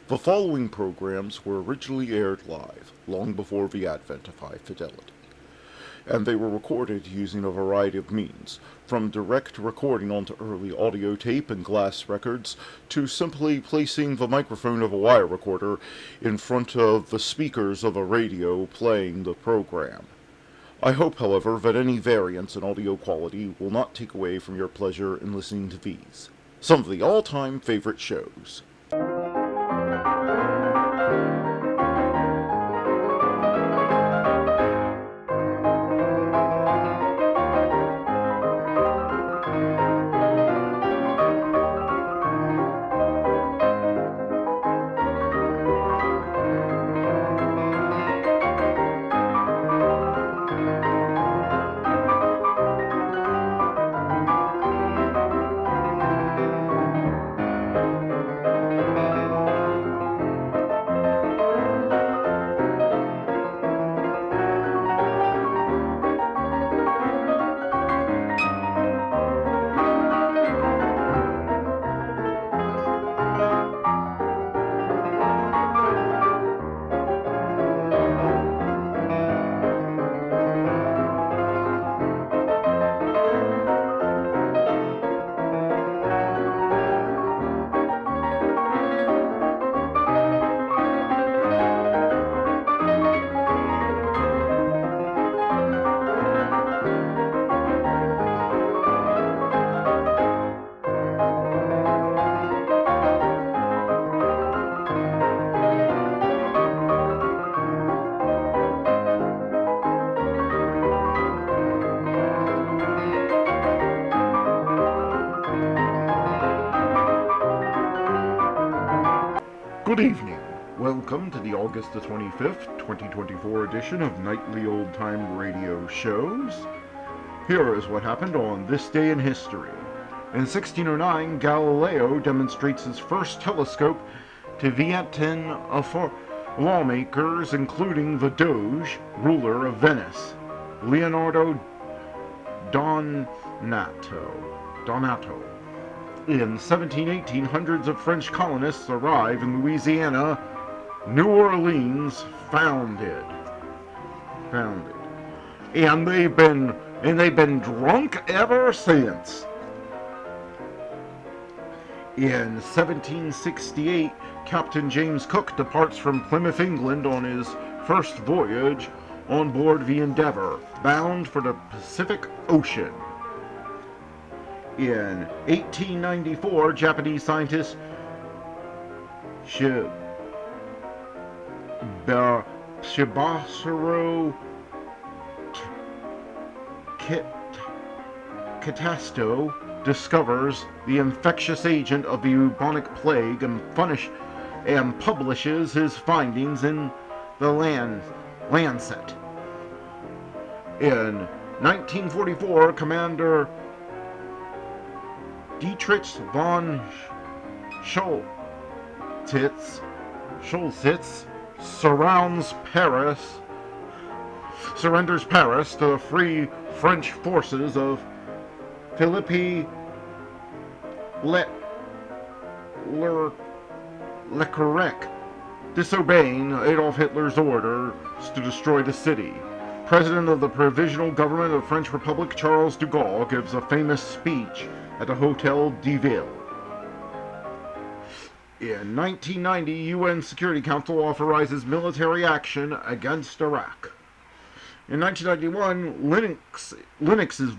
The following programs were originally aired live, long before the advent of high fidelity, and they were recorded using a variety of means, from direct recording onto early audio tape and glass records, to simply placing the microphone of a wire recorder in front of the speakers of a radio playing the program. I hope, however, that any variance in audio quality will not take away from your pleasure in listening to these, some of the all-time favorite shows. Good evening. Welcome to the August the 25th, 2024 edition of Nightly Old Time Radio Shows. Here is what happened on this day in history. In 1609, Galileo demonstrates his first telescope to Venetian lawmakers, including the Doge, ruler of Venice, Leonardo Donato. In 1718, hundreds of French colonists arrive in Louisiana, New Orleans founded. And they've been drunk ever since. In 1768, Captain James Cook departs from Plymouth, England on his first voyage on board the Endeavour, bound for the Pacific Ocean. In 1894, Japanese scientist Shibasaro Kitasto discovers the infectious agent of the bubonic plague and publishes his findings in the Lancet. In 1944, Commander Dietrich von Schultitz surrenders Paris to the Free French forces of Philippe Leclerc, disobeying Adolf Hitler's orders to destroy the city. President of the Provisional Government of the French Republic, Charles de Gaulle, gives a famous speech at the Hotel de Ville. In 1990, UN Security Council authorizes military action against Iraq. In 1991, Linux is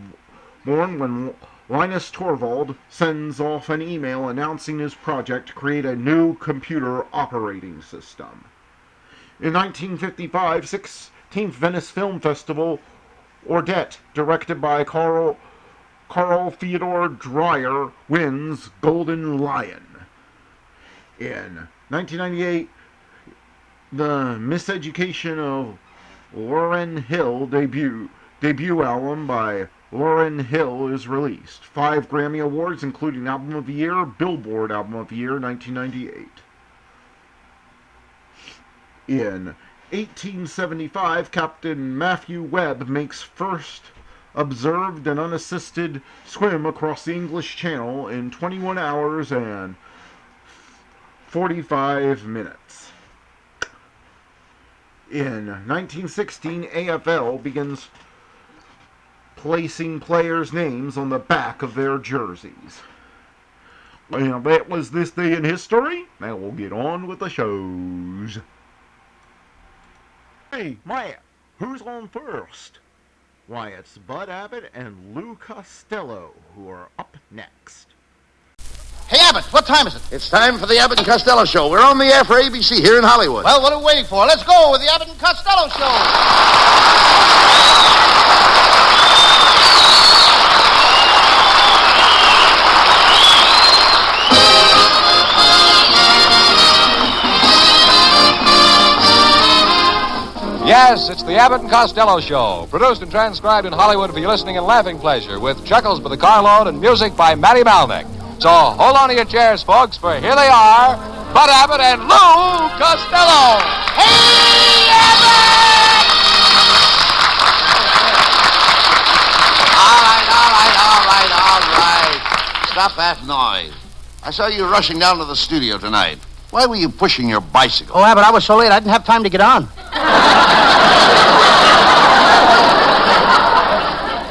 born when Linus Torvald sends off an email announcing his project to create a new computer operating system. In 1955, 16th Venice Film Festival, Ordet, directed by Carl Theodor Dreyer, wins Golden Lion. In 1998, the Miseducation of Lauryn Hill debut album by Lauryn Hill is released. 5 Grammy Awards, including Album of the Year, Billboard Album of the Year, 1998. In 1875, Captain Matthew Webb makes first observed and unassisted swim across the English Channel in 21 hours and 45 minutes. In 1916, AFL begins placing players' names on the back of their jerseys. Well, that was this day in history. Now we'll get on with the shows. Hey, Matt, who's on first? Why, it's Bud Abbott and Lou Costello who are up next. Hey, Abbott, what time is it? It's time for the Abbott and Costello Show. We're on the air for ABC here in Hollywood. Well, what are we waiting for? Let's go with the Abbott and Costello Show. Yes, it's the Abbott and Costello Show, produced and transcribed in Hollywood for your listening and laughing pleasure, with chuckles by the carload and music by Matty Malnick. So hold on to your chairs, folks, for here they are, Bud Abbott and Lou Costello. Hey, Abbott! All right. Stop that noise. I saw you rushing down to the studio tonight. Why were you pushing your bicycle? Oh, Abbott, I was so late I didn't have time to get on.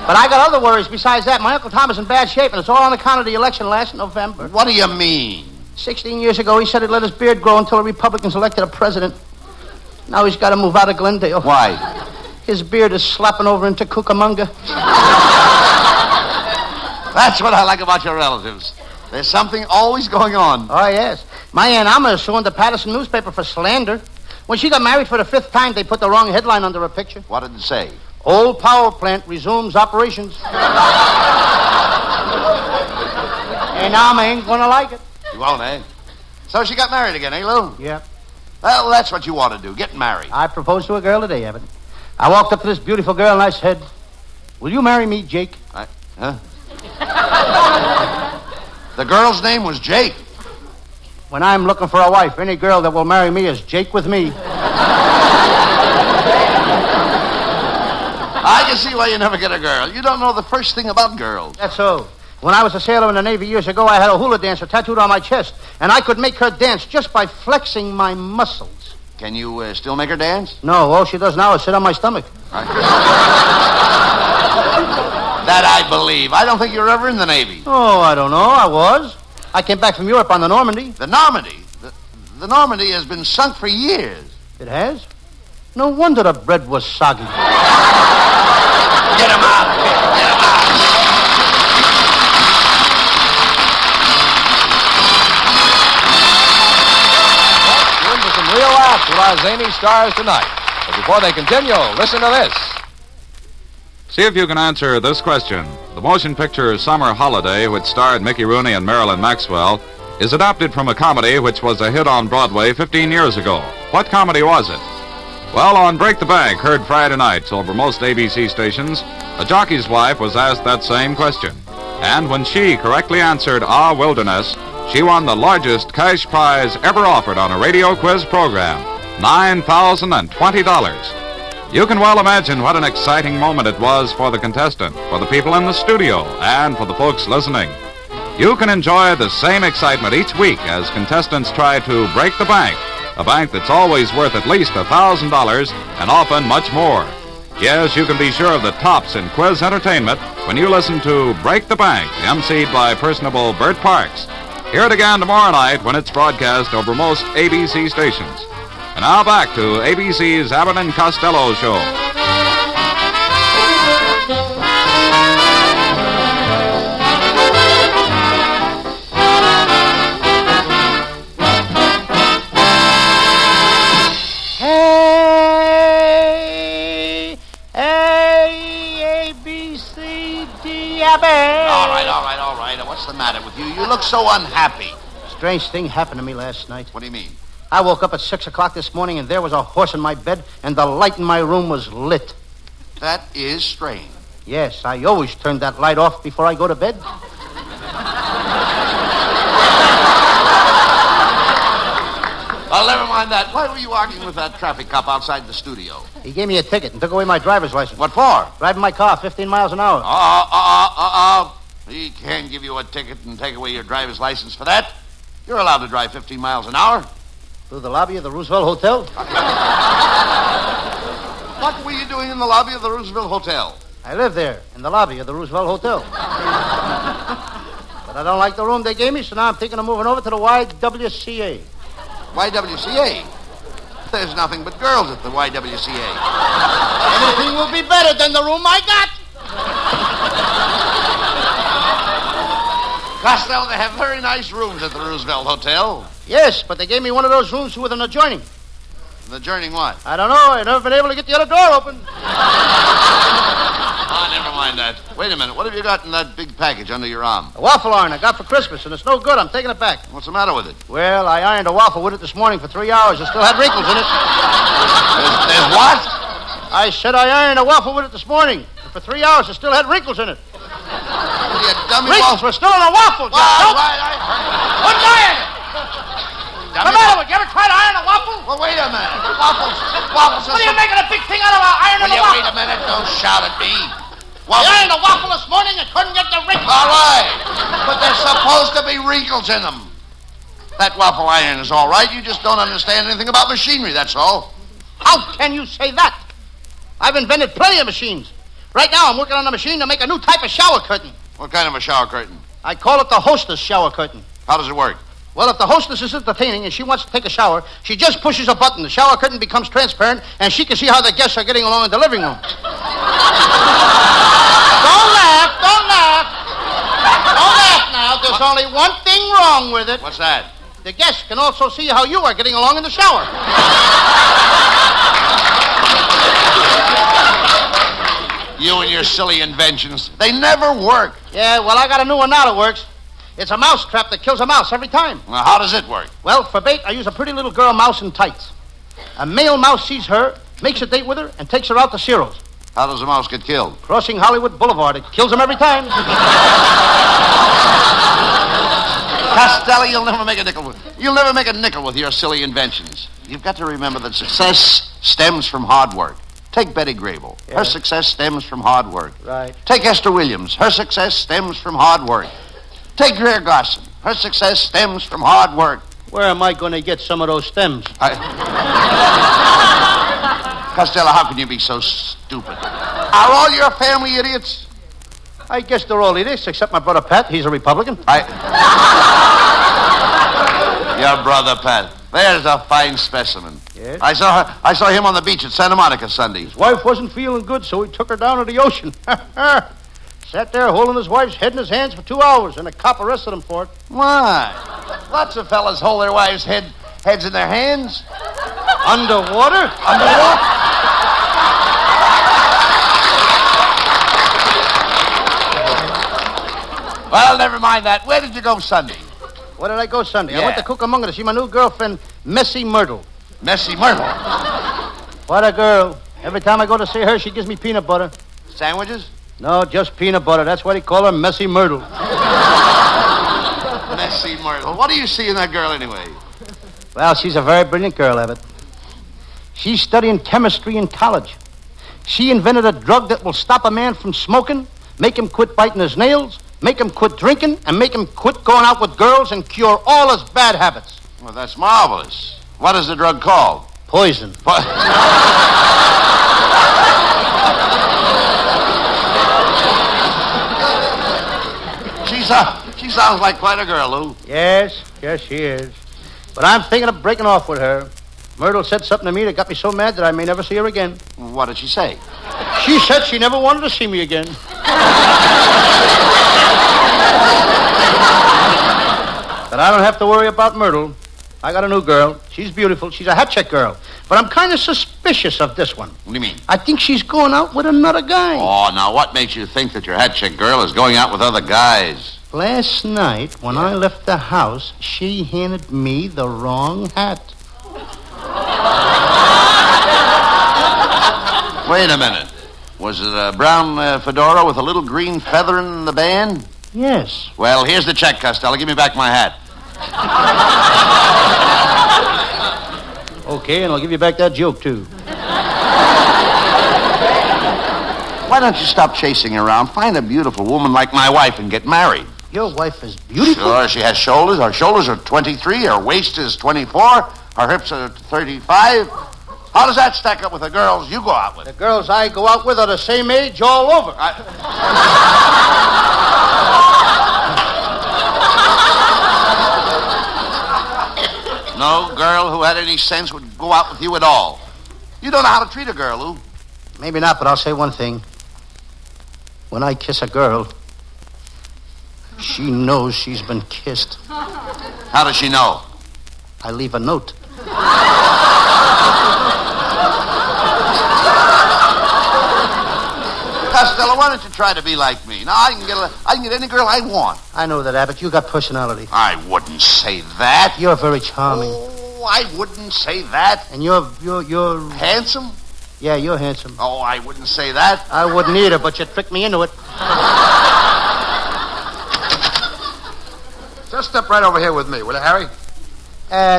But I got other worries besides that. My Uncle Tom is in bad shape, and it's all on account of the election last November. What do you mean? 16 years ago, he said he'd let his beard grow until the Republicans elected a president. Now he's got to move out of Glendale. Why? His beard is slapping over into Cucamonga. That's what I like about your relatives. There's something always going on. Oh, yes. My Aunt Alma is suing the Patterson newspaper for slander. When she got married for the 5th time, they put the wrong headline under her picture. What did it say? Old power plant resumes operations. And Alma ain't gonna like it. You won't, eh? So she got married again, eh, Lou? Yeah. Well, that's what you want to do, get married. I proposed to a girl today, Abbott. I walked up to this beautiful girl and I said, "Will you marry me, Jake?" Huh? The girl's name was Jake. When I'm looking for a wife, any girl that will marry me is Jake with me. I can see why you never get a girl. You don't know the first thing about girls. That's so. When I was a sailor in the Navy years ago, I had a hula dancer tattooed on my chest, and I could make her dance just by flexing my muscles. Can you still make her dance? No, all she does now is sit on my stomach. That I believe. I don't think you were ever in the Navy. Oh, I don't know. I was. I came back from Europe on the Normandy. The Normandy? The Normandy has been sunk for years. It has? No wonder the bread was soggy. Get him out! Get him out! We're in for some real laughs with our zany stars tonight. But before they continue, listen to this. See if you can answer this question. The motion picture Summer Holiday, which starred Mickey Rooney and Marilyn Maxwell, is adapted from a comedy which was a hit on Broadway 15 years ago. What comedy was it? Well, on Break the Bank, heard Friday nights over most ABC stations, a jockey's wife was asked that same question. And when she correctly answered "Ah, Wilderness," she won the largest cash prize ever offered on a radio quiz program, $9,020. You can well imagine what an exciting moment it was for the contestant, for the people in the studio, and for the folks listening. You can enjoy the same excitement each week as contestants try to break the bank, a bank that's always worth at least $1,000 and often much more. Yes, you can be sure of the tops in quiz entertainment when you listen to Break the Bank, emceed by personable Bert Parks. Hear it again tomorrow night when it's broadcast over most ABC stations. And now back to ABC's Abbott and Costello Show. Abbott! All right. What's the matter with you? You look so unhappy. Strange thing happened to me last night. What do you mean? I woke up at 6 o'clock this morning, and there was a horse in my bed, and the light in my room was lit. That is strange. Yes, I always turn that light off before I go to bed. Well, never mind that. Why were you arguing with that traffic cop outside the studio? He gave me a ticket and took away my driver's license. What for? Driving my car 15 miles an hour. He can't give you a ticket and take away your driver's license for that. You're allowed to drive 15 miles an hour. Through the lobby of the Roosevelt Hotel? What were you doing in the lobby of the Roosevelt Hotel? I live there, in the lobby of the Roosevelt Hotel. But I don't like the room they gave me, so now I'm thinking of moving over to the YWCA. YWCA? There's nothing but girls at the YWCA. Anything will be better than the room I got. Costello, they have very nice rooms at the Roosevelt Hotel. Yes, but they gave me one of those rooms with an adjoining. An adjoining what? I don't know. I've never been able to get the other door open. Oh, never mind that. Wait a minute. What have you got in that big package under your arm? A waffle iron I got for Christmas, and it's no good. I'm taking it back. What's the matter with it? Well, I ironed a waffle with it this morning for 3 hours. It still had wrinkles in it. There's what? I said I ironed a waffle with it this morning. And for 3 hours, it still had wrinkles in it. What are you, dummy? Wrinkles were still in a waffle. Right, I heard. Wouldn't iron it. What's the matter with you? Ever try to iron a waffle? Well, wait a minute. Waffles What are you making a big thing out of ironing Will a you waffle? wait a minute? Don't shout at me. I ironed a waffle this morning and couldn't get the wrinkles. All right. But there's supposed to be wrinkles in them. That waffle iron is all right. You just don't understand anything about machinery, that's all. How can you say that? I've invented plenty of machines. Right now, I'm working on a machine to make a new type of shower curtain. What kind of a shower curtain? I call it the hostess shower curtain. How does it work? Well, if the hostess is entertaining and she wants to take a shower, she just pushes a button. The shower curtain becomes transparent, and she can see how the guests are getting along in the living room. Don't laugh. Don't laugh. Don't laugh now. There's only one thing wrong with it. What's that? The guests can also see how you are getting along in the shower. You and your silly inventions. They never work. Yeah, well, I got a new one now that works. It's a mouse trap that kills a mouse every time. Now, how does it work? Well, for bait, I use a pretty little girl mouse in tights. A male mouse sees her, makes a date with her, and takes her out to Ciro's. How does a mouse get killed? Crossing Hollywood Boulevard. It kills him every time. Costello, you'll never make a nickel with your silly inventions. You've got to remember that success stems from hard work. Take Betty Grable. Yeah. Her success stems from hard work. Right. Take Esther Williams. Her success stems from hard work. Take Greer Garson. Her success stems from hard work. Where am I going to get some of those stems? Costello, how can you be so stupid? Are all your family idiots? I guess they're all idiots, except my brother Pat. He's a Republican. Your brother Pat. There's a fine specimen. Yes? I saw him on the beach at Santa Monica Sunday. His wife wasn't feeling good, so he took her down to the ocean. Sat there holding his wife's head in his hands for 2 hours, and a cop arrested him for it. Why? Lots of fellas hold their wives' heads in their hands. Underwater? Well, never mind that. Where did you go Sunday? Where did I go Sunday? Yeah. I went to Cucamonga to see my new girlfriend, Messy Myrtle. Messy Myrtle. What a girl. Every time I go to see her, she gives me peanut butter. Sandwiches? No, just peanut butter. That's why they call her Messy Myrtle. Messy Myrtle. What do you see in that girl anyway? Well, she's a very brilliant girl, Abbott. She's studying chemistry in college. She invented a drug that will stop a man from smoking, make him quit biting his nails, make him quit drinking, and make him quit going out with girls and cure all his bad habits. Well, that's marvelous. What is the drug called? Poison. She sounds like quite a girl, Lou. Yes, she is. But I'm thinking of breaking off with her. Myrtle said something to me that got me so mad that I may never see her again. What did she say? She said she never wanted to see me again. But I don't have to worry about Myrtle. I got a new girl. She's beautiful. She's a hat check girl. But I'm kind of suspicious of this one. What do you mean? I think she's going out with another guy. Oh, now what makes you think that your hat check girl is going out with other guys? Last night, when I left the house, she handed me the wrong hat. Wait a minute. Was it a brown fedora with a little green feather in the band? Yes. Well, here's the check, Costello. Give me back my hat. Okay, and I'll give you back that joke, too. Why don't you stop chasing around, find a beautiful woman like my wife, and get married? Your wife is beautiful. Sure, she has shoulders. Her shoulders are 23. Her waist is 24. Her hips are 35. How does that stack up with the girls you go out with? The girls I go out with are the same age all over. No girl who had any sense would go out with you at all. You don't know how to treat a girl, Lou. Maybe not, but I'll say one thing. When I kiss a girl, she knows she's been kissed. How does she know? I leave a note. Costello, why don't you try to be like me? Now, I can get any girl I want. I know that, Abbott. You got personality. I wouldn't say that. You're very charming. Oh, I wouldn't say that. And you're... Handsome? Yeah, you're handsome. Oh, I wouldn't say that. I wouldn't either, but you tricked me into it. Just step right over here with me, will you, Harry?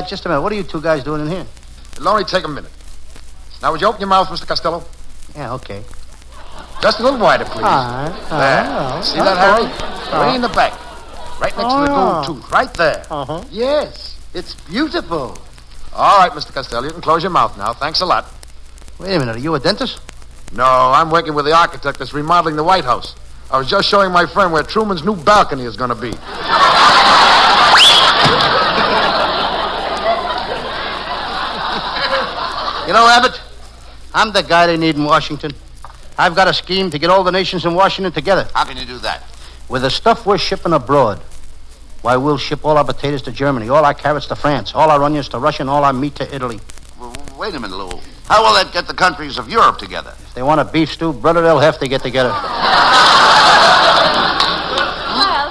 Just a minute. What are you two guys doing in here? It'll only take a minute. Now, would you open your mouth, Mr. Costello? Yeah, okay. Just a little wider, please. There. See that, Harry? Way in the back. Right next to the gold tooth. Right there. Uh-huh. Yes. It's beautiful. All right, Mr. Costello, you can close your mouth now. Thanks a lot. Wait a minute. Are you a dentist? No, I'm working with the architect that's remodeling the White House. I was just showing my friend where Truman's new balcony is going to be. You know, Abbott, I'm the guy they need in Washington. I've got a scheme to get all the nations in Washington together. How can you do that? With the stuff we're shipping abroad. Why, we'll ship all our potatoes to Germany, all our carrots to France, all our onions to Russia, and all our meat to Italy. Well, wait a minute, Lou. How will that get the countries of Europe together? If they want a beef stew, brother, they'll have to get together. Well,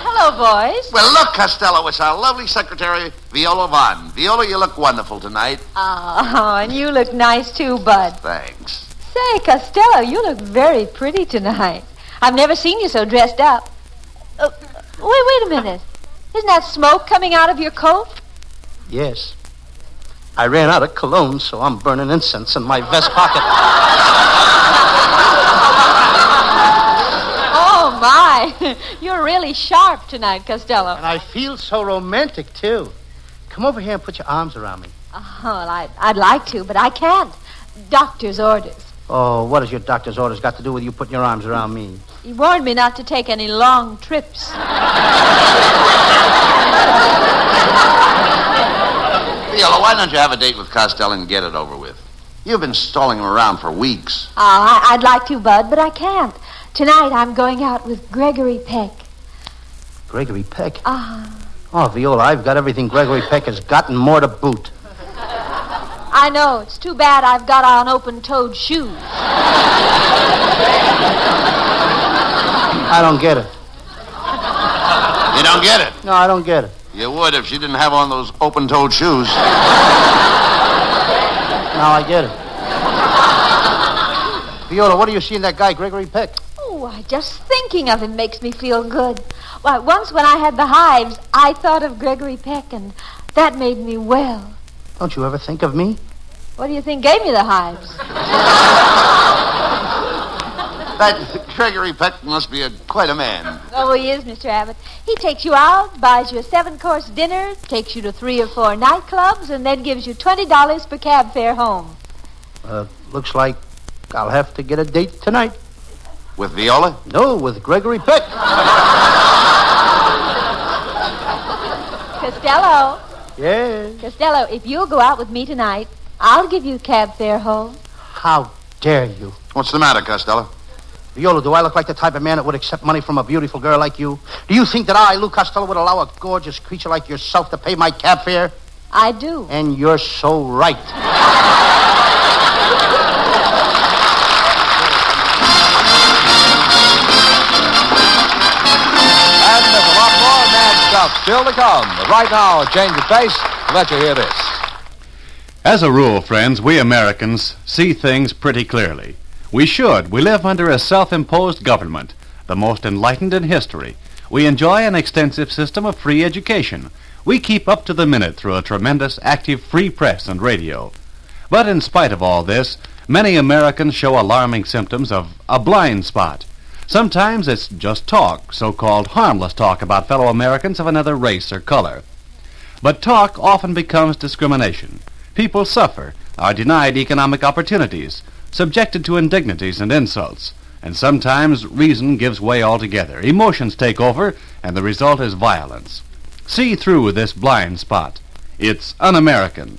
hello, boys. Well, look, Costello, it's our lovely secretary, Viola Vaughn. Viola, you look wonderful tonight. Oh, and you look nice, too, Bud. Thanks. Say, Costello, you look very pretty tonight. I've never seen you so dressed up. Wait a minute. Isn't that smoke coming out of your coat? Yes. I ran out of cologne, so I'm burning incense in my vest pocket. Oh, my. You're really sharp tonight, Costello. And I feel so romantic, too. Come over here and put your arms around me. Oh, well, I'd like to, but I can't. Doctor's orders. Oh, what has your doctor's orders got to do with you putting your arms around me? He warned me not to take any long trips. Viola, why don't you have a date with Costello and get it over with? You've been stalling him around for weeks. Oh, I'd like to, Bud, but I can't. Tonight I'm going out with Gregory Peck. Gregory Peck? Oh, Viola, I've got everything Gregory Peck has got and more to boot. I know. It's too bad I've got on open-toed shoes. I don't get it. You don't get it? No, I don't get it. You would if she didn't have on those open-toed shoes. Now I get it. Viola, what do you see in that guy, Gregory Peck? Oh, just thinking of him makes me feel good. Why, once when I had the hives, I thought of Gregory Peck, and that made me well. Don't you ever think of me? What do you think gave me the hives? That Gregory Peck must be quite a man. Oh, he is, Mr. Abbott. He takes you out, buys you a 7-course dinner, takes you to 3 or 4 nightclubs, and then gives you $20 for cab fare home. Looks like I'll have to get a date tonight. With Viola? No, with Gregory Peck. Costello. Yes? Costello, if you'll go out with me tonight, I'll give you cab fare home. How dare you? What's the matter, Costello? Viola, do I look like the type of man that would accept money from a beautiful girl like you? Do you think that I, Lou Costello, would allow a gorgeous creature like yourself to pay my cab fare? I do. And you're so right. And there's a lot more mad stuff still to come. But right now, a change of pace to let you hear this. As a rule, friends, we Americans see things pretty clearly. We should. We live under a self-imposed government, the most enlightened in history. We enjoy an extensive system of free education. We keep up to the minute through a tremendous, active free press and radio. But in spite of all this, many Americans show alarming symptoms of a blind spot. Sometimes it's just talk, so-called harmless talk about fellow Americans of another race or color. But talk often becomes discrimination. People suffer, are denied economic opportunities, subjected to indignities and insults, and sometimes reason gives way altogether. Emotions take over, and the result is violence. See through this blind spot. It's un-American.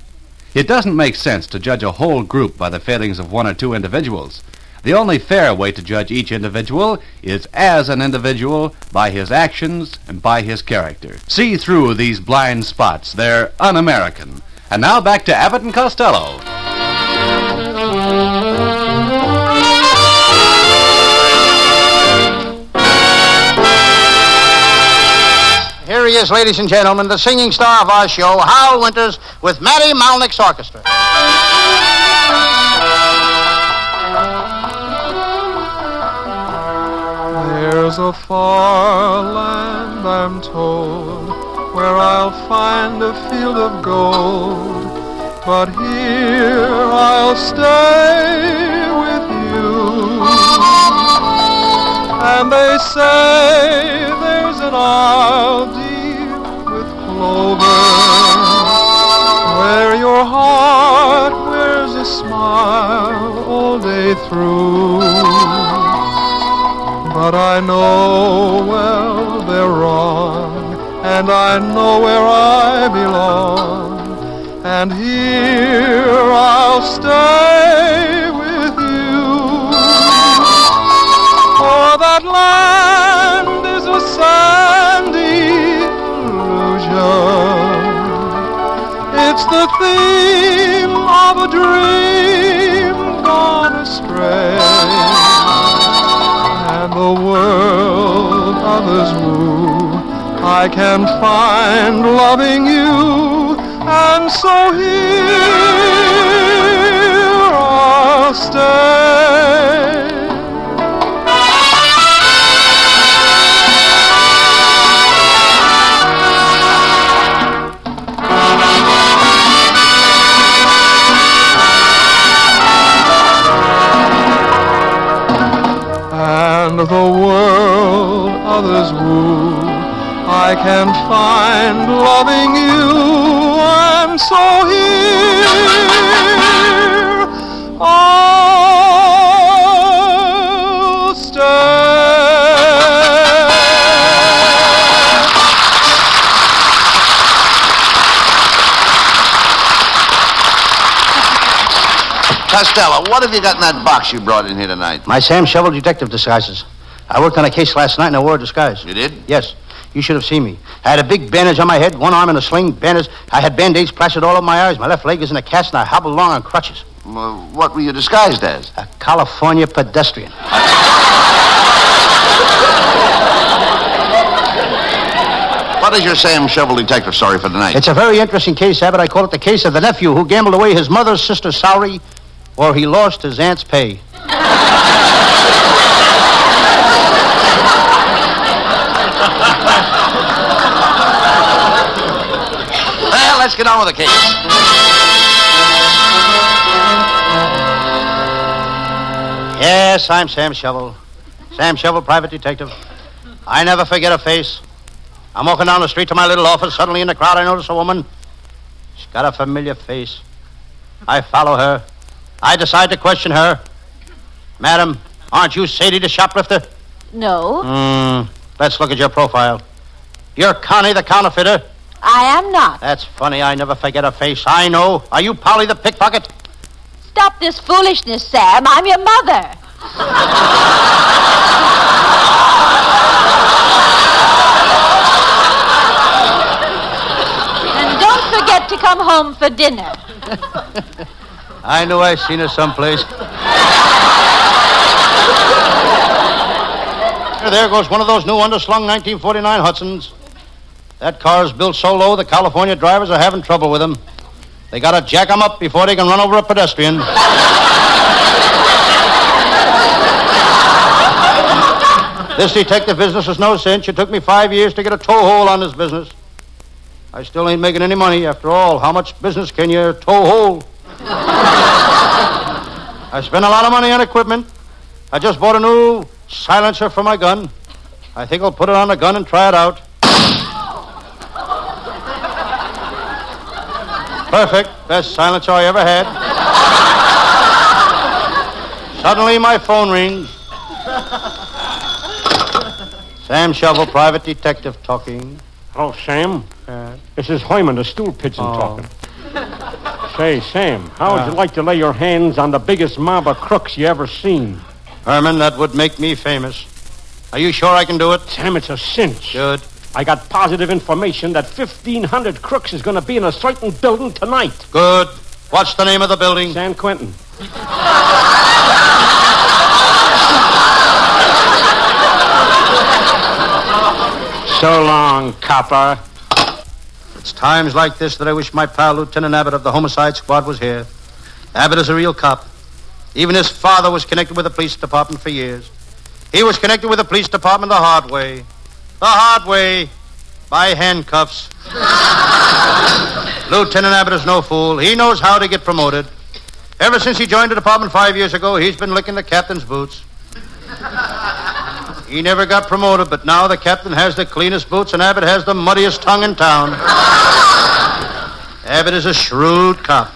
It doesn't make sense to judge a whole group by the failings of one or two individuals. The only fair way to judge each individual is as an individual by his actions and by his character. See through these blind spots. They're un-American. And now back to Abbot and Costello. Here he is, ladies and gentlemen, the singing star of our show, Hal Winters, with Matty Malnick's orchestra. There's a far land, I'm told, where I'll find a field of gold. But here I'll stay with you. And they say there's an isle deep with clover, where your heart wears a smile all day through. But I know well they're wrong, and I know where I belong. And here I'll stay with you. For that land is a sandy illusion. It's the theme of a dream gone astray. And the world others woo, I can find loving you. And so here I'll stay. And the world others woo, I can find loving you. And so here I'll stay. Costello, what have you got in that box you brought in here tonight? My Sam Shovel detective disguises. I worked on a case last night and I wore a disguise. You did? Yes. You should have seen me. I had a big bandage on my head, one arm in a sling, bandage. I had Band-Aids plastered all over my eyes. My left leg is in a cast, and I hobbled along on crutches. What were you disguised as? A California pedestrian. What is your Sam Shovel detective story for tonight? It's a very interesting case, Abbott. I call it the case of the nephew who gambled away his mother's sister's salary, or he lost his aunt's pay. Well, let's get on with the case. Yes, I'm Sam Shovel. Sam Shovel, private detective. I never forget a face. I'm walking down the street to my little office. Suddenly in the crowd, I notice a woman. She's got a familiar face. I follow her. I decide to question her. Madam, aren't you Sadie the shoplifter? No. Let's look at your profile. You're Connie the counterfeiter. I am not. That's funny. I never forget a face. I know. Are you Polly the pickpocket? Stop this foolishness, Sam. I'm your mother. And don't forget to come home for dinner. I knew I seen her someplace. There goes one of those new underslung 1949 Hudsons. That car's built so low the California drivers are having trouble with them. They gotta jack them up before they can run over a pedestrian. This detective business is no cinch. It took me 5 years to get a toe hole on this business. I still ain't making any money. After all, how much business can you toe hole? I spent a lot of money on equipment. I just bought a new Silencer for my gun. I think I'll put it on the gun and try it out. Perfect. Best silencer I ever had. Suddenly my phone rings. Sam Shovel, private detective talking. Oh, Sam. This is Hyman, the stool pigeon, talking. Say, Sam, how would you like to lay your hands on the biggest mob of crooks you ever seen? Herman, that would make me famous. Are you sure I can do it? Sam, it's a cinch. Good. I got positive information that 1,500 crooks is going to be in a certain building tonight. Good. What's the name of the building? San Quentin. So long, copper. It's times like this that I wish my pal, Lieutenant Abbott of the Homicide Squad, was here. Abbott is a real cop. Even his father was connected with the police department for years. He was connected with the police department the hard way. The hard way. By handcuffs. Lieutenant Abbott is no fool. He knows how to get promoted. Ever since he joined the department 5 years ago, he's been licking the captain's boots. He never got promoted, but now the captain has the cleanest boots and Abbott has the muddiest tongue in town. Abbott is a shrewd cop.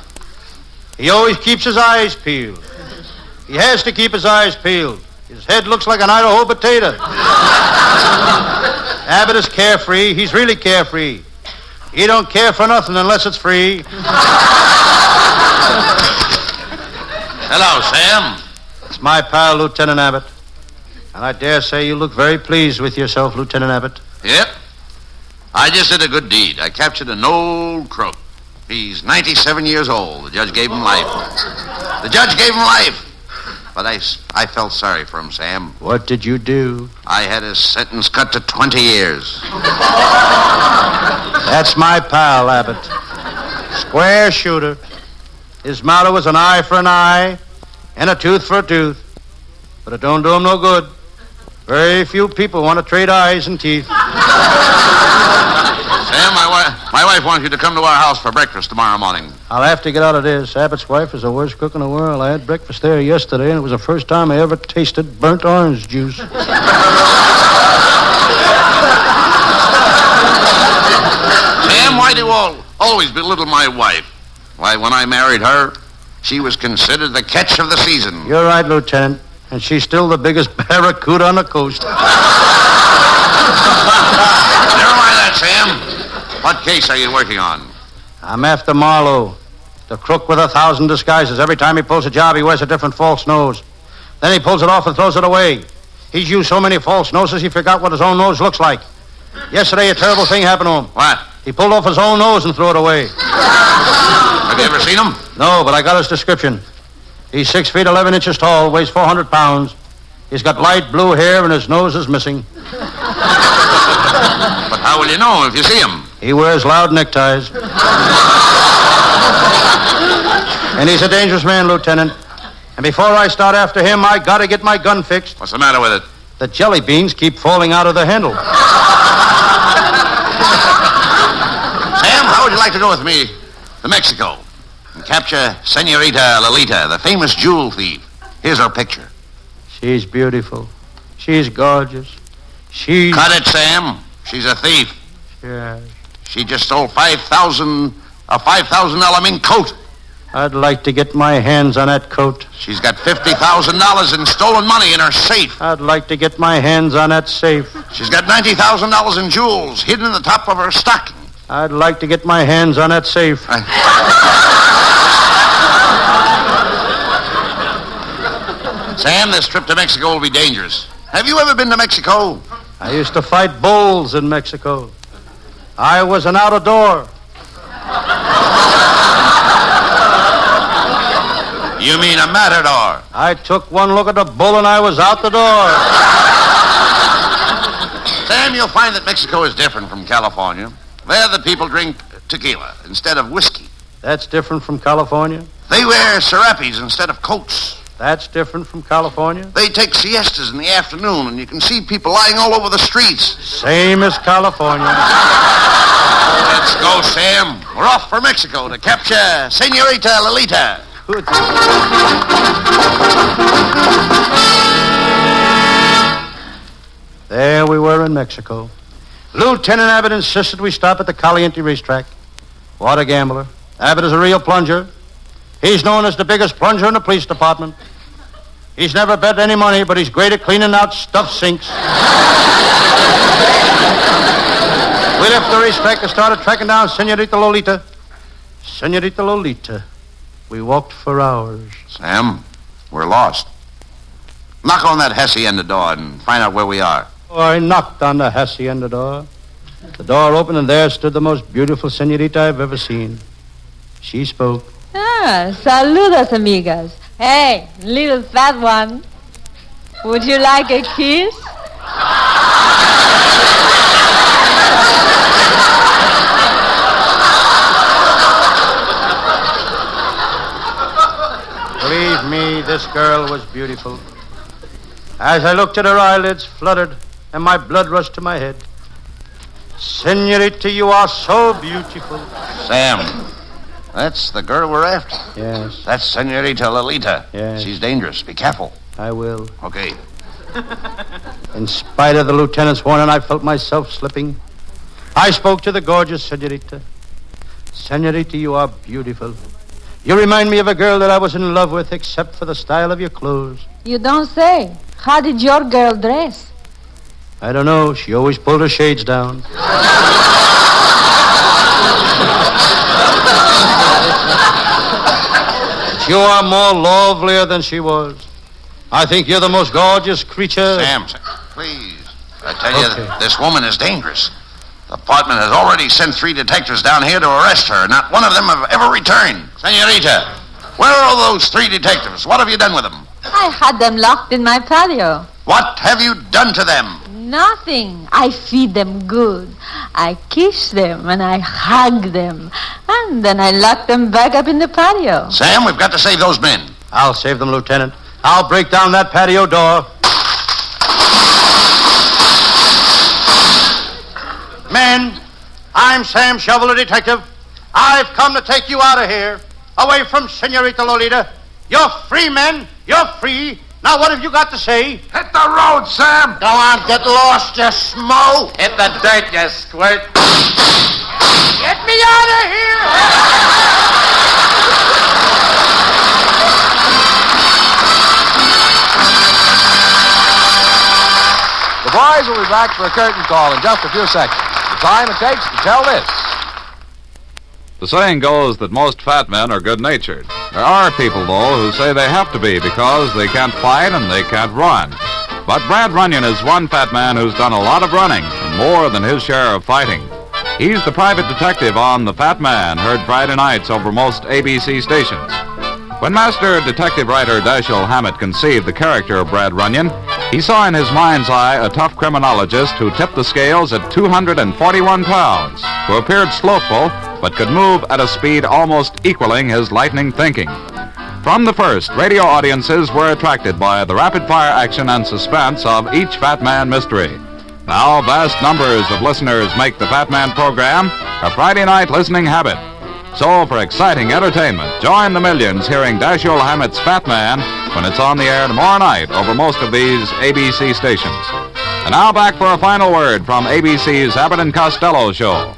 He always keeps his eyes peeled. He has to keep his eyes peeled. His head looks like an Idaho potato. Abbott is carefree. He's really carefree. He don't care for nothing unless it's free. Hello, Sam. It's my pal, Lieutenant Abbott. And I dare say you look very pleased with yourself, Lieutenant Abbott. Yep. I just did a good deed. I captured an old crook. He's 97 years old. The judge gave him life. But I felt sorry for him, Sam. What did you do? I had his sentence cut to 20 years. That's my pal, Abbott. Square shooter. His motto was an eye for an eye and a tooth for a tooth. But it don't do him no good. Very few people want to trade eyes and teeth. Sam, my wife wants you to come to our house for breakfast tomorrow morning. I'll have to get out of this. Abbott's wife is the worst cook in the world. I had breakfast there yesterday, and it was the first time I ever tasted burnt orange juice. Sam, why do you always belittle my wife? Why, when I married her, she was considered the catch of the season. You're right, Lieutenant. And she's still the biggest barracuda on the coast. Never mind that, Sam. What case are you working on? I'm after Marlowe, the crook with 1,000 disguises. Every time he pulls a job, he wears a different false nose. Then he pulls it off and throws it away. He's used so many false noses, he forgot what his own nose looks like. Yesterday, a terrible thing happened to him. What? He pulled off his own nose and threw it away. Have you ever seen him? No, but I got his description. He's 6 feet 11 inches tall, weighs 400 pounds. He's got light blue hair and his nose is missing. But how will you know if you see him? He wears loud neckties. And he's a dangerous man, Lieutenant. And before I start after him, I gotta get my gun fixed. What's the matter with it? The jelly beans keep falling out of the handle. Sam, how would you like to go with me to Mexico and capture Senorita Lolita, the famous jewel thief? Here's her picture. She's beautiful. She's gorgeous. She's... Cut it, Sam. She's a thief. Yeah. She just stole a $5,000 mink coat. I'd like to get my hands on that coat. She's got $50,000 in stolen money in her safe. I'd like to get my hands on that safe. She's got $90,000 in jewels hidden in the top of her stocking. I'd like to get my hands on that safe. Sam, this trip to Mexico will be dangerous. Have you ever been to Mexico? I used to fight bulls in Mexico. I was an out-of-door. You mean a matador? I took one look at the bull and I was out the door. Sam, you'll find that Mexico is different from California. There the people drink tequila instead of whiskey. That's different from California? They wear serapes instead of coats. That's different from California? They take siestas in the afternoon, and you can see people lying all over the streets. Same as California. Let's go, Sam. We're off for Mexico to capture Senorita Lolita. Good. There we were in Mexico. Lieutenant Abbott insisted we stop at the Caliente racetrack. What a gambler. Abbott is a real plunger. He's known as the biggest plunger in the police department. He's never bet any money, but he's great at cleaning out stuffed sinks. We left the racetrack and started tracking down Senorita Lolita. Senorita Lolita. We walked for hours. Sam, we're lost. Knock on that hacienda door and find out where we are. Oh, I knocked on the hacienda door. The door opened, and there stood the most beautiful senorita I've ever seen. She spoke. Saludos, amigas. Hey, little fat one. Would you like a kiss? Believe me, this girl was beautiful. As I looked at her, eyelids fluttered, and my blood rushed to my head. Senorita, you are so beautiful. Sam, that's the girl we're after. Yes. That's Senorita Lolita. Yes. She's dangerous. Be careful. I will. Okay. In spite of the lieutenant's warning, I felt myself slipping. I spoke to the gorgeous Senorita. Senorita, you are beautiful. You remind me of a girl that I was in love with, except for the style of your clothes. You don't say. How did your girl dress? I don't know. She always pulled her shades down. But you are more lovelier than she was. I think you're the most gorgeous creature. Sam, please. I tell you, this woman is dangerous. The department has already sent 3 detectives down here to arrest her. Not one of them have ever returned. Senorita, where are all those 3 detectives? What have you done with them? I had them locked in my patio. What have you done to them? Nothing. I feed them good. I kiss them and I hug them. And then I lock them back up in the patio. Sam, we've got to save those men. I'll save them, Lieutenant. I'll break down that patio door. Men, I'm Sam Shovel, a detective. I've come to take you out of here, away from Senorita Lolita. You're free, men. You're free. Now, what have you got to say? Hit the road, Sam. Go on, get lost, you smo. Hit the dirt, you squirt. Get me out of here. The boys will be back for a curtain call in just a few seconds. The time it takes to tell this. The saying goes that most fat men are good-natured. There are people, though, who say they have to be because they can't fight and they can't run. But Brad Runyon is one fat man who's done a lot of running and more than his share of fighting. He's the private detective on The Fat Man, heard Friday nights over most ABC stations. When master detective writer Dashiell Hammett conceived the character of Brad Runyon, he saw in his mind's eye a tough criminologist who tipped the scales at 241 pounds, who appeared slothful but could move at a speed almost equaling his lightning thinking. From the first, radio audiences were attracted by the rapid-fire action and suspense of each Fat Man mystery. Now, vast numbers of listeners make the Fat Man program a Friday night listening habit. So, for exciting entertainment, join the millions hearing Dashiell Hammett's Fat Man when it's on the air tomorrow night over most of these ABC stations. And now back for a final word from ABC's Abbot and Costello show.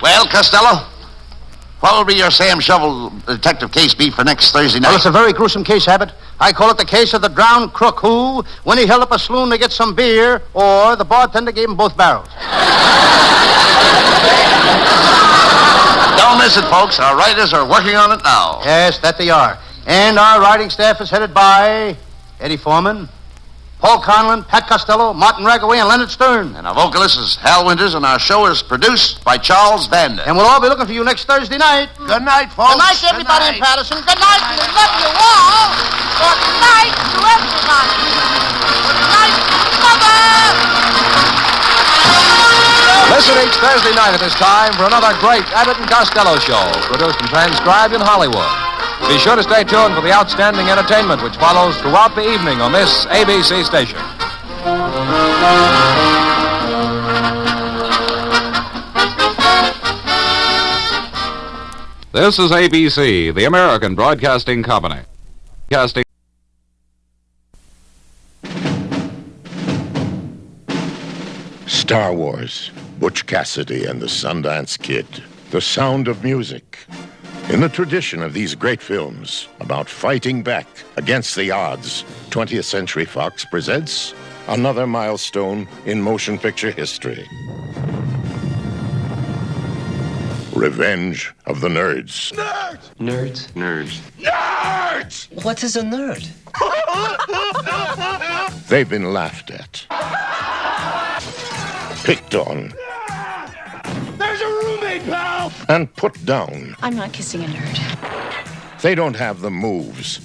Well, Costello, what will be your Sam Shovel detective case be for next Thursday night? Well, it's a very gruesome case, Abbott. I call it the case of the drowned crook who, when he held up a saloon to get some beer, or the bartender gave him both barrels. Don't miss it, folks. Our writers are working on it now. Yes, that they are. And our writing staff is headed by Eddie Foreman, Paul Conlon, Pat Costello, Martin Ragaway, and Leonard Stern. And our vocalist is Hal Winters, and our show is produced by Charles Vander. And we'll all be looking for you next Thursday night. Good night, folks. Good night, everybody in Patterson. Good night, and we love you all. Good night to everybody. Good night, Mother. Listen each Thursday night at this time for another great Abbott and Costello show, produced and transcribed in Hollywood. Be sure to stay tuned for the outstanding entertainment which follows throughout the evening on this ABC station. This is ABC, the American Broadcasting Company. Casting. Star Wars, Butch Cassidy and the Sundance Kid, The Sound of Music. In the tradition of these great films about fighting back against the odds, 20th Century Fox presents another milestone in motion picture history. Revenge of the Nerds. Nerds? Nerds. Nerds! What is a nerd? They've been laughed at, picked on, There's a roommate, pal! and put down. I'm not kissing a nerd. They don't have the moves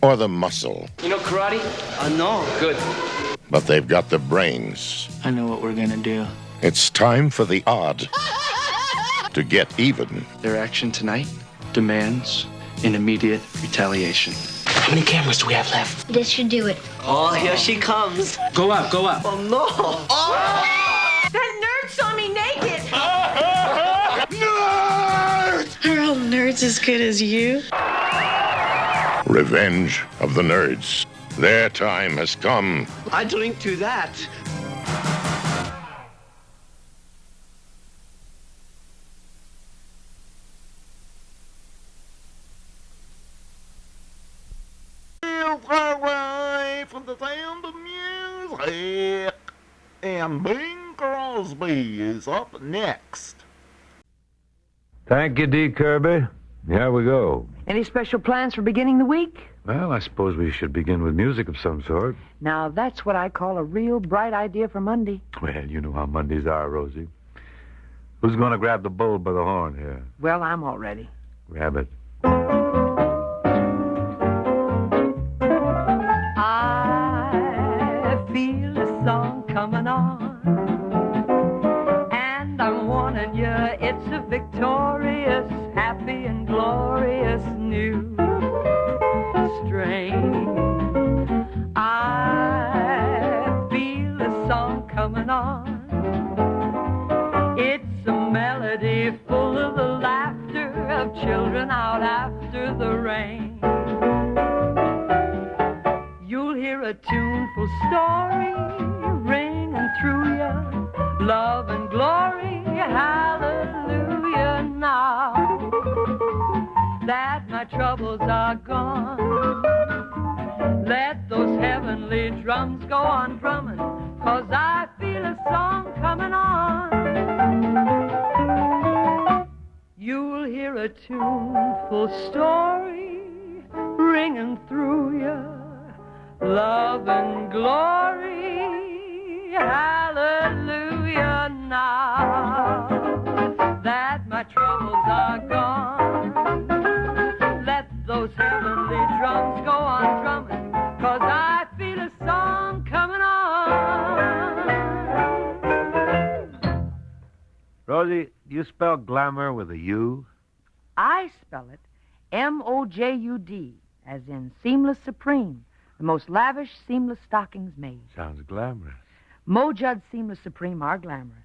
or the muscle, You know karate? No. Good. but they've got the brains. I know what we're gonna do. It's time for the odd to get even. Their action tonight demands an immediate retaliation. How many cameras do we have left? This should do it. Oh, here she comes. Go up, go up. Oh, no. Oh! That nerd saw me naked! Are all nerds as good as you? Revenge of the Nerds. Their time has come. I drink to that. Away from the sound of music. And Bing Crosby is up next. Thank you, D. Kirby. Here we go. Any special plans for beginning the week? Well, I suppose we should begin with music of some sort. Now, that's what I call a real bright idea for Monday. Well, you know how Mondays are, Rosie. Who's going to grab the bull by the horn here? Well, I'm all ready. Grab it. I feel a song coming on, and I'm warning you, it's a victorious, happy and glorious new strain. I feel a song coming on. It's a melody full of the laughter of children out after the rain. You'll hear a tuneful story ringing through you, love and glory, hallelujah. Now that my troubles are gone, let those heavenly drums go on drumming, 'cause I feel a song coming on. You'll hear a tuneful story ringing through you, love and glory, hallelujah. Now that my troubles are gone, let those heavenly drums go on drumming, 'cause I feel a song coming on. Rosie, you spell glamour with a U? I spell it M-O-J-U-D, as in seamless supreme, the most lavish seamless stockings made. Sounds glamorous. Mo-Judd Seamless Supreme are glamorous.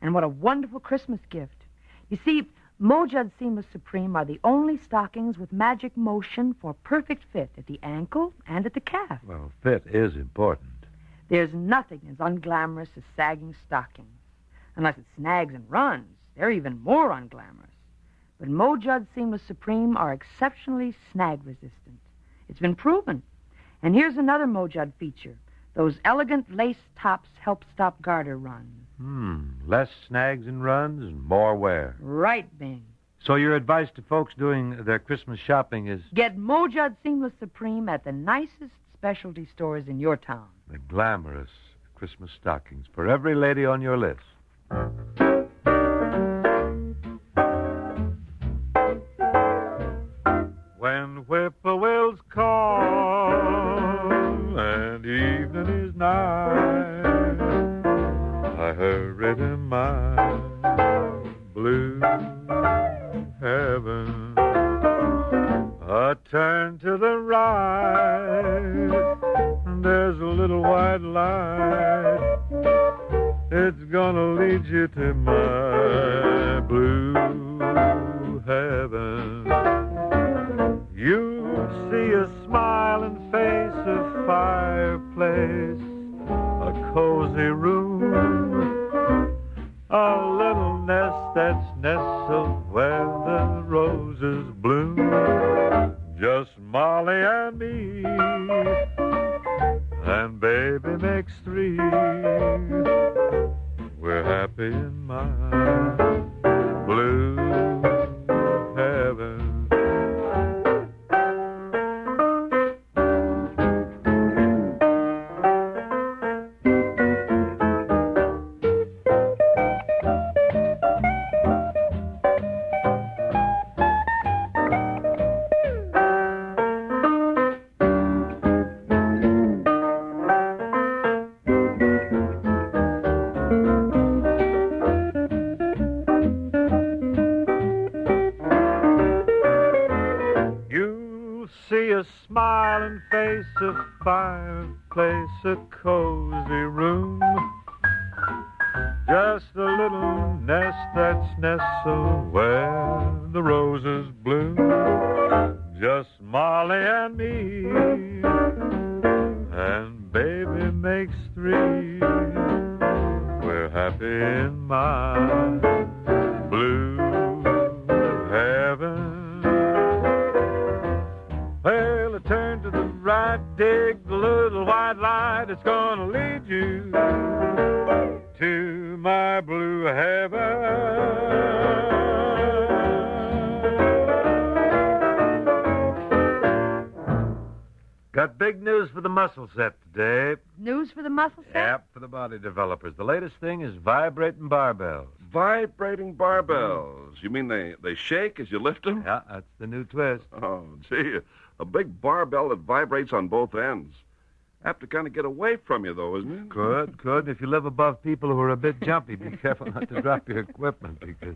And what a wonderful Christmas gift. You see, Mo-Judd Seamless Supreme are the only stockings with magic motion for perfect fit at the ankle and at the calf. Well, fit is important. There's nothing as unglamorous as sagging stockings. Unless it snags and runs. They're even more unglamorous. But Mo-Judd Seamless Supreme are exceptionally snag-resistant. It's been proven. And here's another Mo-Judd feature. Those elegant lace tops help stop garter runs. Less snags and runs and more wear. Right, Bing. So your advice to folks doing their Christmas shopping is... Get Mo-Judd Seamless Supreme at the nicest specialty stores in your town. The glamorous Christmas stockings for every lady on your list. When whippoorwills call and evening is nigh, I hurry to my blue heaven. I turn to the right, there's a little white light. It's gonna lead you to my blue smiling face, a fireplace, a cozy room, a little nest that's nestled where the roses bloom. Just Molly and me, and baby makes three. We're happy in my blue heaven. Smiling face, a fireplace, a cozy room, just a little nest that's nestled where the roses bloom. Just Molly and me, and baby makes three. We're happy in my blue heaven. Well, turn to the right, dig the little white light. It's gonna lead you to my blue heaven. Got big news for the muscle set today. News for the muscle set? Yep, for the body developers. The latest thing is vibrating barbells. Vibrating barbells? You mean they shake as you lift them? Yeah, that's the new twist. Oh, gee, a big barbell that vibrates on both ends. Have to kind of get away from you, though, isn't it? Could. If you live above people who are a bit jumpy, be careful not to drop your equipment because,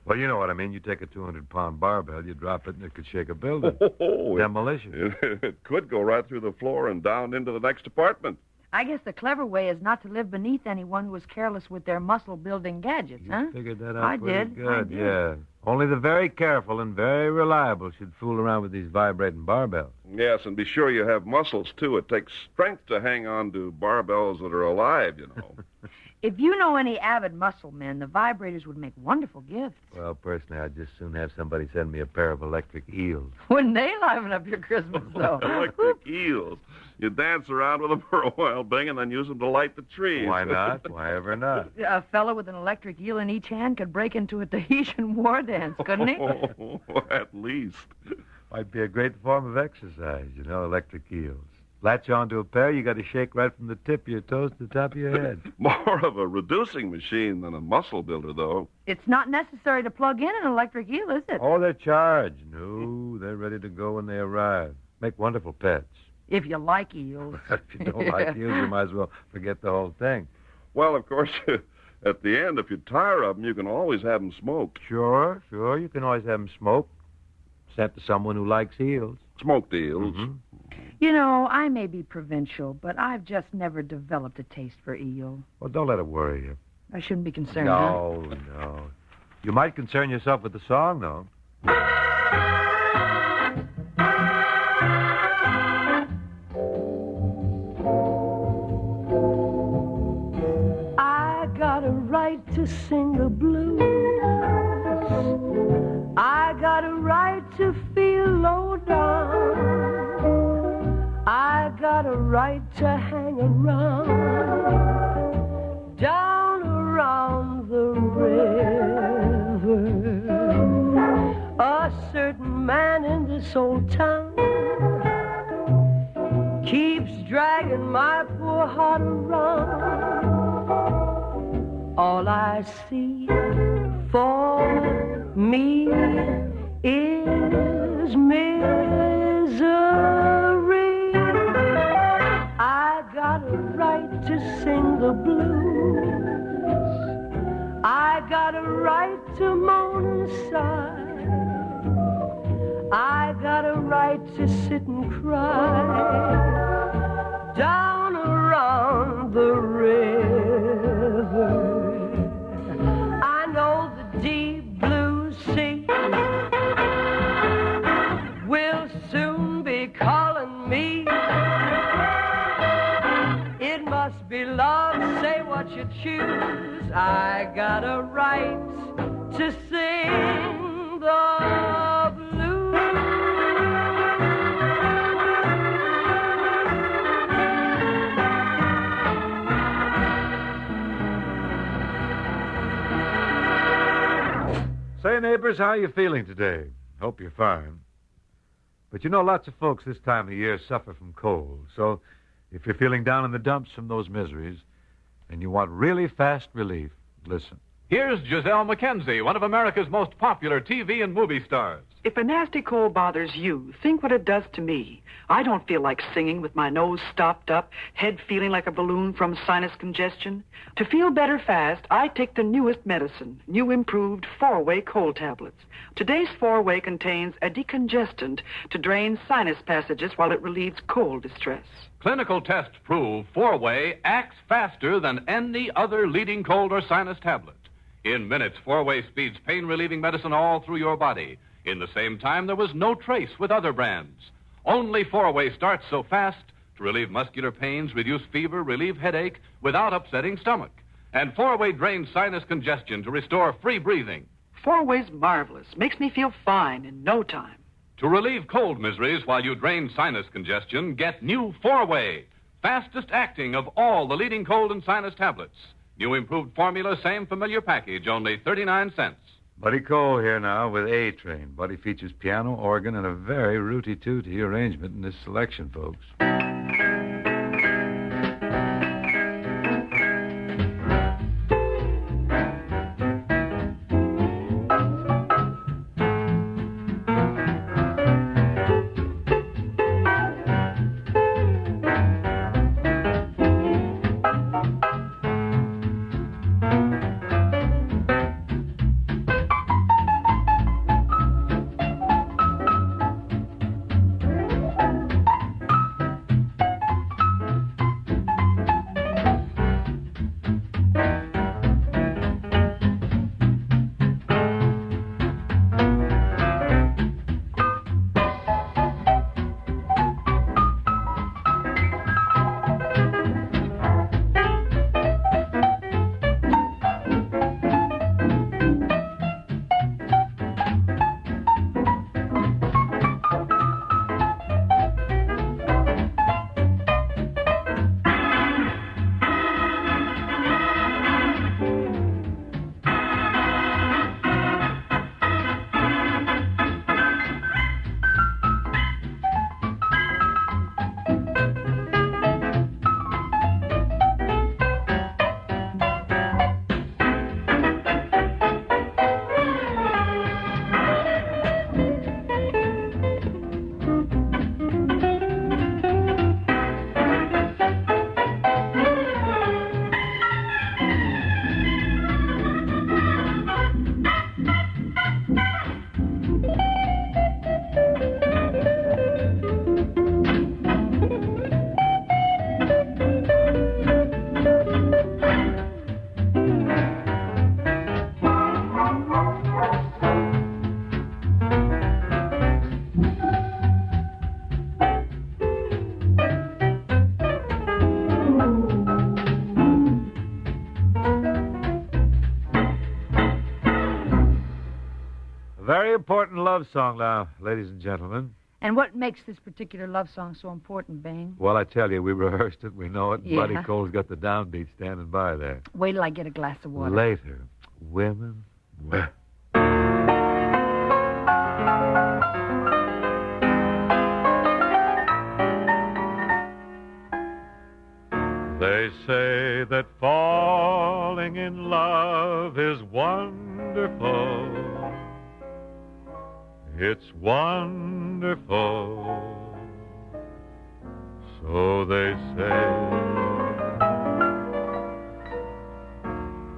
well, you know what I mean. You take a 200-pound barbell, you drop it, and it could shake a building. Demolition. It could go right through the floor and down into the next apartment. I guess the clever way is not to live beneath anyone who is careless with their muscle-building gadgets, huh? Figured that out I pretty did. good, yeah. Only the very careful and very reliable should fool around with these vibrating barbells. Yes, and be sure you have muscles, too. It takes strength to hang on to barbells that are alive, you know. If you know any avid muscle men, the vibrators would make wonderful gifts. Well, personally, I'd just soon have somebody send me a pair of electric eels. Wouldn't they liven up your Christmas, though? Electric eels. You dance around with them for a while, Bing, and then use them to light the trees. Why not? Why ever not? A fellow with an electric eel in each hand could break into a Tahitian war dance, couldn't he? At least. Might be a great form of exercise, you know, electric eels. Latch onto a pair, you got to shake right from the tip of your toes to the top of your head. More of a reducing machine than a muscle builder, though. It's not necessary to plug in an electric eel, is it? Oh, they're charged. No, they're ready to go when they arrive. Make wonderful pets. If you like eels. If you don't like eels, you might as well forget the whole thing. Well, of course, at the end, if you tire of them, you can always have them smoked. Sure. You can always have them smoked. Sent to someone who likes eels. Smoked eels. Mm-hmm. You know, I may be provincial, but I've just never developed a taste for eel. Well, don't let it worry you. I shouldn't be concerned, No. You might concern yourself with the song, though. I got a right to sing the blues. I got a right to feel low down. I got a right to hang around, down around the river. A certain man in this old town keeps dragging my poor heart around. All I see for me is misery. I got a right to sing the blues. I got a right to moan and sigh. I got a right to sit and cry down around the river. I know the deep blue sea will soon be calling me choose. I got a right to sing the blues. Say, neighbors, how you feeling today? Hope you're fine. But you know, lots of folks this time of year suffer from cold. So if you're feeling down in the dumps from those miseries and you want really fast relief, listen. Here's Giselle McKenzie, one of America's most popular TV and movie stars. If a nasty cold bothers you, think what it does to me. I don't feel like singing with my nose stopped up, head feeling like a balloon from sinus congestion. To feel better fast, I take the newest medicine, new improved 4-way cold tablets. Today's 4-way contains a decongestant to drain sinus passages while it relieves cold distress. Clinical tests prove 4-way acts faster than any other leading cold or sinus tablet. In minutes, 4-way speeds pain-relieving medicine all through your body. In the same time, there was no trace with other brands. Only 4-way starts so fast to relieve muscular pains, reduce fever, relieve headache without upsetting stomach. And 4-way drains sinus congestion to restore free breathing. 4-way's marvelous. Makes me feel fine in no time. To relieve cold miseries while you drain sinus congestion, get new 4-way, fastest acting of all the leading cold and sinus tablets. New improved formula, same familiar package, only 39 cents. Buddy Cole here now with A-Train. Buddy features piano, organ, and a very rooty-tooty arrangement in this selection, folks. Very important love song now, ladies and gentlemen. And what makes this particular love song so important, Bing? Well, I tell you, we rehearsed it. We know it. Yeah. Buddy Cole's got the downbeat standing by there. Wait till I get a glass of water. Later, women. They say that falling in love is wonderful. It's wonderful, so they say.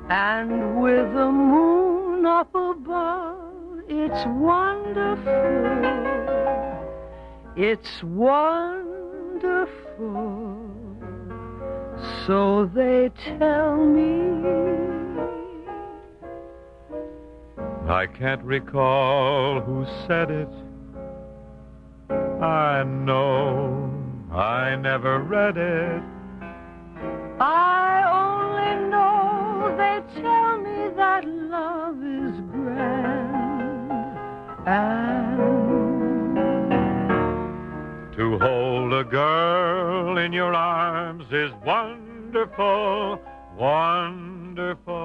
And with the moon up above, it's wonderful. It's wonderful, so they tell me. I can't recall who said it. I know I never read it. I only know To hold a girl in your arms is wonderful, wonderful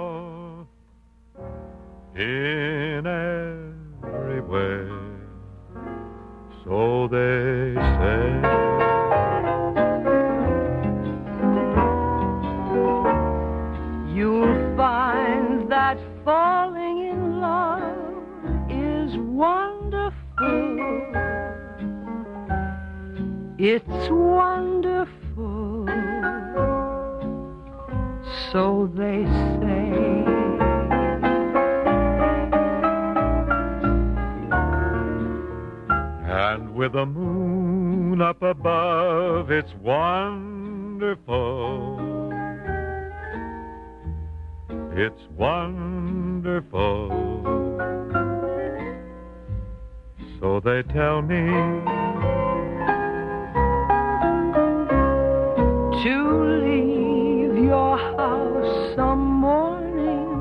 in every way, so they say. You'll find that falling in love is wonderful. It's wonderful, so they say. And with the moon up above, it's wonderful. It's wonderful, so they tell me. To leave your house some morning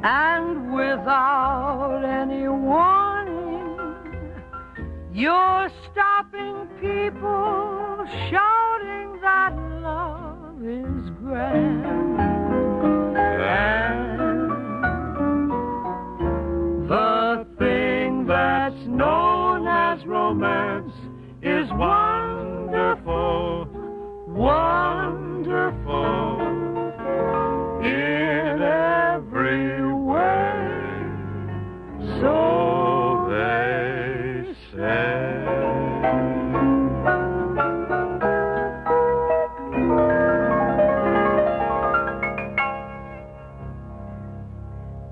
and without any warning, you're stopping people shouting that love is grand. And the thing that's known as romance is wonderful, wonderful in every way, so they say.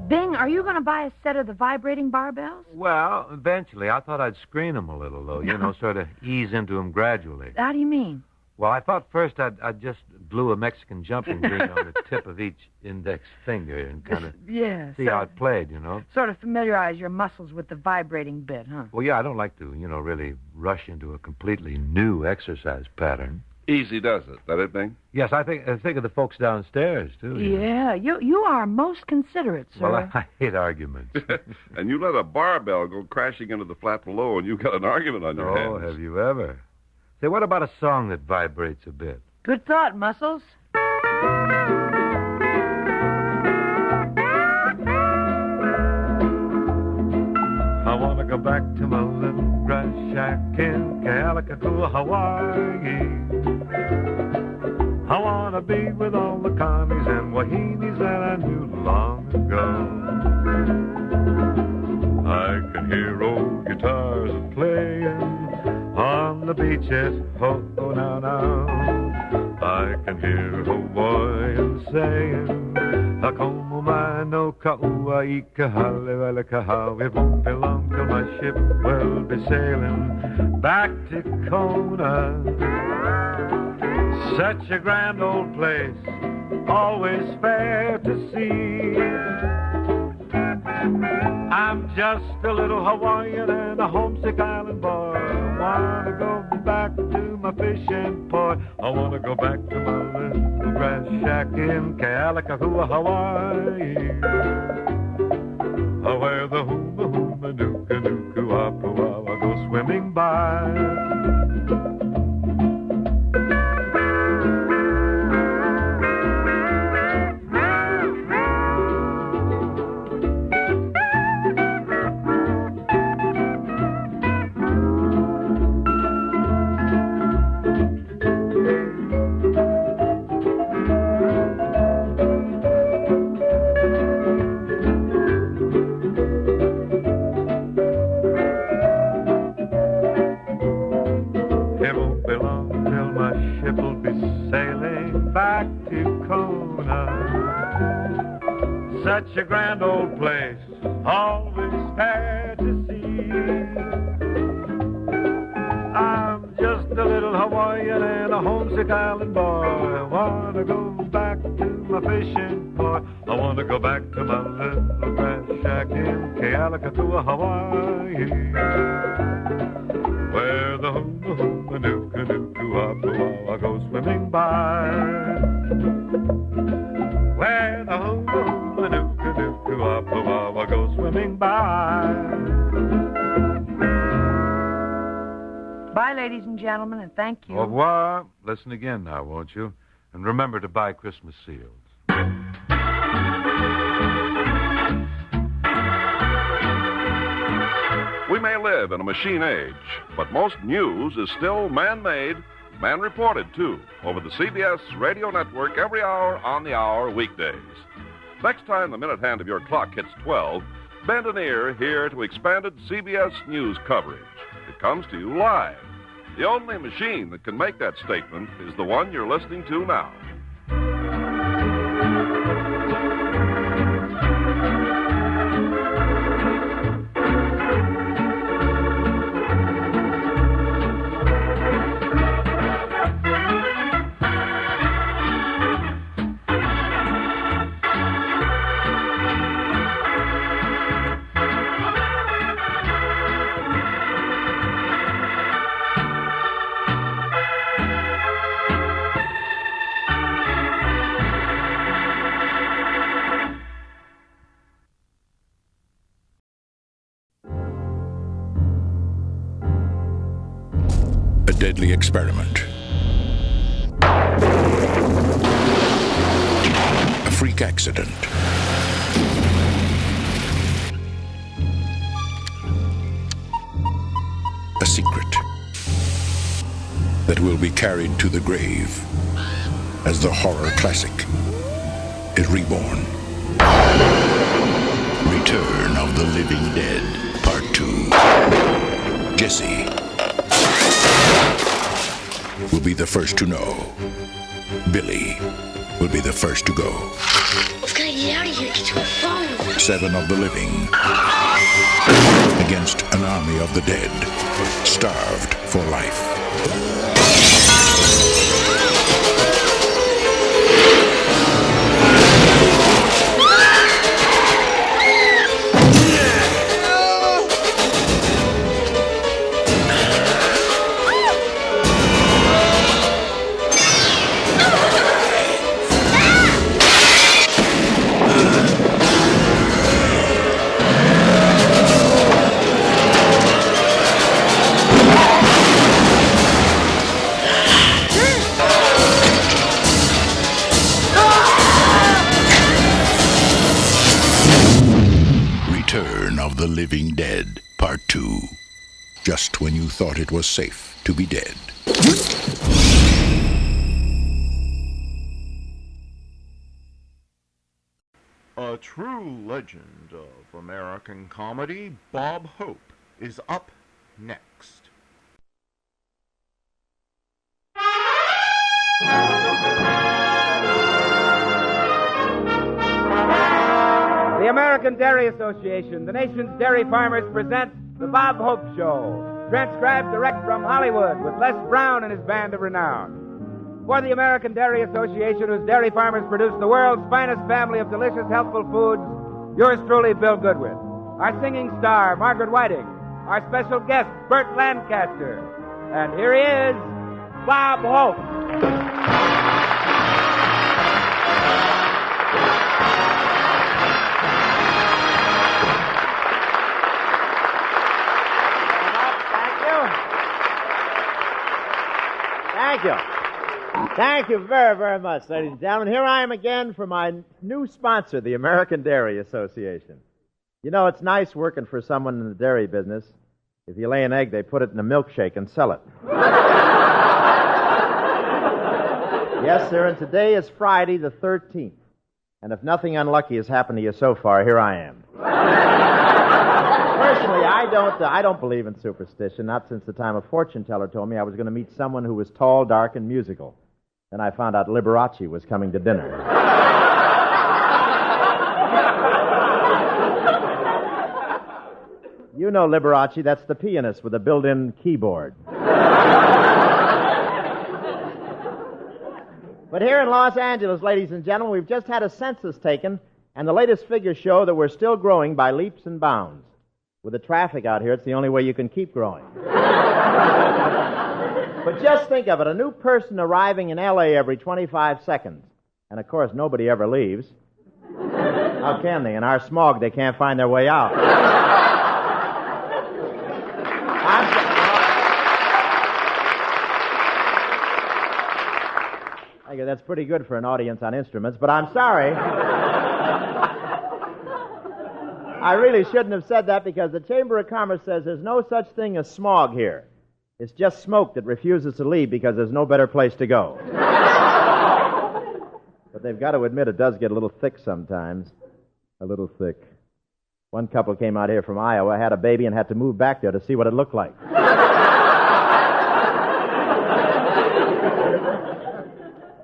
Bing, are you going to buy a set of the vibrating barbells? Well, eventually. I thought I'd screen them a little, though, sort of ease into them gradually. How do you mean? Well, I thought first I'd just glue a Mexican jumping green on the tip of each index finger and kind of see how it played, Sort of familiarize your muscles with the vibrating bit, huh? Well, yeah, I don't like to, really rush into a completely new exercise pattern. Easy does it. That it, Bing? Yes, I think of the folks downstairs, too. Yeah, you are most considerate, sir. Well, I hate arguments. And you let a barbell go crashing into the flat below, and you got an argument on your hands. Oh, have you ever? Say, what about a song that vibrates a bit? Good thought, Muscles. I want to go back to my little grass shack in Calico, Hawaii. I want to be with all the commies and wahinis that I knew long ago. I can hear old guitars playing on the beaches, oh, now, now. I can hear Hawaiians saying, Como mano kaua ika hale wale kahau. It won't be long till my ship will be sailing back to Kona. Such a grand old place, always fair to see. I'm just a little Hawaiian and a homesick island boy. I wanna go back to my fishing port. I wanna go back to my little grass shack in Kealakahua, Hawaii. Where the huma huma nuka nuku apua go swimming by. Such a grand old place, always fair to see. I'm just a little Hawaiian and a homesick island boy. I wanna go back to my fishing port. I wanna go back to my little grass shack in Kealakahua, Hawaii. Where the huma huma nuka nuku apua go swimming by. Where the huma huma nuka nuku apua go swimming by. ladies and gentlemen, and thank you. Au revoir. Listen again now, won't you? And remember to buy Christmas seals. We may live in a machine age, but most news is still man-made, man-reported, too, over the CBS radio network every hour on the hour weekdays. Next time the minute hand of your clock hits 12, bend an ear here to expanded CBS News coverage. It comes to you live. The only machine that can make that statement is the one you're listening to now. A deadly experiment. A freak accident. A secret that will be carried to the grave as the horror classic is reborn. Return of the Living Dead, Part 2. Jesse will be the first to know. Billy will be the first to go. We've got to get out of here. Get to a phone. 7 of the living against an army of the dead, starved for life. The Living Dead, Part 2. Just when you thought it was safe to be dead. A true legend of American comedy, Bob Hope, is up next. The American Dairy Association, the nation's dairy farmers, present The Bob Hope Show, transcribed direct from Hollywood with Les Brown and his band of renown. For the American Dairy Association, whose dairy farmers produce the world's finest family of delicious, healthful foods, yours truly, Bill Goodwin. Our singing star, Margaret Whiting. Our special guest, Burt Lancaster. And here he is, Bob Hope. Thank you. Thank you very, very much, ladies and gentlemen. Here I am again for my new sponsor, the American Dairy Association. You know, it's nice working for someone in the dairy business. If you lay an egg, they put it in a milkshake and sell it. Yes, sir, and today is Friday the 13th. And if nothing unlucky has happened to you so far, here I am. Personally, I don't believe in superstition, not since the time a fortune teller told me I was going to meet someone who was tall, dark, and musical. Then I found out Liberace was coming to dinner. You know Liberace, that's the pianist with a built-in keyboard. But here in Los Angeles, ladies and gentlemen, we've just had a census taken, and the latest figures show that we're still growing by leaps and bounds. With the traffic out here, it's the only way you can keep growing. But just think of it, a new person arriving in L.A. every 25 seconds. And, of course, nobody ever leaves. How can they? In our smog, they can't find their way out. figure that's pretty good for an audience on instruments, but I'm sorry. I really shouldn't have said that because the Chamber of Commerce says there's no such thing as smog here. It's just smoke that refuses to leave because there's no better place to go. But they've got to admit it does get a little thick sometimes. A little thick. One couple came out here from Iowa, had a baby, and had to move back there to see what it looked like.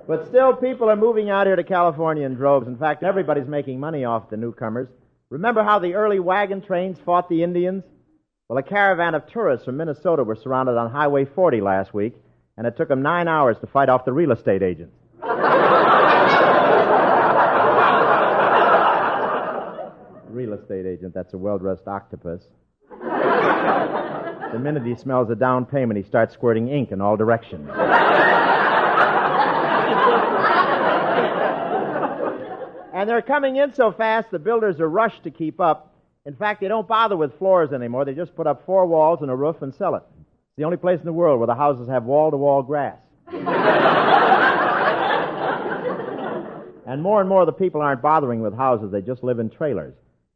But still, people are moving out here to California in droves. In fact, everybody's making money off the newcomers. Remember how the early wagon trains fought the Indians? Well, a caravan of tourists from Minnesota were surrounded on Highway 40 last week, and it took them 9 hours to fight off the real estate agents. Real estate agent, that's a well-dressed octopus. The minute he smells a down payment, he starts squirting ink in all directions. And they're coming in so fast, the builders are rushed to keep up. In fact, they don't bother with floors anymore. They just put up 4 walls and a roof and sell it. It's the only place in the world where the houses have wall-to-wall grass. And more the people aren't bothering with houses. They just live in trailers.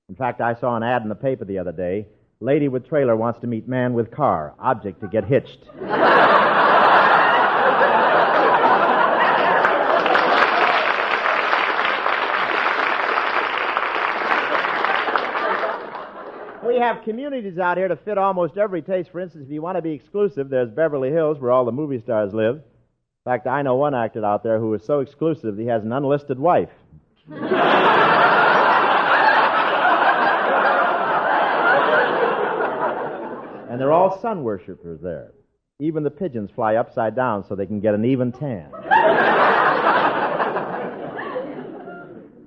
In fact, I saw an ad in the paper the other day. Lady with trailer wants to meet man with car. Object to get hitched. We have communities out here to fit almost every taste. For instance, if you want to be exclusive, there's Beverly Hills, where all the movie stars live. In fact, I know one actor out there who is so exclusive he has an unlisted wife. And they're all sun worshippers there. Even the pigeons fly upside down so they can get an even tan.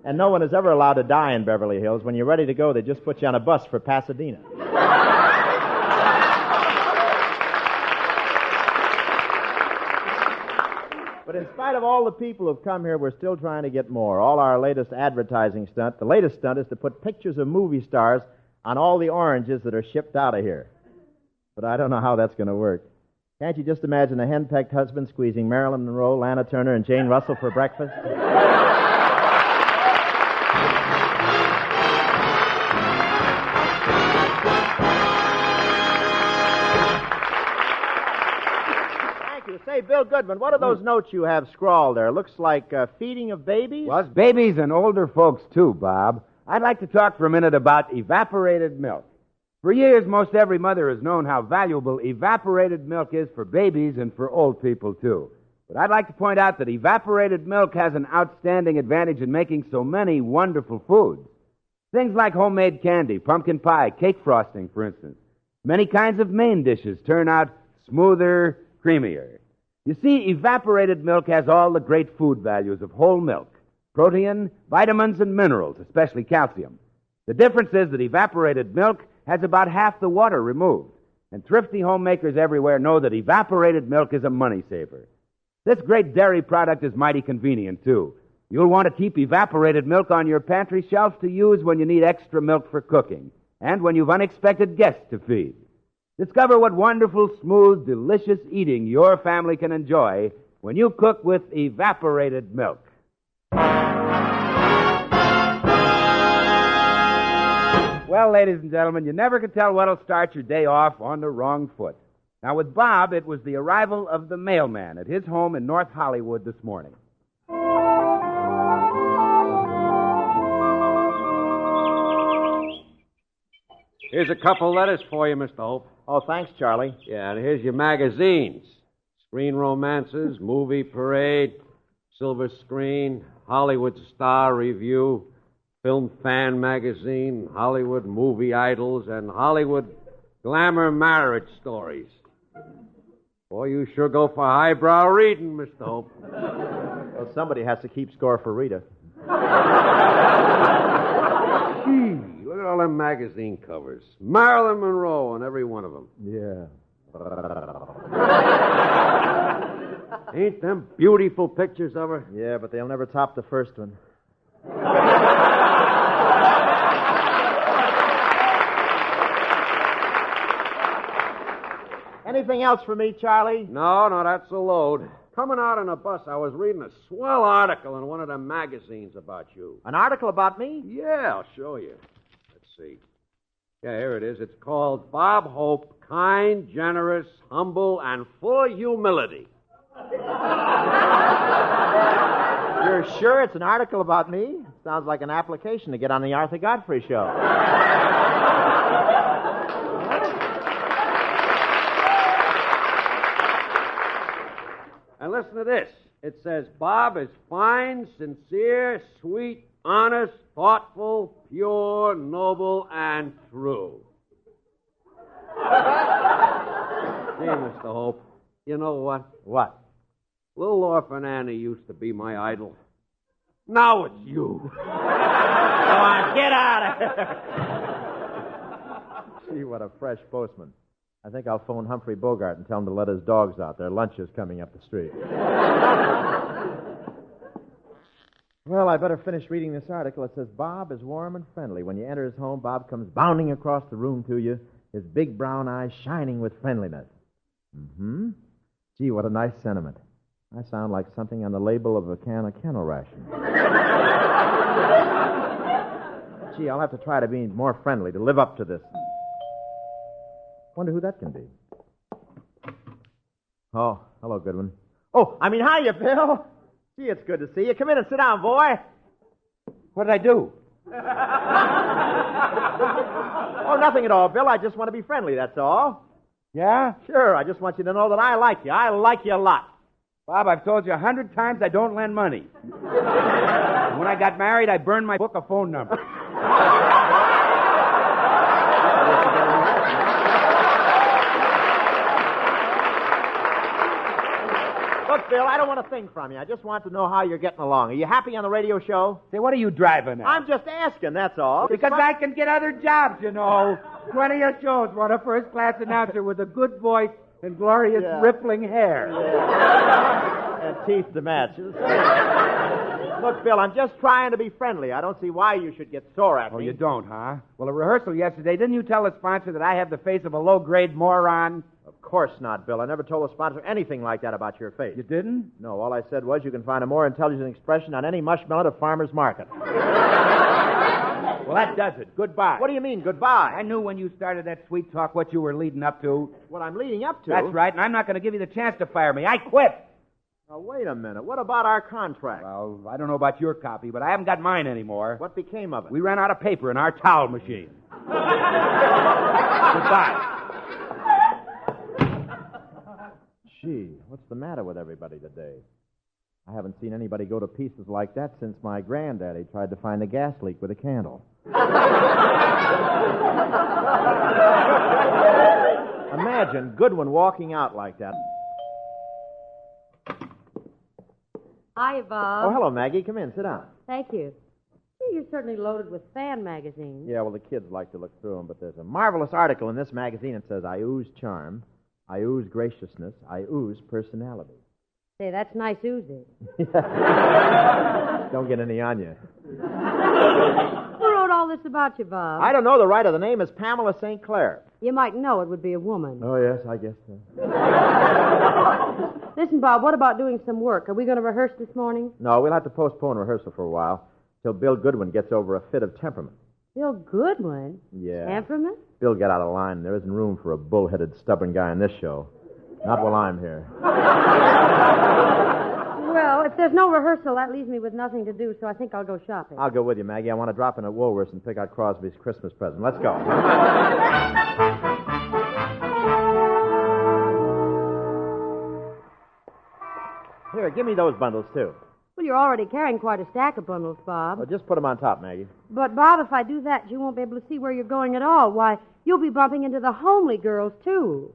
And no one is ever allowed to die in Beverly Hills. When you're ready to go, they just put you on a bus for Pasadena. But in spite of all the people who've come here, we're still trying to get more. All our latest advertising stunt. The latest stunt is to put pictures of movie stars on all the oranges that are shipped out of here. But I don't know how that's going to work. Can't you just imagine a henpecked husband squeezing Marilyn Monroe, Lana Turner, and Jane Russell for breakfast? Say, Bill Goodman, what are those notes you have scrawled there? Looks like feeding of babies? Well, it's babies and older folks, too, Bob. I'd like to talk for a minute about evaporated milk. For years, most every mother has known how valuable evaporated milk is for babies and for old people, too. But I'd like to point out that evaporated milk has an outstanding advantage in making so many wonderful foods. Things like homemade candy, pumpkin pie, cake frosting, for instance. Many kinds of main dishes turn out smoother, creamier. You see, evaporated milk has all the great food values of whole milk. Protein, vitamins, and minerals, especially calcium. The difference is that evaporated milk has about half the water removed. And thrifty homemakers everywhere know that evaporated milk is a money saver. This great dairy product is mighty convenient, too. You'll want to keep evaporated milk on your pantry shelves to use when you need extra milk for cooking and when you've unexpected guests to feed. Discover what wonderful, smooth, delicious eating your family can enjoy when you cook with evaporated milk. Well, ladies and gentlemen, you never can tell what'll start your day off on the wrong foot. Now, with Bob, it was the arrival of the mailman at his home in North Hollywood this morning. Here's a couple letters for you, Mr. Hope. Oh, thanks, Charlie. Yeah, and here's your magazines. Screen Romances, Movie Parade, Silver Screen, Hollywood Star Review, Film Fan Magazine, Hollywood Movie Idols, and Hollywood Glamour Marriage Stories. Boy, you sure go for highbrow reading, Mr. Hope. Well, somebody has to keep score for Rita. Gee, look at all them magazine covers. Marilyn Monroe on every one of them. Yeah. Ain't them beautiful pictures of her? Yeah, but they'll never top the first one. Anything else for me, Charlie? No, that's a load. Coming out on a bus, I was reading a swell article in one of them magazines about you. An article about me? Yeah, I'll show you. Let's see. Yeah, here it is. It's called Bob Hope, Kind, Generous, Humble, and Full of Humility. You're sure it's an article about me? Sounds like an application to get on the Arthur Godfrey show. And listen to this. It says, Bob is fine, sincere, sweet, honest, thoughtful, pure, noble, and true. Gee, Mr. Hope, you know what? What? Little orphan Annie used to be my idol. Now it's you. Come on, get out of here. Gee, what a fresh postman. I think I'll phone Humphrey Bogart and tell him to let his dogs out. Their lunch is coming up the street. Well, I better finish reading this article. It says, Bob is warm and friendly. When you enter his home, Bob comes bounding across the room to you, his big brown eyes shining with friendliness. Mm-hmm. Gee, what a nice sentiment. I sound like something on the label of a can of kennel ration. Gee, I'll have to try to be more friendly, to live up to this. Wonder who that can be. Oh, hello, Goodwin. Oh, hiya, Bill. Gee, it's good to see you. Come in and sit down, boy. What did I do? Oh, nothing at all, Bill. I just want to be friendly, that's all. Yeah? Sure, I just want you to know that I like you. I like you a lot. Bob, I've told you 100 times I don't lend money. When I got married, I burned my book of phone numbers. Look, Bill, I don't want a thing from you. I just want to know how you're getting along. Are you happy on the radio show? Say, what are you driving at? I'm just asking, that's all. Because I can get other jobs, you know. 20 of shows want a first-class announcer with a good voice and glorious rippling hair. Yeah. And teeth to match. Look, Bill, I'm just trying to be friendly. I don't see why you should get sore at me. Oh, you don't, huh? Well, at rehearsal yesterday, didn't you tell the sponsor that I have the face of a low-grade moron? Of course not, Bill. I never told the sponsor anything like that about your face. You didn't? No, all I said was you can find a more intelligent expression on any mushmelon at Farmer's Market. Well, that does it. Goodbye. What do you mean, goodbye? I knew when you started that sweet talk what you were leading up to. What I'm leading up to? That's right, and I'm not going to give you the chance to fire me. I quit. Now, wait a minute. What about our contract? Well, I don't know about your copy, but I haven't got mine anymore. What became of it? We ran out of paper in our towel machine. Goodbye. Gee, what's the matter with everybody today? I haven't seen anybody go to pieces like that since my granddaddy tried to find a gas leak with a candle. Imagine Goodwin walking out like that. Hi, Bob. Oh, hello, Maggie. Come in. Sit down. Thank you. Gee, you're certainly loaded with fan magazines. Yeah, well, the kids like to look through them, but there's a marvelous article in this magazine that says, I ooze charm, I ooze graciousness, I ooze personality. Say, that's nice oozing. Don't get any on you. Who wrote all this about you, Bob? I don't know. The writer. The name is Pamela St. Clair. You might know it would be a woman. Oh, yes, I guess so. Listen, Bob, what about doing some work? Are we going to rehearse this morning? No, we'll have to postpone rehearsal for a while till Bill Goodwin gets over a fit of temperament. Bill Goodwin? Yeah. Temperament? Bill, get out of line. There isn't room for a bull-headed, stubborn guy in this show. Not while I'm here. Well, if there's no rehearsal, that leaves me with nothing to do, so I think I'll go shopping. I'll go with you, Maggie. I want to drop in at Woolworth's and pick out Crosby's Christmas present. Let's go. Here, give me those bundles, too. Well, you're already carrying quite a stack of bundles, Bob. Well, just put them on top, Maggie. But, Bob, if I do that, you won't be able to see where you're going at all. Why, you'll be bumping into the homely girls, too.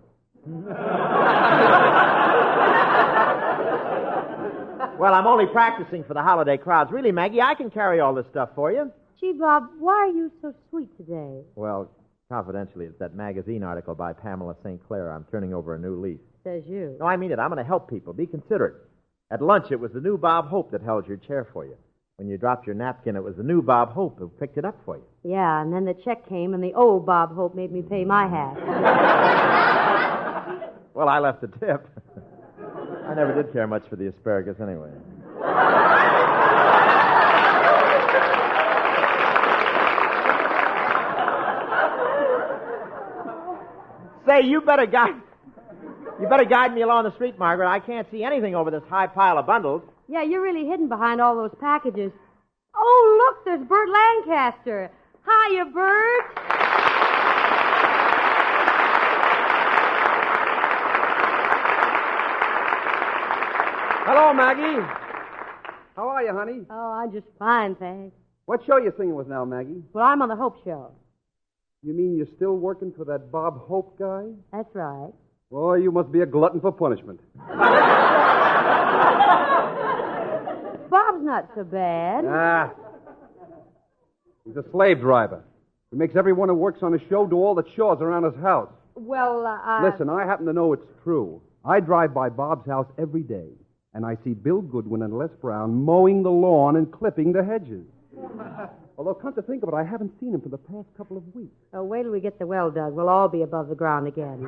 Well, I'm only practicing for the holiday crowds. Really, Maggie, I can carry all this stuff for you. Gee, Bob, why are you so sweet today? Well, confidentially, it's that magazine article by Pamela St. Clair. I'm turning over a new leaf. Says you. No, I mean it. I'm going to help people. Be considerate. At lunch, it was the new Bob Hope that held your chair for you. When you dropped your napkin, it was the new Bob Hope who picked it up for you. Yeah, and then the check came, and the old Bob Hope made me pay my half. Well, I left a tip. I I never did care much for the asparagus anyway. Say, you better guide me along the street, Margaret. I can't see anything over this high pile of bundles. Yeah, you're really hidden behind all those packages. Oh, look, there's Bert Lancaster. Hiya, Bert. Hello, Maggie. How are you, honey? Oh, I'm just fine, thanks. What show you singing with now, Maggie? Well, I'm on the Hope Show. You mean you're still working for that Bob Hope guy? That's right. Boy, you must be a glutton for punishment. Bob's not so bad. Ah. He's a slave driver. He makes everyone who works on his show do all the chores around his house. Well, Listen, I happen to know it's true. I drive by Bob's house every day, and I see Bill Goodwin and Les Brown mowing the lawn and clipping the hedges. Although, come to think of it, I haven't seen him for the past couple of weeks. Oh, wait till we get the well dug. We'll all be above the ground again.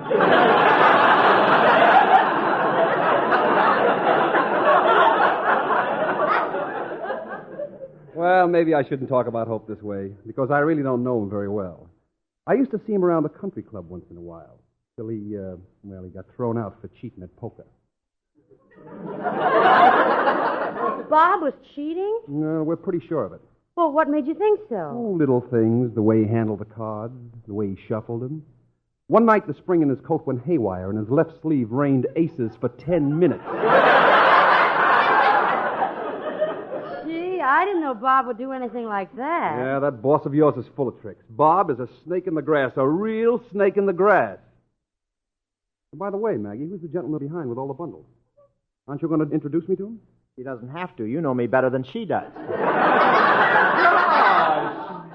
Well, maybe I shouldn't talk about Hope this way, because I really don't know him very well. I used to see him around the country club once in a while, till he got thrown out for cheating at poker. Bob was cheating? No, we're pretty sure of it. Well, what made you think so? Oh, little things, the way he handled the cards, the way he shuffled them. One night, the spring in his coat went haywire, and his left sleeve rained aces for 10 minutes. Gee, I didn't know Bob would do anything like that. Yeah, that boss of yours is full of tricks. Bob is a snake in the grass, a real snake in the grass. And by the way, Maggie, who's the gentleman behind with all the bundles? Aren't you going to introduce me to him? He doesn't have to. You know me better than she does.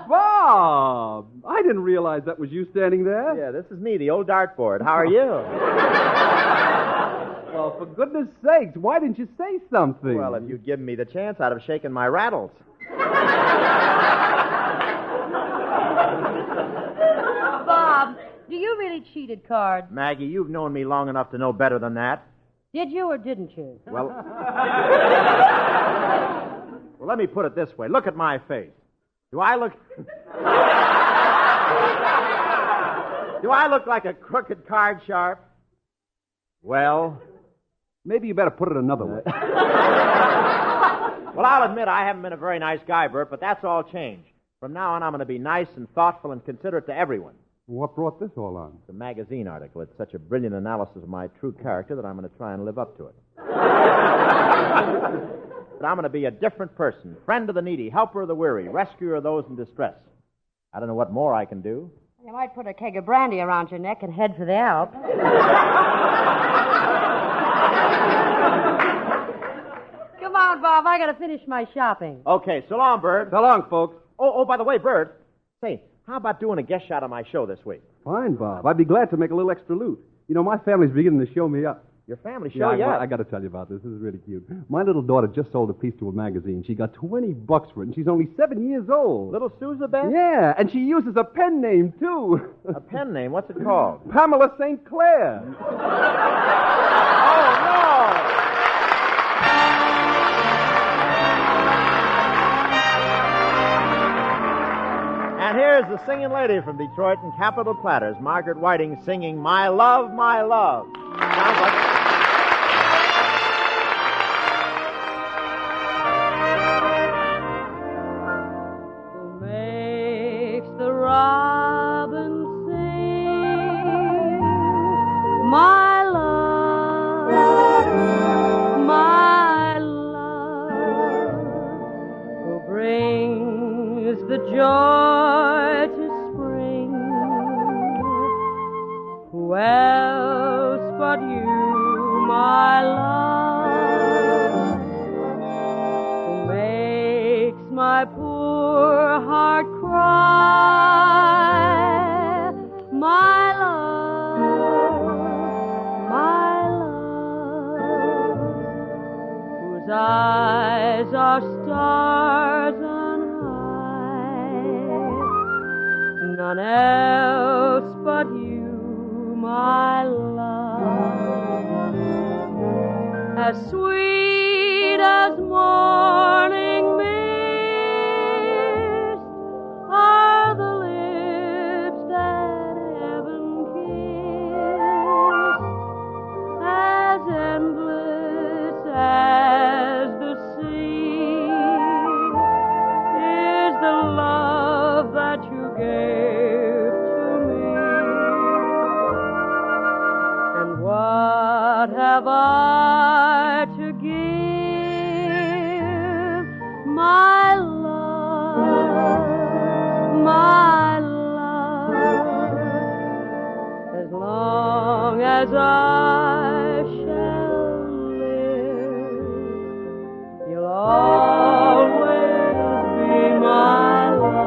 Bob! I didn't realize that was you standing there. Yeah, this is me, the old dartboard. How are you? Well, for goodness sakes, why didn't you say something? Well, if you'd given me the chance, I'd have shaken my rattles. Bob, do you really cheat at cards? Maggie, you've known me long enough to know better than that. Did you or didn't you? Well, let me put it this way. Look at my face. Do I look like a crooked card sharp? Well, maybe you better put it another way. Well, I'll admit I haven't been a very nice guy, Bert, but that's all changed. From now on, I'm going to be nice and thoughtful and considerate to everyone. What brought this all on? It's a magazine article. It's such a brilliant analysis of my true character that I'm going to try and live up to it. But I'm going to be a different person. Friend of the needy, helper of the weary, rescuer of those in distress. I don't know what more I can do. You might put a keg of brandy around your neck and head for the Alps. Come on, Bob. I got to finish my shopping. Okay, so long, Bert. So long, folks. Oh, by the way, Bert. Say, how about doing a guest shot on my show this week? Fine, Bob. I'd be glad to make a little extra loot. You know, my family's beginning to show me up. Your family show, yeah. I got to tell you about this. This is really cute. My little daughter just sold a piece to a magazine. She got $20 for it, and she's only 7 years old. Little Susan Ben? Yeah, and she uses a pen name, too. A pen name? What's it called? Pamela St. Clair. Oh, no! And here's the singing lady from Detroit and Capitol Platters, Margaret Whiting, singing My Love, My Love. Sounds like... Who makes the robin sing? My love, my love. Who brings the joy to spring? Who else but you, my love, who makes my poor heart cry? My love, whose eyes are stars on high, none else but you, my love. as sweet as morning mist are the lips that heaven kissed, as endless as the sea is the love that you gave to me. And what have I to give? My love, as long as I shall live, you'll always be my love.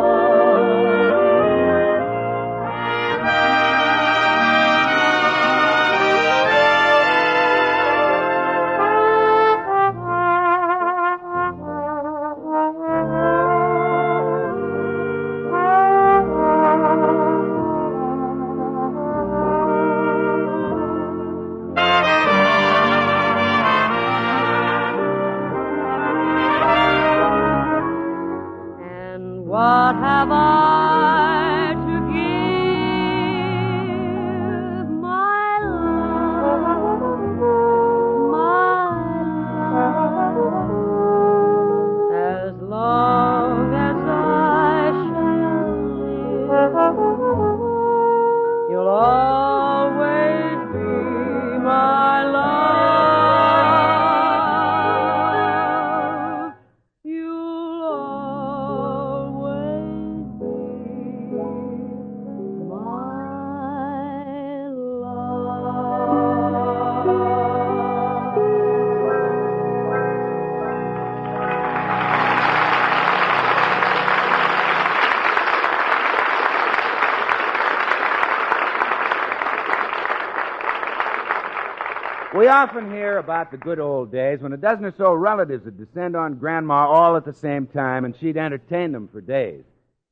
What have I to give? My love, as long as I shall live, you'll always be my love. We often hear about the good old days when a dozen or so relatives would descend on Grandma all at the same time, and she'd entertain them for days.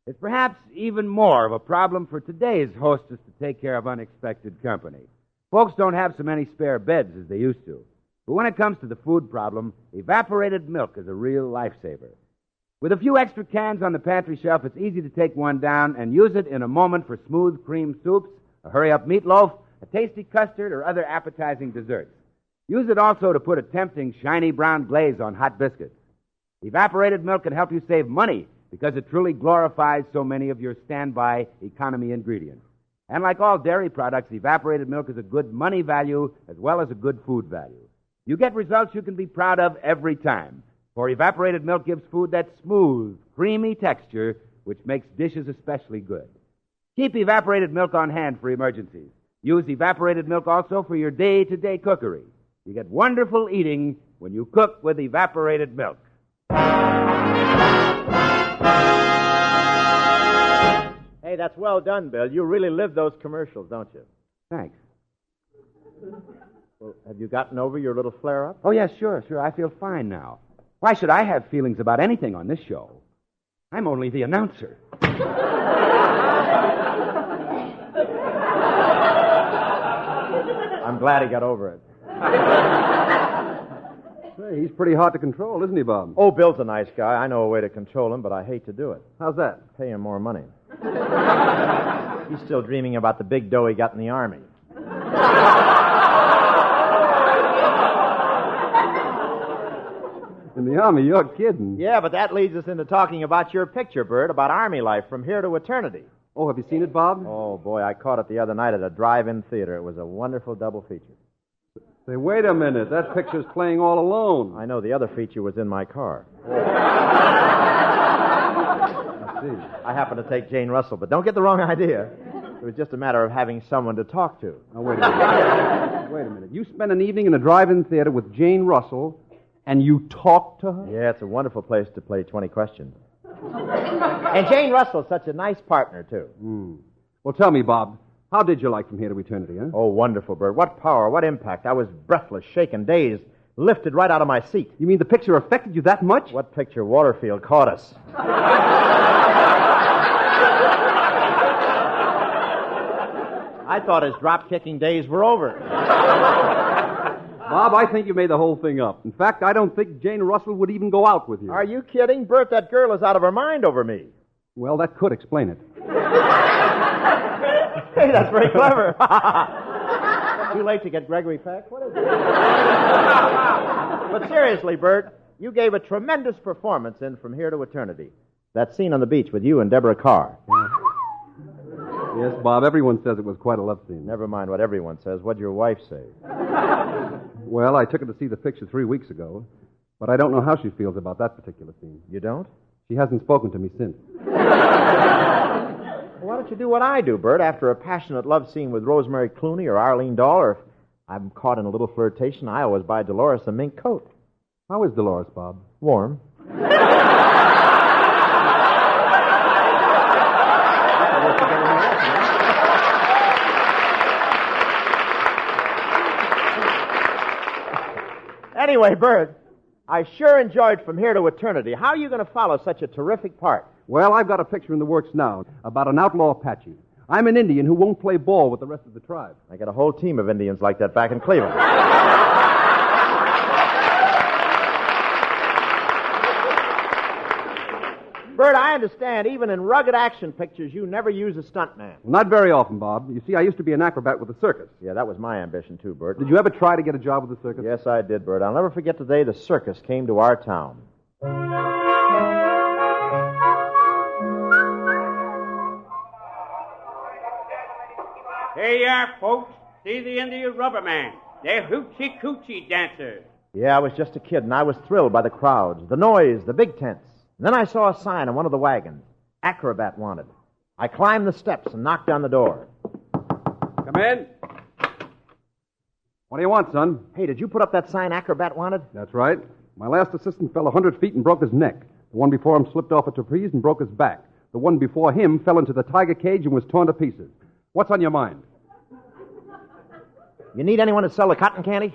It's perhaps even more of a problem for today's hostess to take care of unexpected company. Folks don't have so many spare beds as they used to. But when it comes to the food problem, evaporated milk is a real lifesaver. With a few extra cans on the pantry shelf, it's easy to take one down and use it in a moment for smooth cream soups, a hurry-up meatloaf, a tasty custard, or other appetizing desserts. Use it also to put a tempting, shiny brown glaze on hot biscuits. Evaporated milk can help you save money because it truly glorifies so many of your standby economy ingredients. And like all dairy products, evaporated milk is a good money value as well as a good food value. You get results you can be proud of every time, for evaporated milk gives food that smooth, creamy texture which makes dishes especially good. Keep evaporated milk on hand for emergencies. Use evaporated milk also for your day-to-day cookery. You get wonderful eating when you cook with evaporated milk. Hey, that's well done, Bill. You really live those commercials, don't you? Thanks. Well, have you gotten over your little flare-up? Oh, yes, sure. I feel fine now. Why should I have feelings about anything on this show? I'm only the announcer. I'm glad he got over it. Say, he's pretty hard to control, isn't he, Bob? Oh, Bill's a nice guy. I know a way to control him, but I hate to do it. How's that? Pay him more money. He's still dreaming about the big dough he got in the Army. In the Army, you're kidding. Yeah, but that leads us into talking about your picture, Bert, about Army life from here to eternity. Oh, have you seen it, Bob? Oh, boy, I caught it the other night at a drive-in theater. It was a wonderful double feature. Say, wait a minute. That picture's playing all alone. I know. The other feature was in my car. I see. I happened to take Jane Russell, but don't get the wrong idea. It was just a matter of having someone to talk to. Now, wait a minute. Wait a minute. You spent an evening in a drive-in theater with Jane Russell, and you talked to her? Yeah, it's a wonderful place to play 20 questions. And Jane Russell's such a nice partner, too. Well, tell me, Bob, how did you like From Here to Eternity, huh? Oh, wonderful, Bert. What power, what impact. I was breathless, shaken, dazed, lifted right out of my seat. You mean the picture affected you that much? What picture? Waterfield caught us. I thought his drop-kicking days were over. Bob, I think you made the whole thing up. In fact, I don't think Jane Russell would even go out with you. Are you kidding? Bert, that girl is out of her mind over me. Well, that could explain it. Hey, that's very clever. Too late to get Gregory Peck? What is it? But seriously, Bert, you gave a tremendous performance in From Here to Eternity. That scene on the beach with you and Deborah Carr. Yes, Bob, everyone says it was quite a love scene. Never mind what everyone says. What'd your wife say? Well, I took her to see the picture 3 weeks ago, but I don't know how she feels about that particular scene. You don't? She hasn't spoken to me since. Why don't you do what I do, Bert? After a passionate love scene with Rosemary Clooney or Arlene Dahl, or if I'm caught in a little flirtation, I always buy Dolores a mink coat. How is Dolores, Bob? Warm. Anyway, Bert, I sure enjoyed From Here to Eternity. How are you going to follow such a terrific part? Well, I've got a picture in the works now about an outlaw Apache. I'm an Indian who won't play ball with the rest of the tribe. I got a whole team of Indians like that back in Cleveland. Bert, I understand even in rugged action pictures you never use a stuntman. Well, not very often, Bob. You see, I used to be an acrobat with the circus. Yeah, that was my ambition too, Bert. Did you ever try to get a job with the circus? Yes, I did, Bert. I'll never forget the day the circus came to our town. Here you are, folks. See the Indian rubber man. They're hoochie-coochie dancers. Yeah, I was just a kid, and I was thrilled by the crowds, the noise, the big tents. And then I saw a sign on one of the wagons. Acrobat wanted. I climbed the steps and knocked on the door. Come in. What do you want, son? Hey, did you put up that sign, Acrobat wanted? That's right. My last assistant fell 100 feet and broke his neck. The one before him slipped off a trapeze and broke his back. The one before him fell into the tiger cage and was torn to pieces. What's on your mind? You need anyone to sell the cotton candy?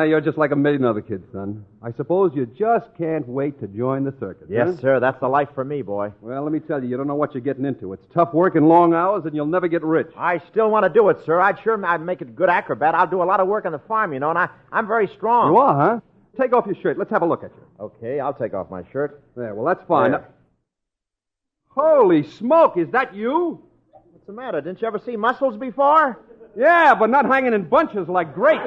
You're just like a million other kids, son. I suppose you just can't wait to join the circus. Yes, huh? sir. That's the life for me, boy. Well, let me tell you, you don't know what you're getting into. It's tough work and long hours, and you'll never get rich. I still want to do it, sir. I'd make it a good acrobat. I'll do a lot of work on the farm, you know, and I'm very strong. You are, huh? Take off your shirt. Let's have a look at you. Okay, I'll take off my shirt. There, well, that's fine. There. Holy smoke, is that you? What's the matter? Didn't you ever see muscles before? Yeah, but not hanging in bunches like grapes.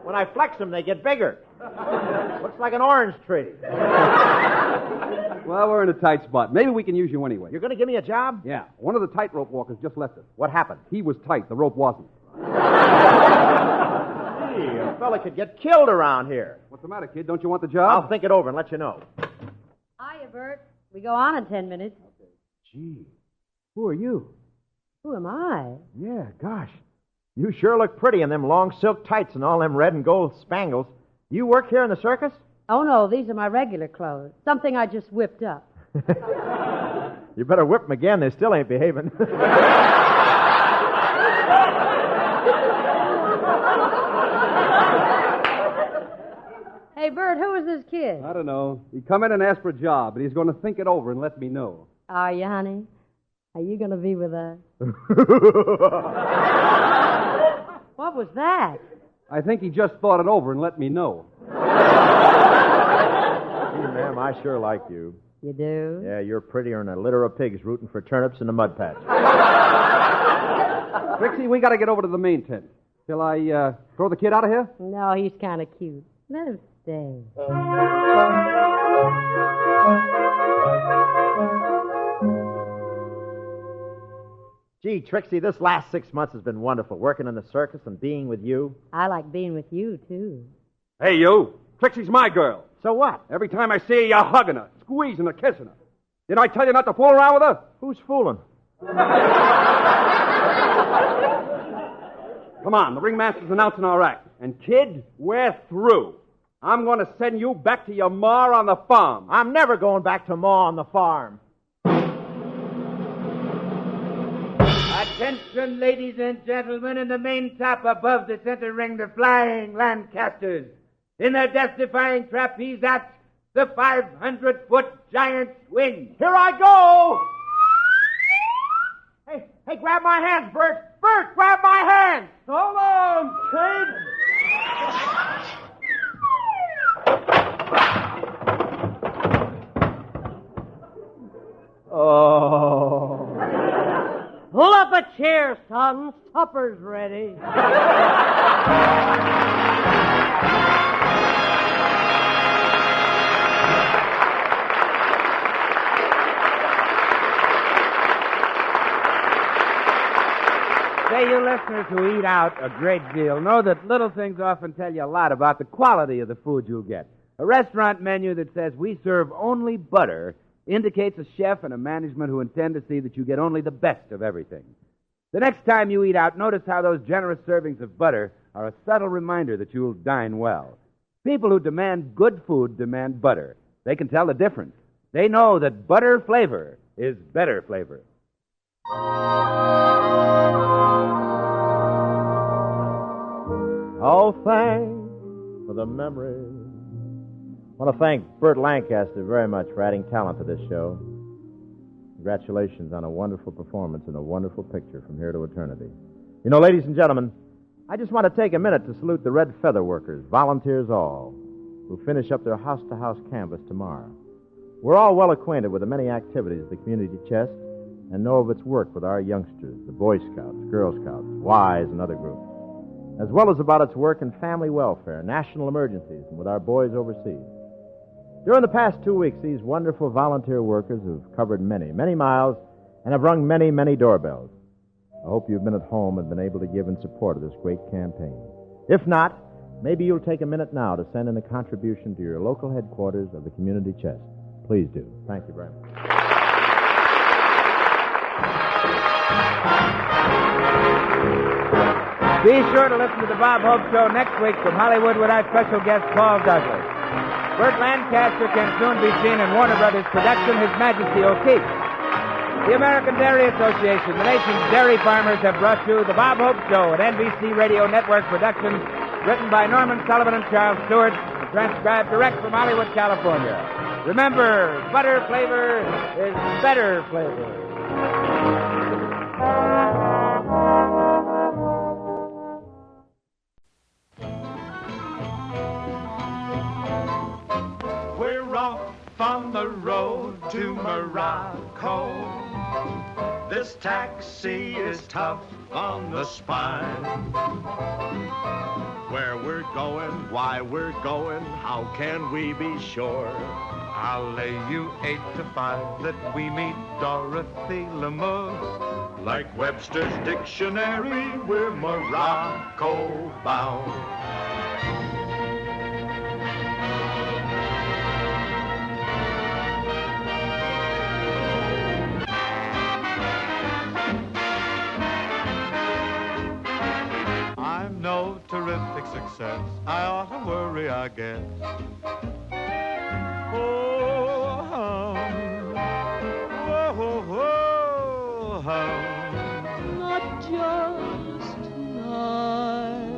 When I flex them, they get bigger. Looks like an orange tree. Well, we're in a tight spot. Maybe we can use you anyway. You're going to give me a job? Yeah. One of the tightrope walkers just left us. What happened? He was tight. The rope wasn't. Gee, a fella could get killed around here. What's the matter, kid? Don't you want the job? I'll think it over and let you know. Hiya, Bert. We go on in 10 minutes. Gee, who are you? Who am I? Yeah, gosh. You sure look pretty in them long silk tights and all them red and gold spangles. You work here in the circus? Oh, no, these are my regular clothes. Something I just whipped up. You better whip them again. They still ain't behaving. Hey, Bert, who is this kid? I don't know. He come in and asked for a job, but he's going to think it over and let me know. Are you, honey? Are you going to be with us? What was that? I think he just thought it over and let me know. Gee, ma'am, I sure like you. You do? Yeah, you're prettier than a litter of pigs rooting for turnips in the mud patch. Trixie, we got to get over to the main tent. Shall I throw the kid out of here? No, he's kind of cute. Let him stay. Gee, Trixie, this last 6 months has been wonderful, working in the circus and being with you. I like being with you, too. Hey, you. Trixie's my girl. So what? Every time I see her, you're hugging her, squeezing her, kissing her. Did I tell you not to fool around with her? Who's fooling? Come on, the ringmaster's announcing our act. And, kid, we're through. I'm going to send you back to your ma on the farm. I'm never going back to ma on the farm. Attention, ladies and gentlemen, in the main top above the center ring, the flying Lancasters. In their death-defying trapeze act, the 500-foot Giants win. Here I go! Hey, grab my hands, Bert! Bert, grab my hands! So long, kid! Oh. Pull up a chair, son. Supper's ready. Say, you listeners who eat out a great deal know that little things often tell you a lot about the quality of the food you'll get. A restaurant menu that says we serve only butter indicates a chef and a management who intend to see that you get only the best of everything. The next time you eat out, notice how those generous servings of butter are a subtle reminder that you'll dine well. People who demand good food demand butter. They can tell the difference. They know that butter flavor is better flavor. Oh, thanks for the memory. I want to thank Burt Lancaster very much for adding talent to this show. Congratulations on a wonderful performance and a wonderful picture from here to eternity. You know, ladies and gentlemen, I just want to take a minute to salute the Red Feather workers, volunteers all, who finish up their house-to-house canvass tomorrow. We're all well acquainted with the many activities of the community chest and know of its work with our youngsters, the Boy Scouts, Girl Scouts, Y's, and other groups, as well as about its work in family welfare, national emergencies, and with our boys overseas. During the past 2 weeks, these wonderful volunteer workers have covered many, many miles and have rung many, many doorbells. I hope you've been at home and been able to give in support of this great campaign. If not, maybe you'll take a minute now to send in a contribution to your local headquarters of the Community Chest. Please do. Thank you very much. Be sure to listen to the Bob Hope Show next week from Hollywood with our special guest, Paul Douglas. Burt Lancaster can soon be seen in Warner Brothers' production, His Majesty O'Keefe. The American Dairy Association, the nation's dairy farmers, have brought you the Bob Hope Show, an NBC Radio Network production, written by Norman Sullivan and Charles Stewart, and transcribed direct from Hollywood, California. Remember, butter flavor is better flavor. On the road to Morocco. This taxi is tough on the spine. Where we're going, why we're going, how can we be sure? I'll lay you 8 to 5 that we meet Dorothy Lamour. Like Webster's dictionary, we're Morocco bound. No terrific success, I ought to worry, I guess. Not just tonight,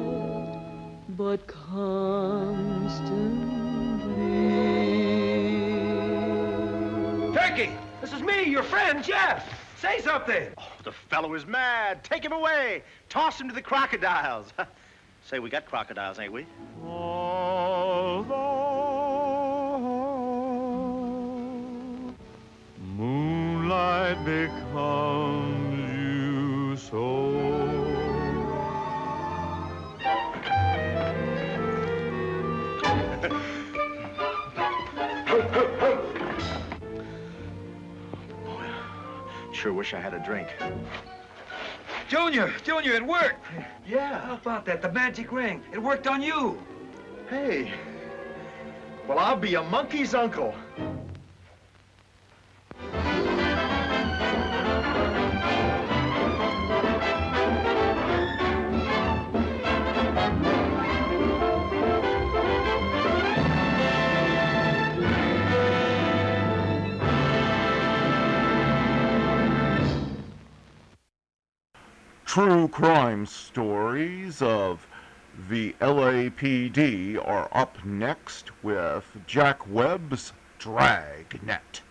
but constantly. Turkey, this is me, your friend, Jeff. Say something. Oh, the fellow is mad. Take him away. Toss him to the crocodiles. Say, we got crocodiles, ain't we? Although moonlight becomes you so. Sure wish I had a drink. Junior, it worked. Yeah. How about that? The magic ring. It worked on you. Hey. Well, I'll be a monkey's uncle. True crime stories of the LAPD are up next with Jack Webb's Dragnet.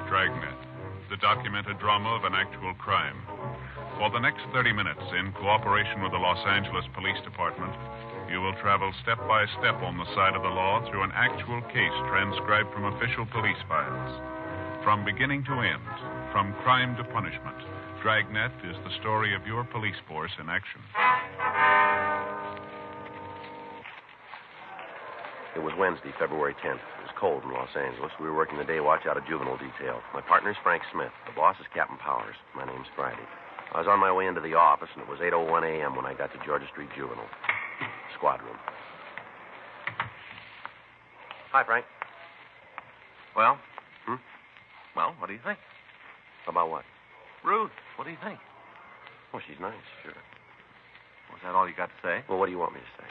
Dragnet, the documented drama of an actual crime. For the next 30 minutes, in cooperation with the Los Angeles Police Department, you will travel step by step on the side of the law through an actual case transcribed from official police files. From beginning to end, from crime to punishment, Dragnet is the story of your police force in action. It was Wednesday, February 10th. It was cold in Los Angeles. We were working the day watch out of juvenile detail. My partner's Frank Smith. The boss is Captain Powers. My name's Friday. I was on my way into the office, and it was 8:01 a.m. when I got to Georgia Street Juvenile. Squad room. Hi, Frank. Well? Well, what do you think? About what? Ruth, what do you think? Oh, she's nice, sure. Was that all you got to say? Well, what do you want me to say?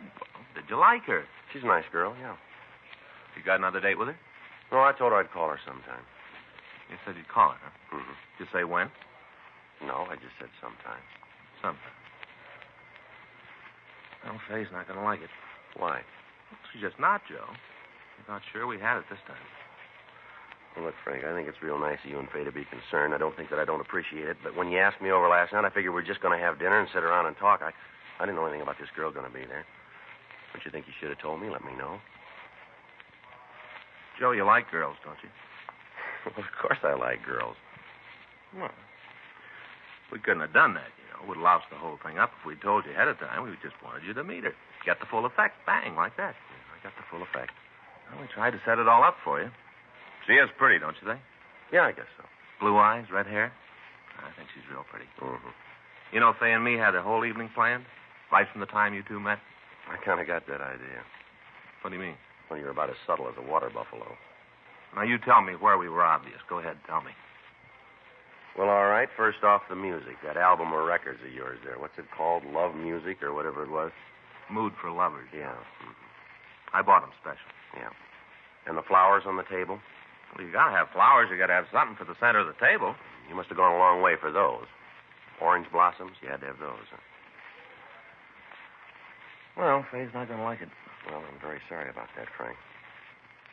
Well, did you like her? She's a nice girl, yeah. You got another date with her? No, I told her I'd call her sometime. You said you'd call her, huh? Mm-hmm. Did you say when? No, I just said sometime. Sometime. Well, Faye's not going to like it. Why? She's just not, Joe. She's not sure we had it this time. Well, look, Frank, I think it's real nice of you and Faye to be concerned. I don't think that I don't appreciate it, but when you asked me over last night, I figured we were just going to have dinner and sit around and talk. I didn't know anything about this girl going to be there. Don't you think you should have told me? Let me know. Joe, you like girls, don't you? Well, of course I like girls. Well, we couldn't have done that, you know. Would have loused the whole thing up if we'd told you ahead of time. We just wanted you to meet her. Get the full effect. Bang, like that. Yeah, I got the full effect. Well, we tried to set it all up for you. She is pretty, don't you think? Yeah, I guess so. Blue eyes, red hair. I think she's real pretty. Mm-hmm. You know, Faye and me had the whole evening planned, right from the time you two met. I kind of got that idea. What do you mean? Well, you're about as subtle as a water buffalo. Now, you tell me where we were obvious. Go ahead, tell me. Well, all right. First off, the music. That album of records of yours there. What's it called? Love Music or whatever it was? Mood for Lovers. Yeah. Mm-hmm. I bought them special. Yeah. And the flowers on the table? Well, you got to have flowers. You got to have something for the center of the table. You must have gone a long way for those. Orange blossoms? You had to have those, huh? Well, Faye's not going to like it. Well, I'm very sorry about that, Frank.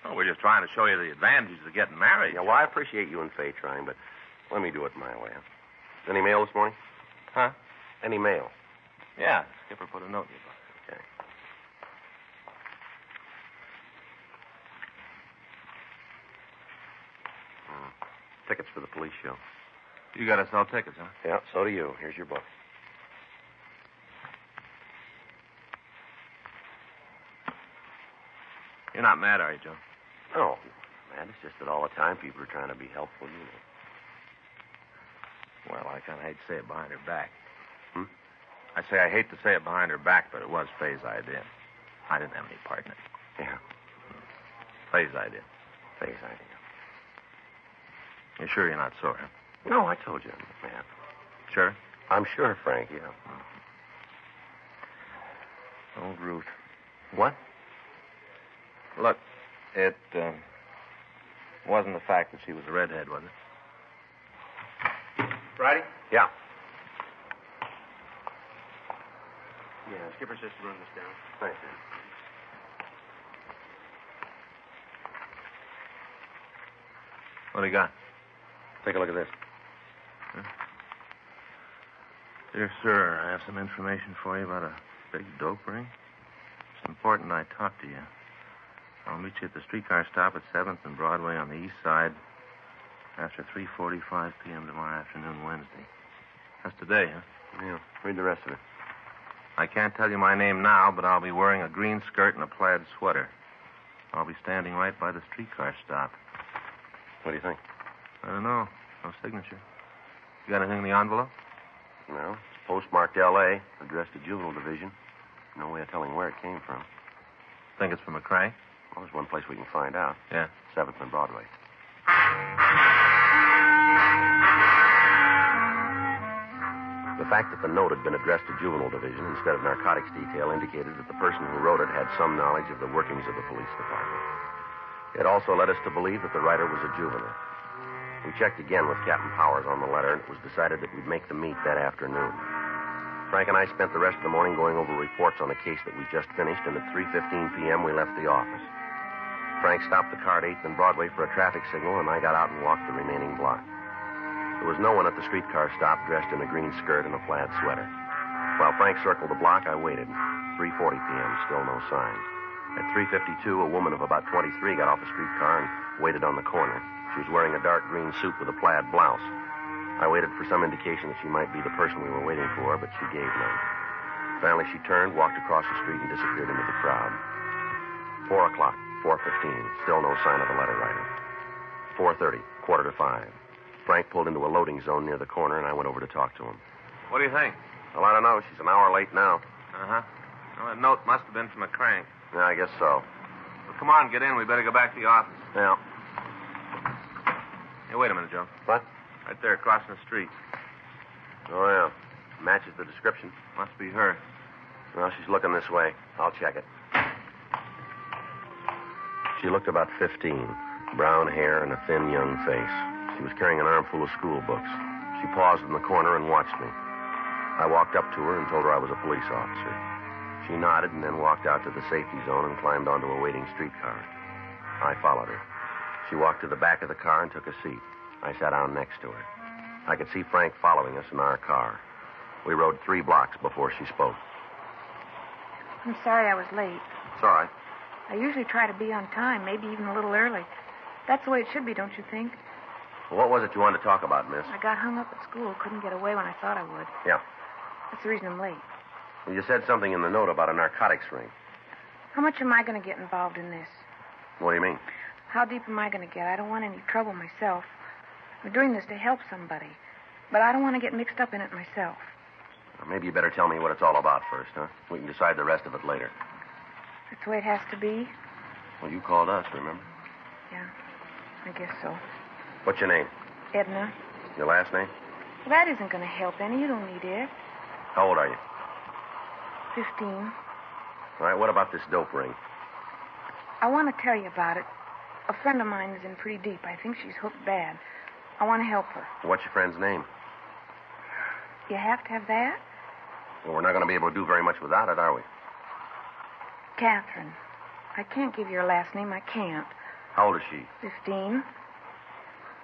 Well, we're just trying to show you the advantages of getting married. Yeah, well, I appreciate you and Faye trying, but let me do it my way. Huh? Any mail this morning? Huh? Any mail? Yeah. Skipper put a note in your box. Okay. Tickets for the police show. You got to sell tickets, huh? Yeah, so do you. Here's your book. You're not mad, are you, Joe? No, man. It's just that all the time people are trying to be helpful, you know. Well, I kind of hate to say it behind her back. Hmm? I say I hate to say it behind her back, but it was Faye's idea. I didn't have any part in it. Yeah. Faye's idea. Faye's idea. You're sure you're not sore, huh? No, I told you, man. Sure? I'm sure, Frank, yeah. Old Ruth. What? Look, it wasn't the fact that she was a redhead, was it? Friday? Yeah. Yeah, Skipper says to run this down. Thanks, man. What do you got? Take a look at this. Huh? Dear sir, I have some information for you about a big dope ring. It's important I talk to you. I'll meet you at the streetcar stop at 7th and Broadway on the east side after 3:45 p.m. tomorrow afternoon, Wednesday. That's today, huh? Yeah. Read the rest of it. I can't tell you my name now, but I'll be wearing a green skirt and a plaid sweater. I'll be standing right by the streetcar stop. What do you think? I don't know. No signature. You got anything in the envelope? No. It's postmarked L.A., addressed to Juvenile Division. No way of telling where it came from. Think it's from McCrae? Well, there's one place we can find out. Yeah. 7th and Broadway. The fact that the note had been addressed to Juvenile Division instead of Narcotics Detail indicated that the person who wrote it had some knowledge of the workings of the police department. It also led us to believe that the writer was a juvenile. We checked again with Captain Powers on the letter, and it was decided that we'd make the meet that afternoon. Frank and I spent the rest of the morning going over reports on the case that we just finished, and at 3:15 p.m. we left the office. Frank stopped the car at 8th and Broadway for a traffic signal, and I got out and walked the remaining block. There was no one at the streetcar stop dressed in a green skirt and a plaid sweater. While Frank circled the block, I waited. 3:40 p.m., still no sign. At 3:52, a woman of about 23 got off a streetcar and waited on the corner. She was wearing a dark green suit with a plaid blouse. I waited for some indication that she might be the person we were waiting for, but she gave none. Finally, she turned, walked across the street, and disappeared into the crowd. 4 o'clock, 4:15, still no sign of the letter writer. 4:30, 4:45. Frank pulled into a loading zone near the corner, and I went over to talk to him. What do you think? Well, I don't know. She's an hour late now. Uh-huh. Well, that note must have been from a crank. Yeah, I guess so. Well, come on, get in. We better go back to the office. Yeah. Hey, wait a minute, Joe. What? Right there, crossing the street. Oh, yeah. Matches the description. Must be her. Well, she's looking this way. I'll check it. She looked about 15. Brown hair and a thin, young face. She was carrying an armful of school books. She paused in the corner and watched me. I walked up to her and told her I was a police officer. She nodded and then walked out to the safety zone and climbed onto a waiting streetcar. I followed her. She walked to the back of the car and took a seat. I sat down next to her. I could see Frank following us in our car. We rode 3 blocks before she spoke. I'm sorry I was late. It's all right. I usually try to be on time, maybe even a little early. That's the way it should be, don't you think? Well, what was it you wanted to talk about, miss? I got hung up at school, couldn't get away when I thought I would. Yeah. That's the reason I'm late. Well, you said something in the note about a narcotics ring. How much am I going to get involved in this? What do you mean? How deep am I going to get? I don't want any trouble myself. I'm doing this to help somebody. But I don't want to get mixed up in it myself. Well, maybe you better tell me what it's all about first, huh? We can decide the rest of it later. That's the way it has to be? Well, you called us, remember? Yeah, I guess so. What's your name? Edna. Your last name? Well, that isn't going to help any. You don't need it. How old are you? 15. All right, what about this dope ring? I want to tell you about it. A friend of mine is in pretty deep. I think she's hooked bad. I want to help her. What's your friend's name? You have to have that? Well, we're not going to be able to do very much without it, are we? Catherine. I can't give you her last name. I can't. How old is she? 15.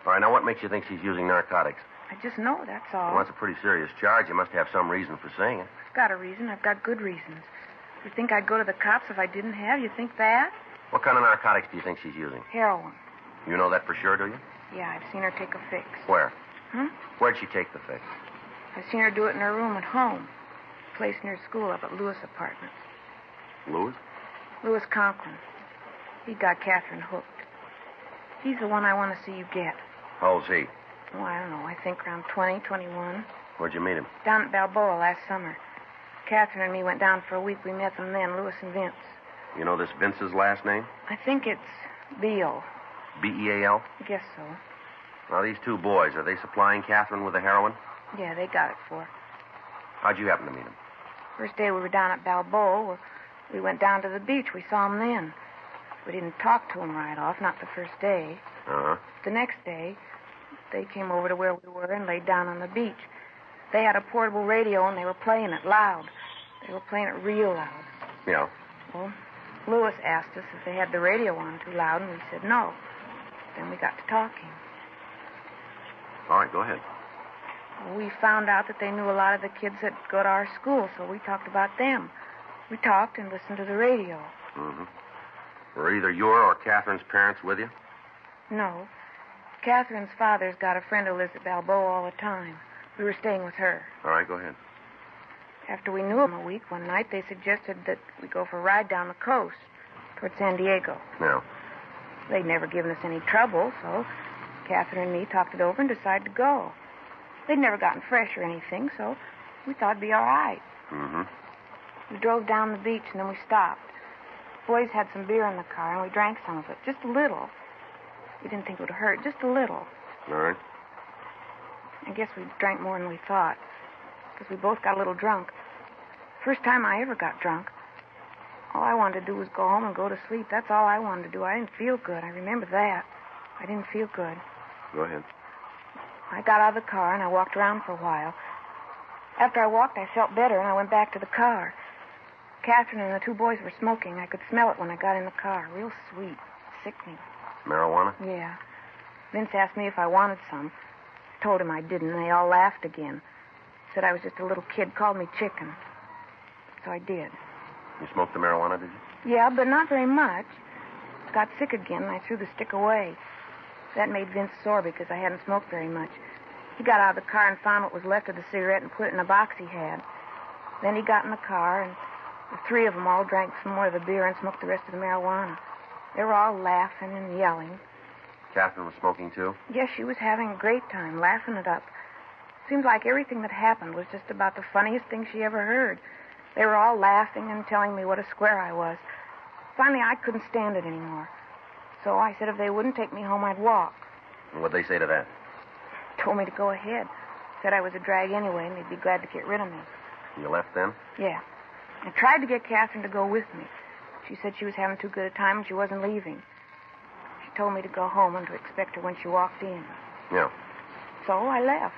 All right, now what makes you think she's using narcotics? I just know, that's all. Well, that's a pretty serious charge. You must have some reason for saying it. I've got a reason. I've got good reasons. You think I'd go to the cops if I didn't have? You think that? What kind of narcotics do you think she's using? Heroin. You know that for sure, do you? Yeah, I've seen her take a fix. Where? Hmm? Where'd she take the fix? I've seen her do it in her room at home. A place near school up at Lewis Apartments. Louis? Louis Conklin. He got Catherine hooked. He's the one I want to see you get. How old's he? Oh, I don't know. I think around 20, 21. Where'd you meet him? Down at Balboa last summer. Catherine and me went down for a week. We met them then, Louis and Vince. You know this Vince's last name? I think it's Beal. B-E-A-L? I guess so. Now, these 2 boys, are they supplying Catherine with the heroin? Yeah, they got it for her. How'd you happen to meet them? First day we were down at Balboa, we went down to the beach. We saw them then. We didn't talk to them right off, not the first day. Uh-huh. The next day, they came over to where we were and laid down on the beach. They had a portable radio, and they were playing it loud. They were playing it real loud. Yeah. Well, Louis asked us if they had the radio on too loud, and we said no. Then we got to talking. All right, go ahead. We found out that they knew a lot of the kids that go to our school, so we talked about them. We talked and listened to the radio. Mm-hmm. Were either your or Catherine's parents with you? No. Catherine's father's got a friend who lives at Balboa all the time. We were staying with her. All right, go ahead. After we knew them a week, one night, they suggested that we go for a ride down the coast toward San Diego. No. They'd never given us any trouble, so Catherine and me talked it over and decided to go. They'd never gotten fresh or anything, so we thought it'd be all right. Mm-hmm. We drove down the beach, and then we stopped. Boys had some beer in the car, and we drank some of it, just a little. We didn't think it would hurt, just a little. All right. I guess we drank more than we thought, because we both got a little drunk. First time I ever got drunk. All I wanted to do was go home and go to sleep. That's all I wanted to do. I didn't feel good. I remember that. I didn't feel good. Go ahead. I got out of the car, and I walked around for a while. After I walked, I felt better, and I went back to the car. Catherine and the two boys were smoking. I could smell it when I got in the car. Real sweet. Sickening. Marijuana? Yeah. Vince asked me if I wanted some. I told him I didn't, and they all laughed again. Said I was just a little kid, called me chicken. So I did. You smoked the marijuana, did you? Yeah, but not very much. Got sick again, and I threw the stick away. That made Vince sore because I hadn't smoked very much. He got out of the car and found what was left of the cigarette and put it in a box he had. Then he got in the car, and the three of them all drank some more of the beer and smoked the rest of the marijuana. They were all laughing and yelling. Catherine was smoking, too? Yes, she was having a great time, laughing it up. Seemed like everything that happened was just about the funniest thing she ever heard. They were all laughing and telling me what a square I was. Finally, I couldn't stand it anymore. So I said if they wouldn't take me home, I'd walk. And what'd they say to that? Told me to go ahead. Said I was a drag anyway, and they'd be glad to get rid of me. You left then? Yeah. I tried to get Catherine to go with me. She said she was having too good a time and she wasn't leaving. She told me to go home and to expect her when she walked in. Yeah. So I left.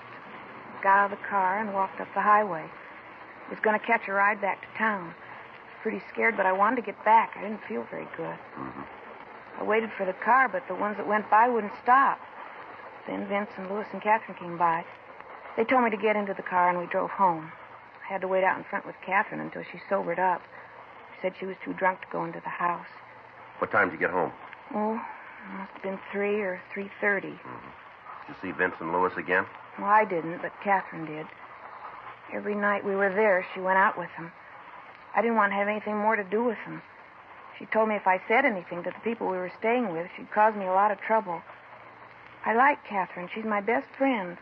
Got out of the car and walked up the highway. Was going to catch a ride back to town. Pretty scared, but I wanted to get back. I didn't feel very good. Mm-hmm. I waited for the car, but the ones that went by wouldn't stop. Then Vince and Louis and Catherine came by. They told me to get into the car, and we drove home. I had to wait out in front with Catherine until she sobered up. She said she was too drunk to go into the house. What time did you get home? Oh, it must have been 3 or 3:30. Did you see Vince and Louis again? Well, I didn't, but Catherine did. Every night we were there, she went out with them. I didn't want to have anything more to do with them. She told me if I said anything to the people we were staying with, she'd cause me a lot of trouble. I like Catherine. She's my best friend.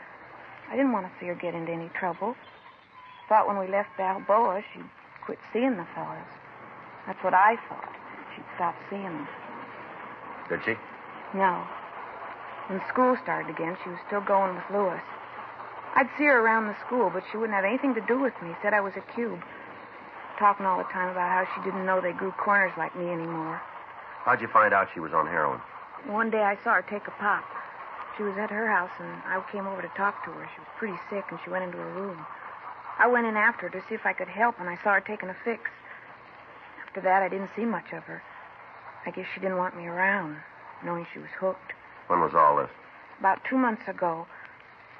I didn't want to see her get into any trouble. I thought when we left Balboa, she'd quit seeing the fellas. That's what I thought. She'd stop seeing them. Did she? No. When school started again, she was still going with Louis. I'd see her around the school, but she wouldn't have anything to do with me. Said I was a cube. Talking all the time about how she didn't know they grew corners like me anymore. How'd you find out she was on heroin? One day I saw her take a pop. She was at her house, and I came over to talk to her. She was pretty sick, and she went into her room. I went in after her to see if I could help, and I saw her taking a fix. After that, I didn't see much of her. I guess she didn't want me around, knowing she was hooked. When was all this? About 2 months ago.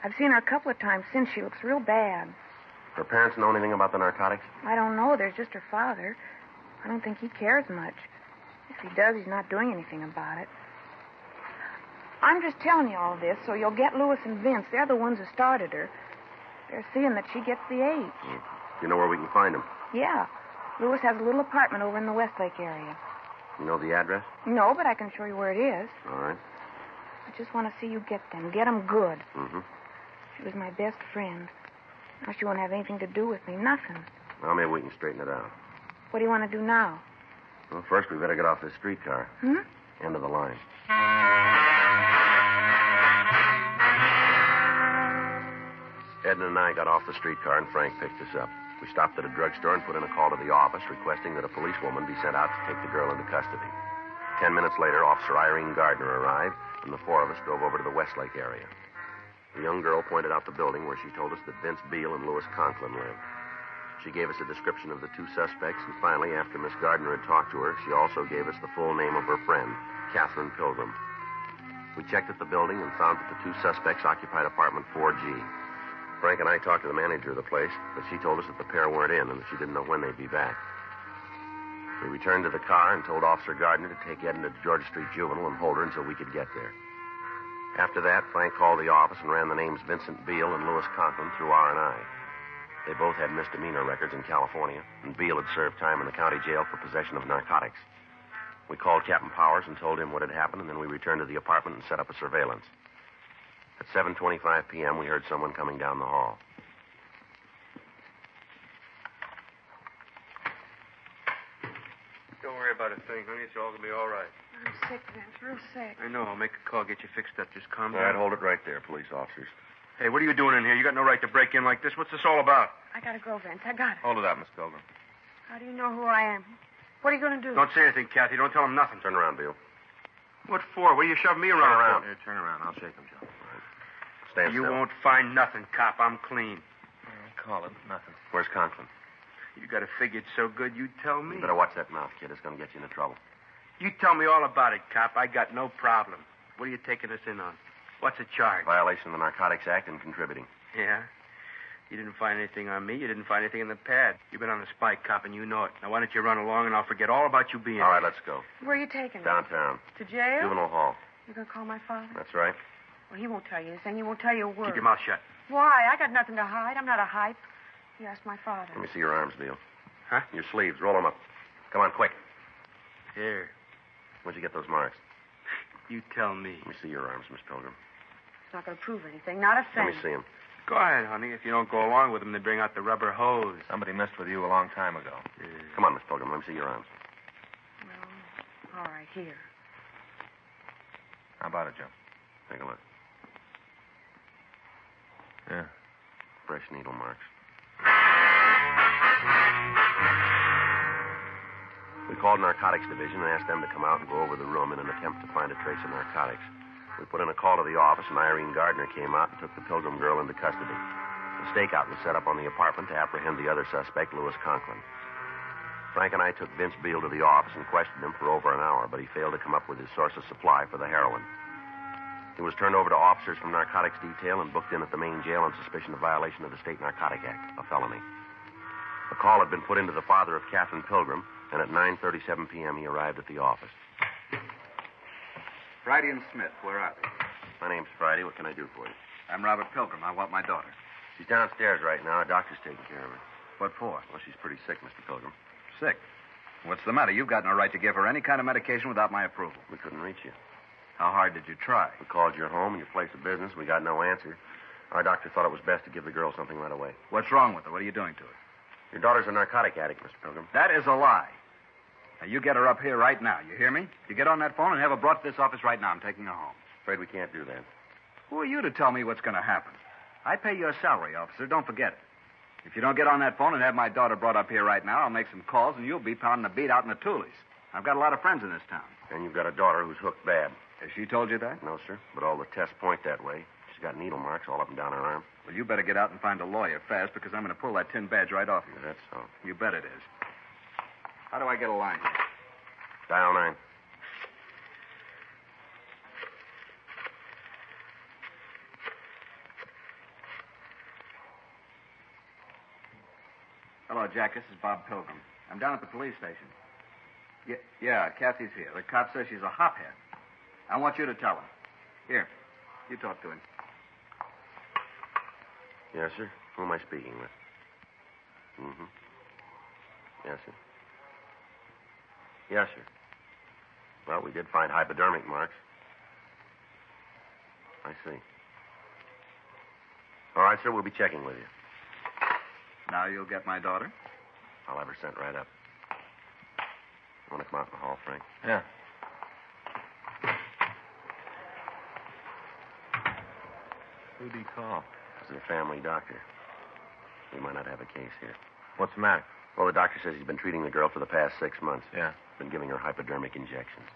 I've seen her a couple of times since. She looks real bad. Her parents know anything about the narcotics? I don't know. There's just her father. I don't think he cares much. If he does, he's not doing anything about it. I'm just telling you all this so you'll get Louis and Vince. They're the ones who started her. They're seeing that she gets the age. You know where we can find them? Yeah. Louis has a little apartment over in the Westlake area. You know the address? No, but I can show you where it is. All right. I just want to see you get them. Get them good. Mm-hmm. She was my best friend. Now she won't have anything to do with me. Nothing. Well, maybe we can straighten it out. What do you want to do now? Well, first we better get off this streetcar. End of the line. Edna and I got off the streetcar, and Frank picked us up. We stopped at a drugstore and put in a call to the office requesting that a policewoman be sent out to take the girl into custody. 10 minutes later, Officer Irene Gardner arrived, and the four of us drove over to the Westlake area. The young girl pointed out the building where she told us that Vince Beale and Louis Conklin lived. She gave us a description of the two suspects, and finally, after Miss Gardner had talked to her, she also gave us the full name of her friend, Catherine Pilgrim. We checked at the building and found that the two suspects occupied apartment 4G. Frank and I talked to the manager of the place, but she told us that the pair weren't in and that she didn't know when they'd be back. We returned to the car and told Officer Gardner to take Edna to Georgia Street Juvenile and hold her until we could get there. After that, Frank called the office and ran the names Vincent Beale and Louis Conklin through R&I. They both had misdemeanor records in California, and Beale had served time in the county jail for possession of narcotics. We called Captain Powers and told him what had happened, and then we returned to the apartment and set up a surveillance. At 7:25 p.m., we heard someone coming down the hall. Don't worry about a thing, honey. It's all going to be all right. I'm sick, Vince. Real sick. I know. I'll make a call, get you fixed up. Just calm All down. right, hold it right there, police officers. Hey, what are you doing in here? You got no right to break in like this. What's this all about? I gotta go, Vince. I got it. Hold it up, Miss Pilgrim. How do you know who I am? What are you gonna do? Don't say anything, Kathy. Don't tell him nothing. Turn around, Beale. What for? What are you shoving me around Turn around. for? Here, turn around. I'll shake him, Joe. Stand You still. won't find nothing, cop. I'm clean. calling. Nothing. Where's Conklin? You got it figured so good, you tell me. You better watch that mouth, kid. It's going to get you into trouble. You tell me all about it, cop. I got no problem. What are you taking us in on? What's the charge? Violation of the Narcotics Act and contributing. Yeah? You didn't find anything on me. You didn't find anything in the pad. You've been on the spike, cop, and you know it. Now, why don't you run along, and I'll forget all about you being All right, let's go. Where are you taking me? Downtown. To jail? Juvenile hall. You're going to call my father? That's right. Well, he won't tell you anything. He won't tell you a word. Keep your mouth shut. Why? I got nothing to hide. I'm not a hype. You ask my father. Let me see your arms, Beale. Huh? Your sleeves. Roll them up. Come on, quick. Here. Where'd you get those marks? You tell me. Let me see your arms, Miss Pilgrim. It's not going to prove anything. Not a thing. Let me see them. Go ahead, honey. If you don't go along with them, they bring out the rubber hose. Somebody messed with you a long time ago. Come on, Miss Pilgrim. Let me see your arms. Well, all right, here. How about it, Joe? Take a look. Yeah. Fresh needle marks. We called Narcotics Division and asked them to come out and go over the room in an attempt to find a trace of narcotics. We put in a call to the office, and Irene Gardner came out and took the Pilgrim girl into custody. A stakeout was set up on the apartment to apprehend the other suspect, Louis Conklin. Frank and I took Vince Beale to the office and questioned him for over an hour, but he failed to come up with his source of supply for the heroin. He was turned over to officers from Narcotics Detail and booked in at the main jail on suspicion of violation of the State Narcotic Act, a felony. A call had been put into the father of Catherine Pilgrim, and at 9:37 p.m. he arrived at the office. Friday and Smith, where are they? My name's Friday. What can I do for you? I'm Robert Pilgrim. I want my daughter. She's downstairs right now. A doctor's taking care of her. What for? Well, she's pretty sick, Mr. Pilgrim. Sick. What's the matter? You've got no right to give her any kind of medication without my approval. We couldn't reach you. How hard did you try? We called your home and your place of business. We got no answer. Our doctor thought it was best to give the girl something right away. What's wrong with her? What are you doing to her? Your daughter's a narcotic addict, Mr. Pilgrim. That is a lie. Now, you get her up here right now. You hear me? You get on that phone and have her brought to this office right now. I'm taking her home. Afraid we can't do that. Who are you to tell me what's going to happen? I pay your salary, officer. Don't forget it. If you don't get on that phone and have my daughter brought up here right now, I'll make some calls and you'll be pounding the beat out in the Toolies. I've got a lot of friends in this town. And you've got a daughter who's hooked bad. Has she told you that? No, sir. But all the tests point that way. She's got needle marks all up and down her arm. Well, you better get out and find a lawyer fast because I'm going to pull that tin badge right off you. That's so. You bet it is. How do I get a line here? Dial 9. Hello, Jack. This is Bob Pilgrim. I'm down at the police station. Yeah, Kathy's here. The cop says she's a hophead. I want you to tell him. Here, you talk to him. Yes, sir. Who am I speaking with? Mm-hmm. Yes, sir. Yes, sir. Well, we did find hypodermic marks. I see. All right, sir, we'll be checking with you. Now you'll get my daughter? I'll have her sent right up. You want to come out in the hall, Frank? Yeah. Who'd he call? This is a family doctor. We might not have a case here. What's the matter? Well, the doctor says he's been treating the girl for the past 6 months. Yeah. Been giving her hypodermic injections.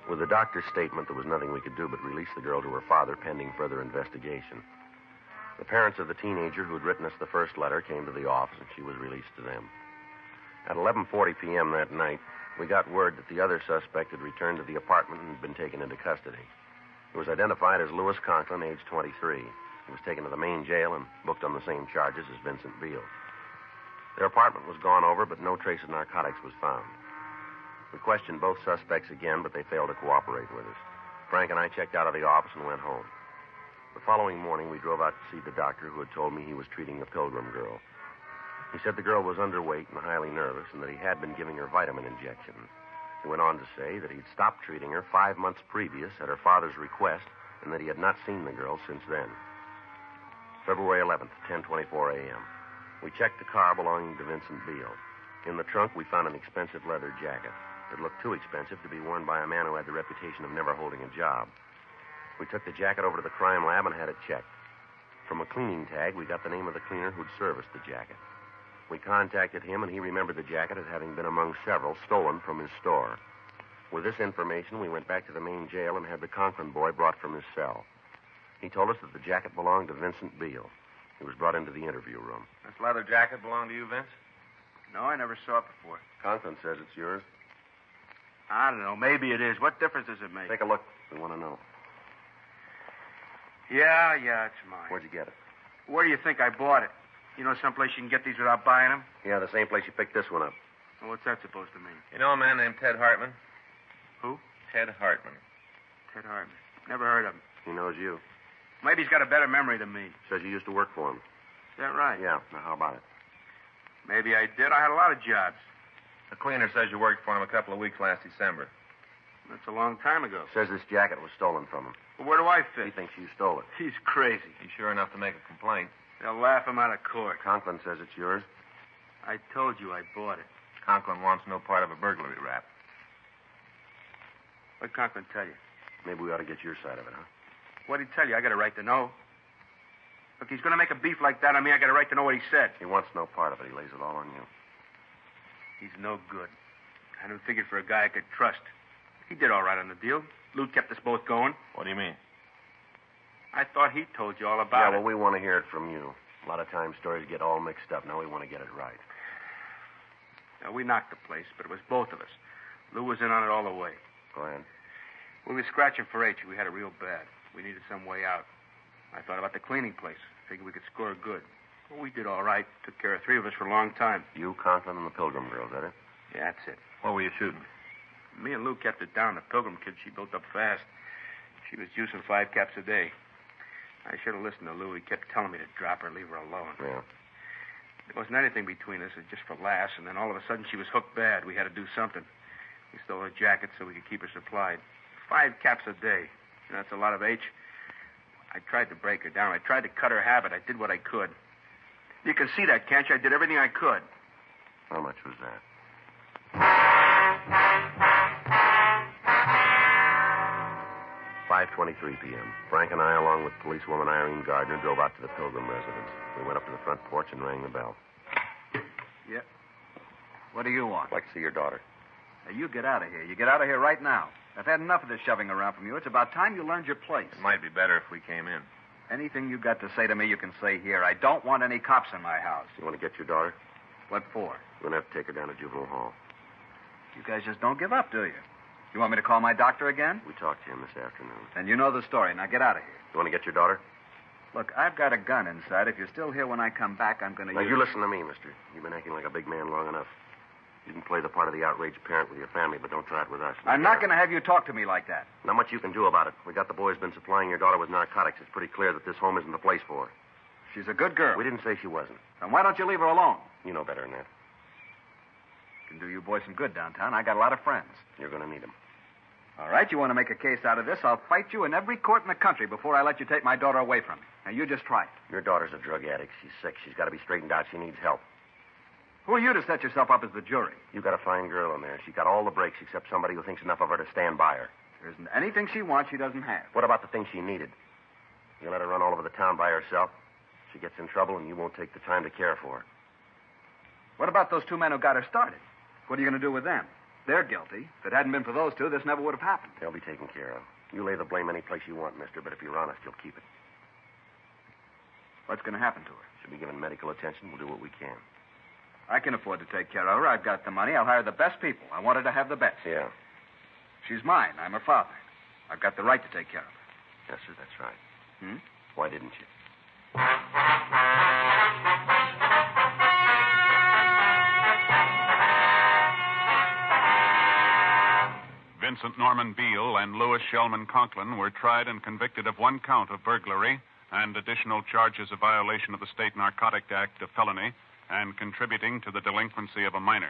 With the doctor's statement, there was nothing we could do but release the girl to her father pending further investigation. The parents of the teenager who had written us the first letter came to the office, and she was released to them. At 11:40 p.m. that night, we got word that the other suspect had returned to the apartment and had been taken into custody. He was identified as Louis Conklin, age 23. He was taken to the main jail and booked on the same charges as Vincent Beale. Their apartment was gone over, but no trace of narcotics was found. We questioned both suspects again, but they failed to cooperate with us. Frank and I checked out of the office and went home. The following morning, we drove out to see the doctor who had told me he was treating the Pilgrim girl. He said the girl was underweight and highly nervous and that he had been giving her vitamin injections. He went on to say that he'd stopped treating her 5 months previous at her father's request and that he had not seen the girl since then. February 11th, 10:24 a.m. We checked the car belonging to Vincent Beale. In the trunk, we found an expensive leather jacket. It looked too expensive to be worn by a man who had the reputation of never holding a job. We took the jacket over to the crime lab and had it checked. From a cleaning tag, we got the name of the cleaner who'd serviced the jacket. We contacted him, and he remembered the jacket as having been among several stolen from his store. With this information, we went back to the main jail and had the Conklin boy brought from his cell. He told us that the jacket belonged to Vincent Beale. He was brought into the interview room. This leather jacket belong to you, Vince? No, I never saw it before. Conklin says it's yours. I don't know. Maybe it is. What difference does it make? Take a look. We want to know. Yeah, it's mine. Where'd you get it? Where do you think I bought it? You know someplace you can get these without buying them? Yeah, the same place you picked this one up. Well, what's that supposed to mean? You know a man named Ted Hartman? Who? Ted Hartman. Ted Hartman. Never heard of him. He knows you. Maybe he's got a better memory than me. Says you used to work for him. Is that right? Yeah. Now, how about it? Maybe I did. I had a lot of jobs. The cleaner says you worked for him a couple of weeks last December. That's a long time ago. Says this jacket was stolen from him. Well, where do I fit? He thinks you stole it. He's crazy. He's sure enough to make a complaint. They'll laugh him out of court. Conklin says it's yours. I told you I bought it. Conklin wants no part of a burglary rap. What'd Conklin tell you? Maybe we ought to get your side of it, huh? What'd he tell you? I got a right to know. Look, he's going to make a beef like that on me. I got a right to know what he said. He wants no part of it. He lays it all on you. He's no good. I didn't figure for a guy I could trust. He did all right on the deal. Loot kept us both going. What do you mean? I thought he told you all about it. Yeah, well, we want to hear it from you. A lot of times stories get all mixed up. Now we want to get it right. Now, we knocked the place, but it was both of us. Lou was in on it all the way. Go ahead. We were scratching for H. We had it real bad. We needed some way out. I thought about the cleaning place. Figured we could score good. Well, we did all right. Took care of three of us for a long time. You, Conklin, and the Pilgrim girls, that it? Yeah, that's it. What were you shooting? Me and Lou kept it down. The Pilgrim kid, she built up fast. She was juicing 5 caps a day. I should have listened to Lou. He kept telling me to drop her, leave her alone. Yeah. There wasn't anything between us. It was just for laughs. And then all of a sudden she was hooked bad. We had to do something. We stole her jacket so we could keep her supplied. 5 caps a day. You know, that's a lot of H. I tried to break her down. I tried to cut her habit. I did what I could. You can see that, can't you? I did everything I could. How much was that? $5:23 p.m. Frank and I, along with policewoman Irene Gardner, drove out to the Pilgrim residence. We went up to the front porch and rang the bell. Yeah. What do you want? I'd like to see your daughter. Now, you get out of here. You get out of here right now. I've had enough of this shoving around from you. It's about time you learned your place. It might be better if we came in. Anything you got to say to me, you can say here. I don't want any cops in my house. You want to get your daughter? What for? We're going to have to take her down to juvenile hall. You guys just don't give up, do you? You want me to call my doctor again? We talked to him this afternoon. Then you know the story. Now get out of here. You want to get your daughter? Look, I've got a gun inside. If you're still here when I come back, I'm going to Now, you listen to me, mister. You've been acting like a big man long enough. You can play the part of the outraged parent with your family, but don't try it with us. I'm not going to have you talk to me like that. Not much you can do about it. We got the boys been supplying your daughter with narcotics. It's pretty clear that this home isn't the place for her. She's a good girl. We didn't say she wasn't. Then why don't you leave her alone? You know better than that. Can do you boys some good downtown. I got a lot of friends. You're going to need them. All right, you want to make a case out of this? I'll fight you in every court in the country before I let you take my daughter away from me. Now, you just try it. Your daughter's a drug addict. She's sick. She's got to be straightened out. She needs help. Who are you to set yourself up as the jury? You got a fine girl in there. She's got all the breaks except somebody who thinks enough of her to stand by her. There isn't anything she wants she doesn't have. What about the things she needed? You let her run all over the town by herself. She gets in trouble, and you won't take the time to care for her. What about those 2 men who got her started? What are you going to do with them? They're guilty. If it hadn't been for those 2, this never would have happened. They'll be taken care of. You lay the blame any place you want, mister, but if you're honest, you'll keep it. What's going to happen to her? She'll be given medical attention. We'll do what we can. I can afford to take care of her. I've got the money. I'll hire the best people. I want her to have the best. Yeah. She's mine. I'm her father. I've got the right to take care of her. Yes, sir, that's right. Hmm? Why didn't you? Vincent Norman Beale and Louis Shellman Conklin were tried and convicted of 1 count of burglary and additional charges of violation of the State Narcotic Act of felony and contributing to the delinquency of a minor.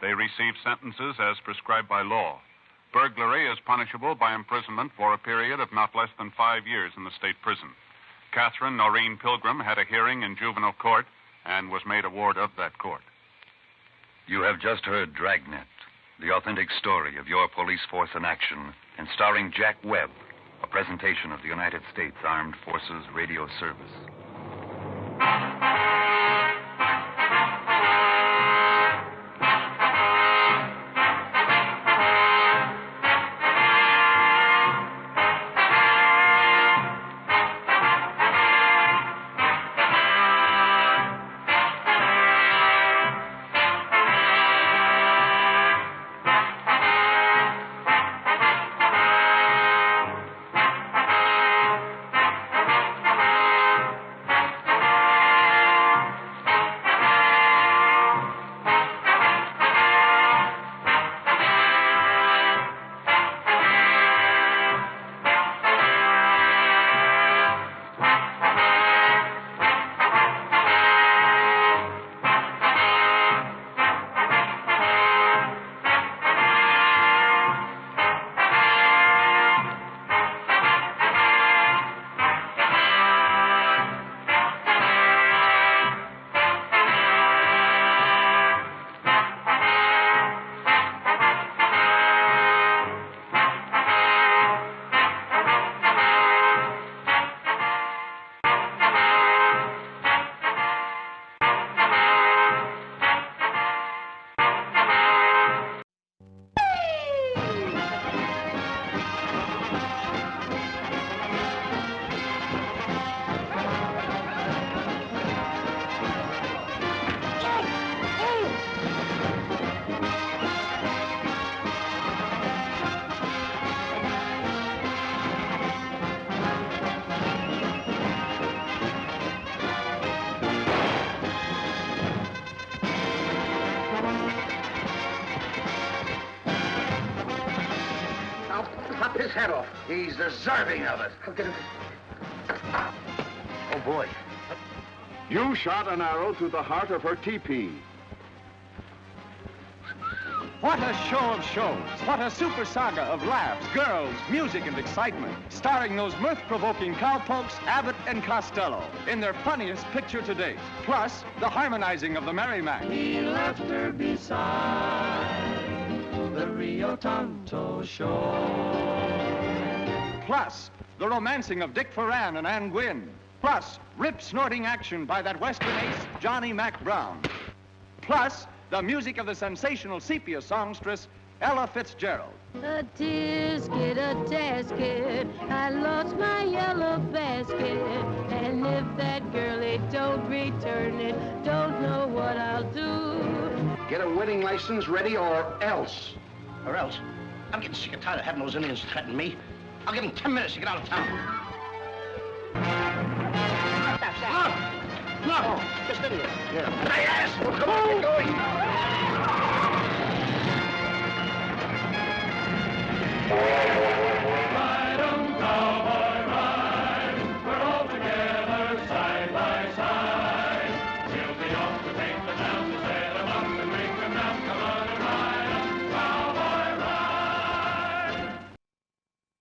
They received sentences as prescribed by law. Burglary is punishable by imprisonment for a period of not less than 5 years in the state prison. Catherine Noreen Pilgrim had a hearing in juvenile court and was made a ward of that court. You have just heard Dragnet, the authentic story of your police force in action, and starring Jack Webb, a presentation of the United States Armed Forces Radio Service. his head off. He's deserving of it. I'll get him. Oh, boy. You shot an arrow through the heart of her teepee. What a show of shows. What a super saga of laughs, girls, music, and excitement. Starring those mirth-provoking cowpokes, Abbot and Costello, in their funniest picture to date. Plus, the harmonizing of the Merrimack. He left her beside the Rio Tonto shore. Plus, the romancing of Dick Ferran and Ann Gwynn. Plus, rip-snorting action by that Western ace, Johnny Mac Brown. Plus, the music of the sensational sepia songstress, Ella Fitzgerald. A tisket, a tasket, I lost my yellow basket. And if that girlie don't return it, don't know what I'll do. Get a wedding license ready or else. Or else? I'm getting sick and tired of having those Indians threaten me. I'll give them 10 minutes to get out of town. Look! Look! Just in here. Yeah. My ass! Oh, come on, get going! Ride 'em, cowboy, ride. We're all together, side by side. We'll be off to take the town to sail 'em up and make 'em down. Come on and ride 'em, cowboy,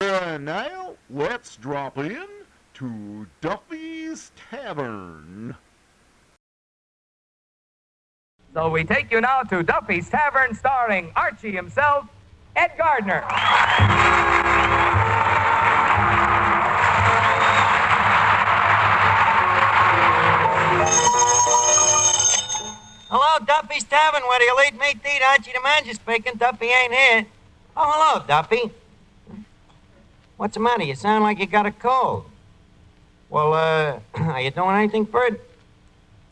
ride. And now, let's drop in to Duffy's Tavern. So we take you now to Duffy's Tavern, starring Archie himself, Ed Gardner. Hello, Duffy's Tavern. Where do you lead me to eat? Archie the manager speaking. Duffy ain't here. Oh, hello, Duffy. What's the matter? You sound like you got a cold. Well, are you doing anything for it?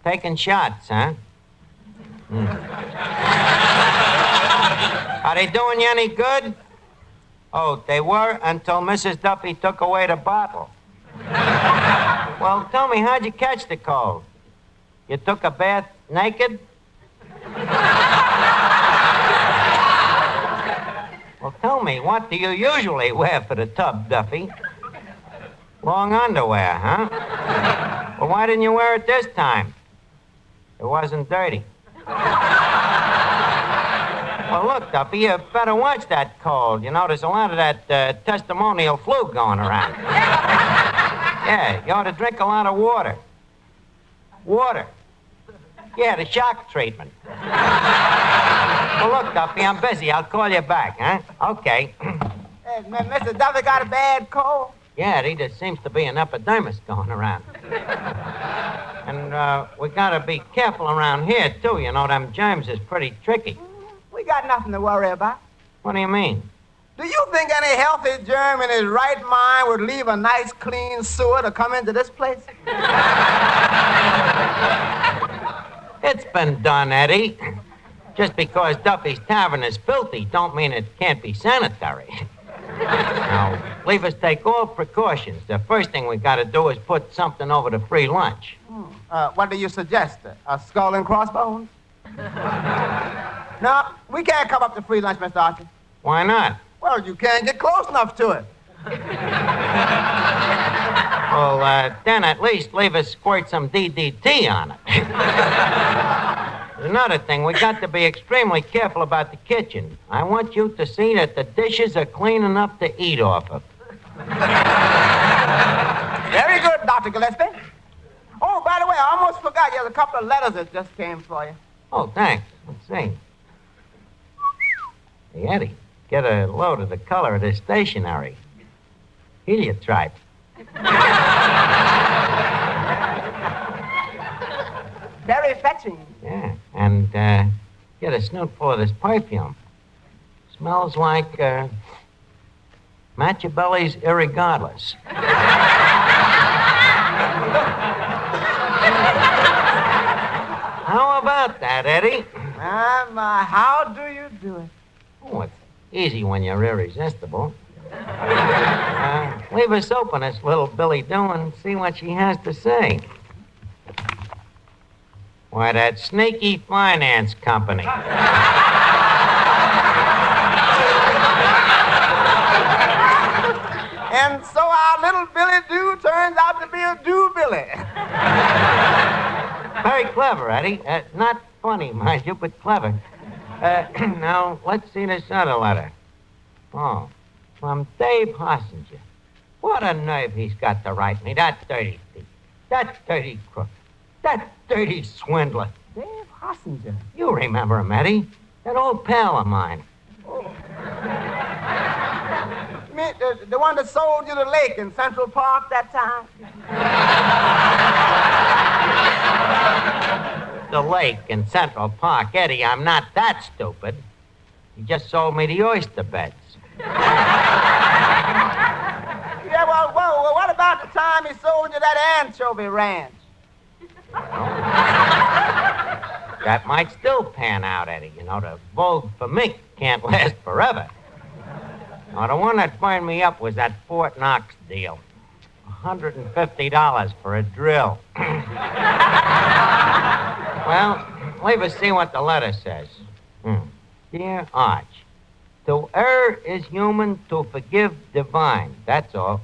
Taking shots, huh? Are they doing you any good? Oh, they were until Mrs. Duffy took away the bottle. Well, tell me, how'd you catch the cold? You took a bath naked? Well, tell me, what do you usually wear for the tub, Duffy? Long underwear, huh? Well, why didn't you wear it this time? It wasn't dirty. Well, look, Duffy, you better watch that cold. You know, there's a lot of that testimonial flu going around. Yeah, you ought to drink a lot of water. Water. Yeah, the shock treatment. Well, look, Duffy, I'm busy. I'll call you back, huh? Okay. Hey, Mr. Duffy got a bad cold? Yeah, there just seems to be an epidemic going around. And we gotta be careful around here, too. You know, them germs is pretty tricky. We got nothing to worry about. What do you mean? Do you think any healthy germ in his right mind would leave a nice, clean sewer to come into this place? It's been done, Eddie. Just because Duffy's Tavern is filthy don't mean it can't be sanitary. Now, leave us take all precautions. The first thing we gotta do is put something over the free lunch. What do you suggest? A skull and crossbones? No, we can't come up to free lunch, Mr. Archie. Why not? Well, you can't get close enough to it. Well, then at least leave us squirt some DDT on it. Another thing, we got to be extremely careful about the kitchen. I want you to see that the dishes are clean enough to eat off of. Very good, Dr. Gillespie. Oh, by the way, I almost forgot. There's a couple of letters that just came for you. Oh, thanks. Let's see. Hey, Eddie, get a load of the color of this stationery. Heliotrope. Very fetching. Yeah, and get a snootful of this perfume. Smells like Machiavelli's Irregardless. How about that, Eddie? How do you do it? Oh, it's easy when you're irresistible. Leave us open this little Billy Doo and see what she has to say. Why, that sneaky finance company. And so our little Billy Doo turns out to be a Doo Billy. Very clever, Eddie. Not funny, mind you, but clever. Now, let's see this other letter. Oh, from Dave Hossinger. What a nerve he's got to write me. That dirty thief. That dirty crook. That dirty swindler. Dave Hossinger. You remember him, Eddie. That old pal of mine. You mean the one that sold you the lake in Central Park that time? The lake in Central Park. Eddie, I'm not that stupid. He just sold me the oyster beds. Yeah, well, what about the time he sold you that anchovy ranch? That might still pan out, Eddie. You know, the vogue for mink can't last forever. Now, the one that burned me up was that Fort Knox deal. $150 for a drill. Well, leave us see what the letter says. Dear Arch, to err is human, to forgive divine. That's all.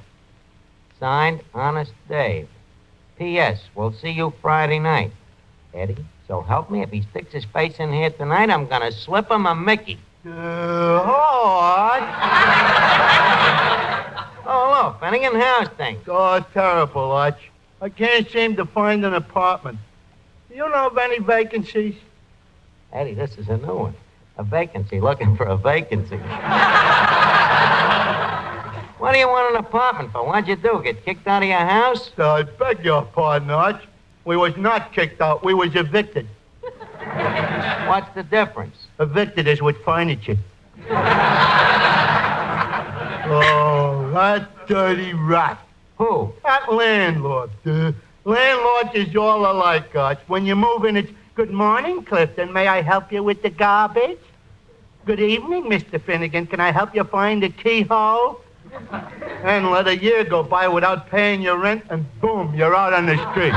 Signed, Honest Dave. P.S. We'll see you Friday night. Eddie, so help me, if he sticks his face in here tonight, I'm gonna slip him a Mickey. Arch. Oh, look, Finnegan, how's things? Oh, terrible, Arch. I can't seem to find an apartment. Do you know of any vacancies? Eddie, this is a new one. A vacancy, looking for a vacancy. What do you want an apartment for? What'd you do, get kicked out of your house? I beg your pardon, Arch. We was not kicked out. We was evicted. What's the difference? Evicted is with furniture. Oh, that dirty rat. Who? That landlord. Landlords is all alike, Arch. When you move in, it's, good morning, Clifton. May I help you with the garbage? Good evening, Mr. Finnegan. Can I help you find the keyhole? And let a year go by without paying your rent, and boom, you're out on the street.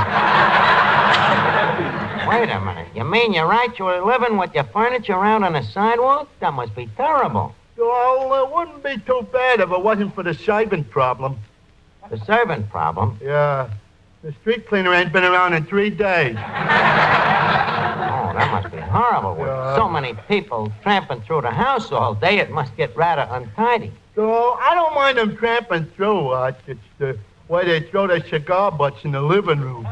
Wait a minute. You mean you're actually living with your furniture out on the sidewalk? That must be terrible. Well, it wouldn't be too bad if it wasn't for the servant problem. The servant problem? Yeah. The street cleaner ain't been around in 3 days. Oh, that must be horrible. With so many people tramping through the house all day, it must get rather untidy. So I don't mind them tramping through, Arch. It's the way they throw their cigar butts in the living room.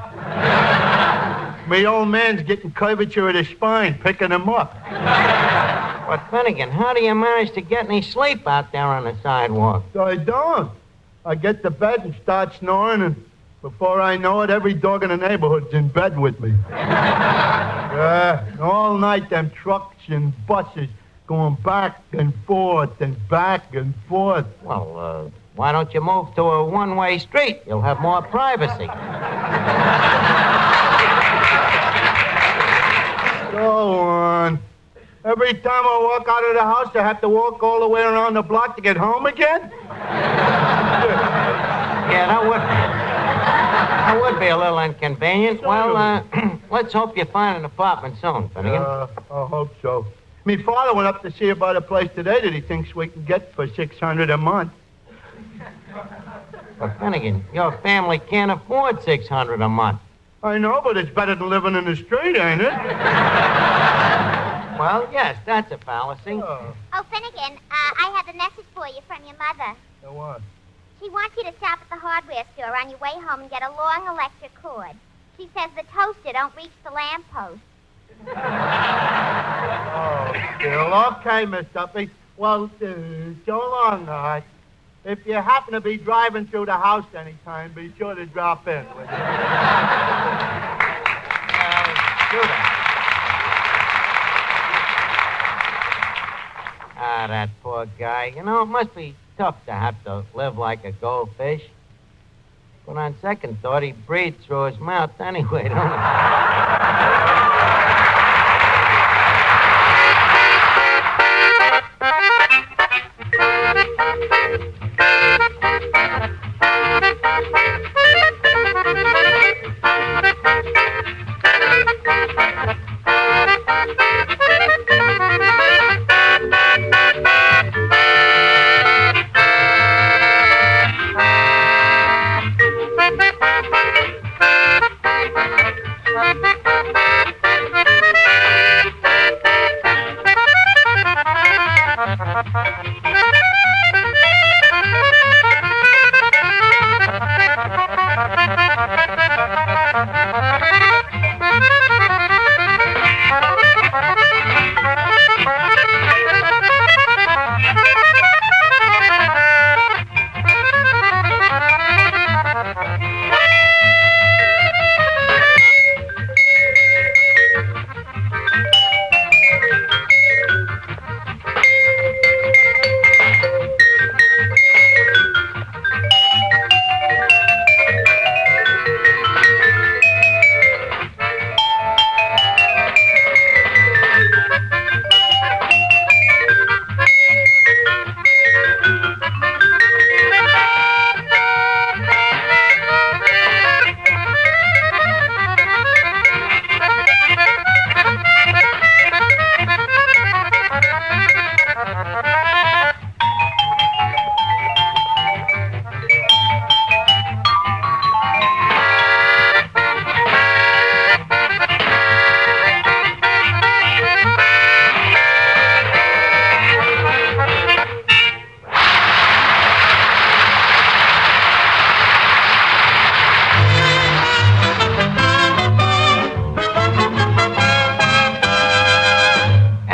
Me old man's getting curvature of the spine, picking them up. But, Finnegan, how do you manage to get any sleep out there on the sidewalk? I don't. I get to bed and start snoring, and before I know it, every dog in the neighborhood's in bed with me. Yeah, all night them trucks and buses going back and forth and back and forth. Well, why don't you move to a one-way street? You'll have more privacy. Go on. Every time I walk out of the house, I have to walk all the way around the block to get home again? Yeah, that would be a little inconvenient. Well, let's hope you find an apartment soon, Finnegan. I hope so. Me father went up to see about a place today that he thinks we can get for $600 a month. But, Finnegan, your family can't afford $600 a month. I know, but it's better than living in the street, ain't it? Well, yes, that's a fallacy. Oh, Finnegan, I have a message for you from your mother. What? She wants you to stop at the hardware store on your way home and get a long electric cord. She says the toaster don't reach the lamppost. Oh, still. Okay, Miss Duffy. Well, so long, Arch. If you happen to be driving through the house anytime, be sure to drop in, will you? Ah, that poor guy. You know, it must be tough to have to live like a goldfish. But on second thought, he breathed through his mouth anyway, don't he?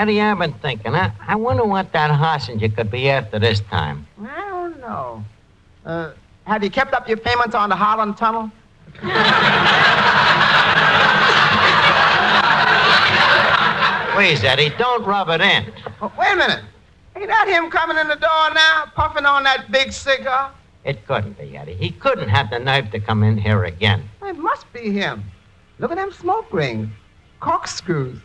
Eddie, I've been thinking. I wonder what that hostage could be after this time. I don't know. Have you kept up your payments on the Holland Tunnel? Please, Eddie, don't rub it in. Oh, wait a minute. Ain't that him coming in the door now, puffing on that big cigar? It couldn't be, Eddie. He couldn't have the nerve to come in here again. It must be him. Look at them smoke rings. Corkscrews.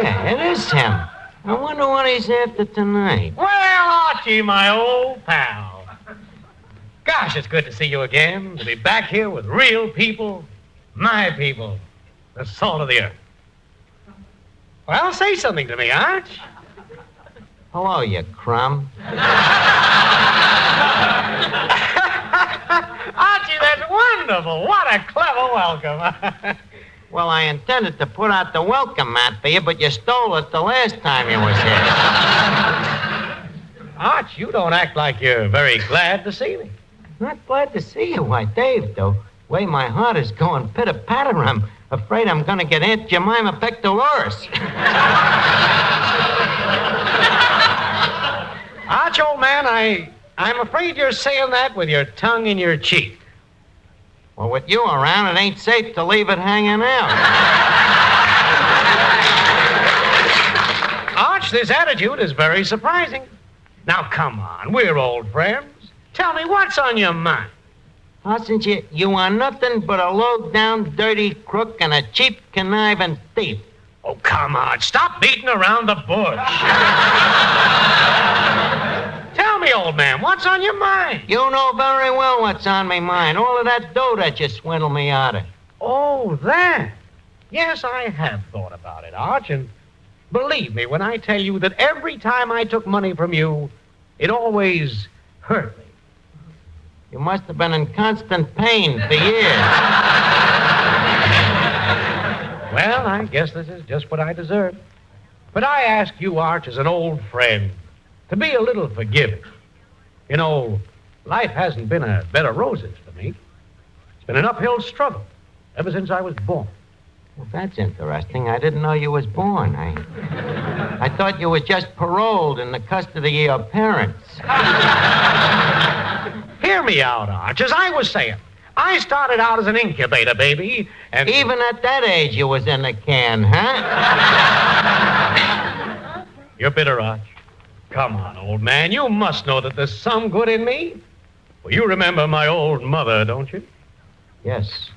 Yeah, it is him. I wonder what he's after tonight. Well, Archie, my old pal. Gosh, it's good to see you again, to be back here with real people, my people, the salt of the earth. Well, say something to me, Arch. Hello, you crumb. Archie, that's wonderful. What a clever welcome. Well, I intended to put out the welcome mat for you, but you stole it the last time you was here. Arch, you don't act like you're very glad to see me. Not glad to see you. Why, Dave, though, way my heart is going pitter-patter, I'm afraid I'm going to get Aunt Jemima pectoralis. Arch, old man, I'm afraid you're saying that with your tongue in your cheek. Well, with you around, it ain't safe to leave it hanging out. Arch, this attitude is very surprising. Now, come on, we're old friends. Tell me, what's on your mind? Since you are nothing but a low-down, dirty crook and a cheap, conniving thief. Oh, come on, stop beating around the bush. Tell me, old man, what's on your mind? You know very well what's on my mind. All of that dough that you swindled me out of. Oh, that. Yes, I have thought about it, Arch, and believe me when I tell you that every time I took money from you, it always hurt me. You must have been in constant pain for years. Well, I guess this is just what I deserve. But I ask you, Arch, as an old friend, to be a little forgiving. You know, life hasn't been a bed of roses for me. It's been an uphill struggle ever since I was born. Well, that's interesting. I didn't know you was born. I thought you was just paroled in the custody of your parents. Hear me out, Arch. As I was saying, I started out as an incubator baby, and... Even at that age, you was in the can, huh? You're bitter, Arch. Come on, old man. You must know that there's some good in me. Well, you remember my old mother, don't you? Yes.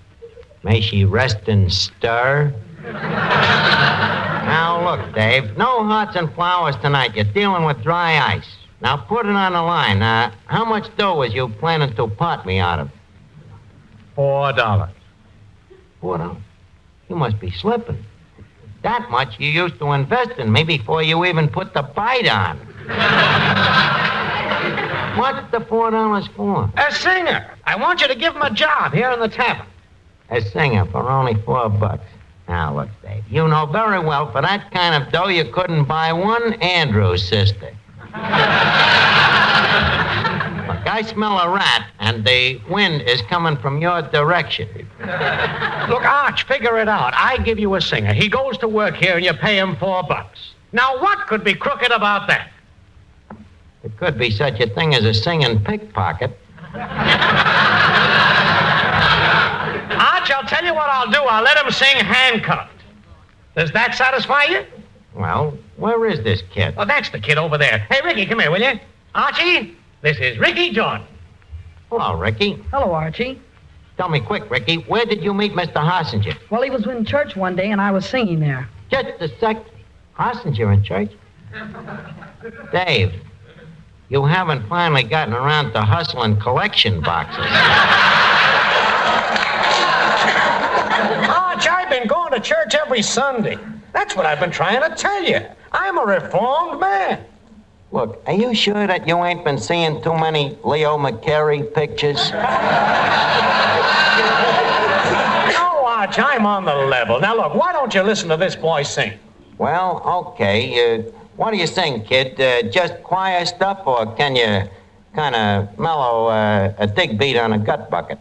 May she rest in stir. Now, look, Dave. No hearts and flowers tonight. You're dealing with dry ice. Now, put it on the line. How much dough was you planning to pot me out of? $4. $4? You must be slipping. That much you used to invest in me before you even put the bite on. What's the $4 for? A singer. I want you to give him a job here in the tavern. A singer for only $4. Now, look, Dave, you know very well for that kind of dough you couldn't buy one Andrews sister. Look, I smell a rat, and the wind is coming from your direction. Look, Arch, figure it out. I give you a singer. He goes to work here, and you pay him $4. Now, what could be crooked about that? There could be such a thing as a singing pickpocket. Arch, I'll tell you what I'll do. I'll let him sing handcuffed. Does that satisfy you? Well, where is this kid? Oh, that's the kid over there. Hey, Ricky, come here, will you? Archie, this is Ricky Jordan. Hello, Ricky. Hello, Archie. Tell me quick, Ricky, where did you meet Mr. Hossinger? Well, he was in church one day, and I was singing there. Just a sec. Hossinger in church? Dave, you haven't finally gotten around to hustling collection boxes. Arch, I've been going to church every Sunday. That's what I've been trying to tell you. I'm a reformed man. Look, are you sure that you ain't been seeing too many Leo McCarey pictures? No, Arch, I'm on the level. Now, look, why don't you listen to this boy sing? Well, okay. What do you sing, kid? Just choir stuff, or can you kind of mellow a dig beat on a gut bucket?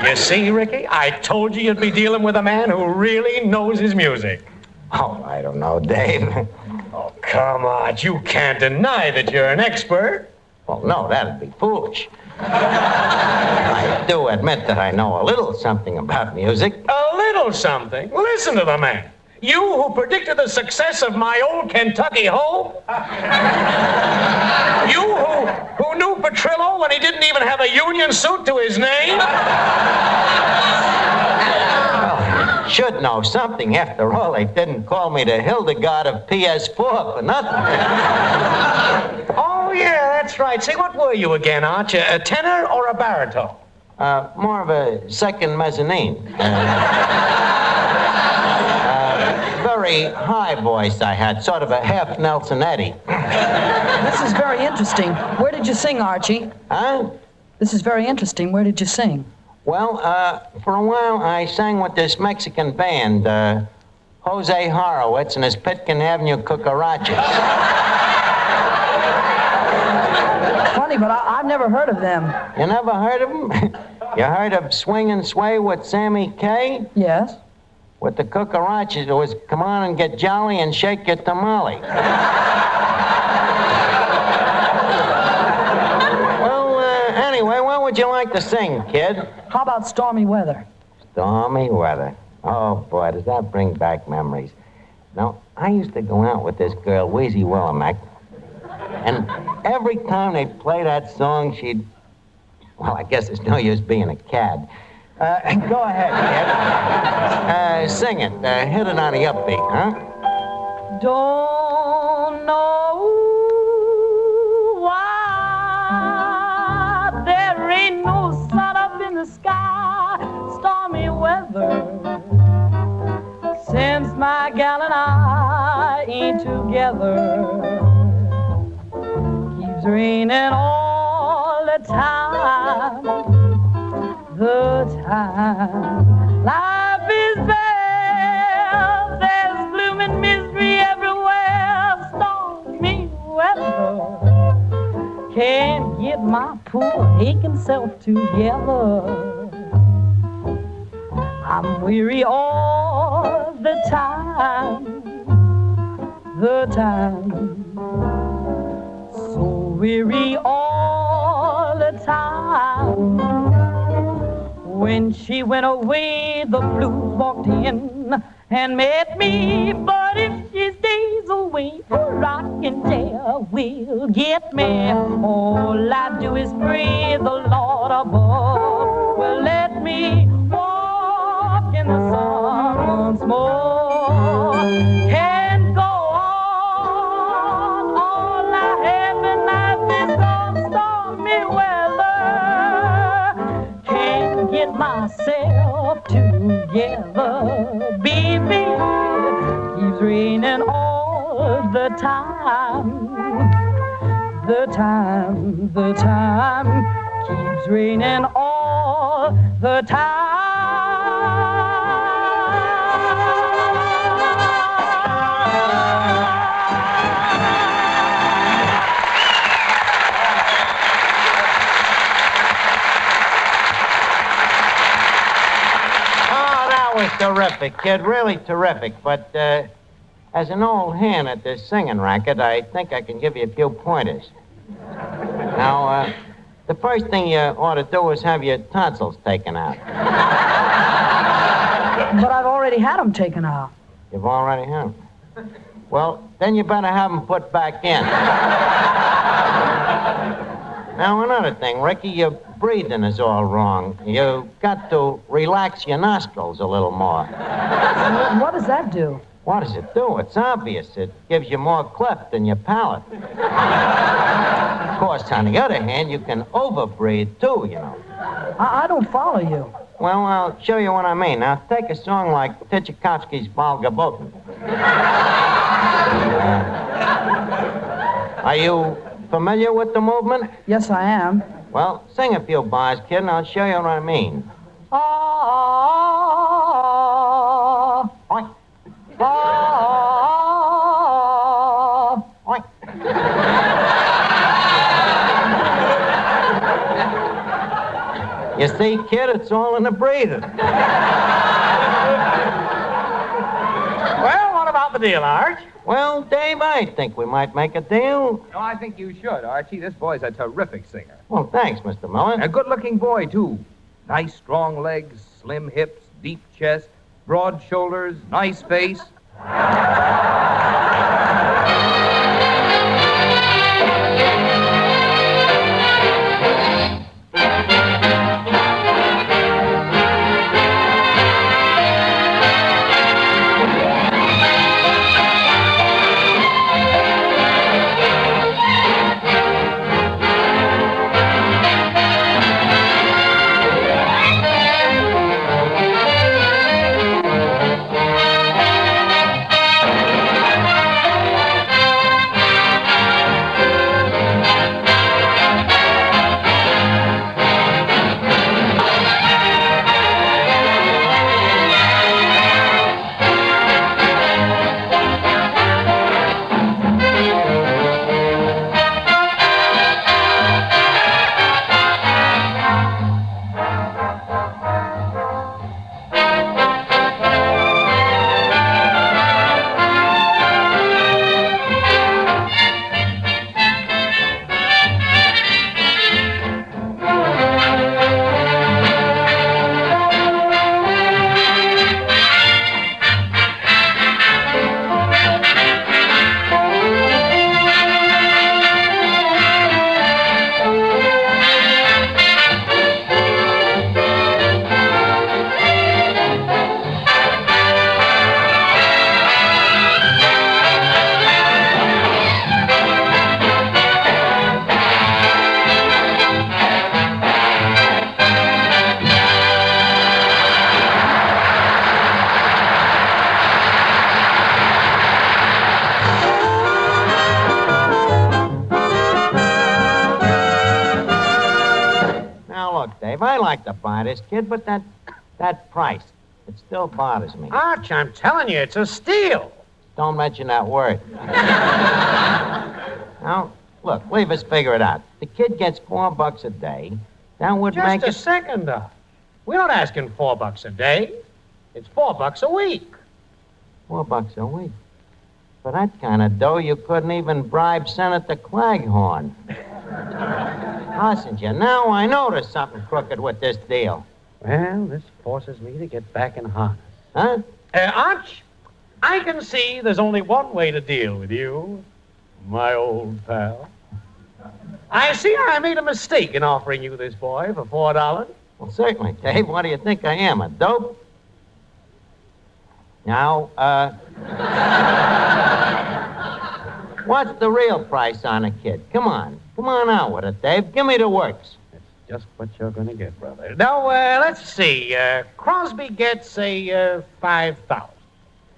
You see, Ricky, I told you you'd be dealing with a man who really knows his music. Oh, I don't know, Dave. Oh, come on. You can't deny that you're an expert. Well, no, that'd be foolish. I do admit that I know a little something about music. A little something? Listen to the man. You who predicted the success of My Old Kentucky Home? You who knew Petrillo when he didn't even have a union suit to his name? Well, should know something. After all, they didn't call me the Hildegard of PS4 for nothing. Oh, yeah, that's right. Say, what were you again, Arch? A tenor or a baritone? More of a second mezzanine. Very high voice I had, sort of a half Nelson Eddy. This is very interesting. Where did you sing, Archie? Huh? This is very interesting. Where did you sing? Well, for a while I sang with this Mexican band, Jose Horowitz and his Pitkin Avenue Cucarachas. Funny, but I've never heard of them. You never heard of them? You heard of Swing and Sway with Sammy Kaye? Yes. With the Cucarachas, it was come on and get jolly and shake your tamale. Well, anyway, what would you like to sing, kid? How about Stormy Weather? Stormy Weather. Oh, boy, does that bring back memories. Now, I used to go out with this girl, Wheezy Willamette, and every time they play that song, she'd... Well, I guess there's no use being a cad. Go ahead, kid. Sing it. Hit it on the upbeat, huh? Don't know why there ain't no sun up in the sky. Stormy weather since my gal and I ain't together. Keeps raining all the time. The time life is bare, there's gloom and misery everywhere. Stormy weather can't get my poor aching self together. I'm weary all the time, so weary all the time. When she went away, the blues walked in and met me. But if she stays away, a rocking chair will get me. All I do is pray the Lord above will let me walk in the sun once more and go on. All I have in life is some stormy weather. Can't get myself together, baby. Keeps raining all the time. The time keeps raining all the time. Was terrific, kid, really terrific. But as an old hand at this singing racket, I think I can give you a few pointers. Now, the first thing you ought to do is have your tonsils taken out. But I've already had them taken out. You've already had them? Well, then you better have them put back in. Now, another thing, Ricky, your breathing is all wrong. You got to relax your nostrils a little more. What does that do? What does it do? It's obvious. It gives you more cleft in your palate. Of course, on the other hand, you can overbreathe, too, you know. I don't follow you. Well, I'll show you what I mean. Now, take a song like Tchaikovsky's Valgaboten. Are you familiar with the movement? Yes, I am. Well, sing a few bars, kid, and I'll show you what I mean. Oink. Oink. You see, kid, it's all in the breathing. Well, what about the deal, Arch? Well, Dave, I think we might make a deal. No, I think you should, Archie. This boy's a terrific singer. Well, thanks, Mr. Miller. A good-looking boy, too. Nice, strong legs, slim hips, deep chest, broad shoulders, nice face. I like to buy this, kid, but that price, it still bothers me. Arch, I'm telling you, it's a steal. Don't mention that word. Now, look, leave us figure it out. The kid gets $4 a day. That would make it... Just a second, Doc. We're not asking $4 a day. It's $4 a week. $4 a week? For that kind of dough, you couldn't even bribe Senator Claghorn. Passenger, now I know there's something crooked with this deal. Well, this forces me to get back in harness. Huh? Arch, I can see there's only one way to deal with you, my old pal. I see I made a mistake in offering you this boy for $4. Well, certainly, Dave. What do you think I am, a dope? Now, what's the real price on a kid? Come on out with it, Dave. Give me the works. That's just what you're going to get, brother. Now, let's see. Crosby gets a $5,000.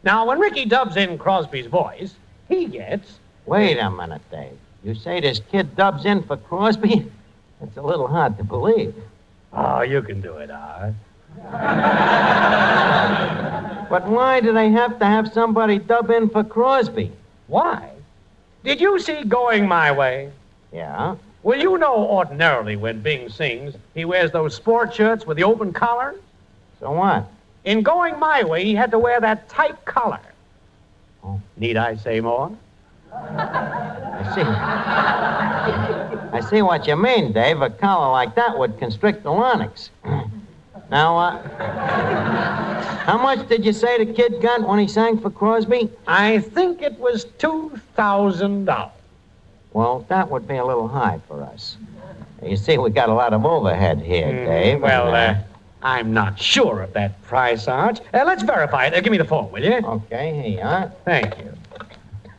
Now, when Ricky dubs in Crosby's voice, he gets... Wait a minute, Dave. You say this kid dubs in for Crosby? It's a little hard to believe. Oh, you can do it, Art. But why do they have to have somebody dub in for Crosby? Why? Did you see Going My Way? Yeah. Well, you know ordinarily when Bing sings, he wears those sport shirts with the open collar. So what? In Going My Way, he had to wear that tight collar. Oh. Need I say more? I see what you mean, Dave. A collar like that would constrict the larynx. Now, how much did you say the kid got when he sang for Crosby? I think it was $2,000. Well, that would be a little high for us. You see, we got a lot of overhead here, Dave. Well, I'm not sure of that price, Arch. Let's verify it. Give me the phone, will you? Okay, here you are. Thank you.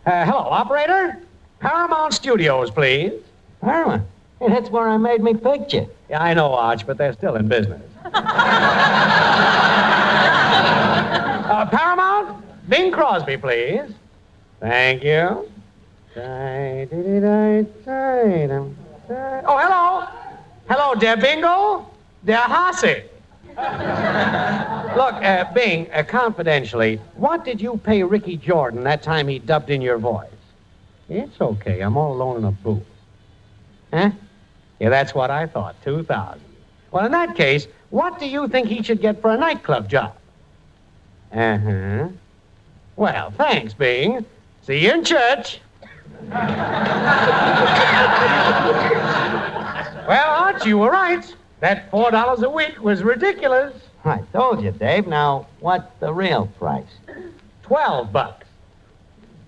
Hello, operator? Paramount Studios, please. Paramount? Hey, that's where I made me picture. Yeah, I know, Arch, but they're still in business. Paramount? Bing Crosby, please. Thank you. Oh, hello. Hello, der Bingo. Der Hase. Look, Bing, confidentially, what did you pay Ricky Jordan that time he dubbed in your voice? It's okay. I'm all alone in a booth. Huh? Yeah, that's what I thought. $2,000. Well, in that case, what do you think he should get for a nightclub job? Uh-huh. Well, thanks, Bing. See you in church. Well, Arch, you were right. That $4 a week was ridiculous. I told you, Dave. Now, what's the real price? $12.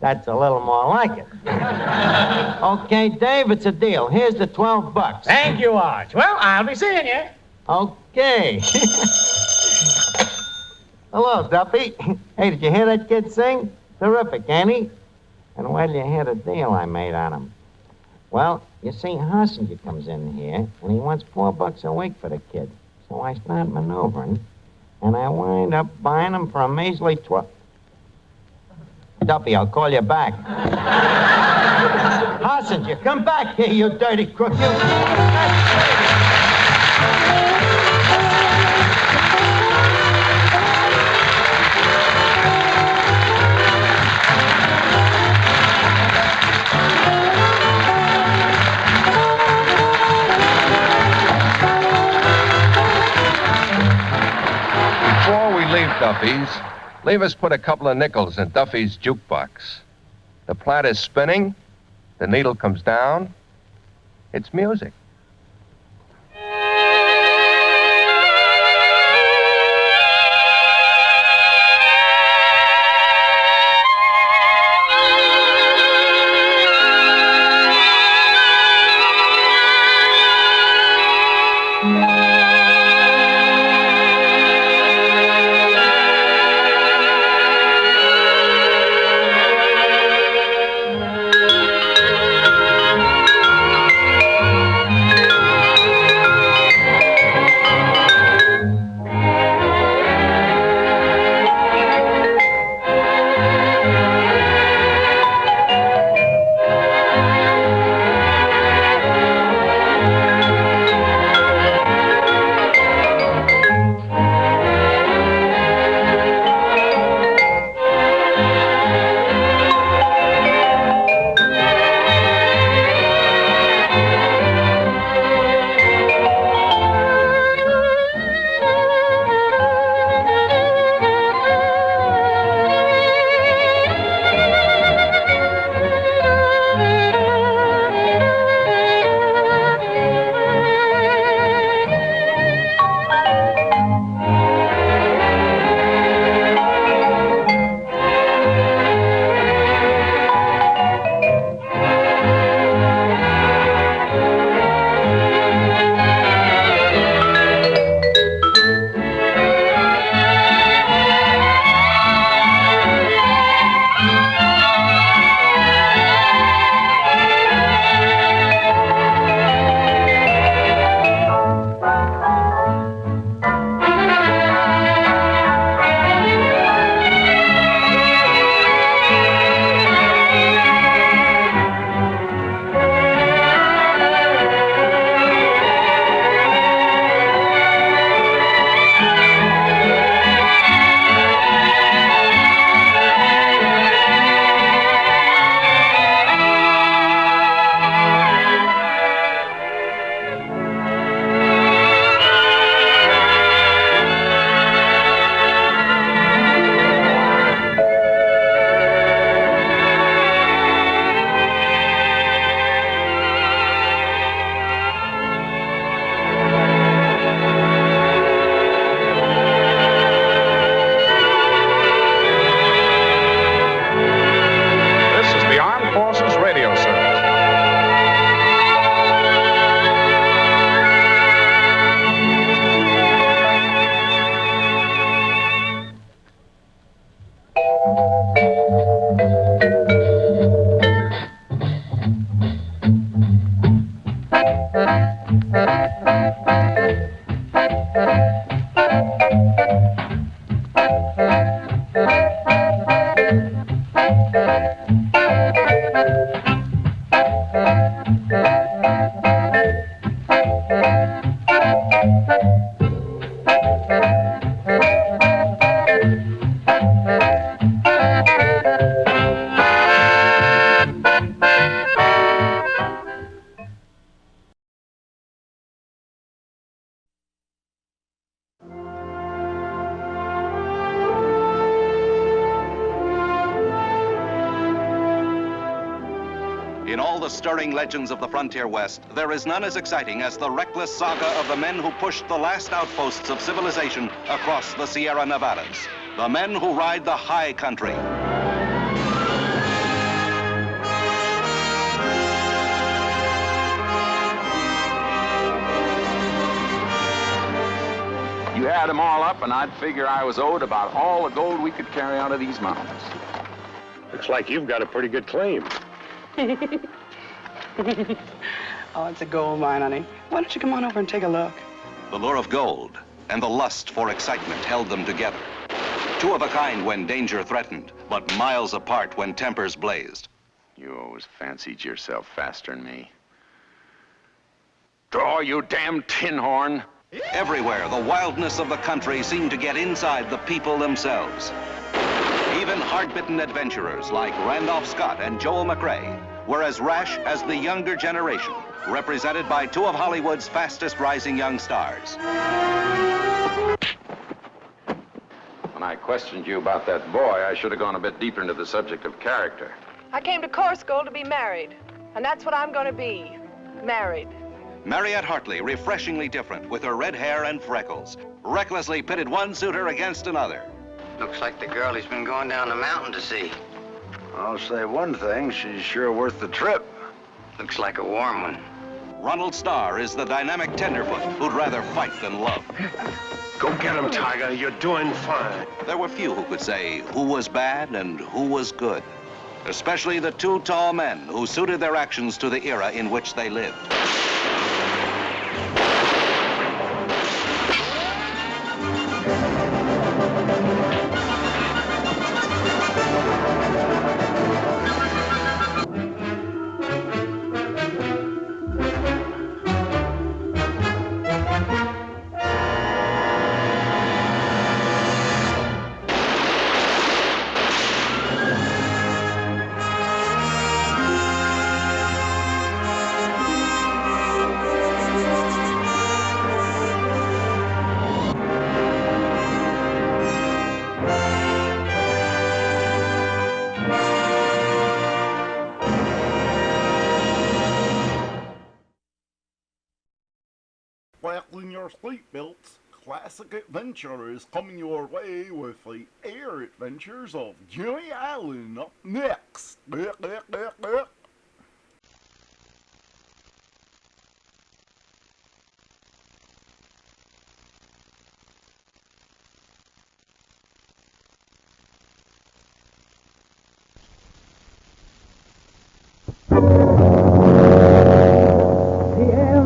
That's a little more like it. Okay, Dave, it's a deal. Here's the $12. Thank you, Arch. Well, I'll be seeing you. Okay. Hello, Duffy. Hey, did you hear that kid sing? Terrific, ain't he? And where did you hear the deal I made on him? Well, you see, Hassinger comes in here, and he wants $4 a week for the kid. So I start maneuvering, and I wind up buying him for a measly 12. Duffy, I'll call you back. Hassinger, come back here, you dirty crook. Before we leave Duffy's, leave us put a couple of nickels in Duffy's jukebox. The plat is spinning, the needle comes down. It's music. In all the stirring legends of the frontier West, there is none as exciting as the reckless saga of the men who pushed the last outposts of civilization across the Sierra Nevadas. The men who ride the high country. You add them all up, and I'd figure I was owed about all the gold we could carry out of these mountains. Looks like you've got a pretty good claim. Oh, it's a gold mine, honey. Why don't you come on over and take a look? The lure of gold and the lust for excitement held them together. Two of a kind when danger threatened, but miles apart when tempers blazed. You always fancied yourself faster than me. Draw, you damn tin horn! Everywhere, the wildness of the country seemed to get inside the people themselves. Even hard-bitten adventurers like Randolph Scott and Joel McRae were as rash as the younger generation, represented by two of Hollywood's fastest rising young stars. When I questioned you about that boy, I should have gone a bit deeper into the subject of character. I came to Corps School to be married, and that's what I'm going to be, married. Mariette Hartley, refreshingly different with her red hair and freckles, recklessly pitted one suitor against another. Looks like the girl he's been going down the mountain to see. I'll say one thing, she's sure worth the trip. Looks like a warm one. Ronald Starr is the dynamic tenderfoot who'd rather fight than love. Go get him, Tiger. You're doing fine. There were few who could say who was bad and who was good, especially the two tall men who suited their actions to the era in which they lived. Fasten your seatbelts. Classic Adventure is coming your way with the air adventures of Jimmy Allen up next. The air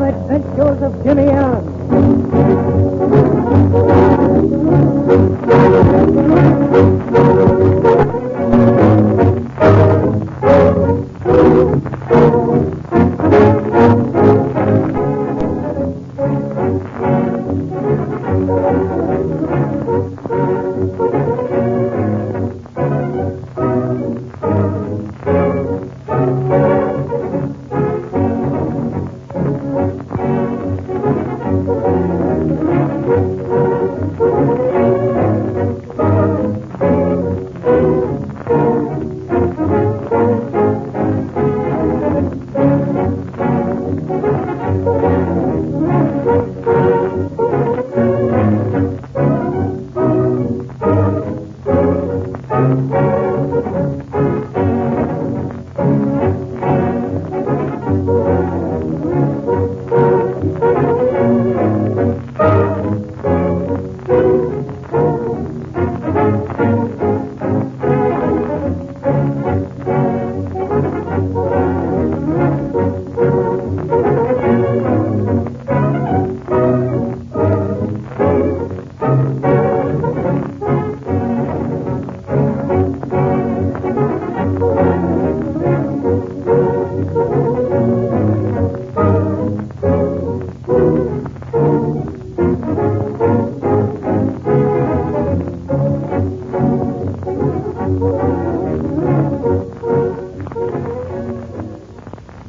adventures of Jimmy Allen.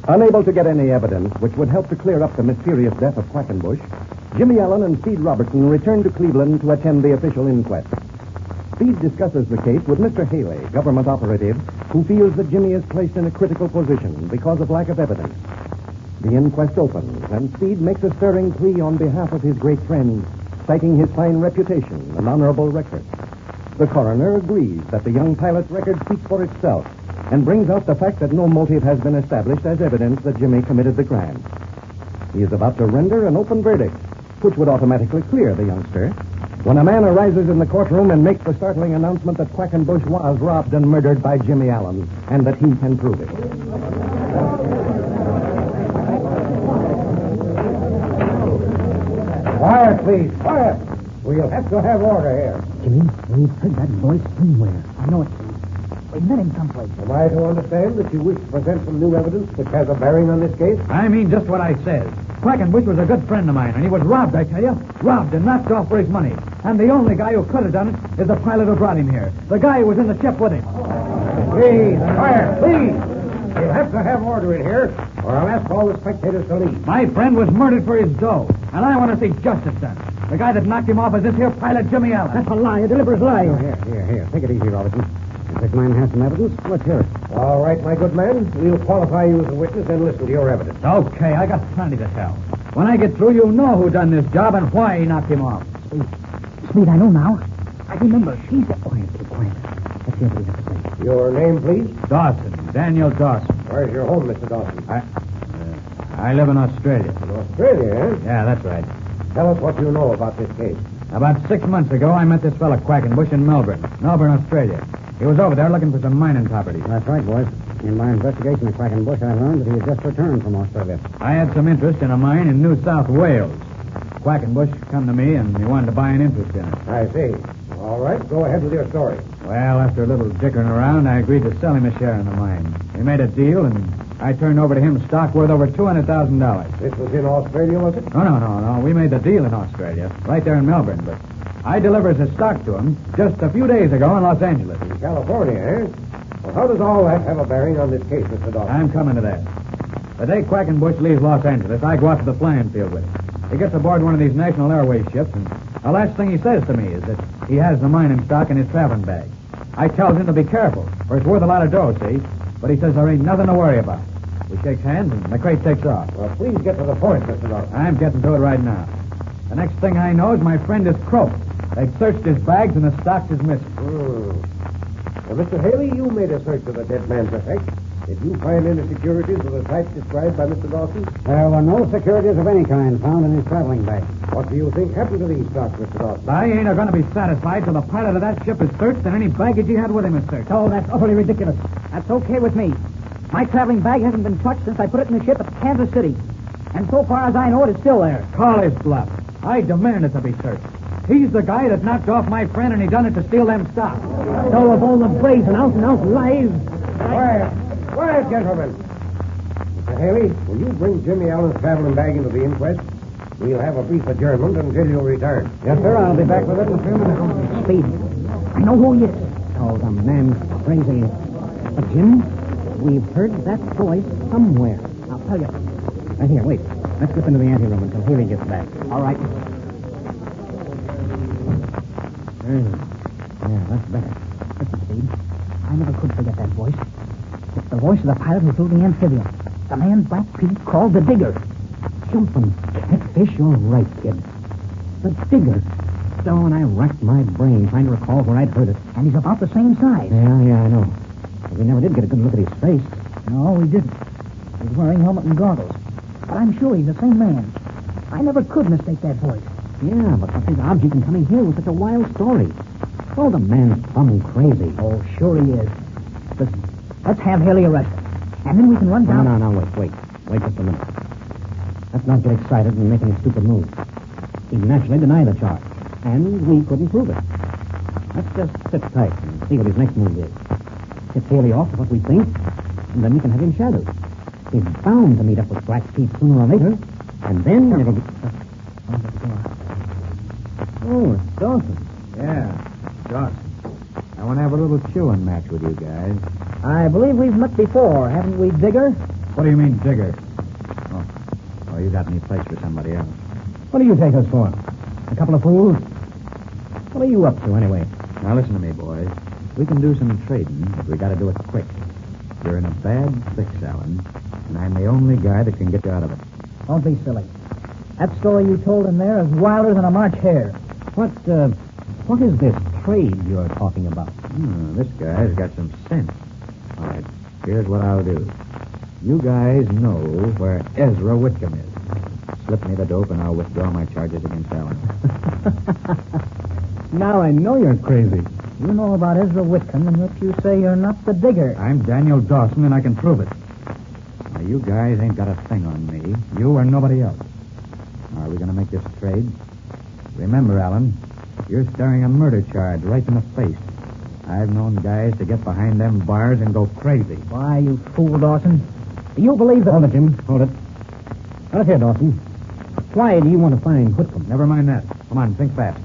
Unable to get any evidence which would help to clear up the mysterious death of Quackenbush, Jimmy Allen and Speed Robertson returned to Cleveland to attend the official inquest. Speed discusses the case with Mr. Haley, government operative, who feels that Jimmy is placed in a critical position because of lack of evidence. The inquest opens, and Speed makes a stirring plea on behalf of his great friend, citing his fine reputation and honorable record. The coroner agrees that the young pilot's record speaks for itself and brings out the fact that no motive has been established as evidence that Jimmy committed the crime. He is about to render an open verdict, which would automatically clear the youngster, when a man arises in the courtroom and makes the startling announcement that Quackenbush was robbed and murdered by Jimmy Allen, and that he can prove it. Quiet, please, quiet. We'll have to have order here. Jimmy, we've heard that voice somewhere. I know it. We met him someplace. Am I to understand that you wish to present some new evidence which has a bearing on this case? I mean just what I said. Quackenbush was a good friend of mine, and he was robbed, I tell you. Robbed and knocked off for his money. And the only guy who could have done it is the pilot who brought him here. The guy who was in the ship with him. Please, quiet, please. We'll have to have order in here, or I'll ask all the spectators to leave. My friend was murdered for his dough, and I want to see justice done. The guy that knocked him off is this here pilot, Jimmy Allen. That's a lie, a deliberate lie. Here. Take it easy, Robertson. If this man has some evidence, let's hear it. All right, my good man. We'll qualify you as a witness and listen to your evidence. Okay, I got plenty to tell. When I get through, you'll know who done this job and why he knocked him off. Speed, I know now. I remember. He's a... Quiet, let's hear what he has to say. Your name, please? Dawson, Daniel Dawson. Where's your home, Mr. Dawson? I live in Australia. In Australia, eh? Yeah, that's right. Tell us what you know about this case. About 6 months ago, I met this fella Quackenbush in Melbourne, Australia. He was over there looking for some mining property. That's right, boys. In my investigation of Quackenbush, I learned that he had just returned from Australia. I had some interest in a mine in New South Wales. Quackenbush come to me, and he wanted to buy an interest in it. I see. All right, go ahead with your story. Well, after a little dickering around, I agreed to sell him a share in the mine. We made a deal, and I turned over to him stock worth over $200,000. This was in Australia, was it? No. We made the deal in Australia, right there in Melbourne, but I delivered his stock to him just a few days ago in Los Angeles. In California, eh? Well, how does all that have a bearing on this case, Mr. Dawson? I'm coming to that. The day Quackenbush leaves Los Angeles, I go out to the flying field with him. He gets aboard one of these National Airways ships, and the last thing he says to me is that he has the mining stock in his Tavern bag. I tells him to be careful, for it's worth a lot of dough, see? But he says there ain't nothing to worry about. We shake hands, and the crate takes off. Well, please get to the point, Mr. Dawson. I'm getting to it right now. The next thing I know is my friend is croaked. They've searched his bags, and the stock is missing. Well, Mr. Haley, you made a search of the dead man's effect. Did you find any securities of the type described by Mr. Dawson? There were no securities of any kind found in his traveling bag. What do you think happened to these stocks, Mr. Dawson? I ain't going to be satisfied till the pilot of that ship is searched and any baggage he had with him is searched. Oh, that's utterly ridiculous. That's okay with me. My traveling bag hasn't been touched since I put it in the ship at Kansas City. And so far as I know, it is still there. Call his bluff. I demand it to be searched. He's the guy that knocked off my friend, and he done it to steal them stock. So of all the brazen out-and-out lies... Quiet, gentlemen. Mr. Haley, will you bring Jimmy Allen's traveling bag into the inquest? We'll have a brief adjournment until you return. Yes, sir. I'll be back with it in a few minutes. Speed. I know who he is. Oh, the man's crazy. But, Jim, we've heard that voice somewhere. I'll tell you. Right here, wait. Let's slip into the anteroom until Haley gets back. All right. Yeah, that's better. Listen, Speed. I never could forget that voice. It's the voice of the pilot who flew the amphibian. The man Black Pete called the Digger. Jumping catfish, you're right, kid. The Digger. So, and I racked my brain trying to recall where I'd heard it. And he's about the same size. Yeah, I know. But we never did get a good look at his face. No, we didn't. He's wearing helmet and goggles. But I'm sure he's the same man. I never could mistake that voice. Yeah, but what big object in coming here with such a wild story? Oh, the man's plumb crazy. Oh, sure he is. Listen, let's have Haley arrested. And then we can run down... No, wait. Wait just a minute. Let's not get excited and make any stupid moves. He'd naturally deny the charge. And we couldn't prove it. Let's just sit tight and see what his next move is. Tip Haley off with what we think, and then we can have him shadowed. He's bound to meet up with Black Pete sooner or later, and then it'll be... Oh, it's Dawson. Yeah, Dawson. I want to have a little chewing match with you guys. I believe we've met before, haven't we, Digger? What do you mean, Digger? Oh, you got any place for somebody else. What do you take us for? A couple of fools? What are you up to, anyway? Now, listen to me, boys. We can do some trading, but we got to do it quick. You're in a bad fix, Alan, and I'm the only guy that can get you out of it. Don't be silly. That story you told in there is wilder than a March hare. What is this trade you're talking about? This guy's got some sense. All right, here's what I'll do. You guys know where Ezra Whitcomb is. Slip me the dope, and I'll withdraw my charges against Alan. Now I know you're crazy. You know about Ezra Whitcomb, and yet you say you're not the digger. I'm Daniel Dawson, and I can prove it. Now, you guys ain't got a thing on me. You or nobody else. Are we going to make this trade? Remember, Alan, you're staring a murder charge right in the face. I've known guys to get behind them bars and go crazy. Why, you fool, Dawson. Do you believe that... Hold it, Jim. Hold it. Now, look here, Dawson. Why do you want to find Whitcomb? Never mind that. Come on, think fast.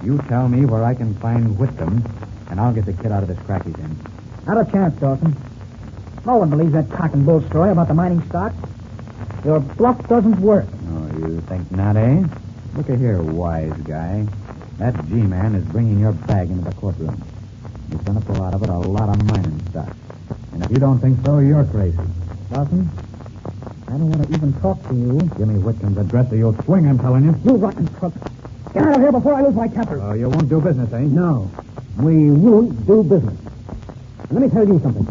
You tell me where I can find Whitcomb, and I'll get the kid out of this crack he's in. Not a chance, Dawson. No one believes that cock and bull story about the mining stock. Your bluff doesn't work. Oh, you think not, eh? Look here, wise guy. That G-man is bringing your bag into the courtroom. He's going to pull out of it a lot of mining stock. And if you don't think so, you're crazy. Dawson, I don't want to even talk to you. Give me Whitcomb's address or you'll swing, I'm telling you. You rotten crook. Get out of here before I lose my temper. Oh, you won't do business, eh? No, we won't do business. And let me tell you something.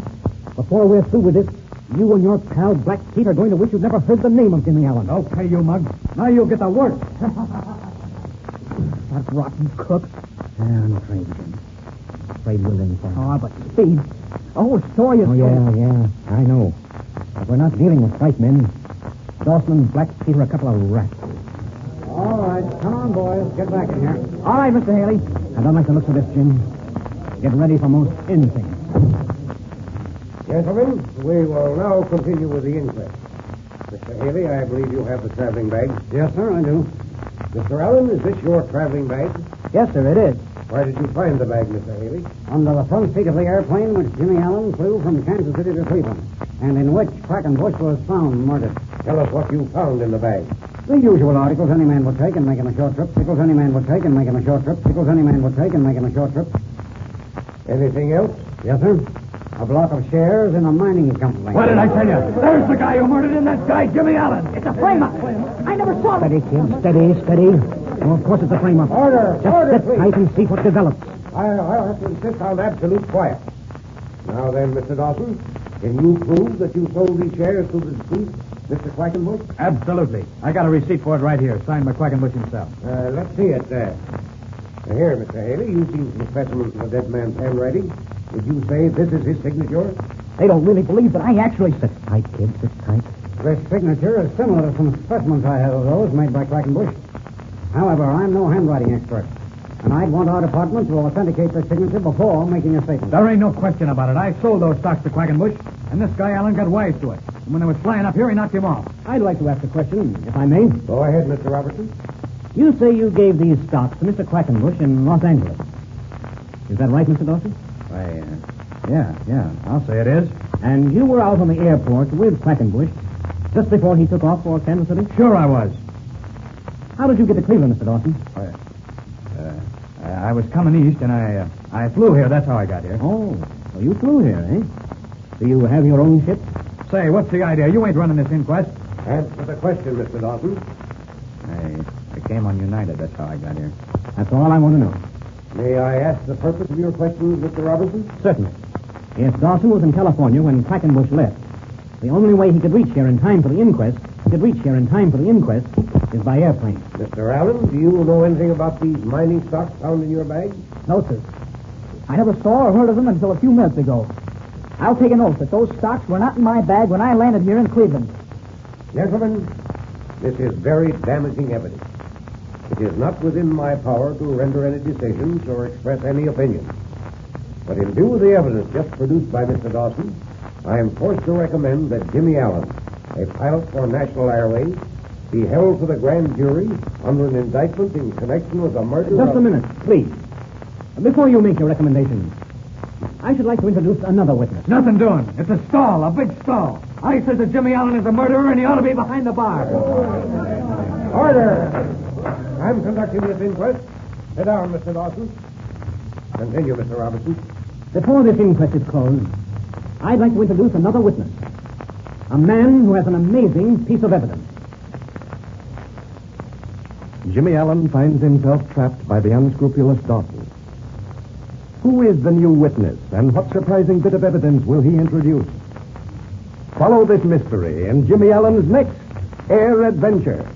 Before we're through with this, you and your pal Black Pete are going to wish you'd never heard the name of Jimmy Allen. Okay, you mug. Now you'll get the work. That rotten crook. I'm afraid, Jim. Afraid we're in for him. Oh, but Speed, the whole story is... Oh, yeah, I know. But we're not dealing with white men. Dawson and Black Pete are a couple of rats. All right, come on, boys. Get back in here. All right, Mr. Haley. I don't like the looks of this, Jim. Get ready for most anything. Gentlemen, we will now continue with the inquest. Mr. Haley, I believe you have the traveling bag. Yes, sir, I do. Mr. Allen, is this your traveling bag? Yes, sir, it is. Where did you find the bag, Mr. Haley? Under the front seat of the airplane which Jimmy Allen flew from Kansas City to Cleveland, and in which Quackenbush was found murdered. Tell us what you found in the bag. The usual articles any man would take and make him a short trip. Pickles any man would take and make him a short trip. Pickles any man would take and make him a short trip. Anything else? Yes, sir. A block of shares in a mining company. What did I tell you? There's the guy who murdered him. That guy, Jimmy Allen. It's a frame-up. I never saw it. Steady, kid. Steady. Oh, of course it's a frame-up. Order. Just sit Please. tight and see what develops. I'll have to insist on absolute quiet. Now then, Mr. Dawson, can you prove that you sold these shares to the deceased, Mr. Quackenbush? Absolutely. I got a receipt for it right here, signed by Quackenbush himself. Let's see it. Here, Mr. Haley, you've seen some specimens of the dead man's handwriting. Would you say this is his signature? They don't really believe that I actually... Sit tight, kid. Sit tight. This signature is similar to some specimens I have of those made by Quackenbush. However, I'm no handwriting expert. And I'd want our department to authenticate the signature before making a statement. There ain't no question about it. I sold those stocks to Quackenbush, and this guy Allen got wise to it. And when they was flying up here, he knocked him off. I'd like to ask a question, if I may. Go ahead, Mr. Robertson. You say you gave these stocks to Mr. Quackenbush in Los Angeles. Is that right, Mr. Dawson? Why, yeah, I'll say it is. And you were out on the airport with Quackenbush just before he took off for Kansas City? Sure I was. How did you get to Cleveland, Mr. Dawson? I was coming east, and I flew here. That's how I got here. Oh, so you flew here, eh? Do you have your own ship? Say, what's the idea? You ain't running this inquest. Answer the question, Mr. Dawson. I came on United. That's how I got here. That's all I want to know. May I ask the purpose of your questions, Mr. Robertson? Certainly. If Dawson was in California when Quackenbush left, the only way he could reach here in time for the inquest, is by airplane. Mr. Allen, do you know anything about these mining stocks found in your bag? No, sir. I never saw or heard of them until a few minutes ago. I'll take an oath that those stocks were not in my bag when I landed here in Cleveland. Gentlemen, this is very damaging evidence. It is not within my power to render any decisions or express any opinions. But in view of the evidence just produced by Mr. Dawson, I am forced to recommend that Jimmy Allen, a pilot for National Airways, be held to the grand jury under an indictment in connection with the murder Just a minute, please. Before you make your recommendation, I should like to introduce another witness. Nothing doing. It's a stall, a big stall. I says that Jimmy Allen is a murderer and he ought to be behind the bar. Order! I'm conducting this inquest. Sit down, Mr. Dawson. Continue, Mr. Robertson. Before this inquest is closed, I'd like to introduce another witness. A man who has an amazing piece of evidence. Jimmy Allen finds himself trapped by the unscrupulous Dawson. Who is the new witness, and what surprising bit of evidence will he introduce? Follow this mystery in Jimmy Allen's next Air Adventure.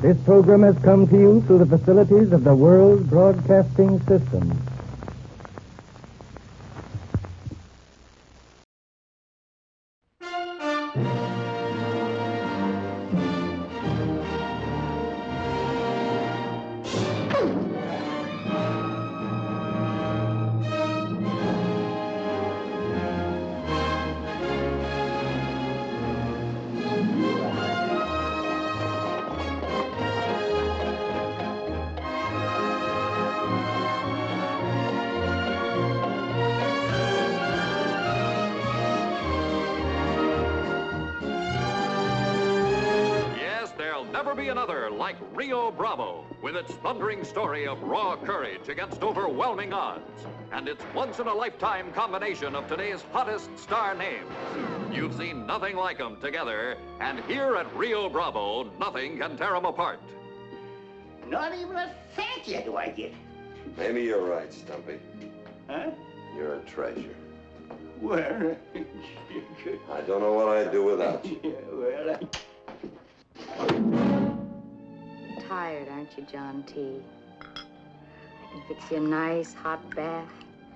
This program has come to you through the facilities of the World Broadcasting System. Never be another like Rio Bravo, with its thundering story of raw courage against overwhelming odds, and its once-in-a-lifetime combination of today's hottest star names. You've seen nothing like them together, and here at Rio Bravo, nothing can tear them apart. Not even a thank you do I get. Maybe you're right, Stumpy. Huh? You're a treasure. Well, I don't know what I'd do without you. Yeah, well, Tired, aren't you, John T? I can fix you a nice hot bath.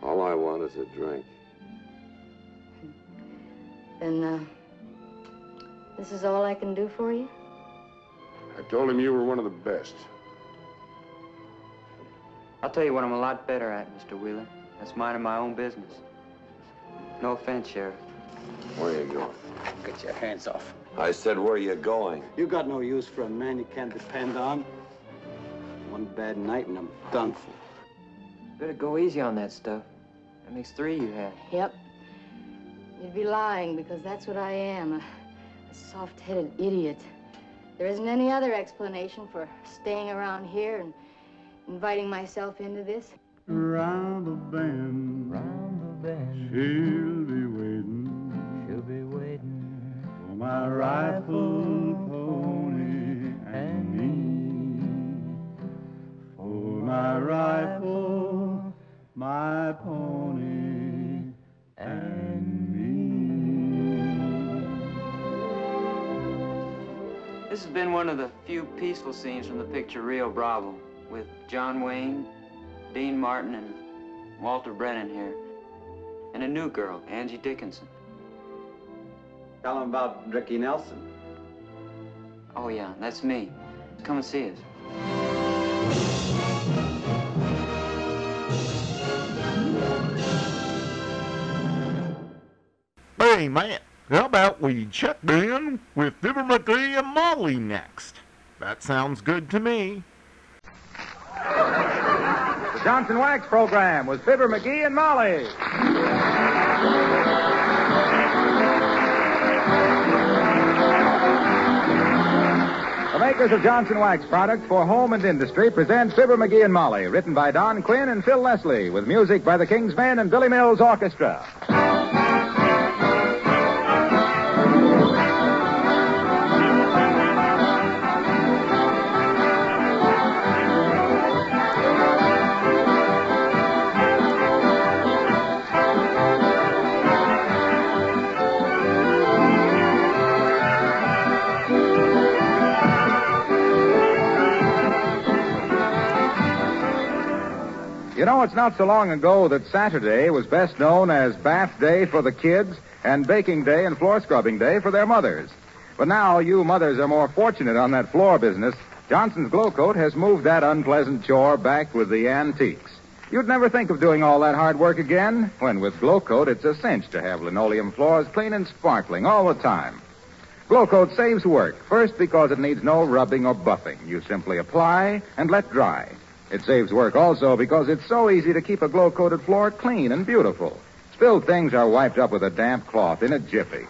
All I want is a drink. Then, this is all I can do for you? I told him you were one of the best. I'll tell you what I'm a lot better at, Mr. Wheeler. That's minding my own business. No offense, Sheriff. Where are you going? get your hands off. I said, where are you going? You got no use for a man you can't depend on. One bad night and I'm done for. Better go easy on that stuff. That makes 3 you had. Yep. You'd be lying, because that's what I am, a soft-headed idiot. There isn't any other explanation for staying around here and inviting myself into this. Round the bend, she'll be waiting for my rifle, pony, and me. For my rifle, my pony, and me. This has been one of the few peaceful scenes from the picture Rio Bravo, with John Wayne, Dean Martin, and Walter Brennan here. And a new girl, Angie Dickinson. Tell him about Ricky Nelson. Oh, yeah, that's me. Come and see us. Hey, man, how about we check in with Fibber, Magee, and Molly next? That sounds good to me. The Johnson Wax program with Fibber, Magee, and Molly. The makers of Johnson Wax products for home and industry present Fibber, Magee, and Molly, written by Don Quinn and Phil Leslie, with music by the King's Men and Billy Mills Orchestra. You know, it's not so long ago that Saturday was best known as Bath Day for the kids and Baking Day and Floor Scrubbing Day for their mothers. But now you mothers are more fortunate on that floor business. Johnson's Glow Coat has moved that unpleasant chore back with the antiques. You'd never think of doing all that hard work again, when with Glow Coat it's a cinch to have linoleum floors clean and sparkling all the time. Glow Coat saves work, first because it needs no rubbing or buffing. You simply apply and let dry. It saves work also because it's so easy to keep a glow-coated floor clean and beautiful. Spilled things are wiped up with a damp cloth in a jiffy.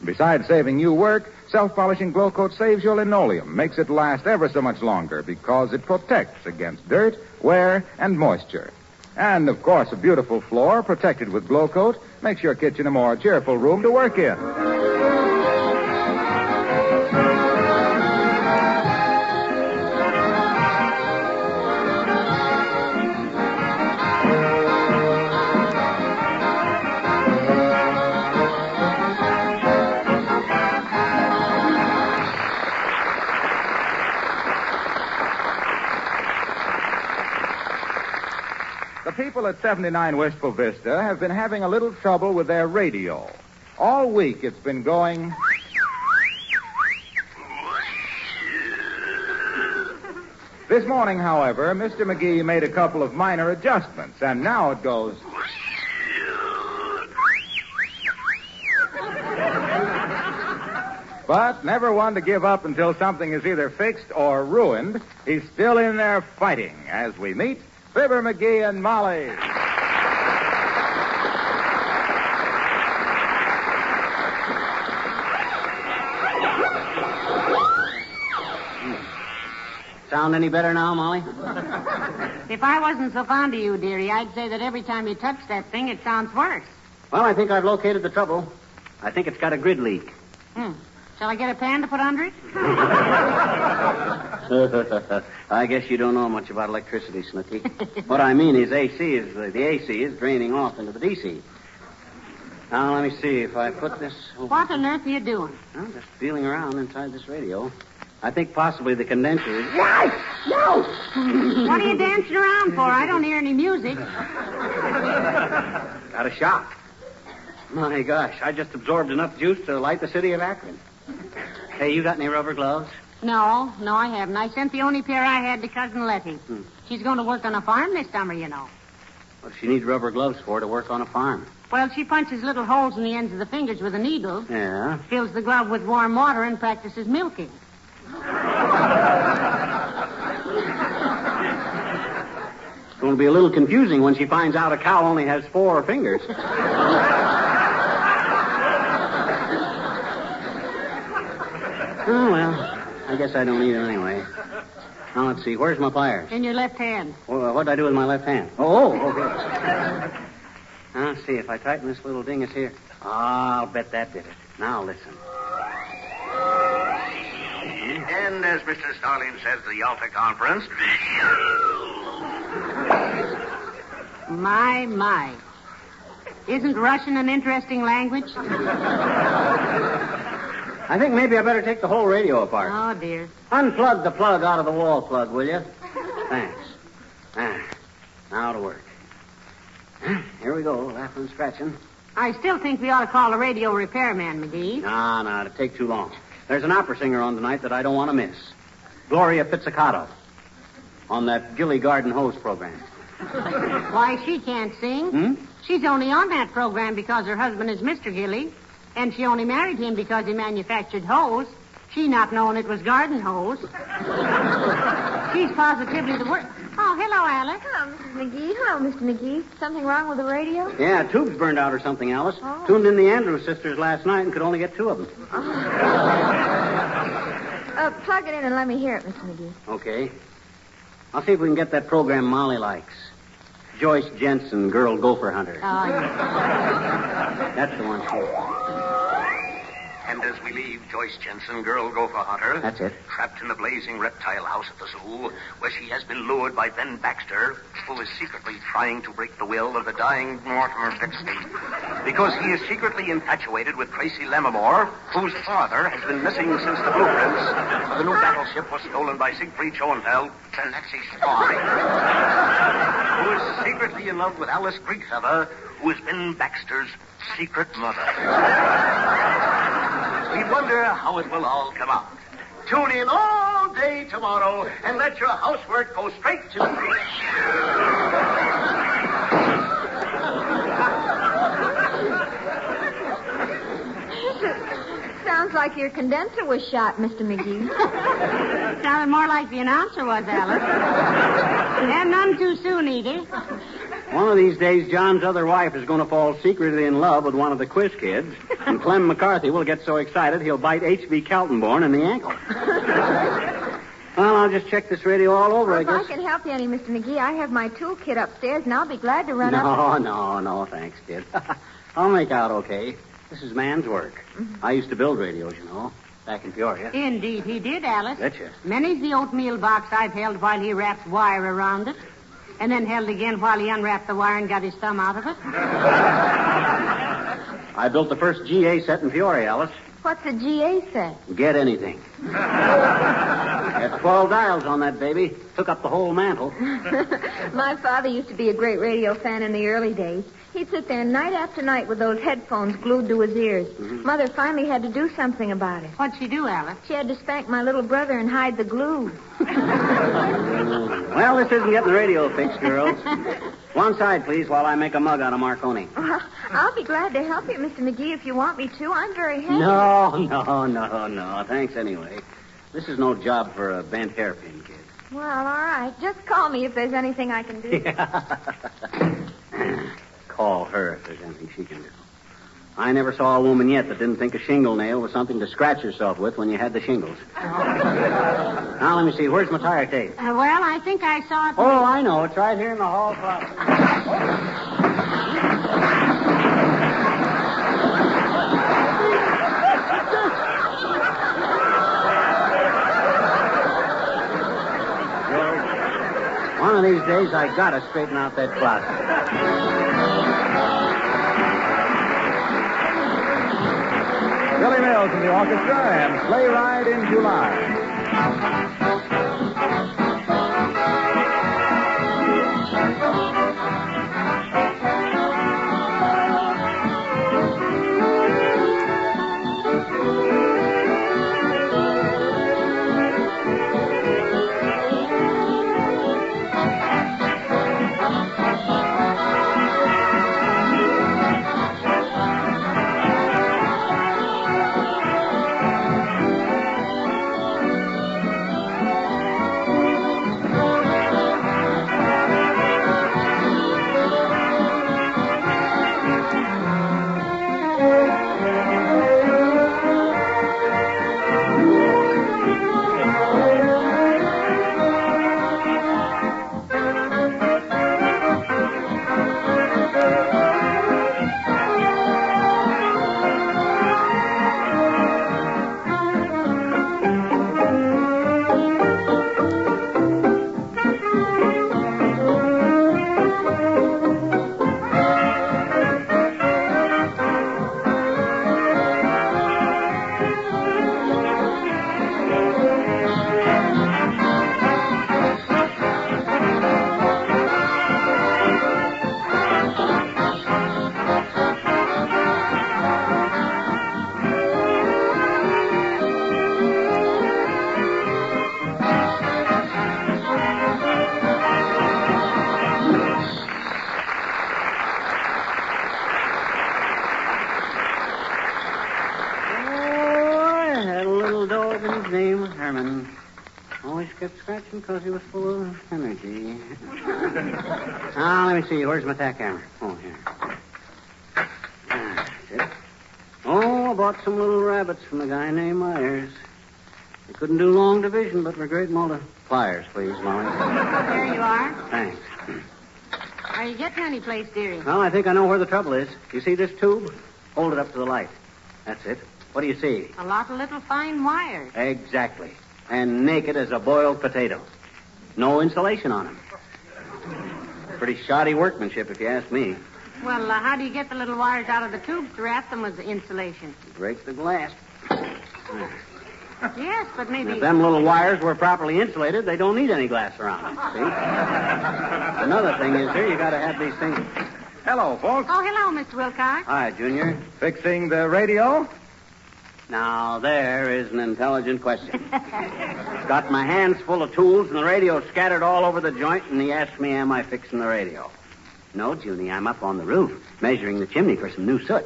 Besides saving you work, self-polishing Glow Coat saves your linoleum, makes it last ever so much longer because it protects against dirt, wear, and moisture. And, of course, a beautiful floor protected with Glow Coat makes your kitchen a more cheerful room to work in. People at 79 Wistful Vista have been having a little trouble with their radio. All week it's been going... This morning, however, Mr. Magee made a couple of minor adjustments, and now it goes... But never one to give up until something is either fixed or ruined. He's still in there fighting as we meet... Fibber, Magee, and Molly. Sound any better now, Molly? If I wasn't so fond of you, dearie, I'd say that every time you touch that thing, it sounds worse. Well, I think I've located the trouble. I think it's got a grid leak. Shall I get a pan to put under it? I guess you don't know much about electricity, Snooky. What I mean is the AC is draining off into the DC. Now, let me see if I put this... What on earth are you doing? Well, just feeling around inside this radio. I think possibly the condenser is... No! What are you dancing around for? I don't hear any music. Got a shock. My gosh, I just absorbed enough juice to light the city of Akron. Hey, you got any rubber gloves? No, I haven't. I sent the only pair I had to Cousin Letty. She's going to work on a farm this summer, you know. What does she need rubber gloves for to work on a farm? Well, she punches little holes in the ends of the fingers with a needle. Yeah? Fills the glove with warm water and practices milking. It's going to be a little confusing when she finds out a cow only has 4 fingers. Oh, well, I guess I don't need it anyway. Now, let's see. Where's my pliers? In your left hand. Well, what'd I do with my left hand? Oh, okay. Now, let's see. If I tighten this little dingus here. I'll bet that did it. Now, listen. And as Mr. Starling says at the Yalta Conference... My. Isn't Russian an interesting language? I think maybe I better take the whole radio apart. Oh, dear. Unplug the plug out of the wall plug, will you? Thanks. Now to work. Here we go, laughing and scratching. I still think we ought to call a radio repairman, Magee. No, it'd take too long. There's an opera singer on tonight that I don't want to miss. Gloria Pizzicato. On that Gilly Garden Hose program. Why, she can't sing. She's only on that program because her husband is Mr. Gilly. And she only married him because he manufactured hose. She not knowing it was garden hose. She's positively the worst. Oh, Oh, hello, Alice. Hello, Mrs. McGee. Hello, Mr. McGee. Something wrong with the radio? Yeah, a tube's burned out or something, Alice. Oh. Tuned in the Andrews sisters last night and could only get 2 of them. Plug it in and let me hear it, Mr. McGee. Okay. I'll see if we can get that program Molly likes. Joyce Jensen, Girl Gopher Hunter. Oh, yeah. That's the one. And as we leave Joyce Jensen, Girl Gopher Hunter... That's it. ...trapped in the blazing reptile house at the zoo, where she has been lured by Ben Baxter, who is secretly trying to break the will of the dying Mortimer Bixby, because he is secretly infatuated with Tracy Lammermoor, whose father has been missing since the blueprints of the new battleship was stolen by Siegfried Schoenfeld, the Nazi spy, who is secretly in love with Alice Grigfeather, who is Ben Baxter's secret mother. We wonder how it will all come out. Tune in all day tomorrow and let your housework go straight to... Sounds like your condenser was shot, Mr. McGee. Sounded more like the announcer was, Alice. And none too soon, Edie. One of these days, John's other wife is going to fall secretly in love with one of the quiz kids, and Clem McCarthy will get so excited he'll bite H.B. Kaltenborn in the ankle. Well, I'll just check this radio all over, I guess. If I can help you any, Mr. McGee, I have my toolkit upstairs, and I'll be glad to run up... No, thanks, kid. I'll make out okay. This is man's work. Mm-hmm. I used to build radios, you know, back in Peoria. Indeed, he did, Alice. Betcha. Many's the oatmeal box I've held while he wrapped wire around it, and then held again while he unwrapped the wire and got his thumb out of it. I built the first GA set in Peoria, Alice. What's a GA set? Get anything. Had 12 dials on that baby. Took up the whole mantle. My father used to be a great radio fan in the early days. He'd sit there night after night with those headphones glued to his ears. Mm-hmm. Mother finally had to do something about it. What'd she do, Alice? She had to spank my little brother and hide the glue. Well, this isn't getting the radio fixed, girls. One side, please, while I make a mug out of Marconi. I'll be glad to help you, Mr. McGee, if you want me to. I'm very handy. No. Thanks anyway. This is no job for a bent hairpin, kid. Well, all right. Just call me if there's anything I can do. Call her if there's anything she can do. I never saw a woman yet that didn't think a shingle nail was something to scratch yourself with when you had the shingles. Now, let me see. Where's my tire tape? Well, I think I saw it. Oh, I know. It's right here in the hall closet. One of these days, I gotta straighten out that closet. Billy Mills and the orchestra and Sleigh Ride in July. Always kept scratching because he was full of energy. Now, let me see. Where's my tack hammer? Oh, here. That's it. Oh, I bought some little rabbits from a guy named Myers. They couldn't do long division, but were great multipliers, please, Molly. There you are. Thanks. Are you getting any place, dearie? Well, I think I know where the trouble is. You see this tube? Hold it up to the light. That's it. What do you see? A lot of little fine wires. Exactly. And naked as a boiled potato. No insulation on them. Pretty shoddy workmanship, if you ask me. Well, how do you get the little wires out of the tubes to wrap them with the insulation? Break the glass. Yes, but maybe... If them little wires were properly insulated, they don't need any glass around them, see? Another thing is here, you got to have these things... Hello, folks. Oh, hello, Mr. Wilcox. Hi, Junior. Fixing the radio? Now, there is an intelligent question. Got my hands full of tools and the radio scattered all over the joint, and he asked me, am I fixing the radio? No, Junie, I'm up on the roof, measuring the chimney for some new soot.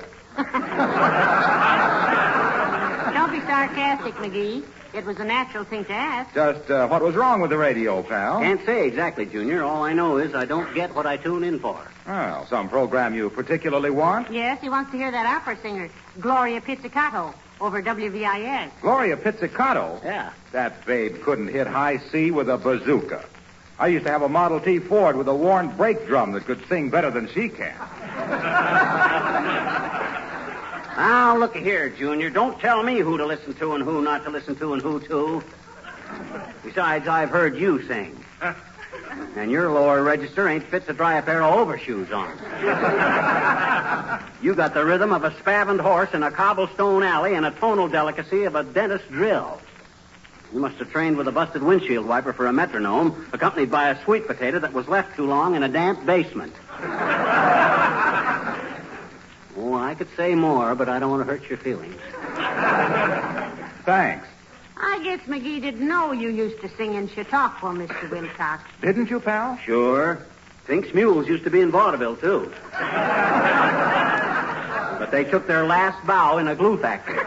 Don't be sarcastic, Magee. It was a natural thing to ask. Just what was wrong with the radio, pal? Can't say exactly, Junior. All I know is I don't get what I tune in for. Well, some program you particularly want? Yes, he wants to hear that opera singer, Gloria Pizzicato, over WVIS. Gloria Pizzicato? Yeah. That babe couldn't hit high C with a bazooka. I used to have a Model T Ford with a worn brake drum that could sing better than she can. Now, look here, Junior. Don't tell me who to listen to and who not to listen to and who to. Besides, I've heard you sing. And your lower register ain't fit to dry a pair of overshoes on. You got the rhythm of a spavined horse in a cobblestone alley and a tonal delicacy of a dentist drill. You must have trained with a busted windshield wiper for a metronome, accompanied by a sweet potato that was left too long in a damp basement. Oh, I could say more, but I don't want to hurt your feelings. Thanks. I guess Magee didn't know you used to sing in Chautauqua, Mr. Wilcox. Didn't you, pal? Sure. Fink's Mules used to be in vaudeville, too. But they took their last bow in a glue factory.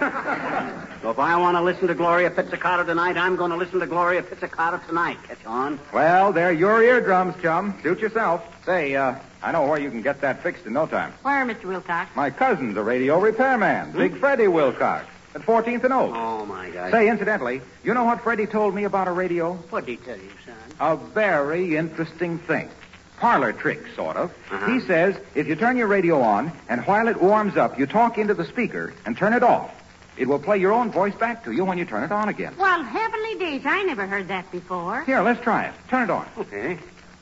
So if I want to listen to Gloria Pizzicato tonight, I'm going to listen to Gloria Pizzicato tonight. Catch on? Well, they're your eardrums, chum. Suit yourself. Say, I know where you can get that fixed in no time. Where, Mr. Wilcox? My cousin's a radio repairman, Big Freddie Wilcox, at 14th and Oak. Oh, my God. Say, incidentally, you know what Freddie told me about a radio? What'd he tell you, son? A very interesting thing. Parlor trick, sort of. Uh-huh. He says if you turn your radio on, and while it warms up, you talk into the speaker and turn it off, it will play your own voice back to you when you turn it on again. Well, heavenly days, I never heard that before. Here, let's try it. Turn it on. Okay.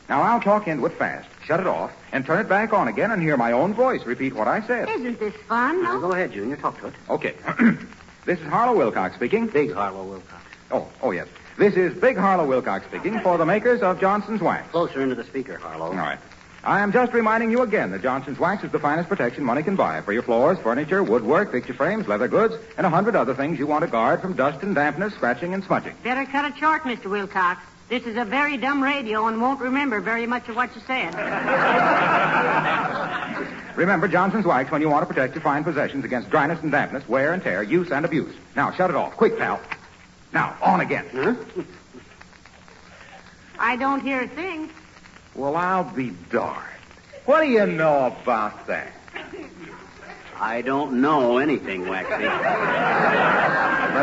Now, I'll talk into it fast, shut it off, and turn it back on again and hear my own voice repeat what I said. Isn't this fun, Now, no? go ahead, Junior. Talk to it. Okay. This is Harlow Wilcox speaking. Big Harlow Wilcox. Oh, yes. This is Big Harlow Wilcox speaking for the makers of Johnson's Wax. Closer into the speaker, Harlow. All right. I am just reminding you again that Johnson's Wax is the finest protection money can buy for your floors, furniture, woodwork, picture frames, leather goods, and 100 other things you want to guard from dust and dampness, scratching and smudging. Better cut it short, Mr. Wilcox. This is a very dumb radio and won't remember very much of what you said. Remember Johnson's Wax when you want to protect your fine possessions against dryness and dampness, wear and tear, use and abuse. Now, shut it off. Quick, pal. Now, on again. Huh? I don't hear a thing. Well, I'll be darned. What do you know about that? I don't know anything, Waxy. But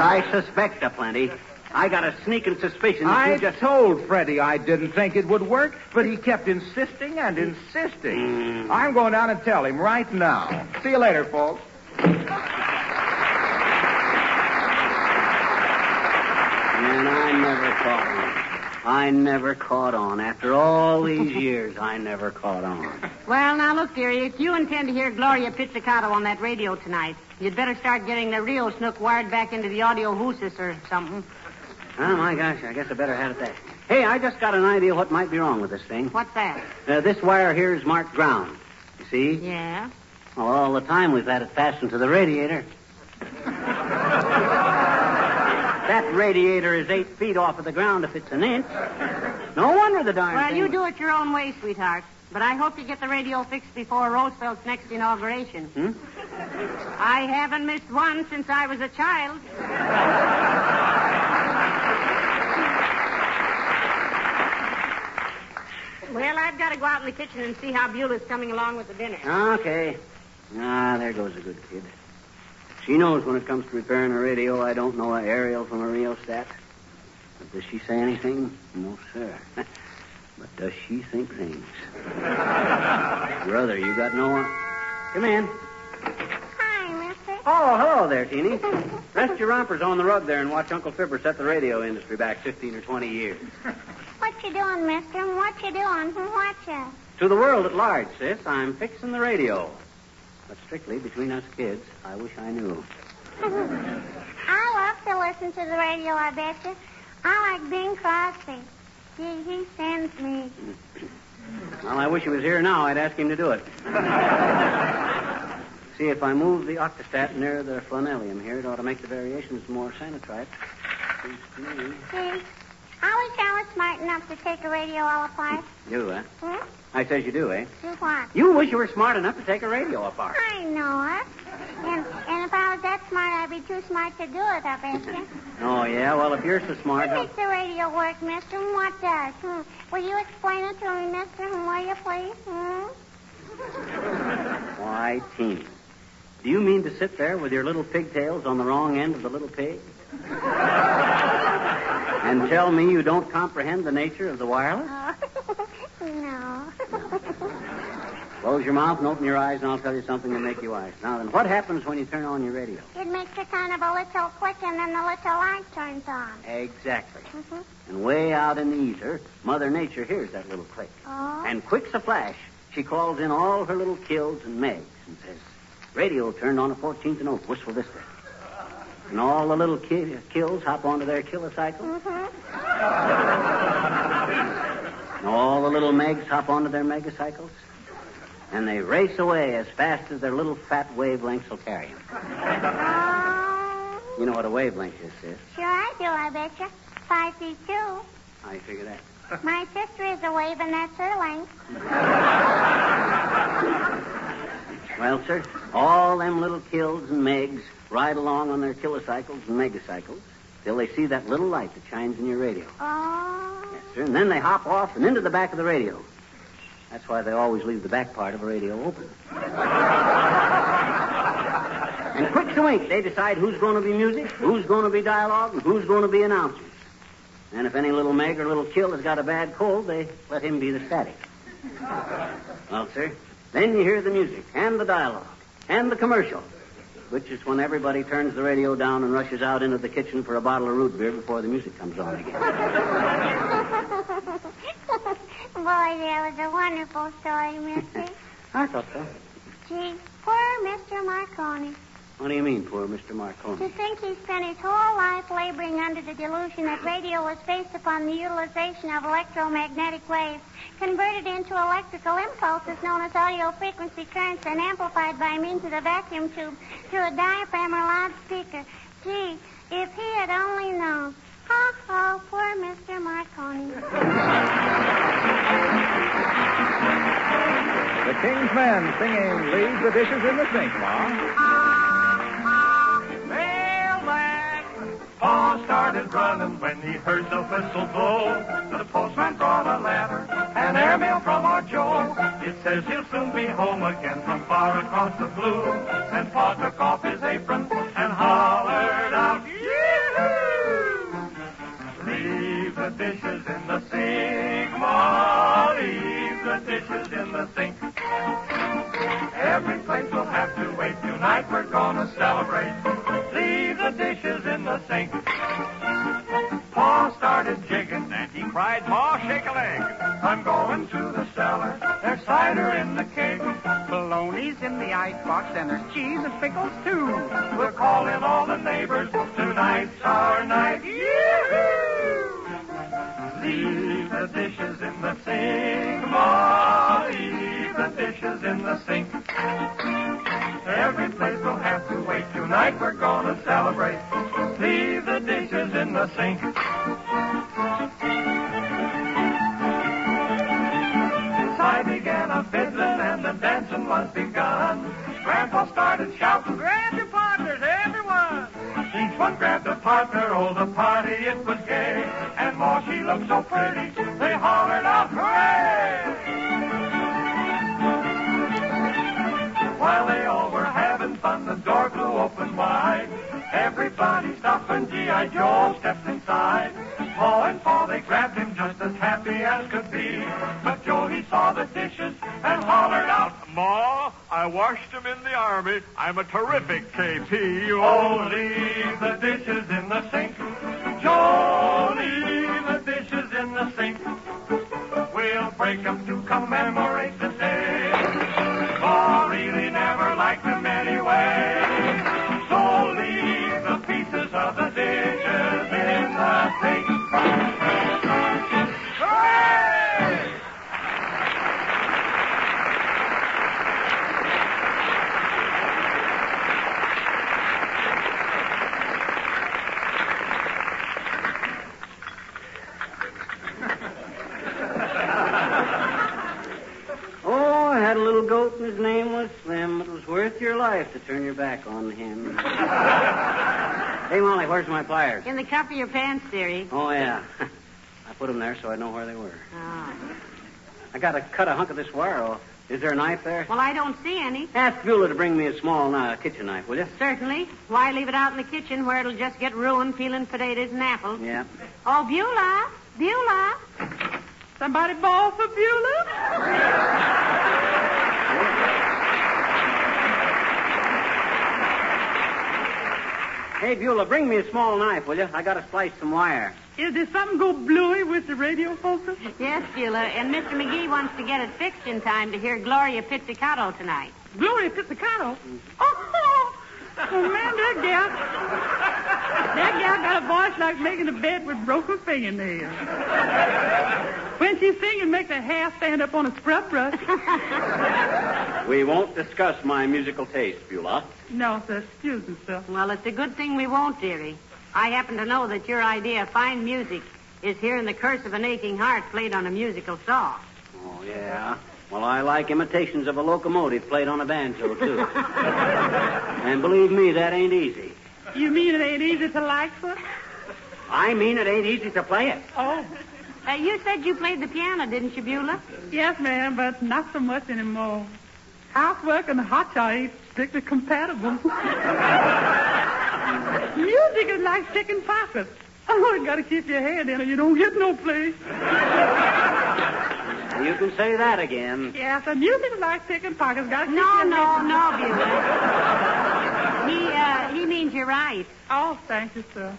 I suspect aplenty. I got a sneaking suspicion that I you just... told Freddie I didn't think it would work, but he kept insisting and insisting. I'm going down and tell him right now. See you later, folks. And I never caught on. I never caught on. After all these years, I never caught on. Well, now, look, dearie, if you intend to hear Gloria Pizzicato on that radio tonight, you'd better start getting the Rio Snook wired back into the audio hoosis or something. Oh, my gosh, I guess I better have it that. Hey, I just got an idea what might be wrong with this thing. What's that? This wire here is marked ground. You see? Yeah? Well, all the time we've had it fastened to the radiator. That radiator is 8 feet off of the ground if it's an inch. No wonder the darn Well, thing... you do it your own way, sweetheart. But I hope you get the radio fixed before Roosevelt's next inauguration. I haven't missed one since I was a child. Well, I've got to go out in the kitchen and see how Beulah's coming along with the dinner. Okay. There goes a good kid. She knows when it comes to repairing a radio, I don't know an aerial from a rheostat. But does she say anything? No, sir. But does she think things? Brother, you got no one? Come in. Hi, mister. Oh, hello there, Teeny. Rest your rompers on the rug there and watch Uncle Fibber set the radio industry back 15 or 20 years. What you doing, mister? What you doing? What you? To the world at large, sis, I'm fixing the radio. But strictly between us kids, I wish I knew. I love to listen to the radio, I bet you. I like Bing Crosby. He sends me. Well, I wish he was here now. I'd ask him to do it. See, if I move the octostat near the flanellium here, it ought to make the variations more sanitrite. Seems to me. See, I wish I was smart enough to take a radio all apart. You, eh? Hmm? I says you do, eh? Do what? You wish you were smart enough to take a radio apart. I know it. And if I was that smart, I'd be too smart to do it, I bet you. Oh, yeah? Well, if you're so smart... What makes the radio work, mister? What does? Will you explain it to me, mister? Will you, please? Why, Teeny, do you mean to sit there with your little pigtails on the wrong end of the little pig? And tell me you don't comprehend the nature of the wireless? No. Close your mouth and open your eyes, and I'll tell you something to make you wise. Now then, what happens when you turn on your radio? It makes a kind of a little click, and then the little light turns on. Exactly. And way out in the ether, Mother Nature hears that little click. Oh? And quick's a flash, she calls in all her little kills and megs and says, radio turned on a 14th note, whistle vista. And all the little kills hop onto their kilocycle. And all the little megs hop onto their megacycles. And they race away as fast as their little fat wavelengths will carry them. You know what a wavelength is, sis? Sure I do, I bet you. 5 feet 2. How you figure that? My sister is a wave, and that's her length. Well, sir, all them little kills and megs ride along on their kilocycles and megacycles till they see that little light that shines in your radio. Oh. Yes, sir. And then they hop off and into the back of the radio. That's why they always leave the back part of a radio open. And quick to wink, they decide who's going to be music, who's going to be dialogue, and who's going to be announcers. And if any little meg or little kill has got a bad cold, they let him be the static. Well, sir, then you hear the music and the dialogue and the commercial, which is when everybody turns the radio down and rushes out into the kitchen for a bottle of root beer before the music comes on again. Boy, that was a wonderful story, mister. I thought so. Gee, poor Mr. Marconi. What do you mean, poor Mr. Marconi? To think he spent his whole life laboring under the delusion that radio was based upon the utilization of electromagnetic waves, converted into electrical impulses known as audio frequency currents and amplified by means of the vacuum tube through a diaphragm or loudspeaker. Gee, if he had only known. Oh, poor Mr. Marconi. The King's Men singing Leave the Dishes in the Sink, Ma. Paul started running when he heard the whistle blow. The postman brought a letter, an airmail from our Joe. It says he'll soon be home again from far across the blue. And Pa took off his apron and hollered out, "Yee-hoo! Leave the dishes in the sink, Ma, leave the dishes in the sink. Every place will have to wait. Tonight we're gonna celebrate. Leave the dishes in the sink." Pa started jigging, and he cried, "Ma, shake a leg. I'm going to the cellar. There's cider in the keg. Bologna's in the icebox, and there's cheese and pickles, too. We'll call in all the neighbors. Tonight's our night. Yee-hoo! Leave the dishes in the sink, Ma, leave the dishes in the sink. Every place will have to wait. Tonight we're gonna celebrate. Leave the dishes in the sink." I began a fiddling and the dancing was begun. Grandpa started shouting, "Grab your partners, everyone!" Each one grabbed a partner, oh, the party, it was gay. And Ma, she looked so pretty, they hollered out, "Hooray!" While they all were having fun, the door flew open wide. Everybody stopped when G.I. Joe stepped inside. Pa and Pa, they grabbed him just as happy as could be. But Joe, he saw the dishes and hollered out, Ma, I washed them in the Army. I'm a terrific KP. Oh, leave the dishes in the sink. Joe, leave the dishes in the sink. We'll break them to commemorate the day. Pa really never liked them anyway. So leave the pieces of the dishes in the sink. Hooray! Oh, I had a little goat and his name was Slim. It was worth your life to turn your back on him. Hey, Molly, where's my pliers? In the cuff of your pants, dearie. Oh, yeah. I put them there so I know where they were. Oh. I got to cut a hunk of this wire off. Is there a knife there? Well, I don't see any. Ask Beulah to bring me a small kitchen knife, will you? Certainly. Why leave it out in the kitchen where it'll just get ruined peeling potatoes and apples? Yeah. Oh, Beulah. Beulah. Somebody bawl for Beulah? Hey, Beulah, bring me a small knife, will you? I got to slice some wire. Is there something go bluey with the radio focus? Yes, Beulah, and Mr. Magee wants to get it fixed in time to hear Gloria Pizzicato tonight. Gloria Pizzicato? Oh, man, that gal got a voice like making a bed with broken fingernails. When she's singing, makes her hair stand up on a scrub brush. We won't discuss my musical taste, Beulah. No, sir. Excuse me, sir. Well, it's a good thing we won't, dearie. I happen to know that your idea of fine music is hearing the curse of an aching heart played on a musical saw. Oh, yeah? Well, I like imitations of a locomotive played on a banjo, too. And believe me, that ain't easy. You mean it ain't easy to like, sir? I mean it ain't easy to play it. Oh. You said you played the piano, didn't you, Beulah? Yes, ma'am, but not so much anymore. Housework and hotshot ain't strictly compatible. Music is like chicken pockets. Oh, you got to keep your hand in or you don't get no place. You can say that again. Yes, and music is like chicken pockets. Got to keep No, your hand no, Beulah. He means you're right. Oh, thank you, sir.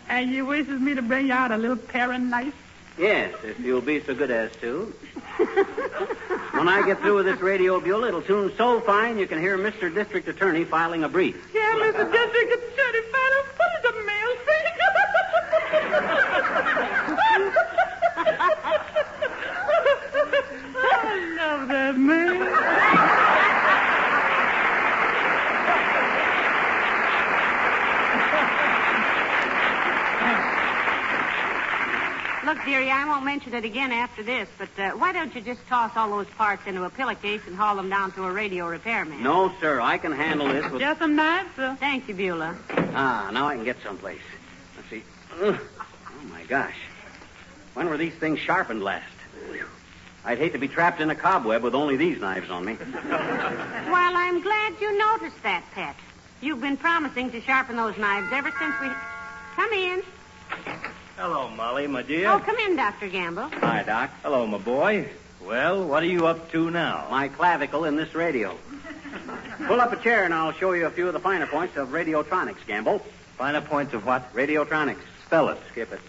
And you wishes me to bring you out a little Perrin knife? Yes, if you'll be so good as to. When I get through with this radio, Beulah, it'll tune so fine you can hear Mr. District Attorney filing a brief. Yeah, Mr. District Attorney filing. What is the mail thing? I love that man. Look, dearie, I won't mention it again after this, but why don't you just toss all those parts into a pillowcase and haul them down to a radio repairman? No, sir. I can handle this with... Just some knives, sir. Thank you, Beulah. Ah, now I can get someplace. Let's see. Oh, my gosh. When were these things sharpened last? I'd hate to be trapped in a cobweb with only these knives on me. Well, I'm glad you noticed that, Pet. You've been promising to sharpen those knives ever since we... Come in. Hello, Molly, my dear. Oh, come in, Dr. Gamble. Hi, Doc. Hello, my boy. Well, what are you up to now? My clavicle in this radio. Pull up a chair and I'll show you a few of the finer points of radiotronics, Gamble. Finer points of what? Radiotronics. Spell it. Skip it.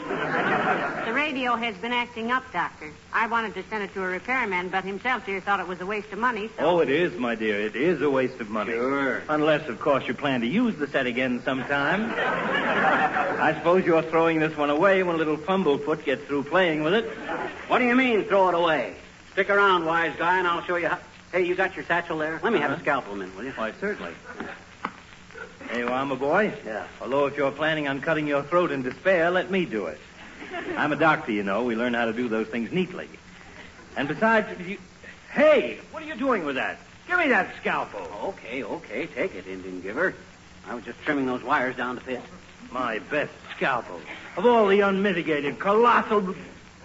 The radio has been acting up, Doctor. I wanted to send it to a repairman, but himself here thought it was a waste of money, so... Oh, it is, my dear. It is a waste of money. Sure. Unless, of course, you plan to use the set again sometime. I suppose you're throwing this one away when little Fumblefoot gets through playing with it. What do you mean, throw it away? Stick around, wise guy, and I'll show you how... Hey, you got your satchel there? Let me have a scalpel a minute, will you? Why, certainly. There you are, my boy. Yeah. Although if you're planning on cutting your throat in despair, let me do it. I'm a doctor, you know. We learn how to do those things neatly. And besides, Hey, what are you doing with that? Give me that scalpel. Okay. Take it, Indian giver. I was just trimming those wires down to fit. My best scalpel. Of all the unmitigated, colossal...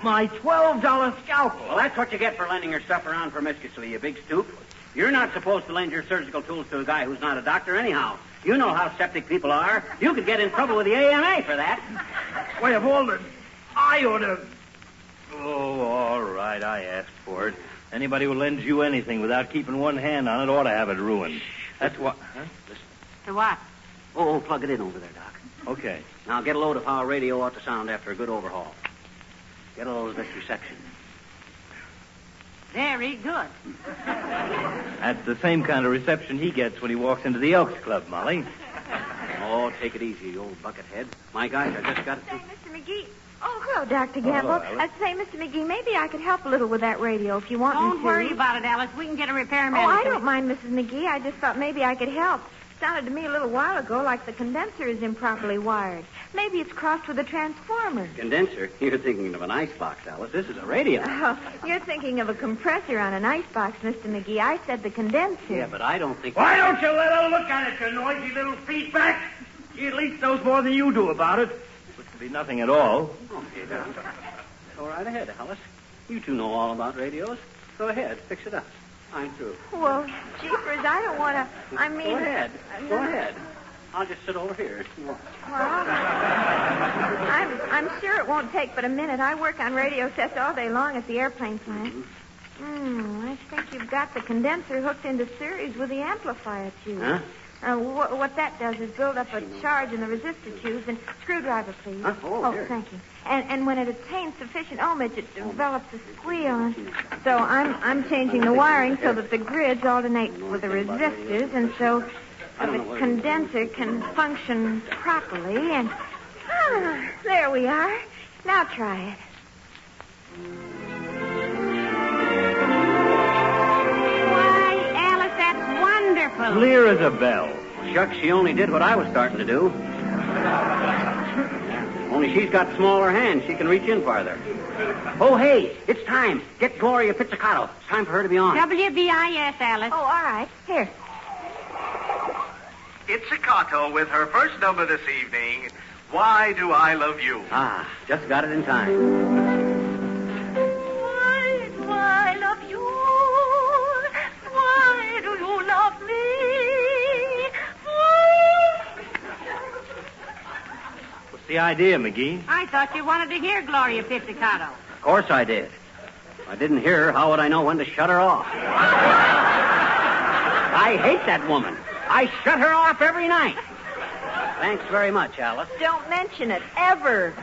My $12 scalpel. Well, that's what you get for lending your stuff around promiscuously, you big stoop. You're not supposed to lend your surgical tools to a guy who's not a doctor anyhow. You know how septic people are. You could get in trouble with the AMA for that. Why, of all the... I ought to... Oh, all right, I asked for it. Anybody who lends you anything without keeping one hand on it ought to have it ruined. That's what... Huh? Listen. To what? Oh, plug it in over there, Doc. Okay. Now get a load of how a radio ought to sound after a good overhaul. Get a load of this reception. Very good. That's the same kind of reception he gets when he walks into the Elks Club, Molly. Oh, take it easy, you old buckethead. My gosh, I just got to... Mr. McGee. Oh, hello, Dr. Gamble. hello, I'd say, Mr. McGee, maybe I could help a little with that radio if you want me to. Don't worry about it, Alice. We can get a repairman. Oh, I don't mind, Mrs. McGee. I just thought maybe I could help. Sounded to me a little while ago like the condenser is improperly wired. Maybe it's crossed with a transformer. Condenser? You're thinking of an icebox, Alice. This is a radio. Oh, you're thinking of a compressor on an icebox, Mr. McGee. I said the condenser. Yeah, but I don't think... Why don't you let her look at it, you noisy little feedback? She at least knows more than you do about it. Which would be nothing at all. Okay, Doc. Go right ahead, Alice. You two know all about radios. Go ahead, fix it up. I'm through. Well, jeepers, I don't want to... I mean... Go ahead. Go ahead. I'll just sit over here. Well, I'm sure it won't take but a minute. I work on radio sets all day long at the airplane plant. I think you've got the condenser hooked into series with the amplifier tube. Huh? What that does is build up a charge in the resistor tubes. And screwdriver, please. Huh? Oh, here. Thank you. And when it attains sufficient ohmage, it develops a squeal. So I'm changing the wiring so that the grids alternate with the resistors, and so the condenser can function properly. And there we are. Now try it. Why, Alice, that's wonderful. Clear as a bell. Shucks, she only did what I was starting to do. Only she's got smaller hands. She can reach in farther. Oh, hey, it's time. Get Gloria Pizzicato. It's time for her to be on. WBIS, Alice. Oh, all right. Here. Pizzicato with her first number this evening, Why Do I Love You? Ah, just got it in time. Why do I love you? Why do you love me? What's the idea, McGee? I thought you wanted to hear Gloria Pizzicato. Of course I did. If I didn't hear her, how would I know when to shut her off? I hate that woman. I shut her off every night. Thanks very much, Alice. Don't mention it, ever.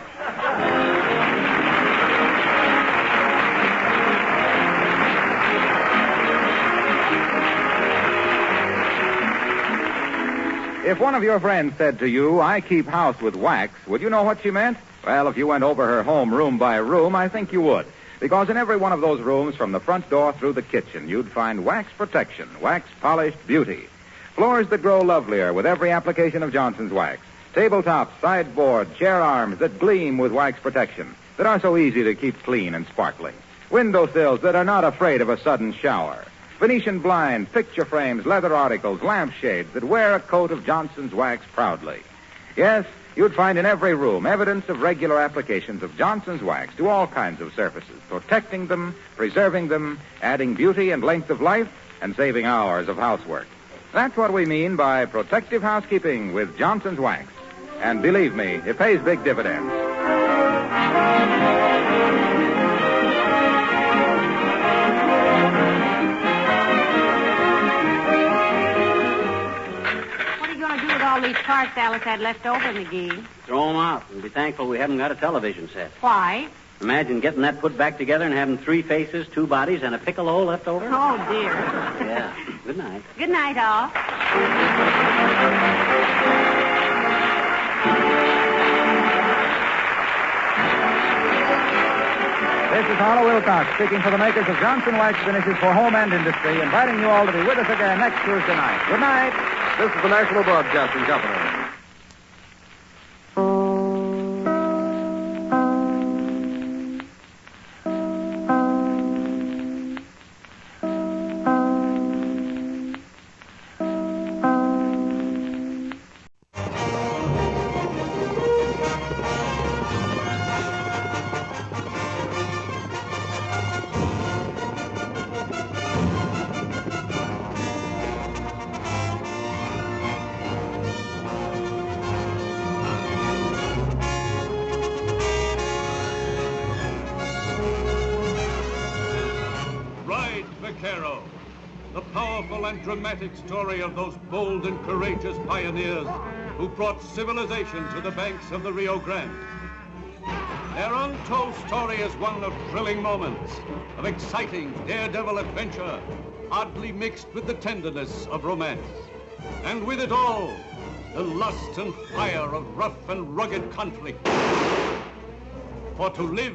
If one of your friends said to you, I keep house with wax, would you know what she meant? Well, if you went over her home room by room, I think you would. Because in every one of those rooms, from the front door through the kitchen, you'd find wax protection, wax polished beauty. Floors that grow lovelier with every application of Johnson's wax. Tabletops, sideboard, chair arms that gleam with wax protection, that are so easy to keep clean and sparkling. Windowsills that are not afraid of a sudden shower. Venetian blinds, picture frames, leather articles, lampshades that wear a coat of Johnson's wax proudly. Yes, you'd find in every room evidence of regular applications of Johnson's wax to all kinds of surfaces, protecting them, preserving them, adding beauty and length of life, and saving hours of housework. That's what we mean by protective housekeeping with Johnson's wax. And believe me, it pays big dividends. What are you going to do with all these parts Alice had left over, McGee? Throw them out and be thankful we haven't got a television set. Why? Imagine getting that put back together and having 3 faces, 2 bodies, and a piccolo left over. Oh, dear. Yeah. Good night. Good night, all. This is Harlow Wilcox speaking for the makers of Johnson Wax Finishes for Home and Industry, inviting you all to be with us again next Tuesday night. Good night. This is the National Broadcasting Company. the powerful and dramatic story of those bold and courageous pioneers who brought civilization to the banks of the Rio Grande. Their untold story is one of thrilling moments, of exciting, daredevil adventure, oddly mixed with the tenderness of romance. And with it all, the lust and fire of rough and rugged conflict. For to live,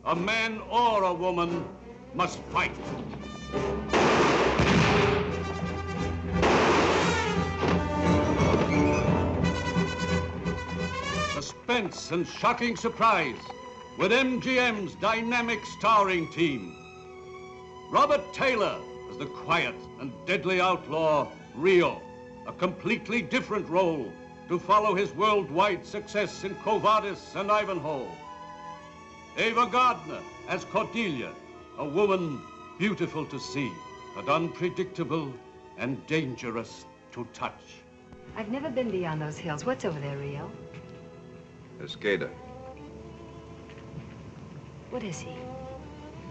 a man or a woman must fight. Suspense and shocking surprise with MGM's dynamic starring team. Robert Taylor as the quiet and deadly outlaw Rio, a completely different role to follow his worldwide success in Quo Vadis and Ivanhoe. Ava Gardner as Cordelia, a woman beautiful to see, but unpredictable and dangerous to touch. I've never been beyond those hills. What's over there, Rio? Escada. What is he?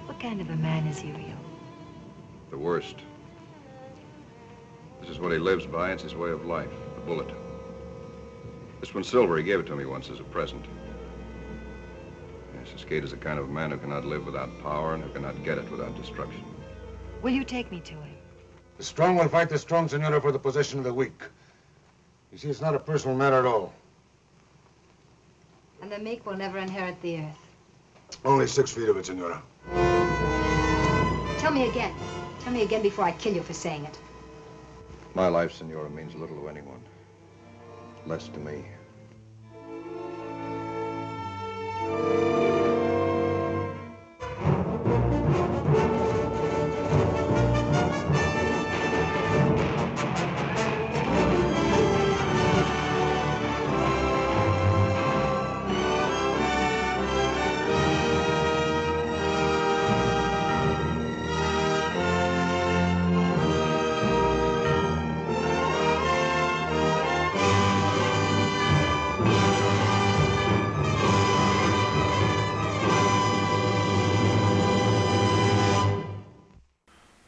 What kind of a man is he, Rio? The worst. This is what he lives by. It's his way of life. The bullet. This one's silver. He gave it to me once as a present. Yes, Escada's the kind of man who cannot live without power and who cannot get it without destruction. Will you take me to him? The strong will fight the strong, Senora, for the possession of the weak. You see, it's not a personal matter at all. And the meek will never inherit the earth. Only 6 feet of it, Senora. Tell me again. Tell me again before I kill you for saying it. My life, Senora, means little to anyone. Less to me.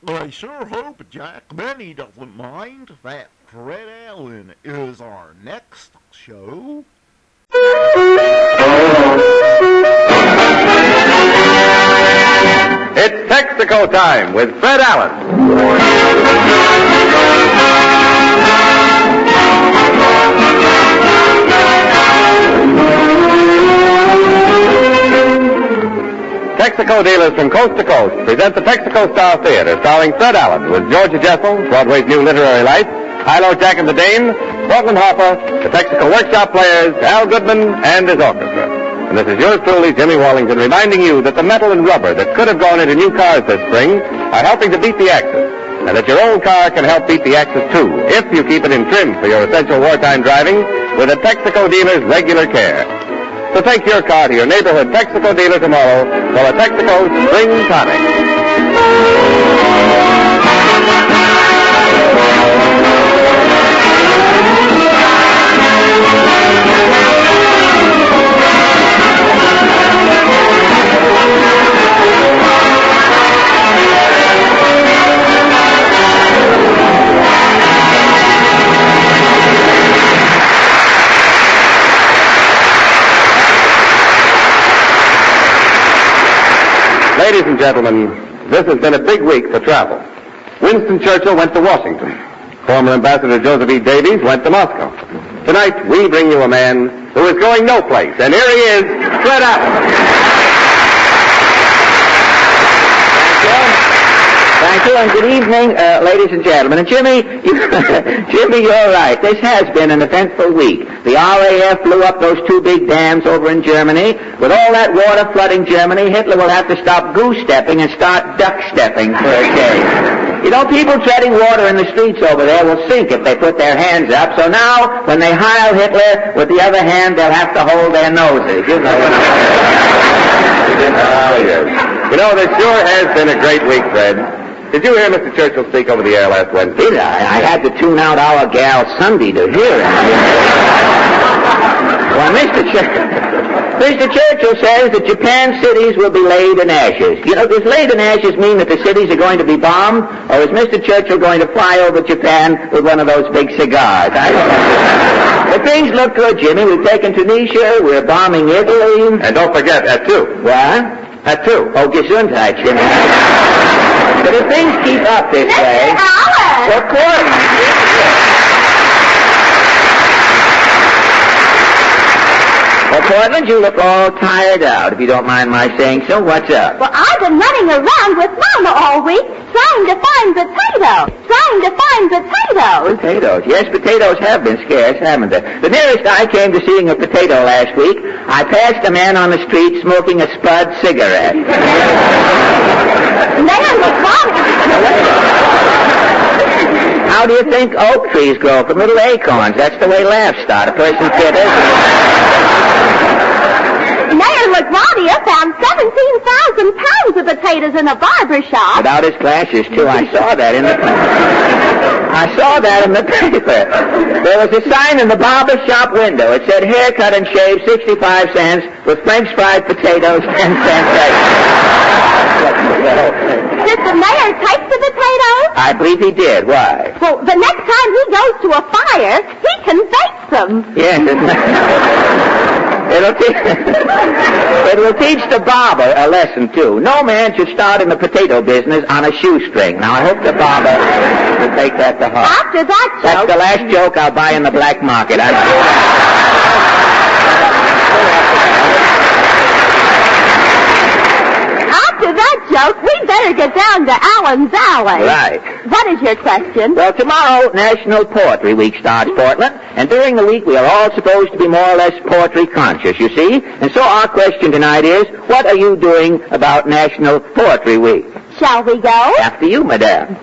I sure hope Jack Benny doesn't mind that Fred Allen is our next show. It's Texaco time with Fred Allen. Texaco dealers from coast to coast present the Texaco Star Theater, starring Fred Allen with Georgia Jessel, Broadway's new literary light, Hilo Jack and the Dane, Portland Hopper, the Texaco Workshop Players, Al Goodman, and his orchestra. And this is yours truly, Jimmy Wallington, reminding you that the metal and rubber that could have gone into new cars this spring are helping to beat the Axis, and that your old car can help beat the Axis too, if you keep it in trim for your essential wartime driving with a Texaco dealer's regular care. So take your car to your neighborhood Texaco dealer tomorrow for a Texaco Spring Tonic. Ladies and gentlemen, this has been a big week for travel. Winston Churchill went to Washington. Former Ambassador Joseph E. Davies went to Moscow. Tonight, we bring you a man who is going no place, and here he is, Fred Allen. Thank you, and good evening, ladies and gentlemen. And Jimmy, Jimmy, you're right. This has been an eventful week. The RAF blew up those 2 big dams over in Germany. With all that water flooding Germany, Hitler will have to stop goose-stepping and start duck-stepping for a day. You know, people treading water in the streets over there will sink if they put their hands up. So now, when they heil Hitler, with the other hand, they'll have to hold their noses. You know. You know, this sure has been a great week, Fred. Did you hear Mr. Churchill speak over the air last Wednesday? Did I? I had to tune out our gal Sunday to hear him. Well, Mr. Churchill says that Japan's cities will be laid in ashes. You know, does laid in ashes mean that the cities are going to be bombed? Or is Mr. Churchill going to fly over Japan with one of those big cigars? I don't know. But things look good, Jimmy. We've taken Tunisia. We're bombing Italy. And don't forget, at 2. What? At 2. Oh, Gesundheit, Jimmy. But if things keep up this way... Of course. Well, Portland, you look all tired out, if you don't mind my saying so. What's up? Well, I've been running around with Mama all week trying to find potatoes. Potatoes? Yes, potatoes have been scarce, haven't they? The nearest I came to seeing a potato last week, I passed a man on the street smoking a Spud cigarette. Man, what's wrong? How do you think oak trees grow? From little acorns. That's the way laughs start. A person fitters. Mayor LaGuardia found 17,000 pounds of potatoes in a barber shop. Without his glasses, too. I saw that in the paper. There was a sign in the barber shop window. It said, haircut and shave, 65 cents, with French fried potatoes, 10 cents extra. Did the mayor take the potatoes? I believe he did. Why? Well, the next time he goes to a fire, he can bake them. Yes. It will teach the barber a lesson, too. No man should start in the potato business on a shoestring. Now, I hope the barber will take that to heart. After that joke... That's the last joke I'll buy in the black market. After that joke, we better get down to Allen's Alley. Right. What is your question? Well, tomorrow, National Poetry Week starts, Portland, and during the week we are all supposed to be more or less poetry conscious, you see? And so our question tonight is, what are you doing about National Poetry Week? Shall we go? After you, madame.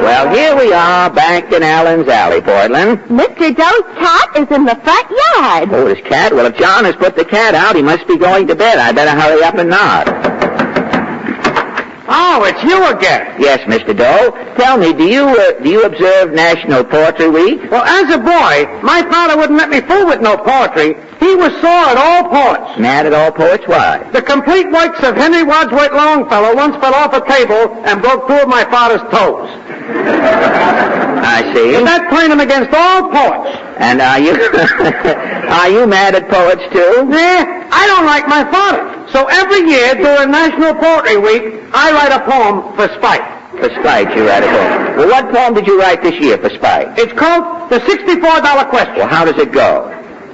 Well, here we are, back in Allen's Alley, Portland. Mr. Doe's cat is in the front yard. Oh, his cat? Well, if John has put the cat out, he must be going to bed. I better hurry up and nod. Oh, it's you again. Yes, Mr. Doe. Tell me, do you observe National Poetry Week? Well, as a boy, my father wouldn't let me fool with no poetry. He was sore at all poets. Mad at all poets? Why? The complete works of Henry Wadsworth Longfellow once fell off a table and broke 2 of my father's toes. I see. And that played him against all poets. And are you are you mad at poets, too? Yeah, I don't like my father. So every year during National Poetry Week, I write a poem for spite. For spite, you write a poem. Well, what poem did you write this year for spite? It's called The $64 Question. Well, how does it go?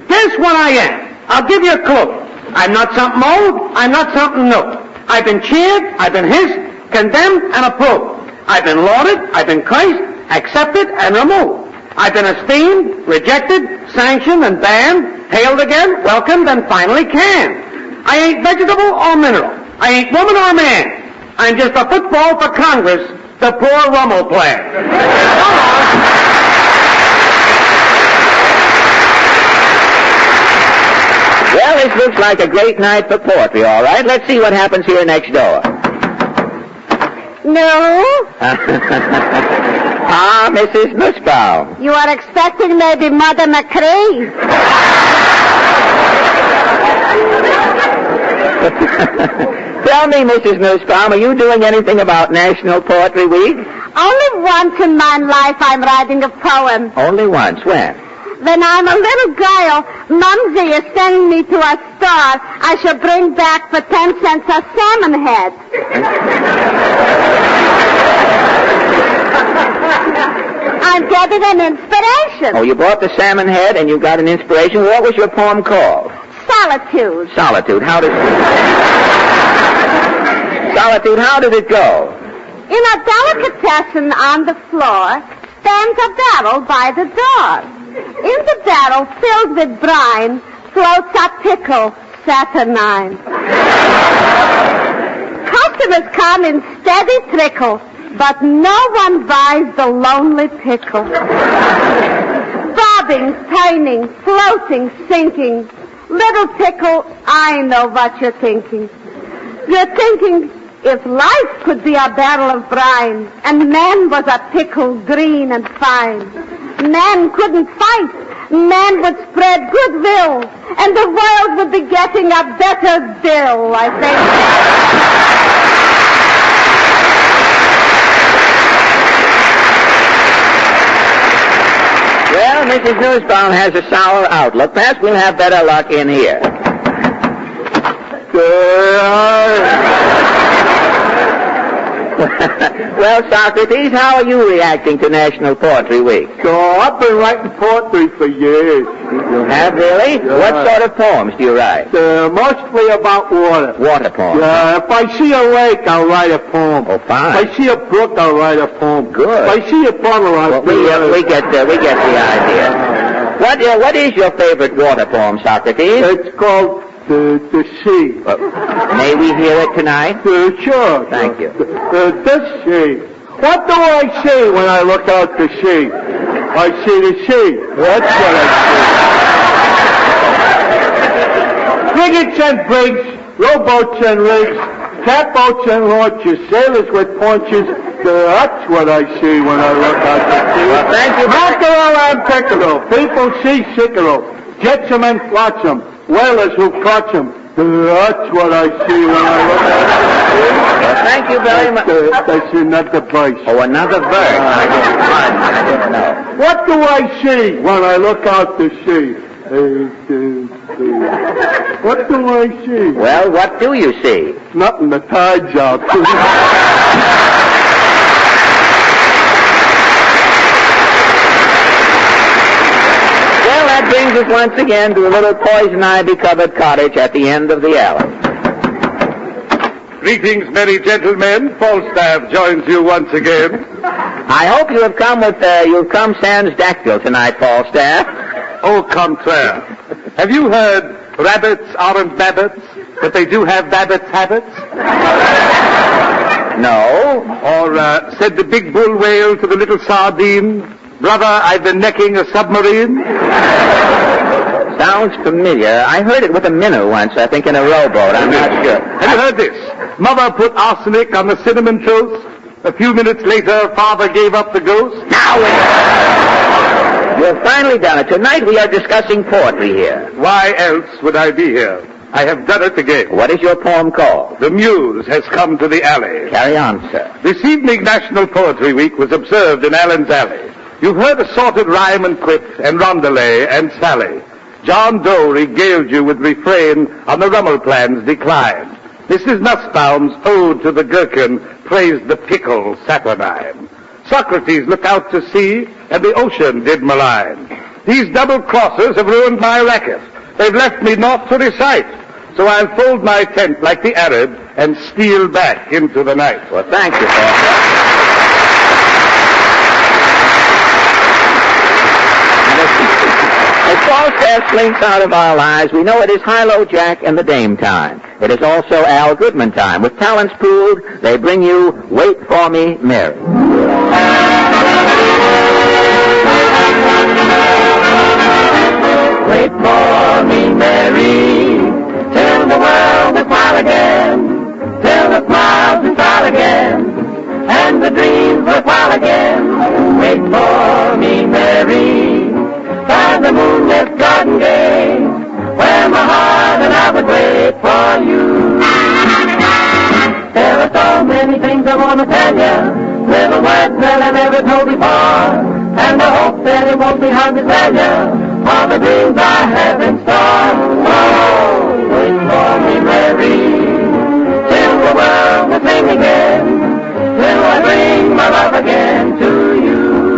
Guess what I am? I'll give you a clue. I'm not something old. I'm not something new. I've been cheered. I've been hissed, condemned, and approved. I've been lauded. I've been praised, accepted, and removed. I've been esteemed, rejected, sanctioned, and banned, hailed again, welcomed, and finally canned. I ain't vegetable or mineral. I ain't woman or man. I'm just a football for Congress, the poor Rummel player. Well, this looks like a great night for poetry, all right. Let's see what happens here next door. No. Ah, Mrs. Nussbaum. You are expecting maybe Mother McCree. Tell me, Mrs. Nussbaum, are you doing anything about National Poetry Week? Only once in my life I'm writing a poem. Only once? When? When I'm a little girl, Mumsy is sending me to a store. I shall bring back for 10 cents a salmon head. I'm getting an inspiration. Oh, you bought the salmon head and you got an inspiration. What was your poem called? Solitude. Solitude. How did Solitude, how did it go? In a delicatessen on the floor stands a barrel by the door. In the barrel filled with brine floats a pickle saturnine. Customers come in steady trickle, but no one buys the lonely pickle. Bobbing, turning, floating, sinking. Little pickle, I know what you're thinking. You're thinking, if life could be a barrel of brine, and man was a pickle green and fine, man couldn't fight. Man would spread goodwill, and the world would be getting a better bill, I think. Well, Mrs. Newsbound has a sour outlook. Perhaps we'll have better luck in here. Well, Socrates, how are you reacting to National Poetry Week? So, I've been writing poetry for years. You have, really? Yeah. What sort of poems do you write? Mostly about water. Water poems? Yeah, if I see a lake, I'll write a poem. Oh, fine. If I see a brook, I'll write a poem. Good. If I see a puddle, I'll we get the idea. What is your favorite water poem, Socrates? It's called The Sea. May we hear it tonight? Sure. Thank you. This sea. What do I see when I look out to sea? I see the sea. That's what I see. Frigates and brigs, rowboats and rigs, catboats and launches, sailors with paunches. That's what I see when I look out to sea. Well, thank you. Mackerel and pickerel, people see sickerel, jetsam and flotsam, whalers who catch them. That's what I see when I look at it. Well, thank you very much. That's another verse. Oh, another verse. I didn't know. What do I see when I look out to sea? What do I see? Well, what do you see? Nothing. The tide's out. That brings us once again to a little poison ivy-covered cottage at the end of the alley. Greetings, merry gentlemen. Falstaff joins you once again. I hope you have come sans dactyl tonight, Falstaff. Au contraire. Have you heard rabbits aren't babbits, but they do have babbits' habits? No. Or said the big bull whale to the little sardine, brother, I've been necking a submarine. Sounds familiar. I heard it with a minnow once, I think, in a rowboat. I'm not sure. Have you heard this? Mother put arsenic on the cinnamon toast. A few minutes later, father gave up the ghost. Now you've finally done it. Tonight we are discussing poetry here. Why else would I be here? I have done it again. What is your poem called? The Muse has come to the alley. Carry on, sir. This evening, National Poetry Week was observed in Allen's Alley. You've heard assorted rhyme and quip and rondelay and sally. John Doe regaled you with refrain on the Rummelplan's decline. Mrs. Nussbaum's ode to the gherkin praised the pickle saturnine. Socrates looked out to sea, and the ocean did malign. These double-crossers have ruined my racket. They've left me naught to recite. So I'll fold my tent like the Arab and steal back into the night. Well, thank you, sir. As Falstaff slinks out of our lives, we know it is High-Low Jack and the Dame time. It is also Al Goodman time. With talents pooled, they bring you Wait for Me, Mary. Wait for me, Mary, till the world is smile again, till the smiles will smile again, and the dreams will smile again. Wait for me, Mary, by the moonlit garden gate, where my heart and I would wait for you. There are so many things I want to tell you, little words that I never told before, and I hope that it won't be hard to tell you all the dreams I have in store. Oh, wait for me, Mary, till the world will sing again, till I bring my love again to you.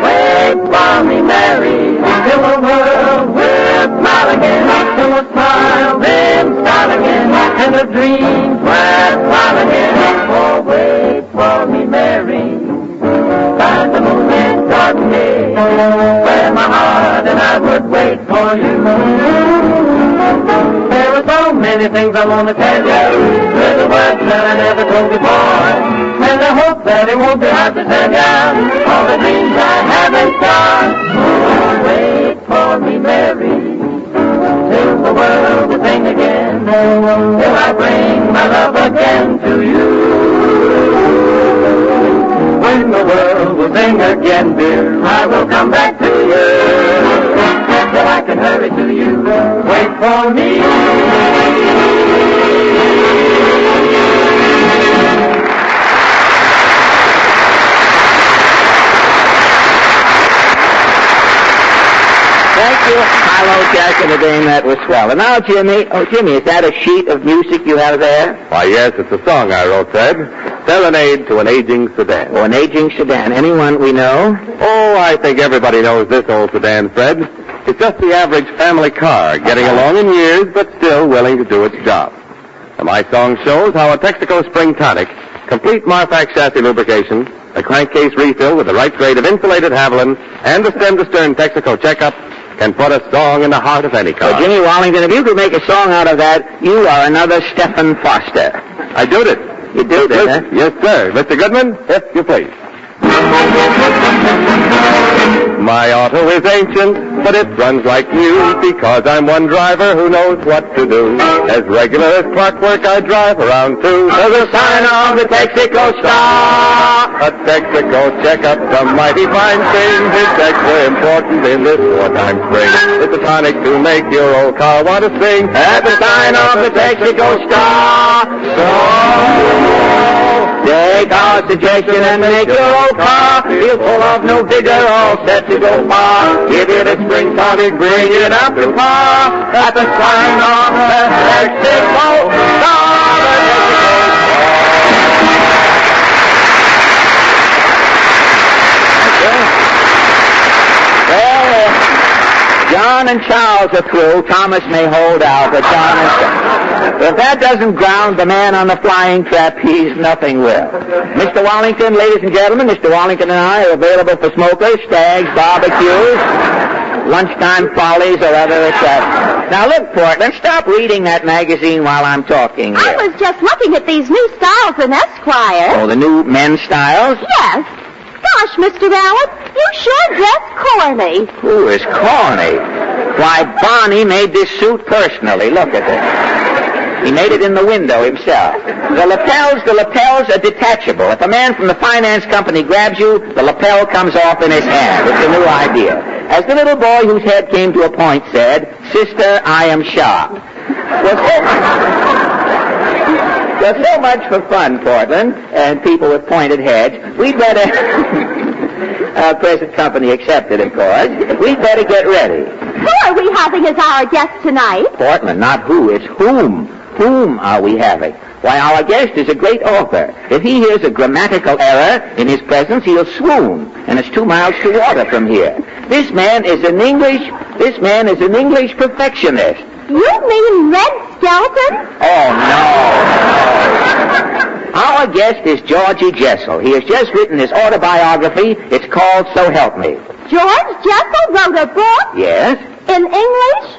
Wait for me, Mary, till the world will smile again, till the smile then start again, and the dreams will smile again. Oh, wait for me, Mary, by the moonlit garden gate, where my heart and I would wait for you. There are so many things I want to tell you, little words that I never told before, and I hope that it won't be hard to tell you all the dreams I have in store. Oh, wait for me, Mary, till the world will sing again, till I bring my love again to you. When the world will will sing again, dear. I will come back to you. So I can hurry to you. Wait for me. Thank you, Harlow, Jack, and the dame. That was swell. And now, Jimmy. Oh, Jimmy, is that a sheet of music you have there? Why, yes, it's a song I wrote, Fred. Serenade to an Aging Sedan. Oh, an aging sedan. Anyone we know? Oh, I think everybody knows this old sedan, Fred. It's just the average family car, getting along in years, but still willing to do its job. And my song shows how a Texaco Spring Tonic, complete Marfax chassis lubrication, a crankcase refill with the right grade of insulated Haviland, and a stem-to-stern Texaco checkup can put a song in the heart of any car. So, Jimmy Wallington, if you could make a song out of that, you are another Stephen Foster. I do it. You do it, huh? Yes, sir. Mr. Goodman, if you please. My auto is ancient, but it runs like new because I'm one driver who knows what to do. As regular as clockwork, I drive around too. There's a sign on the Texaco Star. A Texaco checkup's a mighty fine thing. It's extra important in this wartime spring. It's a tonic to make your old car want to sing. At the sign of the Texaco Star. So take our suggestion and make your old car feel full of new vigor, all set to go far. Give it a spring tonic, bring it up to par. At the sign of the Texaco Star. John and Charles are through. Thomas may hold out, but John and if that doesn't ground the man on the flying trapeze, nothing will. Mr. Wallington, ladies and gentlemen, Mr. Wallington and I are available for smokers, stags, barbecues, lunchtime follies, or other stuff. Now look, Portland, stop reading that magazine while I'm talking here. I was just looking at these new styles in Esquire. Oh, the new men's styles? Yes. Gosh, Mr. Allen, you sure dress corny. Who is corny? Why, Barney made this suit personally. Look at it. He made it in the window himself. The lapels are detachable. If a man from the finance company grabs you, the lapel comes off in his hand. It's a new idea. As the little boy whose head came to a point said, "Sister, I am sharp." Well, so much for fun, Portland, and people with pointed heads. We'd better, present company accepted, of course, we'd better get ready. Who are we having as our guest tonight? Portland, not who, it's whom. Whom are we having? Why, our guest is a great author. If he hears a grammatical error in his presence, he'll swoon, and it's 2 miles to water from here. This man is an English perfectionist. You mean Red Skelton? Oh, no. Our guest is Georgie Jessel. He has just written his autobiography. It's called So Help Me. George Jessel wrote a book? Yes. In English?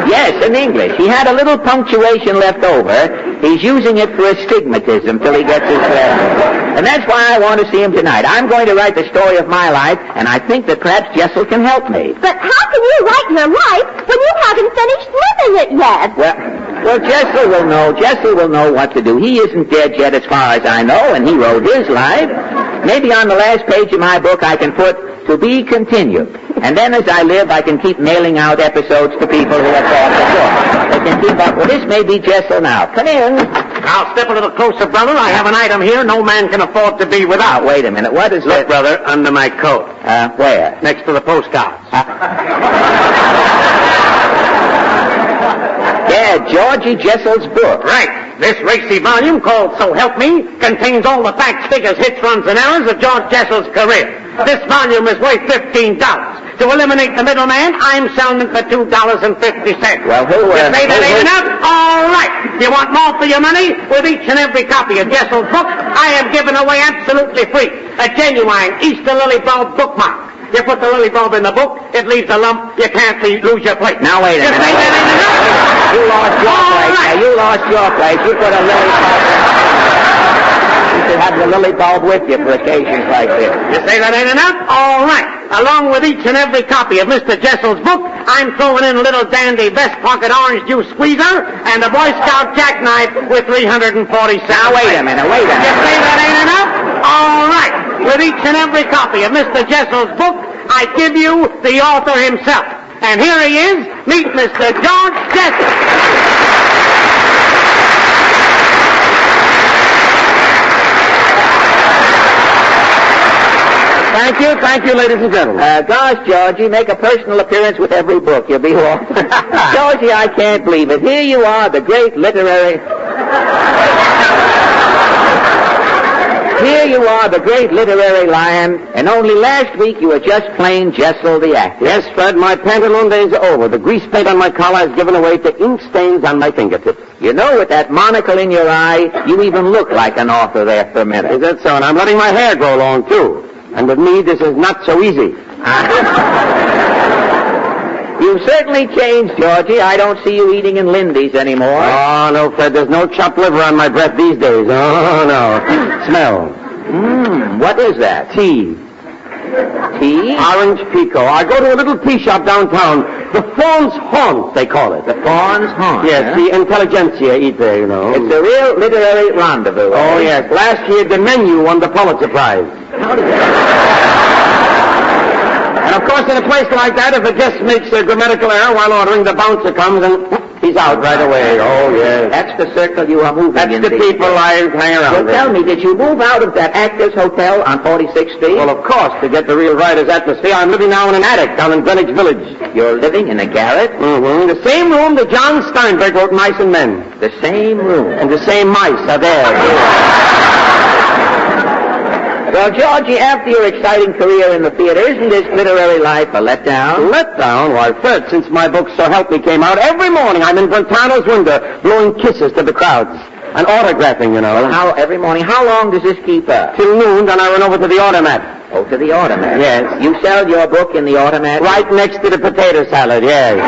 Yes, in English. He had a little punctuation left over. He's using it for astigmatism till he gets his letter. And that's why I want to see him tonight. I'm going to write the story of my life, and I think that perhaps Jessel can help me. But how can you write your life when you haven't finished living it yet? Well, Jessel will know. Jessel will know what to do. He isn't dead yet as far as I know, and he wrote his life. Maybe on the last page of my book I can put, "To be continued." And then as I live, I can keep mailing out episodes to people who have bought the book. They can keep up. Well, this may be Jessel now. Come in. I'll step a little closer, brother. I have an item here no man can afford to be without. Wait a minute. What is Look, it? brother, under my coat. Where? Next to the postcards. Yeah, Georgie Jessel's book. Right. This racy volume, called So Help Me, contains all the facts, figures, hits, runs, and errors of George Jessel's career. This volume is worth $15. To eliminate the middleman, I'm selling it for $2.50. Well, who... You say that ain't enough? All right. You want more for your money? With each and every copy of Jessel's book, I have given away absolutely free a genuine Easter lily bulb bookmark. You put the lily bulb in the book, it leaves a lump, you can't lose your place. Now, wait a minute. You say that ain't enough? You lost your place. Right. Now, you lost your place. You put a lily bulb in. You should have the lily bulb with you for occasions like this. You say that ain't enough? All right. Along with each and every copy of Mr. Jessel's book, I'm throwing in a little dandy vest pocket orange juice squeezer and a Boy Scout jackknife with 340 cents. Now, wait a minute. You say that ain't enough? All right. With each and every copy of Mr. Jessel's book, I give you the author himself. And here he is. Meet Mr. George Jessel. Thank you, ladies and gentlemen. Gosh, Georgie, make a personal appearance with every book. You'll be welcome. Georgie, I can't believe it. Here you are, the great literary... Here you are, the great literary lion, and only last week you were just plain Jessel the actor. Yes, Fred, my pantaloon days are over. The grease paint on my collar has given away to ink stains on my fingertips. You know, with that monocle in your eye, you even look like an author there for a minute. Is that so? And I'm letting my hair grow long, too. And with me, this is not so easy. You've certainly changed, Georgie. I don't see you eating in Lindy's anymore. Oh, no, Fred, there's no chopped liver on my breath these days. Oh, no. Smell. What is that? Tea. Tea? Orange Pico. I go to a little tea shop downtown. The Fawn's Haunt, they call it. The Fawn's Haunt? Yes, the intelligentsia eat there, you know. It's a real literary rendezvous. Oh, yes. Last year, the menu won the Pulitzer Prize. How did that... And, of course, in a place like that, if a guest makes a grammatical error while ordering, the bouncer comes and he's out right away. Oh, yes. That's the circle you are moving in. That's the people I hang around with. Well, tell me, did you move out of that Actors Hotel on 46th Street? Well, of course, to get the real writer's atmosphere. I'm living now in an attic down in Greenwich Village. You're living in a garret? Mm-hmm. The same room that John Steinbeck wrote Mice and Men. The same room? And the same mice are there. Well, Georgie, after your exciting career in the theater, isn't this literary life a letdown? Letdown? Why, Fred, since my book So Help Me came out, every morning I'm in Brentano's window blowing kisses to the crowds. And autographing, you know. Well, every morning. How long does this keep up? Till noon, then I run over to the automat. Oh, to the automat? Yes. You sell your book in the automat? Right next to the potato salad, yes.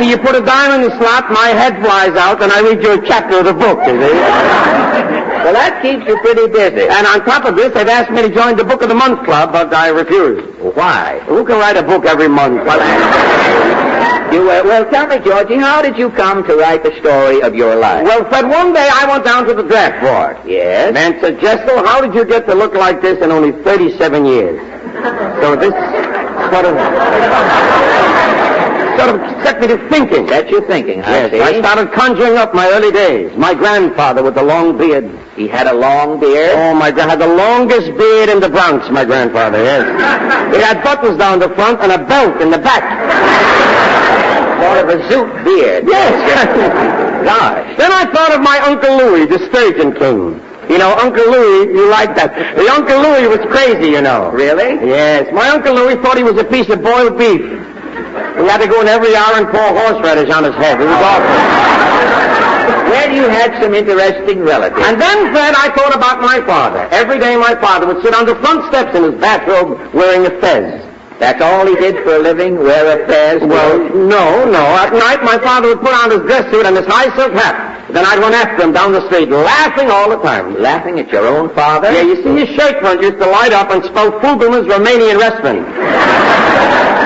See, you put a dime in the slot, my head flies out, and I read you a chapter of the book, you see. Well, that keeps you pretty busy. And on top of this, they've asked me to join the Book of the Month Club, but I refused. Why? Who can write a book every month? Well, tell me, Georgie, how did you come to write the story of your life? Well, Fred, one day I went down to the draft board. Yes? Man said, Jessel, how did you get to look like this in only 37 years? So this sort of set me to thinking. Set you thinking, Yes, I started conjuring up my early days. My grandfather with the long beard. He had a long beard? Oh, my God, had the longest beard in the Bronx, my grandfather, yes. He had buttons down the front and a belt in the back. Sort of a zoot beard. Yes. Gosh. Then I thought of my Uncle Louis, the Sturgeon King. You know, Uncle Louis, you like that. The Uncle Louis was crazy, you know. Really? Yes. My Uncle Louis thought he was a piece of boiled beef. He had to go in every hour and pour horseradish on his head. It was awful. Well, you had some interesting relatives. And then, Fred, I thought about my father. Every day my father would sit on the front steps in his bathrobe wearing a fez. That's all he did for a living, wear a fez? Well, no. At night, my father would put on his dress suit and his high silk hat. Then I'd run after him down the street, laughing all the time. Laughing at your own father? Yeah, you see, his shirt front used to light up and spell Fubelman's Romanian Restaurant.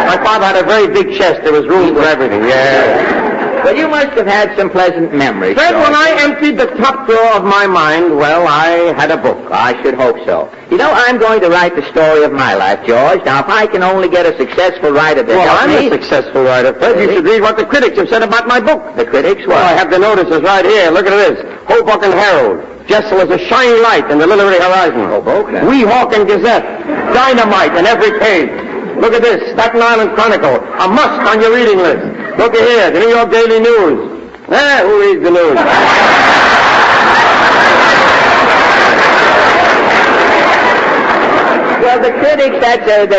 My father had a very big chest. There was room for everything, yeah. Well, you must have had some pleasant memories. Fred, when I emptied the top drawer of my mind, well, I had a book. I should hope so. You know, I'm going to write the story of my life, George. Now, if I can only get a successful writer to help me... Well, I'm a successful writer, Fred. You should read what the critics have said about my book. The critics? What? Well, I have the notices right here. Look at this. Hoboken Herald. Jessel is a shining light in the literary horizon. Hoboken? Weehawken Gazette. Dynamite in every page. Look at this, Staten Island Chronicle, a must on your reading list. Look at here, the New York Daily News. Who reads the news? Well, the critics,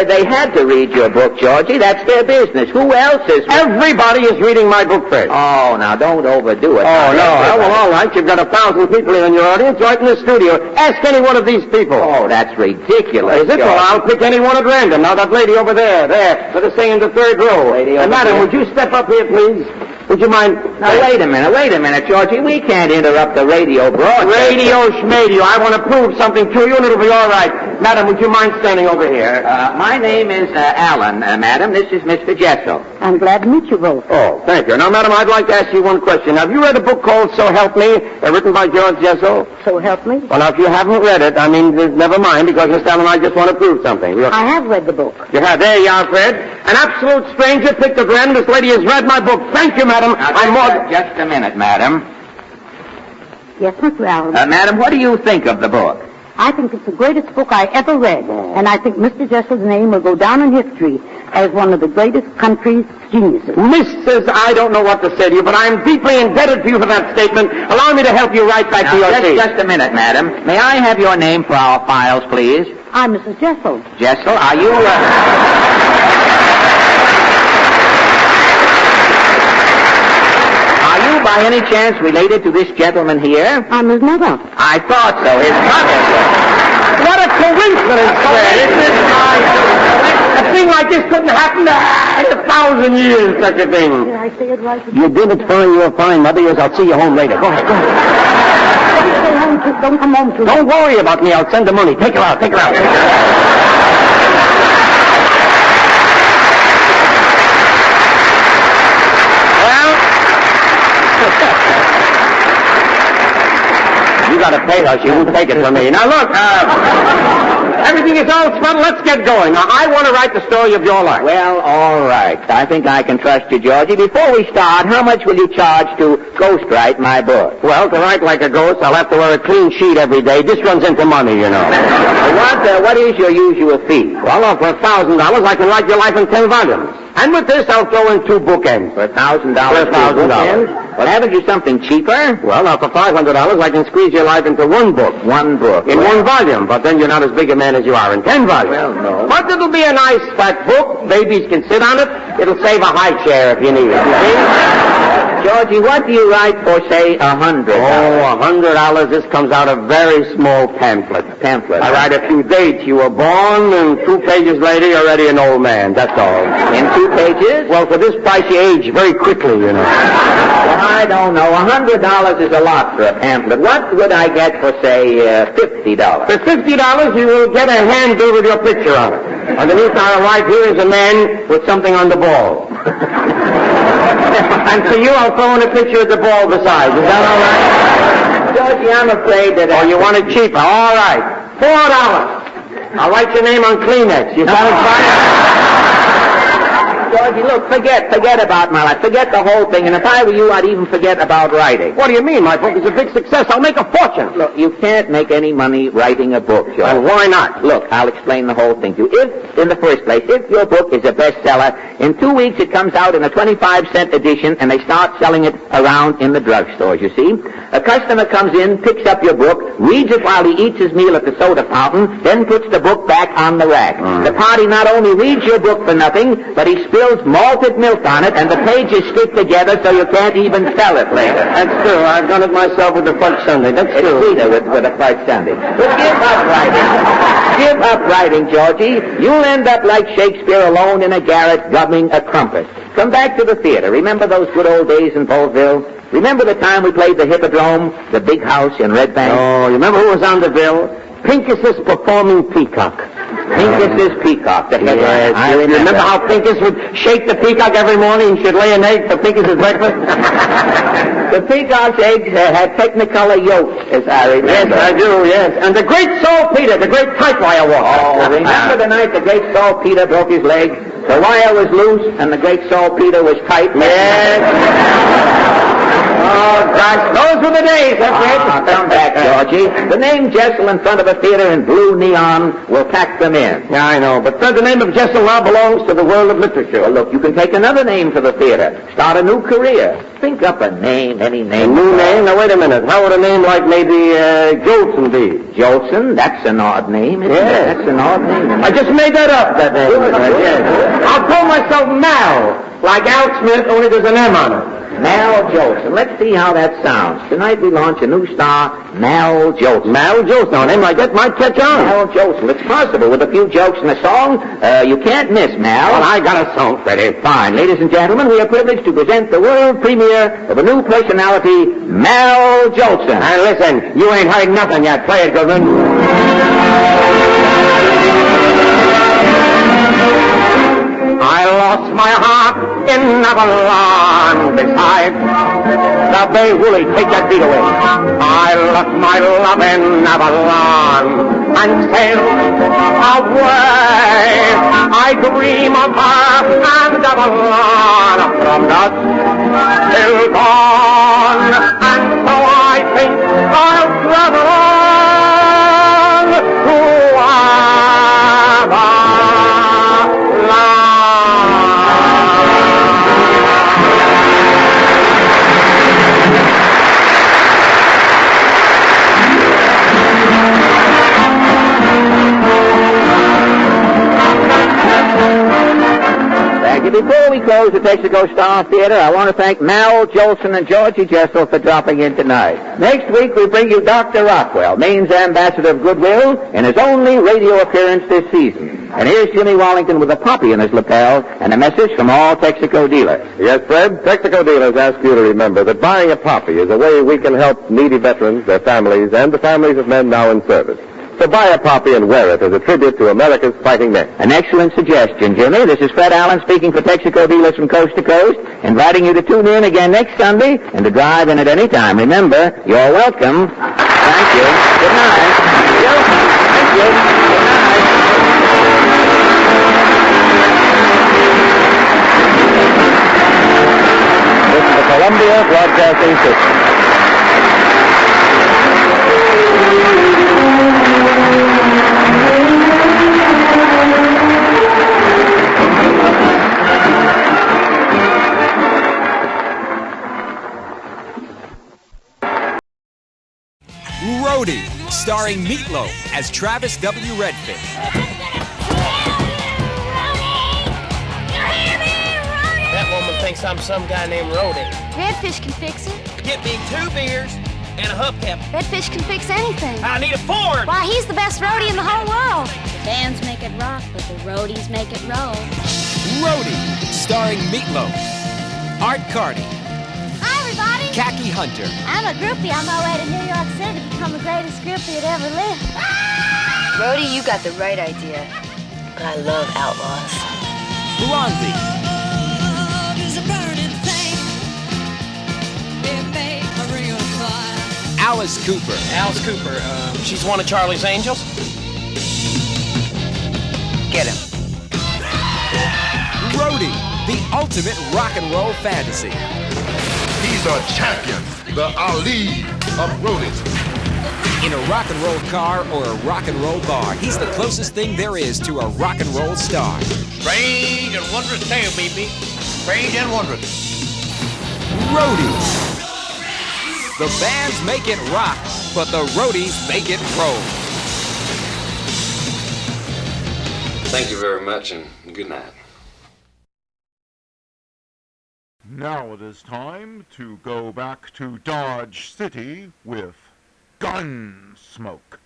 they had to read your book, Georgie. That's their business. Who else is... Everybody is reading my book, Fred. Oh, now, don't overdo it. Oh, no. Well, all right. You've got 1,000 people here in your audience right in the studio. Ask any one of these people. Oh, that's ridiculous. Is it? Well, I'll pick any one at random. Now, that lady over there, that is saying in the third row. And, madam, would you step up here, please? Would you mind? Now, wait a minute, Georgie. We can't interrupt the radio broadcast. Radio schmadio. I want to prove something to you, and it'll be all right. Madam, would you mind standing over here? My name is Alan, madam. This is Mr. Jessel. I'm glad to meet you both. Oh, thank you. Now, madam, I'd like to ask you one question. Have you read a book called So Help Me, written by George Jessel? So help me? Well, now, if you haven't read it, I mean, never mind, because Miss Allen and I just want to prove something. I have read the book. You have? There you are, Fred. An absolute stranger picked a friend. This lady has read my book. Thank you, madam. Just a minute, madam. Yes, Mr. Allen. Madam, what do you think of the book? I think it's the greatest book I ever read, and I think Mr. Jessel's name will go down in history as one of the greatest country's geniuses. Mrs., I don't know what to say to you, but I'm deeply indebted to you for that statement. Allow me to help you right back to your seat. Just a minute, madam. May I have your name for our files, please? I'm Mrs. Jessel. Jessel, are you... Are you by any chance related to this gentleman here? I'm his mother. I thought so. His mother. What a coincidence, Fred. Isn't it? A thing like this couldn't happen in 1,000 years, such a thing. Did I say it right? You did it fine. You're fine, Mother. Yes, I'll see you home later. Go ahead, go ahead. Don't come home too. Don't worry about me. I'll send the money. Take her out. Take her out. You got to pay her. She won't take it from me. Now, look, everything is all settled. Let's get going. Now, I want to write the story of your life. Well, all right. I think I can trust you, Georgie. Before we start, how much will you charge to ghostwrite my book? Well, to write like a ghost, I'll have to wear a clean sheet every day. This runs into money, you know. What is your usual fee? Well, for $1,000, I can write your life in 10 volumes. And with this, I'll throw in 2 bookends. For $1,000? For $1,000. Well, haven't you something cheaper? Well, now, for $500, I can squeeze your life into 1 book. 1 book. In 1 volume. But then you're not as big a man as you are in 10 volumes. Well, no. But it'll be a nice, fat book. Babies can sit on it. It'll save a high chair if you need it, you see? Georgie, what do you write for, say, $100? Oh, $100. This comes out of very small pamphlet. I write a few dates. You were born, and 2 pages later, you're already an old man. That's all. In 2 pages? Well, for this price, you age very quickly, you know. Well, I don't know. $100 is a lot for a pamphlet. What would I get for, say, $50? For $50, you will get a handbill with your picture on it. Underneath I write, here is a man with something on the ball. And for you, I'll throw in a picture of the ball besides. Is that all right? Georgie, I'm afraid that... Oh, you want it cheaper? All right. $4. I'll write your name on Kleenex. You satisfied? Georgie, look, forget about my life. Forget the whole thing. And if I were you, I'd even forget about writing. What do you mean? My book is a big success. I'll make a fortune. Look, you can't make any money writing a book, George. Well, why not? Look, I'll explain the whole thing to you. If, in the first place, if your book is a bestseller, in 2 weeks it comes out in a 25-cent edition, and they start selling it around in the drugstores, you see. A customer comes in, picks up your book, reads it while he eats his meal at the soda fountain, then puts the book back on the rack. The party not only reads your book for nothing, but he spills malted milk on it, and the pages stick together so you can't even sell it later. That's true. I've done it myself with the fudge sundae. That's true. It's sweeter with a fudge sundae. But give up writing. Give up writing, Georgie. You'll end up like Shakespeare alone in a garret gumming a crumpet. Come back to the theater. Remember those good old days in Beauville? Remember the time we played the Hippodrome, the big house in Red Bank? Oh, you remember who was on the bill? Pincus's Performing Peacock. Pincus's Peacock, the headline. Yes, I remember how Pincus would shake the peacock every morning and she'd lay an egg for Pincus's breakfast? The peacock's eggs had Technicolor yolks, as I remember. Yes, I do, yes. And the great saltpeter, the great pipe wire walker. Oh, remember the night the great saltpeter broke his leg? The wire was loose and the great saltpeter was tight. Yes. Oh, gosh, those were the days, Come back, Georgie. The name Jessel in front of a theater in blue neon will pack them in. Yeah, I know, but the name of Jessel now belongs to the world of literature. Well, look, you can take another name for the theater. Start a new career. Think up a name, any name. A new name? Now, wait a minute. How would a name like maybe Jolson be? Jolson? That's an odd name, isn't it? That's an odd name. I just made that up, that name. I'll call myself Mal, like Al Smith, only there's an M on it. Mal Jolson. Let's see how that sounds. Tonight we launch a new star, Mal Jolson. Mal Jolson. Now, a name like that might catch on. Mal Jolson. It's possible. With a few jokes and a song, you can't miss, Mal. Well, I got a song, Freddie. Fine. Ladies and gentlemen, we are privileged to present the world premiere of a new personality, Mal Jolson. And listen, you ain't heard nothing yet. Play it, Goodman. I lost my heart in Avalon. Besides, the Bay Woolly, take that beat away. I lost my love in Avalon and sailed away. I dream of her and Avalon from dusk till dawn, and so I think I'll travel on to Avalon. Before we close the Texaco Star Theater, I want to thank Mal Jolson and Georgie Jessel for dropping in tonight. Next week, we bring you Dr. Rockwell, Maine's ambassador of goodwill, in his only radio appearance this season. And here's Jimmy Wallington with a poppy in his lapel and a message from all Texaco dealers. Yes, Fred, Texaco dealers ask you to remember that buying a poppy is a way we can help needy veterans, their families, and the families of men now in service. So buy a poppy and wear it as a tribute to America's fighting men. An excellent suggestion, Jimmy. This is Fred Allen speaking for Texaco dealers from coast to coast, inviting you to tune in again next Sunday and to drive in at any time. Remember, you're welcome. Thank you. Good night. Thank you. Thank you. Good night. This is the Columbia Broadcasting System. Roadie, starring Meatloaf as Travis W. Redfish. That woman thinks I'm some guy named Roadie. Redfish can fix it. Get me 2 beers and a hubcap. Redfish can fix anything. I need a Ford. Why, he's the best roadie in the whole world. The bands make it rock, but the roadies make it roll. Roadie, starring Meatloaf. Art Carney. Hi, everybody. Khaki Hunter. I'm a groupie on my way to New York City to become the greatest groupie that ever lived. Rhodey, you got the right idea. But I love outlaws. Blondie. Love is a burning thing. It made a real fire. Alice Cooper. Alice Cooper, she's one of Charlie's Angels. Get him. Roadie, the ultimate rock and roll fantasy. He's a champion, the Ali of roadies. In a rock and roll car or a rock and roll bar, he's the closest thing there is to a rock and roll star. Strange and wondrous tale, baby. Strange and wondrous. Roadie. The bands make it rock, but the roadies make it roll. Thank you very much, and good night. Now it is time to go back to Dodge City with Gunsmoke.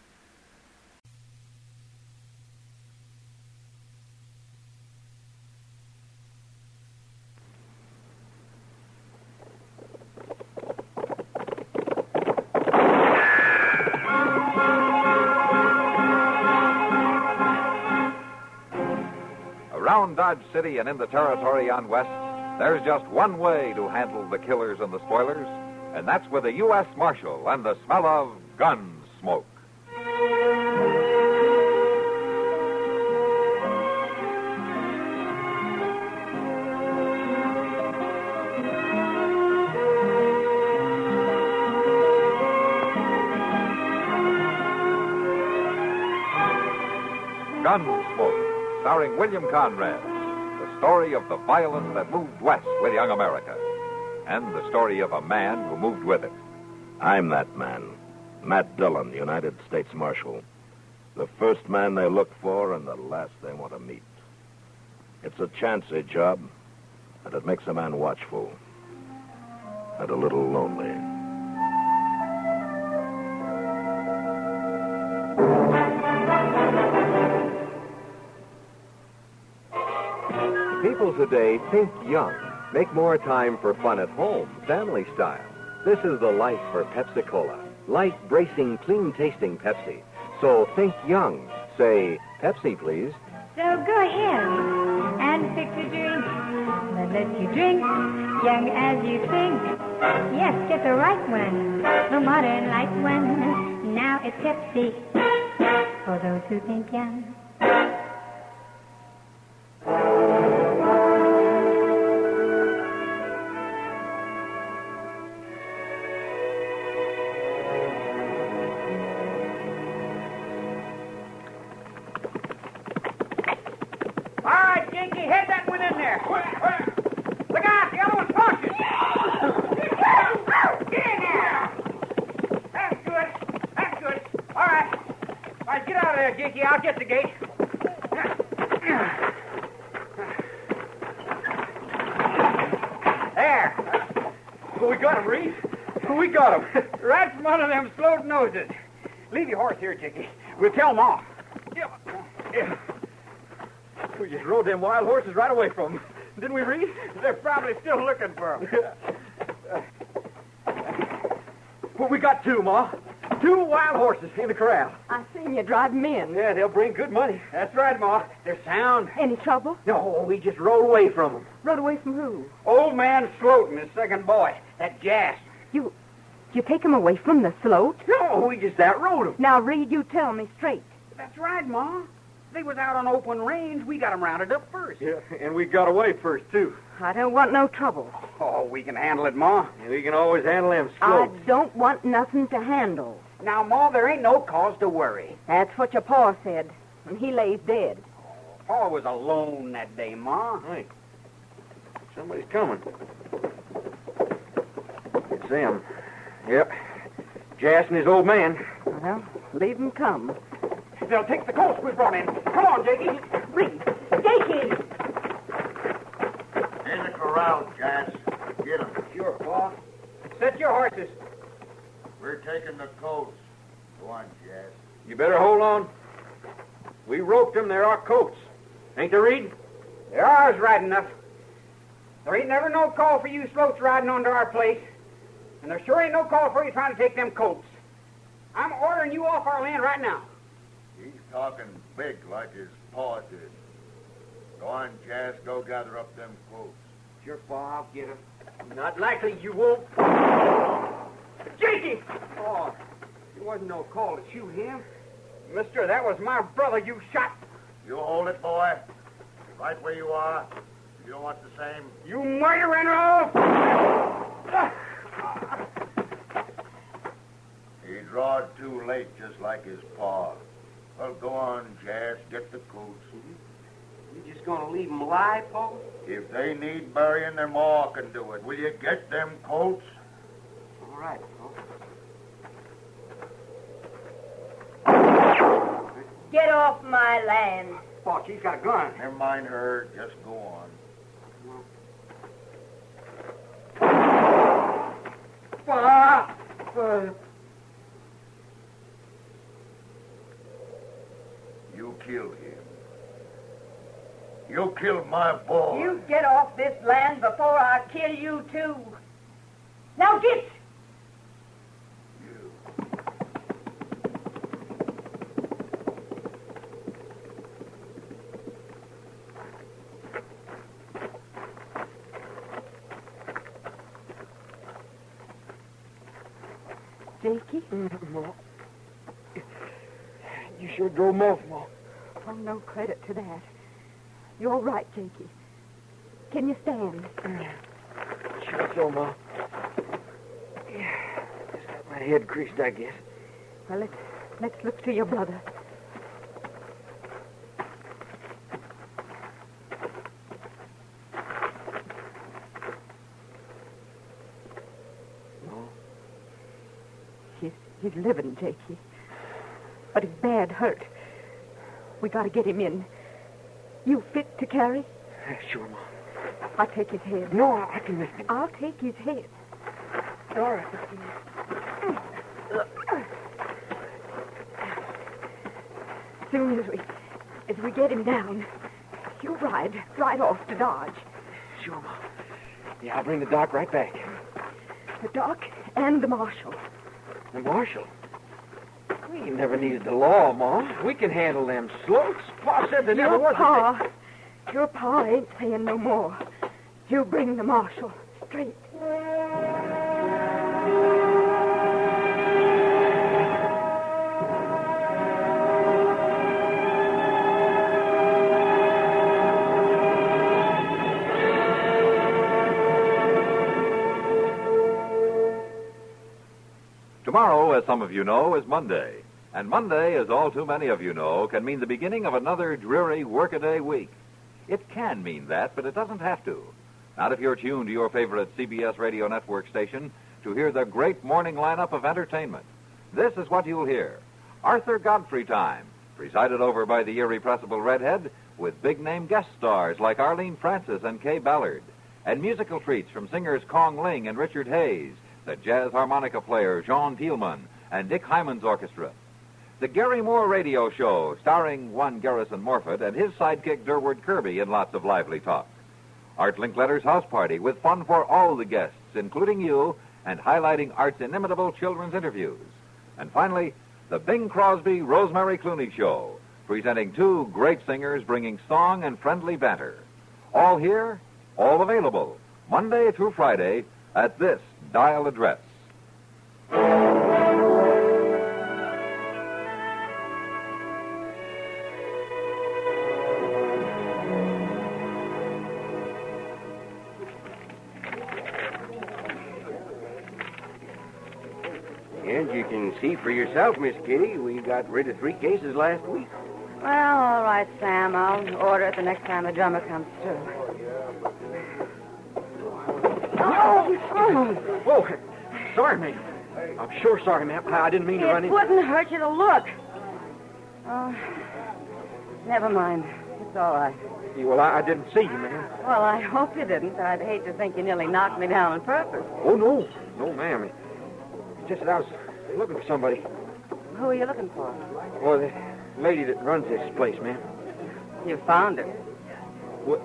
Around Dodge City and in the territory on West, there's just one way to handle the killers and the spoilers, and that's with a U.S. Marshal and the smell of Gunsmoke. Gunsmoke, starring William Conrad. The story of the violence that moved west with young America, and the story of a man who moved with it. I'm that man, Matt Dillon, United States Marshal. The first man they look for and the last they want to meet. It's a chancy job, and it makes a man watchful and a little lonely. People today think young, make more time for fun at home, family style. This is the life for Pepsi-Cola. Light, bracing, clean-tasting Pepsi. So think young, say, Pepsi, please. So go ahead and fix a drink that lets you drink young as you think. Yes, get the right one, the modern light one. Now it's Pepsi for those who think young. I'll get the gate. There. We got him, Reed. We got him. Right from under them slowed noses. Leave your horse here, Dickie. We'll tell them off. Yeah. We just rode them wild horses right away from them. Didn't we, Reed? They're probably still looking for them. Well, we got two, Ma. 2 wild horses in the corral. I seen you drive them in. Yeah, they'll bring good money. That's right, Ma. They're sound. Any trouble? No, we just rode away from them. Rode away from who? Old man Sloat and his second boy, that Jas. You take them away from the float? No, we just outrode them. Now, Reed, you tell me straight. That's right, Ma. They was out on open range. We got them rounded up first. Yeah, and we got away first, too. I don't want no trouble. Oh, we can handle it, Ma. We can always handle them I Sloats. don't want nothing to handle. Now, Ma, there ain't no cause to worry. That's what your pa said, and he lays dead. Pa was alone that day, Ma. Hey, somebody's coming. It's them. Yep. Jas and his old man. Well, leave him come. They'll take the colts we brought in. Come on, Jakey. Reed. Jakey! In the corral, Jas. Get him. Sure, Pa. Set your horses. We're taking the coats. Go on, Jas. You better hold on. We roped them. They're our coats. Ain't they, Reed? They're ours, right enough. There ain't never no call for you Sloats riding onto our place. And there sure ain't no call for you trying to take them colts. I'm ordering you off our land right now. He's talking big like his paw did. Go on, Jas. Go gather up them coats. Sure, Pa, I'll get 'em. Not likely you won't. Jakey! Oh, it wasn't no call to shoot him. Mister, that was my brother you shot. You hold it, boy. Right where you are. You don't want the same. You murdering off! He drawed too late, just like his paw. Well, go on, Jas. Get the coats. You just gonna leave them alive, Pa? If they need burying, their ma can do it. Will you get them coats? All right, Get off my land. Pa, she's got a gun. Never mind her. Just go on. Pa! You killed him. You killed my boy. You get off this land before I kill you, too. Now get! Jakey? Ma. You sure drove him off, Ma. Oh, no credit to that. You're right, Jakey. Can you stand? Sure so, Ma. Yeah, just got my head creased, I guess. Well, let's look to your brother. He's living, Jakey. But he's bad hurt. We gotta get him in. You fit to carry? Sure, Ma. I'll take his head. No, I can lift him. I'll take his head. All right. Soon as we get him down, you ride right off to Dodge. Sure, Ma. Yeah, I'll bring the doc right back. The doc and the marshal. The marshal? We ain't never needed the law, Ma. We can handle them sloats. Pa said they never was Your pa ain't saying no more. You bring the marshal straight. Tomorrow, as some of you know, is Monday. And Monday, as all too many of you know, can mean the beginning of another dreary workaday week. It can mean that, but it doesn't have to. Not if you're tuned to your favorite CBS radio network station to hear the great morning lineup of entertainment. This is what you'll hear. Arthur Godfrey Time, presided over by the irrepressible redhead, with big-name guest stars like Arlene Francis and Kay Ballard, and musical treats from singers Kong Ling and Richard Hayes, the jazz harmonica player Jean Thielman, and Dick Hyman's orchestra. The Gary Moore Radio Show, starring one Garrison Morford and his sidekick Durward Kirby in lots of lively talk. Art Linkletter's house party with fun for all the guests, including you, and highlighting Art's inimitable children's interviews. And finally, the Bing Crosby Rosemary Clooney Show, presenting two great singers bringing song and friendly banter. All here, all available, Monday through Friday, at this dial address. And you can see for yourself, Miss Kitty, we got rid of 3 cases last week. Well, all right, Sam. I'll order it the next time the drummer comes through. Whoa. Sorry, ma'am. I'm sure sorry, ma'am. I didn't mean to run in. It wouldn't hurt you to look. Oh, never mind. It's all right. Well, I didn't see you, ma'am. Well, I hope you didn't. I'd hate to think you nearly knocked me down on purpose. Oh, no. No, ma'am. It's just that I was looking for somebody. Who are you looking for? Well, the lady that runs this place, ma'am. You found her. What?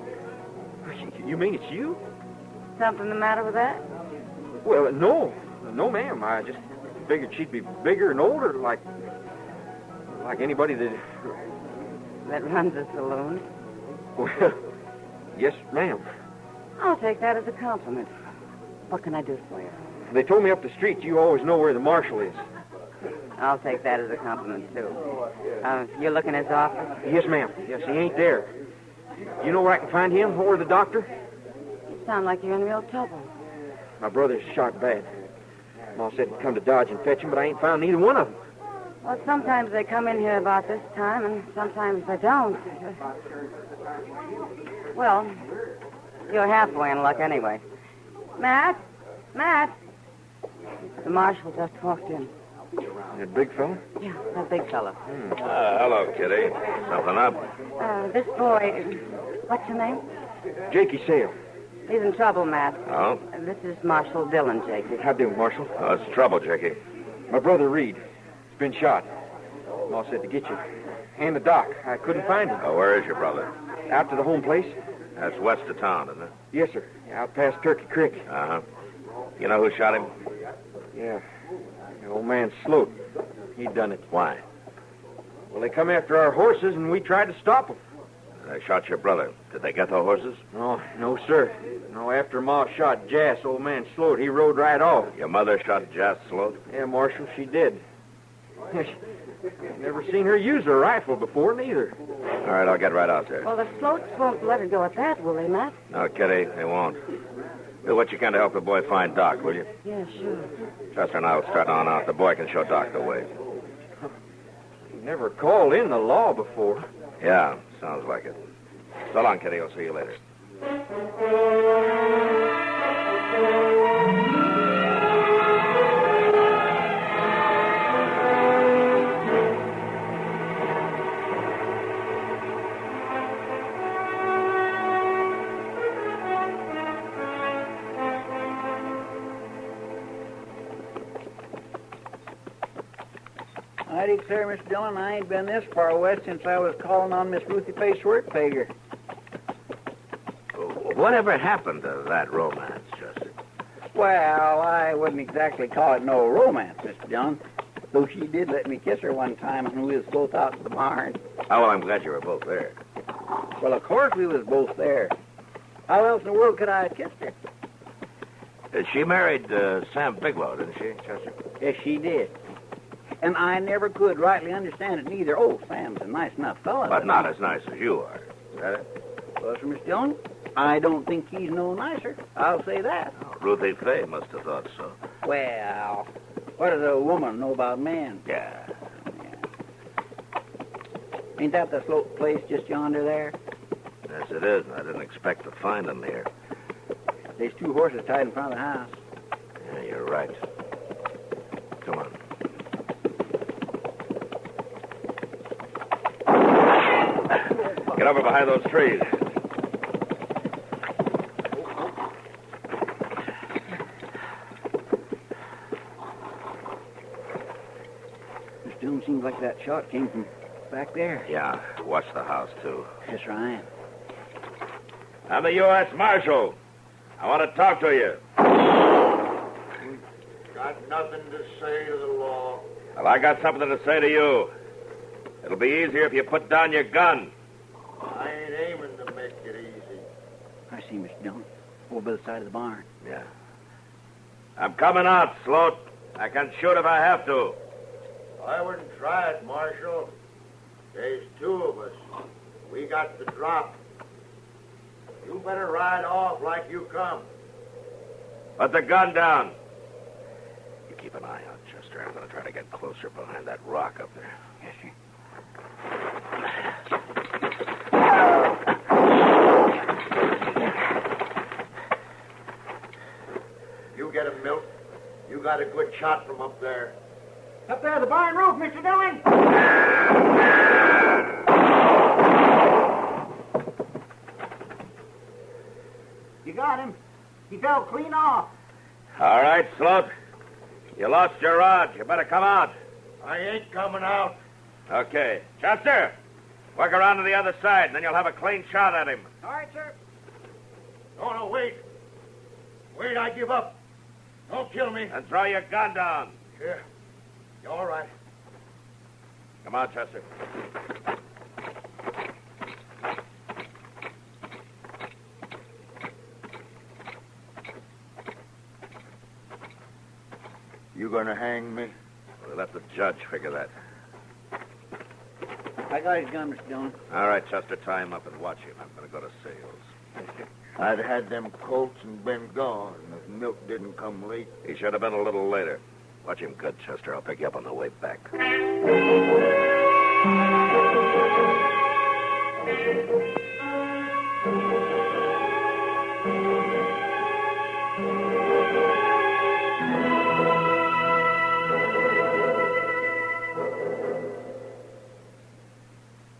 You mean it's you? Something the matter with that? Well, no. No, ma'am. I just figured she'd be bigger and older, like anybody that runs a saloon. Well, yes, ma'am. I'll take that as a compliment. What can I do for you? They told me up the street you always know where the marshal is. I'll take that as a compliment, too. You're looking at his office? Yes, ma'am. Yes, he ain't there. You know where I can find him or the doctor? You sound like you're in real trouble. My brother's shot bad. Ma said to come to Dodge and fetch him, but I ain't found neither one of them. Well, sometimes they come in here about this time, and sometimes they don't. Well, you're halfway in luck anyway. Matt? The marshal just walked in. That big fella? Yeah, that big fella. Hello, Kitty. Something up? This boy, what's your name? Jakey Sale. He's in trouble, Matt. Oh? This is Marshal Dillon, Jakey. How do, Marshal? Oh, it's trouble, Jakey. My brother Reed. He's been shot. Ma said to get you. And the doc. I couldn't find him. Oh, where is your brother? Out to the home place. That's west of town, isn't it? Yes, sir. Out past Turkey Creek. Uh-huh. You know who shot him? Yeah. The old man Sloat. He done it. Why? Well, they come after our horses, and we tried to stop them. They shot your brother. Did they get the horses? No, sir. No, after Ma shot Jas, old man Sloat, he rode right off. Your mother shot Jas Sloat? Yeah, Marshal, she did. Never seen her use a rifle before, neither. All right, I'll get right out there. Well, the Sloats won't let her go at that, will they, Matt? No, Kitty, they won't. Do what you can to help the boy find Doc, will you? Yeah, sure. Chester and I will start on out. The boy can show Doc the way. He never called in the law before. Yeah, sounds like it. So long, Kitty. I'll see you later. I declare, Mr. Dillon, I ain't been this far west since I was calling on Miss Ruthie Face Workpager. Whatever happened to that romance, Chester? Well, I wouldn't exactly call it no romance, Mr. Dillon. Though she did let me kiss her one time when we was both out to the barn. Oh, well, I'm glad you were both there. Well, of course we was both there. How else in the world could I have kissed her? She married Sam Bigelow, didn't she, Chester? Yes, she did. And I never could rightly understand it neither. Oh, Sam's a nice enough fellow. But not as nice as you are. Is that it? Well, Sir, Mr. Dillon, I don't think he's no nicer. I'll say that. Oh, Ruthie Fay must have thought so. Well, what does a woman know about men? Yeah. Ain't that the slope place just yonder there? Yes, it is. I didn't expect to find them here. There's 2 horses tied in front of the house. Yeah, you're right. Come on. Get over behind those trees. Mr. Dillon, seems like that shot came from back there. Yeah, watch the house, too. Yes, sir, I am. I'm the U.S. Marshal. I want to talk to you. Got nothing to say to the law. Well, I got something to say to you. It'll be easier if you put down your gun. I ain't aiming to make it easy. I see, Mr. Dillon. Over by the side of the barn. Yeah. I'm coming out, Sloat. I can shoot if I have to. I wouldn't try it, Marshal. There's 2 of us. We got the drop. You better ride off like you come. Put the gun down. You keep an eye out, Chester. I'm going to try to get closer behind that rock up there. Yes, sir. You get him, Milt. You got a good shot from up there. Up there, the barn roof, Mr. Dillon. You got him. He fell clean off. All right, Sloat. You lost your rod. You better come out. I ain't coming out. Okay. Chester, work around to the other side, and then you'll have a clean shot at him. All right, sir. No, wait. Wait, I give up. Don't kill me. And throw your gun down. Yeah. You all right? Come on, Chester. You gonna hang me? We'll let the judge figure that. I got his gun, Mr. Dillon. All right, Chester, tie him up and watch him. I'm going to go to sales. I'd had them colts and been gone if Milt didn't come late. He should have been a little later. Watch him good, Chester. I'll pick you up on the way back.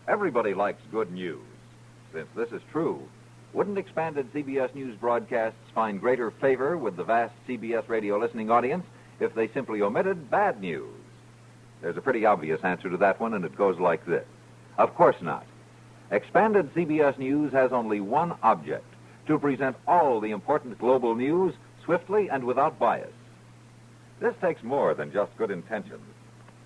Everybody likes good news. Since this is true, wouldn't expanded CBS News broadcasts find greater favor with the vast CBS radio listening audience if they simply omitted bad news? There's a pretty obvious answer to that one, and it goes like this. Of course not. Expanded CBS News has only one object, to present all the important global news swiftly and without bias. This takes more than just good intentions.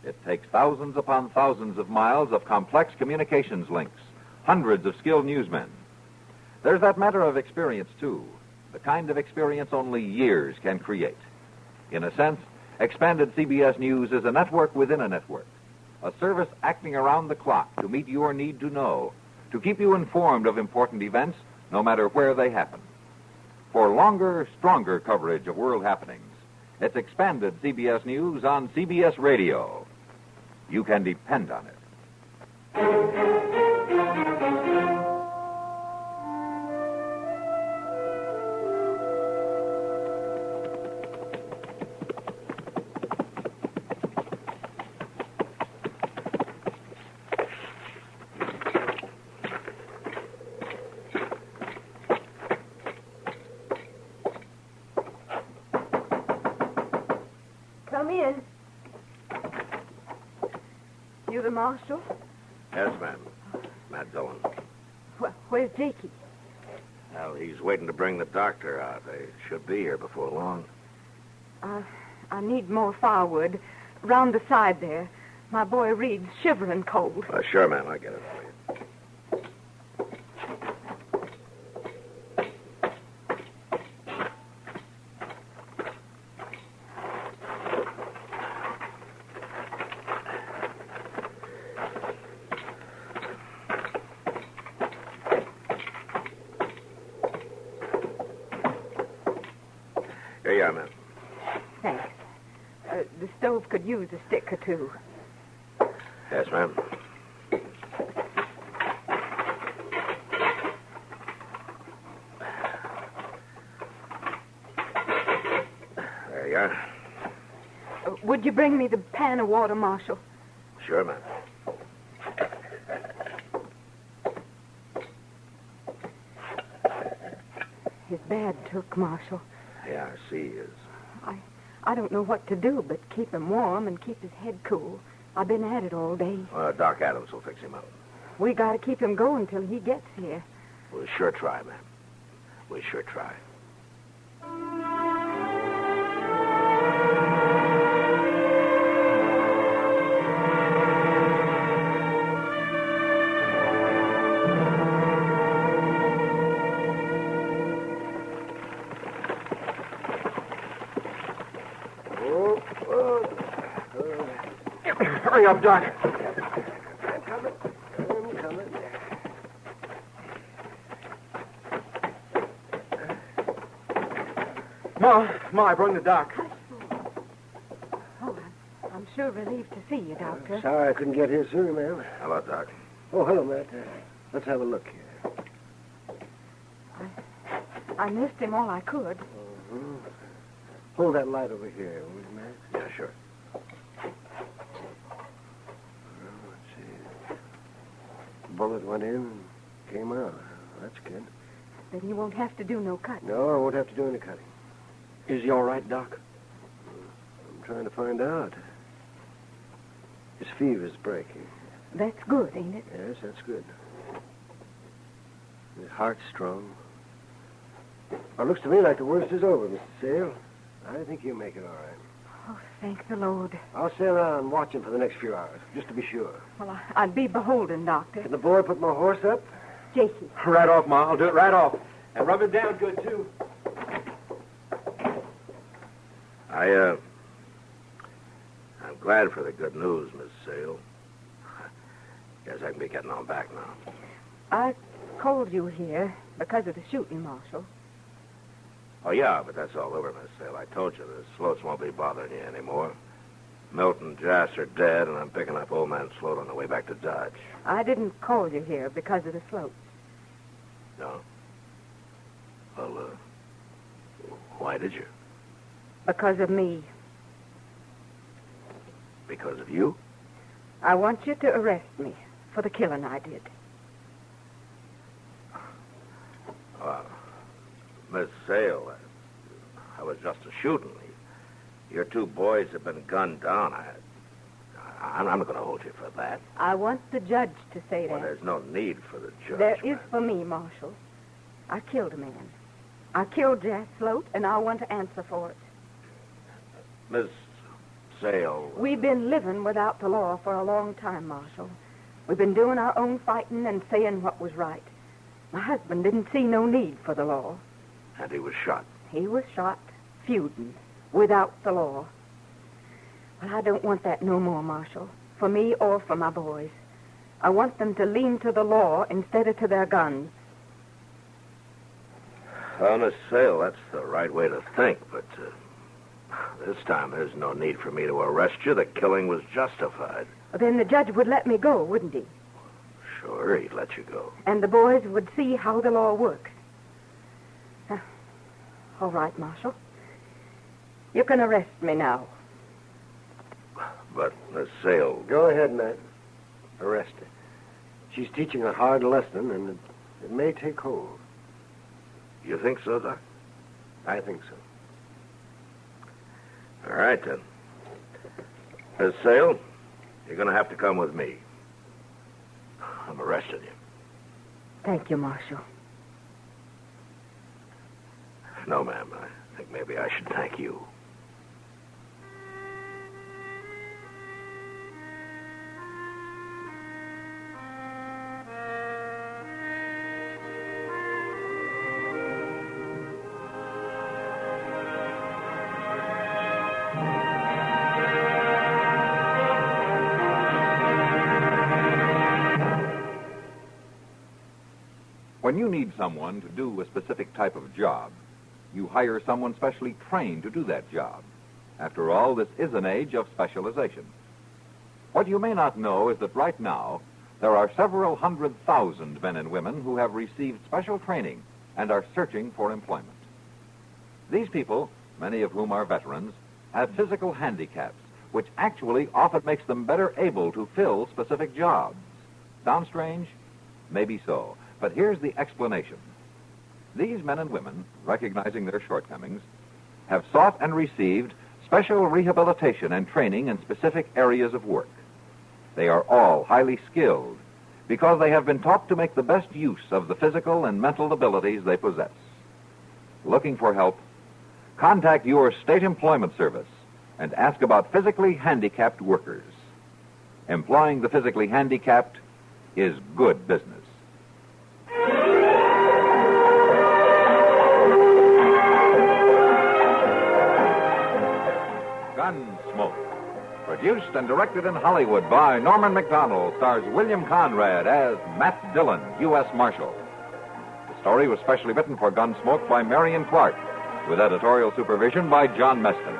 It takes thousands upon thousands of miles of complex communications links, hundreds of skilled newsmen. There's that matter of experience, too, the kind of experience only years can create. In a sense, expanded CBS News is a network within a network, a service acting around the clock to meet your need to know, to keep you informed of important events, no matter where they happen. For longer, stronger coverage of world happenings, it's expanded CBS News on CBS Radio. You can depend on it. Come in. You the marshal? Yes, ma'am. Matt Dillon. Where's Jakey? Well, he's waiting to bring the doctor out. They should be here before long. I need more firewood. round the side there. My boy Reed's shivering cold. Sure, ma'am. I get it for you. Here you are, ma'am. Thanks. The stove could use a stick or two. Yes, ma'am. There you are. Would you bring me the pan of water, Marshal? Sure, ma'am. His bad took, Marshal. Yeah, I see he is. I don't know what to do but keep him warm and keep his head cool. I've been at it all day. Doc Adams will fix him up. We got to keep him going till he gets here. We'll sure try, ma'am. We'll sure try. Hurry up, Doc. I'm coming. Ma, I brought the doc. Oh, I'm sure relieved to see you, Doctor. Sorry I couldn't get here sooner, ma'am. Hello, Doc. Oh, hello, Matt. Let's have a look here. I missed him all I could. Mm-hmm. Hold that light over here, will you, Matt? Yeah, sure. Let's see. Bullet went in and came out. That's good. Then he won't have to do no cutting. No, I won't have to do any cutting. Is he all right, Doc? I'm trying to find out. His fever's breaking. That's good, ain't it? Yes, that's good. His heart's strong. Well, it looks to me like the worst is over, Mr. Sale. I think you'll make it all right. Oh, thank the Lord. I'll stay around and watch him for the next few hours, just to be sure. Well, I'd be beholden, Doctor. Can the boy put my horse up? Jakey. Right off, Ma. I'll do it right off. And rub it down good, too. I'm glad for the good news, Miss Sale. Guess I can be getting on back now. I called you here because of the shooting, Marshal. Oh, yeah, but that's all over, Miss Sale. I told you the Sloats won't be bothering you anymore. Milton and Jas are dead, and I'm picking up old man Sloat on the way back to Dodge. I didn't call you here because of the Sloats. No? Well, why did you? Because of me. Because of you? I want you to arrest me for the killing I did. Miss Sale, I was just a shooting. Your two boys have been gunned down. I'm not going to hold you for that. I want the judge to say Well, that. there's no need for the judge. There is for me, Marshal. I killed a man. I killed Jas Sloat, and I want to answer for it. Miss Sale. We've been living without the law for a long time, Marshal. We've been doing our own fighting and saying what was right. My husband didn't see no need for the law. And he was shot. He was shot, feuding, without the law. Well, I don't want that no more, Marshal, for me or for my boys. I want them to lean to the law instead of to their guns. Well, Miss Sale, that's the right way to think, but this time there's no need for me to arrest you. The killing was justified. Then the judge would let me go, wouldn't he? Sure, he'd let you go. And the boys would see how the law works. All right, Marshal. You can arrest me now. But, Miss Sale... Go ahead, Matt. Arrest her. She's teaching a hard lesson, and it may take hold. You think so, Doc? I think so. All right, then. Miss Sale, you're going to have to come with me. I'm arresting you. Thank you, Marshal. No, ma'am. I think maybe I should thank you. When you need someone to do a specific type of job, you hire someone specially trained to do that job. After all, this is an age of specialization. What you may not know is that right now, there are several 100,000 men and women who have received special training and are searching for employment. These people, many of whom are veterans, have physical handicaps, which actually often makes them better able to fill specific jobs. Sound strange? Maybe so. But here's the explanation. These men and women, recognizing their shortcomings, have sought and received special rehabilitation and training in specific areas of work. They are all highly skilled because they have been taught to make the best use of the physical and mental abilities they possess. Looking for help? Contact your state employment service and ask about physically handicapped workers. Employing the physically handicapped is good business. Gunsmoke. Produced and directed in Hollywood by Norman Macdonald, stars William Conrad as Matt Dillon, U.S. Marshal. The story was specially written for Gunsmoke by Marion Clark, with editorial supervision by John Meston.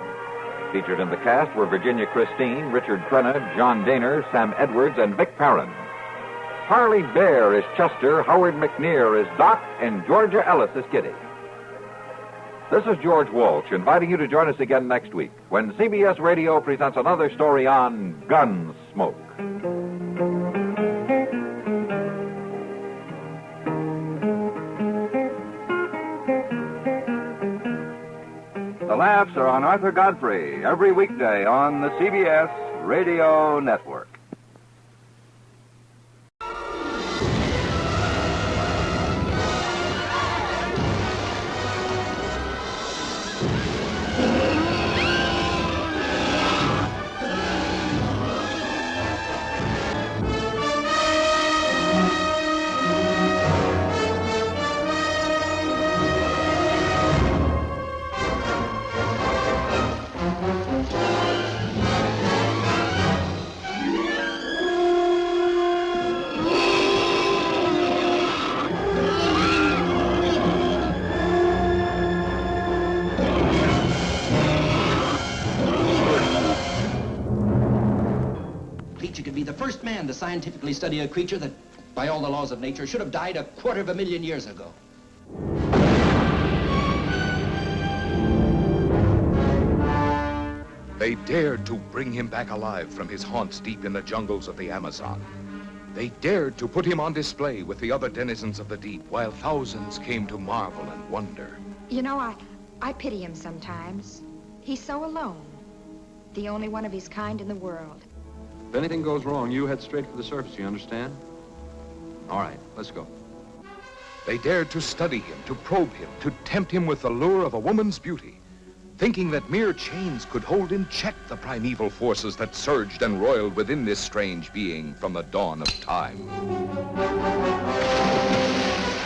Featured in the cast were Virginia Christine, Richard Crenna, John Daner, Sam Edwards, and Vic Perrin. Harley Bear is Chester, Howard McNear is Doc, and Georgia Ellis is Kitty. This is George Walsh, inviting you to join us again next week when CBS Radio presents another story on Gunsmoke. The Laughs are on Arthur Godfrey every weekday on the CBS Radio Network. First man to scientifically study a creature that, by all the laws of nature, should have died 250,000 years ago. They dared to bring him back alive from his haunts deep in the jungles of the Amazon. They dared to put him on display with the other denizens of the deep, while thousands came to marvel and wonder. You know, I pity him sometimes. He's so alone. The only one of his kind in the world. If anything goes wrong, you head straight for the surface, you understand? All right, let's go. They dared to study him, to probe him, to tempt him with the lure of a woman's beauty, thinking that mere chains could hold in check the primeval forces that surged and roiled within this strange being from the dawn of time.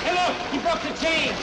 Hey, look! He broke the chain!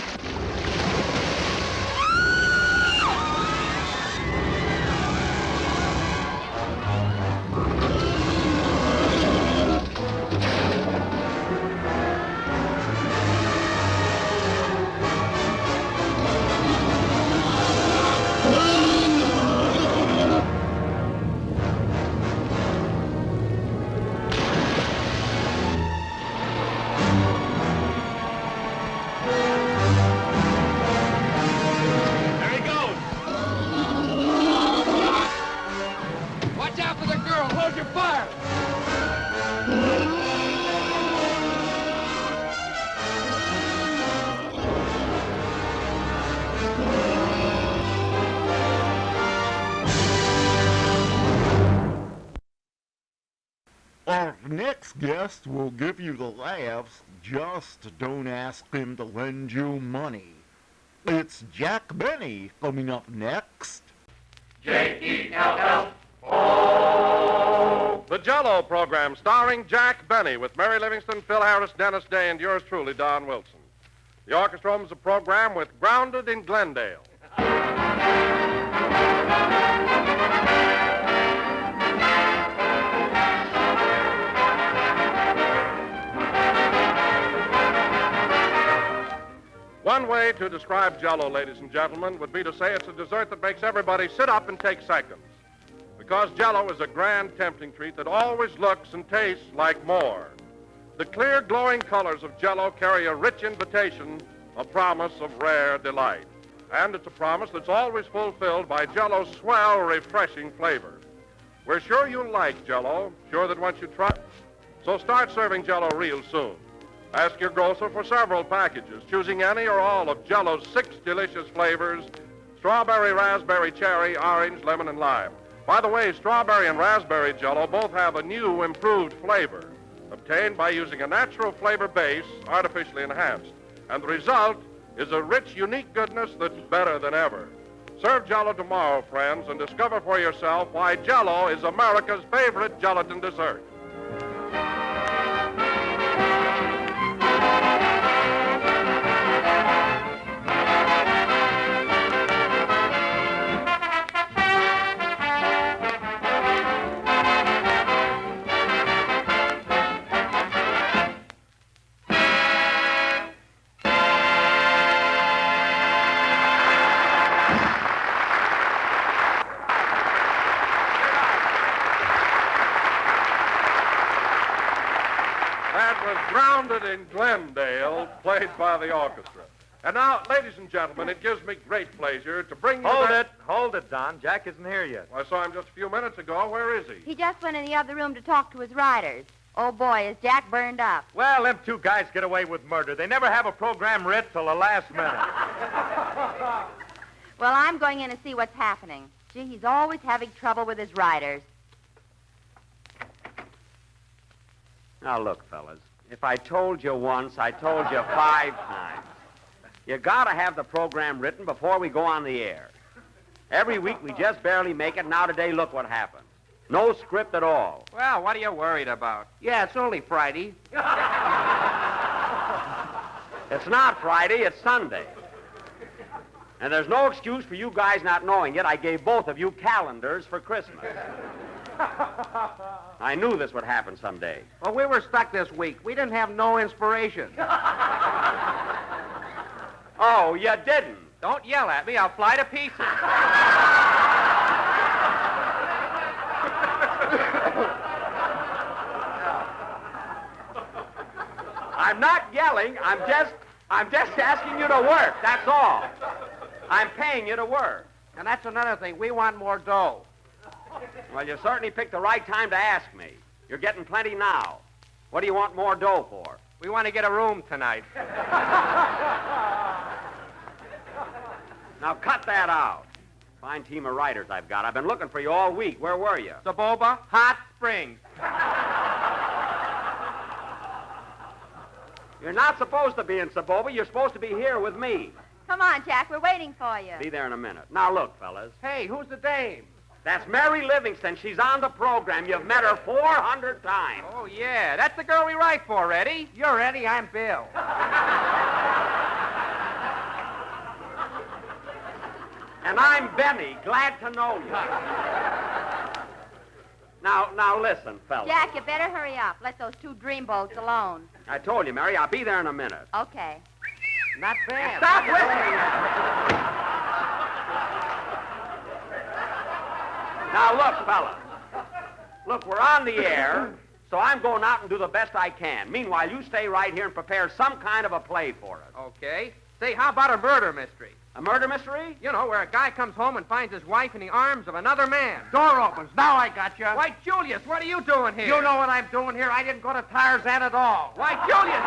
Our next guest will give you the laughs, just don't ask him to lend you money. It's Jack Benny coming up next. J-E-L-L-O. The Jell-O program starring Jack Benny with Mary Livingston, Phil Harris, Dennis Day, and yours truly, Don Wilson. The orchestra opens the program with Grounded in Glendale. One way to describe Jell-O, ladies and gentlemen, would be to say it's a dessert that makes everybody sit up and take seconds. Because Jell-O is a grand, tempting treat that always looks and tastes like more. The clear, glowing colors of Jell-O carry a rich invitation, a promise of rare delight. And it's a promise that's always fulfilled by Jell-O's swell, refreshing flavor. We're sure you'll like Jell-O, sure that once you try... So start serving Jell-O real soon. Ask your grocer for several packages, choosing any or all of Jell-O's 6 delicious flavors: strawberry, raspberry, cherry, orange, lemon, and lime. By the way, strawberry and raspberry Jell-O both have a new, improved flavor, obtained by using a natural flavor base, artificially enhanced. And the result is a rich, unique goodness that's better than ever. Serve Jell-O tomorrow, friends, and discover for yourself why Jell-O is America's favorite gelatin dessert. In Glendale, played by the orchestra. And now, ladies and gentlemen, it gives me great pleasure to bring you... Hold it, Don. Jack isn't here yet. I saw him just a few minutes ago. Where is he? He just went in the other room to talk to his riders. Oh, boy, is Jack burned up. Well, them 2 guys get away with murder. They never have a program writ till the last minute. Well, I'm going in to see what's happening. Gee, he's always having trouble with his riders. Now, look, fellas. If I told you once, I told you 5 times. You gotta have the program written before we go on the air. Every week we just barely make it. Now today, look what happened. No script at all. Well, what are you worried about? Yeah, it's only Friday. It's not Friday, it's Sunday. And there's no excuse for you guys not knowing it. I gave both of you calendars for Christmas. I knew this would happen someday. Well, we were stuck this week. We didn't have no inspiration. Oh, you didn't? Don't yell at me. I'll fly to pieces. I'm not yelling. I'm just asking you to work. That's all. I'm paying you to work. And that's another thing. We want more dough. Well, you certainly picked the right time to ask me. You're getting plenty now. What do you want more dough for? We want to get a room tonight. Now, cut that out. Fine team of writers I've got. I've been looking for you all week. Where were you? Saboba, Hot Springs. You're not supposed to be in Saboba. You're supposed to be here with me. Come on, Jack. We're waiting for you. Be there in a minute. Now, look, fellas. Hey, who's the dame? That's Mary Livingston. She's on the program. You've met her 400 times. Oh, yeah. That's the girl we write for, Eddie. You're Eddie. I'm Bill. And I'm Benny. Glad to know you. Now listen, fellas. Jack, you better hurry up. Let those 2 dreamboats alone. I told you, Mary. I'll be there in a minute. Okay. Not bad. Stop whistling. Now, look, fellas. Look, we're on the air, so I'm going out and do the best I can. Meanwhile, you stay right here and prepare some kind of a play for us. Okay. Say, how about a murder mystery? A murder mystery? You know, where a guy comes home and finds his wife in the arms of another man. Door opens. Now I got you. Why, Julius, what are you doing here? You know what I'm doing here. I didn't go to Tarzan at all. Why, Julius,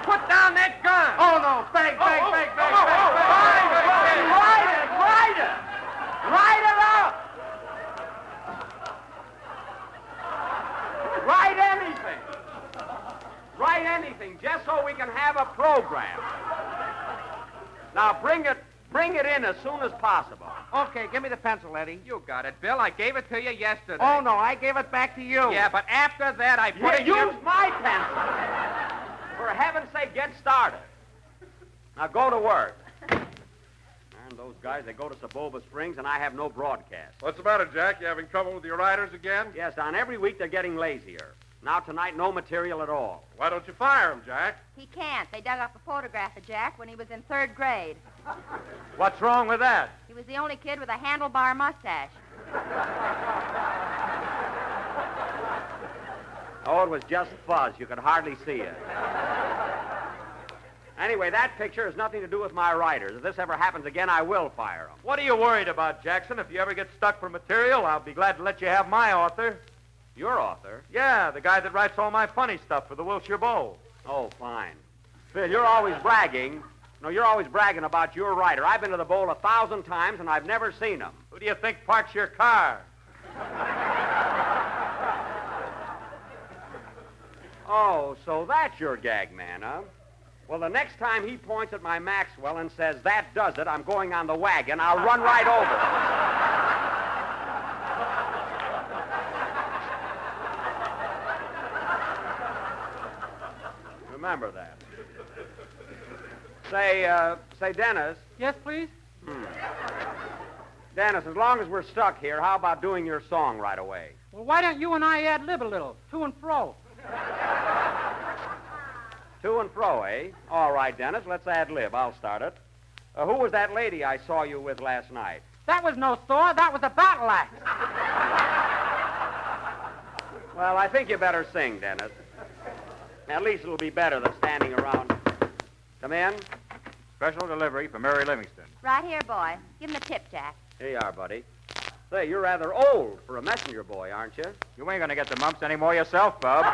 put down that gun. Oh, no. Bang, bang, bang, bang, bang, bang. Ride it. Ride it out. Write anything. Write anything, just so we can have a program. Now, bring it in as soon as possible. Okay, give me the pencil, Eddie. You got it, Bill. I gave it to you yesterday. Oh, no, I gave it back to you. Yeah, but after that, I put it... Use my pencil. For heaven's sake, get started. Now, go to work. And those guys, they go to Saboba Springs, and I have no broadcast. What's the matter, Jack? You having trouble with your riders again? Yes, Don. Every week they're getting lazier. Now tonight, no material at all. Why don't you fire him, Jack? He can't. They dug up a photograph of Jack when he was in 3rd grade. What's wrong with that? He was the only kid with a handlebar mustache. Oh, it was just fuzz. You could hardly see it. Anyway, that picture has nothing to do with my writers. If this ever happens again, I will fire them. What are you worried about, Jackson? If you ever get stuck for material, I'll be glad to let you have my author. Your author? Yeah, the guy that writes all my funny stuff for the Wilshire Bowl. Oh, fine. Phil, you're always bragging. No, you're always bragging about your writer. I've been to the Bowl 1,000 times, and I've never seen him. Who do you think parks your car? Oh, so that's your gag man, huh? Well, the next time he points at my Maxwell and says, that does it, I'm going on the wagon, I'll run right over. Remember that. Say, Dennis. Yes, please? Dennis, as long as we're stuck here, how about doing your song right away? Well, why don't you and I ad-lib a little? To and fro. To and fro, eh? All right, Dennis, let's ad-lib. I'll start it. Who was that lady I saw you with last night? That was no Thor. That was a battle axe. Well, I think you better sing, Dennis. At least it'll be better than standing around. Come in. Special delivery for Mary Livingston. Right here, boy. Give him the tip, Jack. Here you are, buddy. Say, you're rather old for a messenger boy, aren't you? You ain't gonna get the mumps anymore yourself, Bub.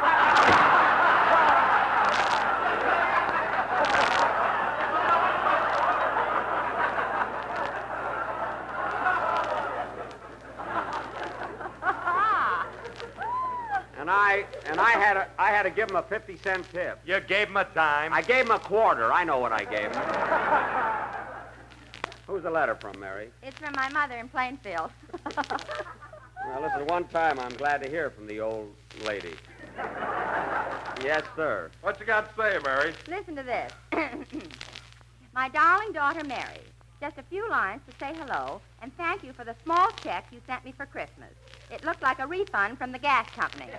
I had to give him a 50-cent tip. You gave him a dime. I gave him a quarter. I know what I gave him. Who's the letter from, Mary? It's from my mother in Plainfield. Well, listen, one time I'm glad to hear from the old lady. Yes, sir. What you got to say, Mary? Listen to this. My darling daughter, Mary. Just a few lines to say hello and thank you for the small check you sent me for Christmas. It looked like a refund from the gas company.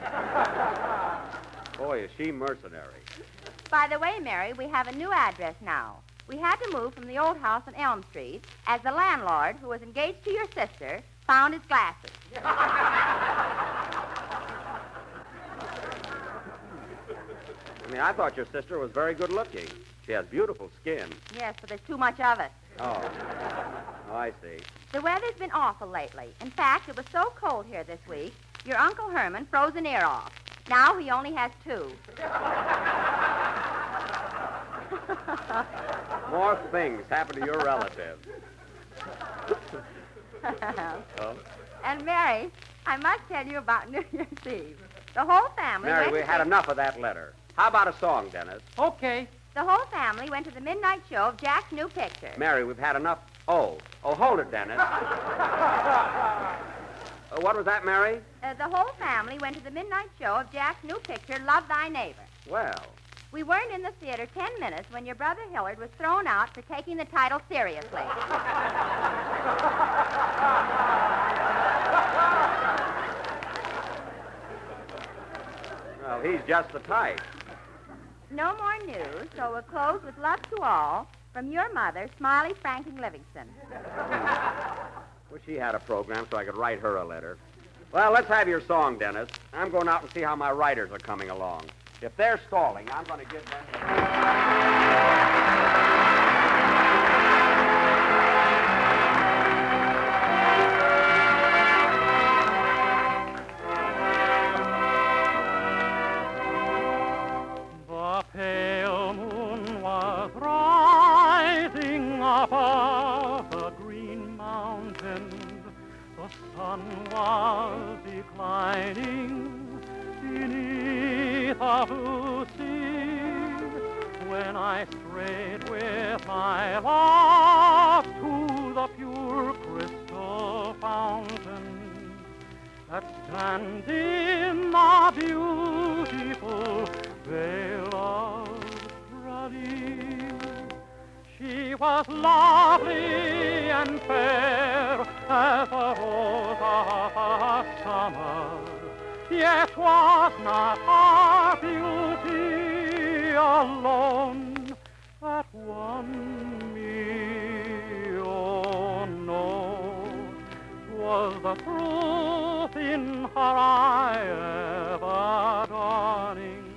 Boy, is she mercenary. By the way, Mary, we have a new address now. We had to move from the old house on Elm Street as the landlord, who was engaged to your sister, found his glasses. I mean, I thought your sister was very good looking. She has beautiful skin. Yes, but there's too much of it. Oh, I see. The weather's been awful lately. In fact, it was so cold here this week, your Uncle Herman froze an ear off. Now he only has 2. More things happen to your relatives. Oh. And, Mary, I must tell you about New Year's Eve. The whole family Mary, went we had enough of that letter. How about a song, Dennis? Okay. The whole family went to the midnight show of Jack's new picture. Mary, we've had enough. Oh, hold it, Dennis. What was that, Mary? The whole family went to the midnight show of Jack's new picture, Love Thy Neighbor. Well. We weren't in the theater 10 minutes when your brother Hillard was thrown out for taking the title seriously. Well, he's just the type. No more news, so we'll close with love to all from your mother, Smiley Franking Livingston. Wish he had a program so I could write her a letter. Well, let's have your song, Dennis. I'm going out and see how my writers are coming along. If they're stalling, I'm going to give them... The pale moon was rising above the green mountains. The sun was declining beneath a blue sea when I strayed with my love to the pure crystal fountain that stands in the beautiful Vale of Praline. She was lovely and fair as a rose of a summer. Yet was not our beauty alone that won me, oh no, 'twas the truth in her eye ever dawning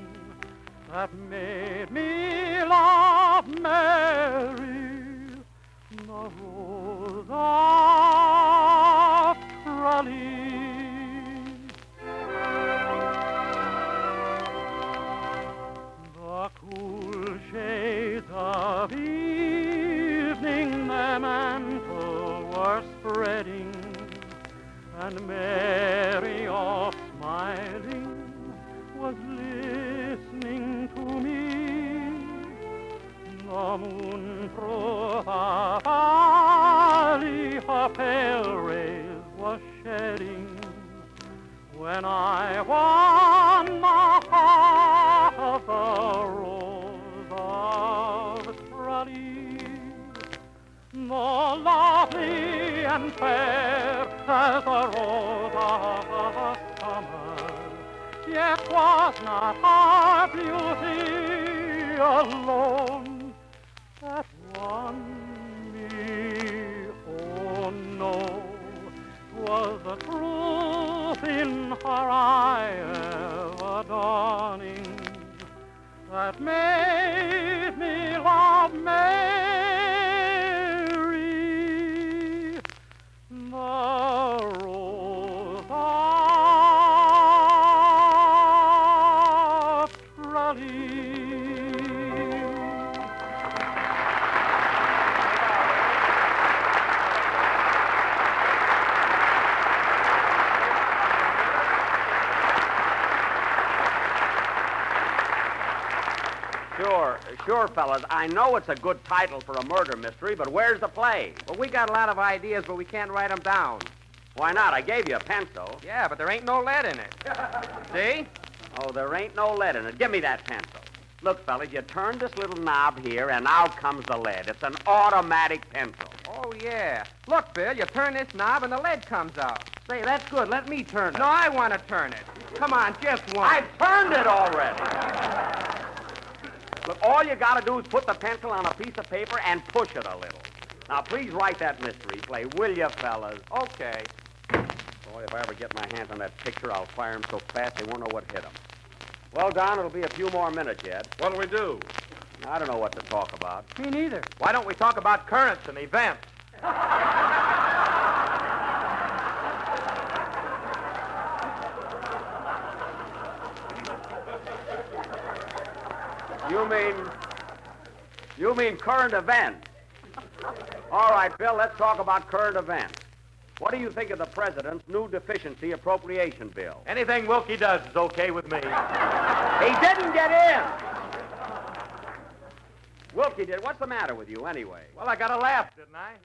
that made me love Mary, the rose of Tralee. The cool shades of evening their mantle were spreading, and Mary, all smiling, was listening to me. The moon through the valley her pale rays was shedding, when I won the heart of the rose of Tralee. More lovely and fair as the rose of summer, yet was not our beauty alone that won me, oh no, 'twas the truth in her eye ever dawning that made me love Mary, the rose of Tralee. Sure, fellas. I know it's a good title for a murder mystery, but where's the play? Well, we got a lot of ideas, but we can't write them down. Why not? I gave you a pencil. Yeah, but there ain't no lead in it. See? Oh, there ain't no lead in it. Give me that pencil. Look, fellas, you turn this little knob here, and out comes the lead. It's an automatic pencil. Oh, yeah. Look, Bill, you turn this knob and the lead comes out. Say, that's good. Let me turn it. No, I want to turn it. Come on, just one. I've turned it already. Look, all you got to do is put the pencil on a piece of paper and push it a little. Now, please write that mystery play, will you, fellas? Okay. Boy, if I ever get my hands on that picture, I'll fire 'em so fast they won't know what hit 'em. Well, Don, it'll be a few more minutes yet. What'll we do? I don't know what to talk about. Me neither. Why don't we talk about currents and events? You mean current events? All right, Bill, let's talk about current events. What do you think of the president's new deficiency appropriation bill? Anything Wilkie does is okay with me. He didn't get in! Wilkie did. What's the matter with you, anyway? Well, I got a laugh, didn't I?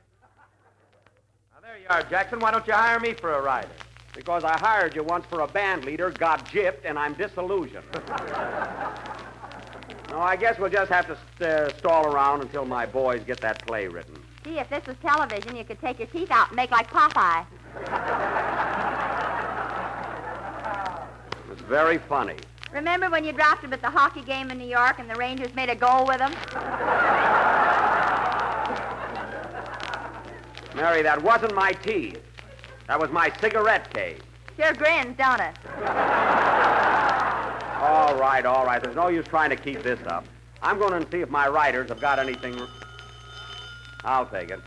Now, there you are, Jackson. Why don't you hire me for a rider? Because I hired you once for a band leader, got gypped, and I'm disillusioned. No, I guess we'll just have to stall around until my boys get that play written. Gee, if this was television, you could take your teeth out and make like Popeye. It was very funny. Remember when you dropped him at the hockey game in New York and the Rangers made a goal with him? Mary, that wasn't my teeth. That was my cigarette case. Sure grins, don't it? All right. There's no use trying to keep this up. I'm going to see if my writers have got anything. I'll take it.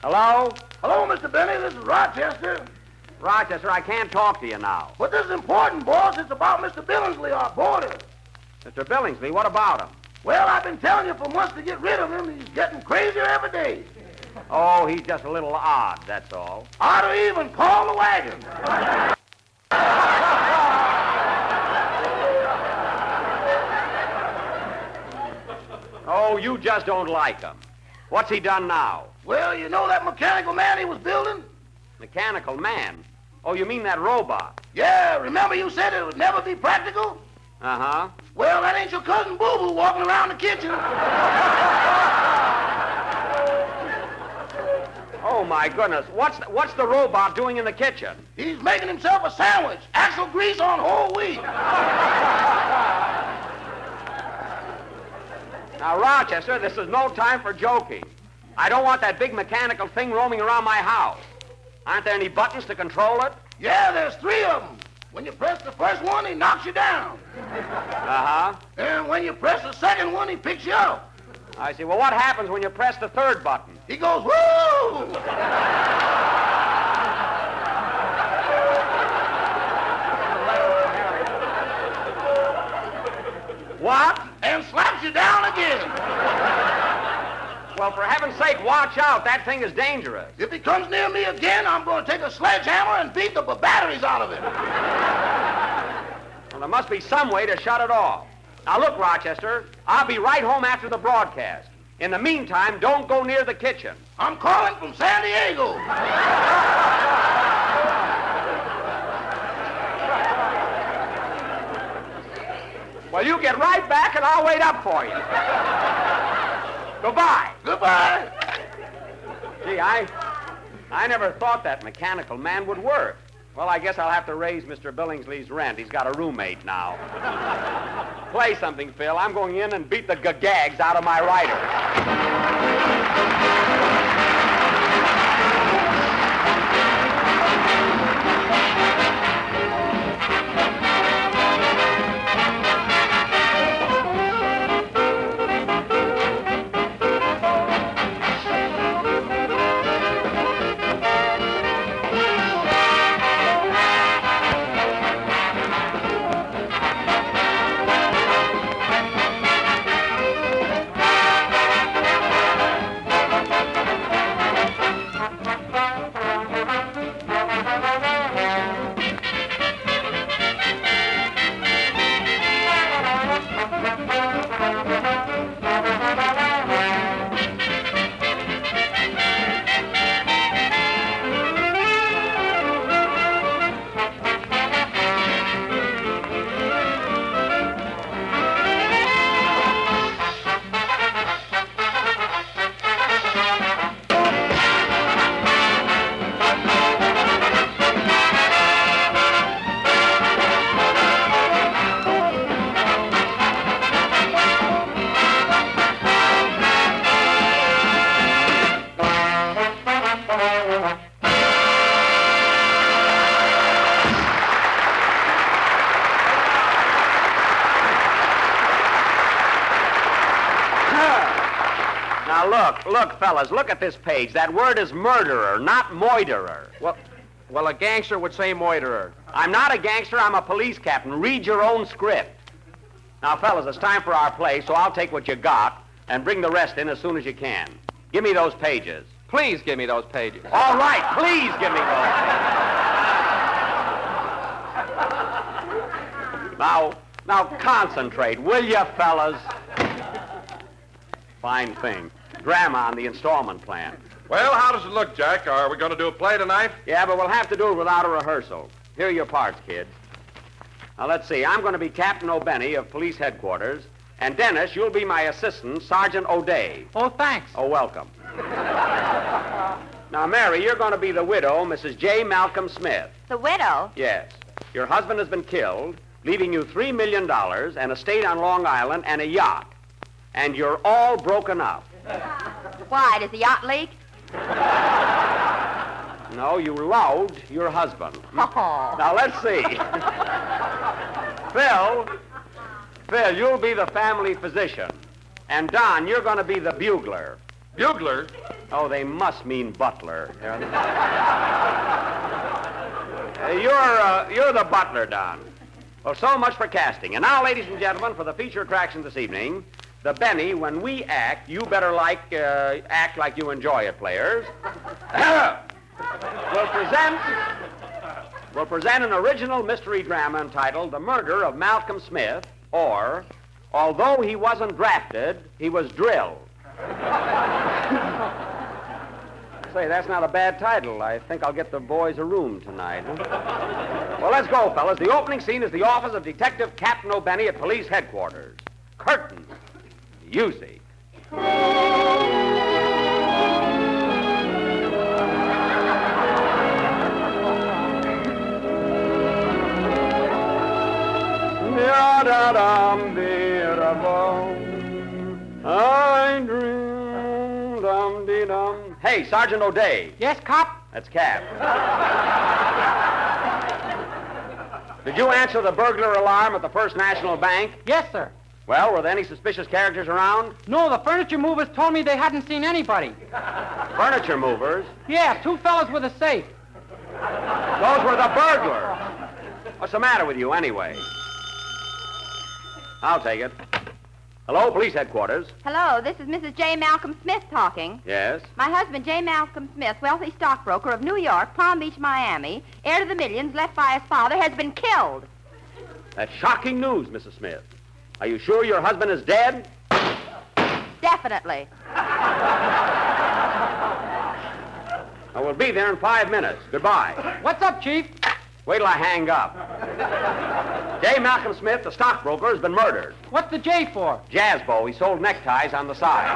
Hello? Hello, Mr. Benny. This is Rochester. Rochester, I can't talk to you now. But this is important, boss. It's about Mr. Billingsley, our boarder. Mr. Billingsley, what about him? Well, I've been telling you for months to get rid of him. He's getting crazier every day. Oh, he's just a little odd, that's all. Ought to even call the wagon. Oh, you just don't like him. What's he done now? Well, you know that mechanical man he was building? Mechanical man? Oh, you mean that robot? Yeah, remember you said it would never be practical? Uh-huh. Well, that ain't your cousin Boo-Boo walking around the kitchen. Oh, my goodness. What's the robot doing in the kitchen? He's making himself a sandwich. Axle grease on whole wheat. Now, Rochester, this is no time for joking. I don't want that big mechanical thing roaming around my house. Aren't there any buttons to control it? Yeah, there's 3 of them. When you press the first one, he knocks you down. Uh-huh. And when you press the second one, he picks you up. I see. Well, what happens when you press the 3rd button? He goes, woo! What? And slaps you down again. Well, for heaven's sake, watch out. That thing is dangerous. If he comes near me again, I'm going to take a sledgehammer and beat the batteries out of it. Well, there must be some way to shut it off. Now, look, Rochester, I'll be right home after the broadcast. In the meantime, don't go near the kitchen. I'm calling from San Diego. Well, you get right back and I'll wait up for you. Goodbye. Goodbye. Gee, I never thought that mechanical man would work. Well, I guess I'll have to raise Mr. Billingsley's rent. He's got a roommate now. Play something, Phil. I'm going in and beat the gags out of my rider. Look, fellas, look at this page. That word is murderer, not moiterer. Well, a gangster would say moiterer. I'm not a gangster. I'm a police captain. Read your own script. Now, fellas, it's time for our play, so I'll take what you got and bring the rest in as soon as you can. Give me those pages. Please give me those pages. All right, please give me those pages. Now concentrate, will you, fellas? Fine thing. Drama on the installment plan. Well, how does it look, Jack? Are we going to do a play tonight? Yeah, but we'll have to do it without a rehearsal. Here are your parts, kids. Now, let's see. I'm going to be Captain O'Benny of Police Headquarters, and Dennis, you'll be my assistant, Sergeant O'Day. Oh, thanks. Oh, welcome. Now, Mary, you're going to be the widow, Mrs. J. Malcolm Smith. The widow? Yes. Your husband has been killed, leaving you $3 million, an estate on Long Island, and a yacht. And you're all broken up. Why, does the yacht leak? No, you loved your husband. Oh. Now, let's see. Phil, you'll be the family physician. And Don, you're going to be the bugler. Bugler? Oh, they must mean butler. You're the butler, Don. Well, so much for casting. And now, ladies and gentlemen, for the feature attraction this evening, the Benny, when we act, you better act like you enjoy it, players. We'll present an original mystery drama entitled The Murder of Malcolm Smith, or Although He Wasn't Drafted, He Was Drilled. Say, that's not a bad title. I think I'll get the boys a room tonight. Huh? Well, let's go, fellas. The opening scene is the office of Detective Captain O'Benny at Police Headquarters. Curtain. Music. I dream, dum-dee-dum. Hey, Sergeant O'Day. Yes, cop? That's Cap. Did you answer the burglar alarm at the First National Bank? Yes, sir. Well, were there any suspicious characters around? No, the furniture movers told me they hadn't seen anybody. Furniture movers? Yeah, 2 fellas with a safe. Those were the burglars. What's the matter with you, anyway? I'll take it. Hello, police headquarters. Hello, this is Mrs. J. Malcolm Smith talking. Yes? My husband, J. Malcolm Smith, wealthy stockbroker of New York, Palm Beach, Miami, heir to the millions left by his father, has been killed. That's shocking news, Mrs. Smith. Are you sure your husband is dead? Definitely. I will be there in 5 minutes. Goodbye. What's up, Chief? Wait till I hang up. J. Malcolm Smith, the stockbroker, has been murdered. What's the J for? Jazzbo. He sold neckties on the side.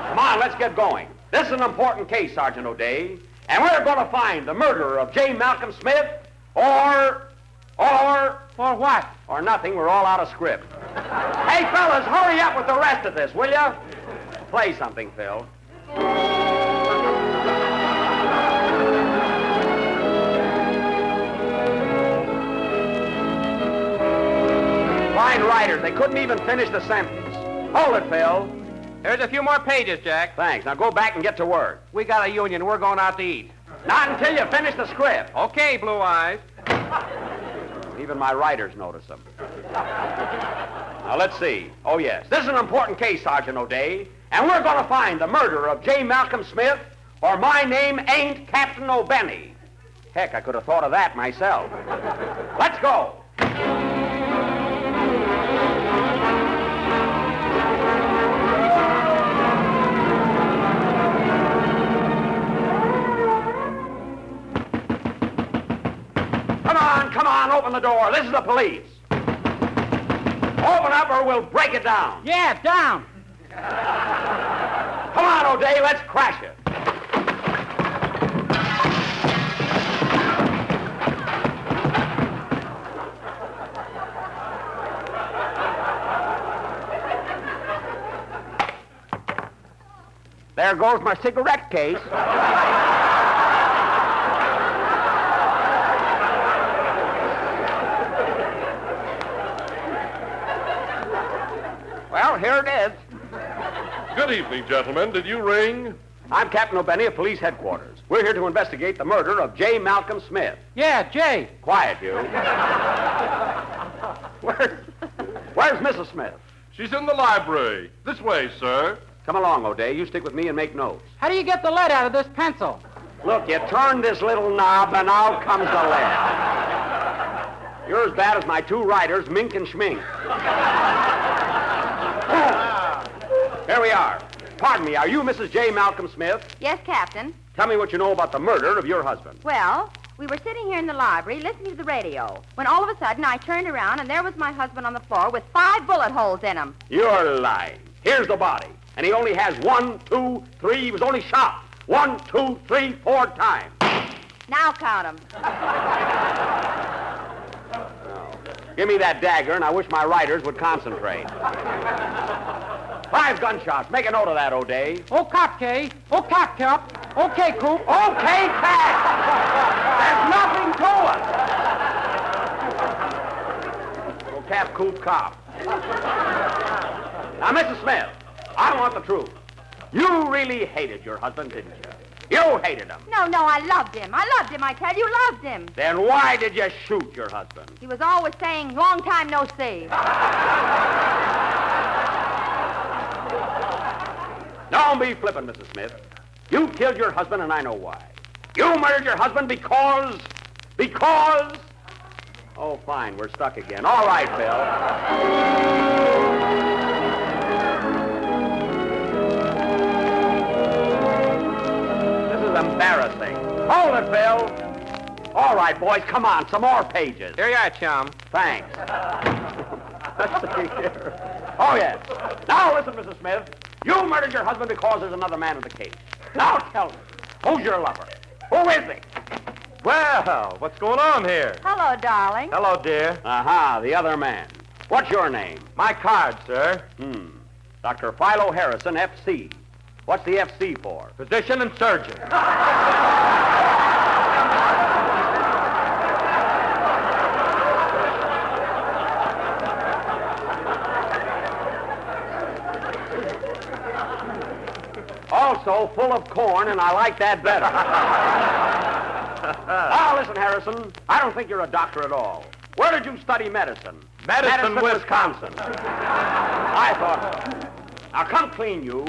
Come on, let's get going. This is an important case, Sergeant O'Day, and we're going to find the murderer of J. Malcolm Smith, or what? Or nothing. We're all out of script. Hey, fellas, hurry up with the rest of this, will you? Play something, Phil. Fine writers. They couldn't even finish the sentence. Hold it, Phil. There's a few more pages, Jack. Thanks. Now go back and get to work. We got a union. We're going out to eat. Not until you finish the script. Okay, Blue Eyes. Even my writers notice them. Now, let's see. Oh, yes. This is an important case, Sergeant O'Day, and we're going to find the murderer of J. Malcolm Smith, or my name ain't Captain O'Benny. Heck, I could have thought of that myself. Let's go. Come on, open the door. This is the police. Open up or we'll break it down. Yeah, down. Come on, O'Day, let's crash it. There goes my cigarette case. Well, here it is. Good evening, gentlemen. Did you ring? I'm Captain O'Benny of Police Headquarters. We're here to investigate the murder of J. Malcolm Smith. Yeah, Jay. Quiet, you. Where's Mrs. Smith? She's in the library. This way, sir. Come along, O'Day. You stick with me and make notes. How do you get the lead out of this pencil? Look, you turn this little knob and out comes the lead. You're as bad as my 2 writers, Mink and Schmink. Here we are. Pardon me, are you Mrs. J. Malcolm Smith? Yes, Captain. Tell me what you know about the murder of your husband. Well, we were sitting here in the library listening to the radio when all of a sudden I turned around and there was my husband on the floor with 5 bullet holes in him. You're lying. Here's the body. And he only has 1, 2, 3. He was only shot 1, 2, 3, 4 times. Now count them. Give me that dagger, and I wish my writers would concentrate. 5 gunshots. Make a note of that, O'Day. Oh, Cop K. Oh, Cop Cup. Okay, Coop. Okay, Pat. There's nothing to it. Oh, Cap, Coop, Cop. Now, Mrs. Smith, I want the truth. You really hated your husband, didn't you? You hated him. No, I loved him. I tell you, loved him. Then why did you shoot your husband? He was always saying, long time no see. Don't be flippant, Mrs. Smith. You killed your husband, and I know why. You murdered your husband because... Oh, fine, we're stuck again. All right, Bill. Embarrassing. Hold it, Phil. All right, boys, come on. Some more pages. Here you are, chum. Thanks. Let's see here. Oh, yes. Now, listen, Mrs. Smith. You murdered your husband because there's another man in the case. Now, tell me, who's your lover? Who is he? Well, what's going on here? Hello, darling. Hello, dear. Aha, the other man. What's your name? My card, sir. Dr. Philo Harrison, F.C. What's the F.C. for? Physician and surgeon. Also full of corn, and I like that better. Now, listen, Harrison, I don't think you're a doctor at all. Where did you study medicine? Medicine, Wisconsin. I thought so. Now, come clean, you.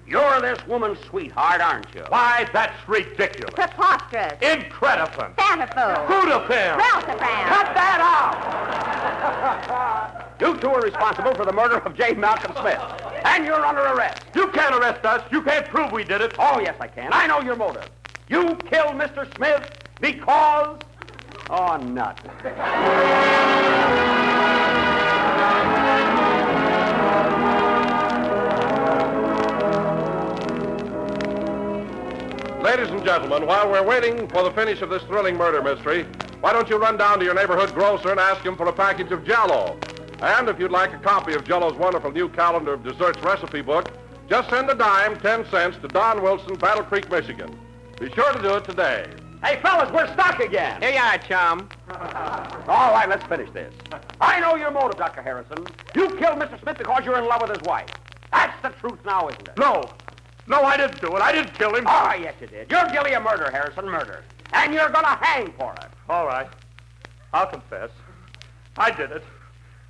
You're this woman's sweetheart, aren't you? Why, that's ridiculous. Preposterous. Incredible. Santa Hoodafim. Ralphafam. Cut that out! You two are responsible for the murder of J. Malcolm Smith. And you're under arrest. You can't arrest us. You can't prove we did it. Oh, yes, I can. I know your motive. You killed Mr. Smith because... Oh, nuts. Ladies and gentlemen, while we're waiting for the finish of this thrilling murder mystery, why don't you run down to your neighborhood grocer and ask him for a package of Jell-O? And if you'd like a copy of Jell-O's wonderful new calendar of desserts recipe book, just send a dime, 10 cents, to Don Wilson, Battle Creek, Michigan. Be sure to do it today. Hey, fellas, we're stuck again. Here you are, chum. All right, let's finish this. I know your motive, Dr. Harrison. You killed Mr. Smith because you're in love with his wife. That's the truth now, isn't it? No, I didn't do it. I didn't kill him. Oh, yes, you did. You're guilty of murder, Harrison, murder. And you're going to hang for it. All right. I'll confess. I did it.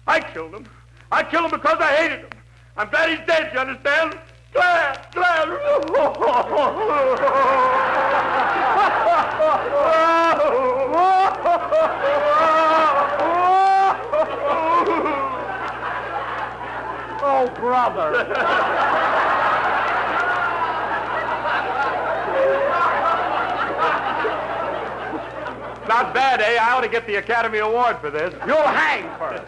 I killed him. I killed him because I hated him. I'm glad he's dead, you understand? Glad. Oh, brother. Not bad, eh? I ought to get the Academy Award for this. You'll hang for it.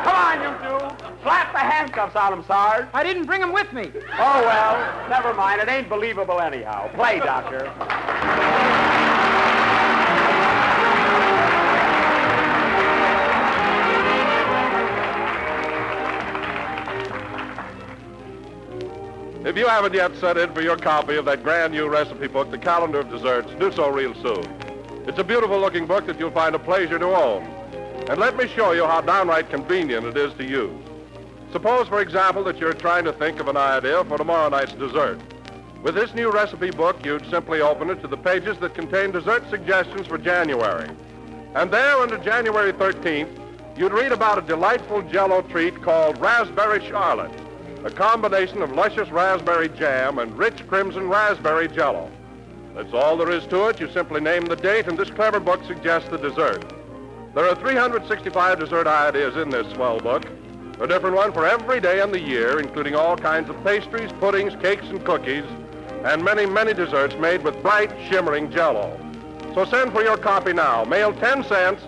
Come on, you two. Slap the handcuffs on him, Sarge. I didn't bring him with me. Oh, well, never mind. It ain't believable anyhow. Play, Doctor. If you haven't yet sent in for your copy of that grand new recipe book, The Calendar of Desserts, do so real soon. It's a beautiful-looking book that you'll find a pleasure to own. And let me show you how downright convenient it is to use. Suppose, for example, that you're trying to think of an idea for tomorrow night's dessert. With this new recipe book, you'd simply open it to the pages that contain dessert suggestions for January. And there, under January 13th, you'd read about a delightful Jell-O treat called Raspberry Charlotte, a combination of luscious raspberry jam and rich crimson raspberry Jell-O. That's all there is to it. You simply name the date, and this clever book suggests the dessert. There are 365 dessert ideas in this swell book, a different one for every day in the year, including all kinds of pastries, puddings, cakes, and cookies, and many, many desserts made with bright, shimmering Jell-O. So send for your copy now. Mail 10 cents,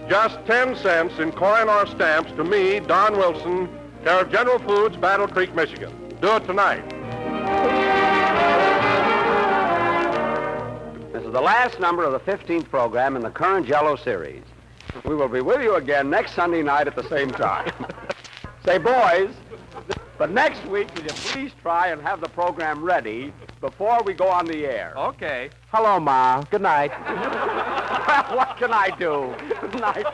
just 10 cents in coin or stamps to me, Don Wilson, care of General Foods, Battle Creek, Michigan. Do it tonight. This is the last number of the 15th program in the current Jell-O series. We will be with you again next Sunday night at the same time. Say, boys, but next week, will you please try and have the program ready before we go on the air? Okay. Hello, Ma. Good night. Well, what can I do? Good night.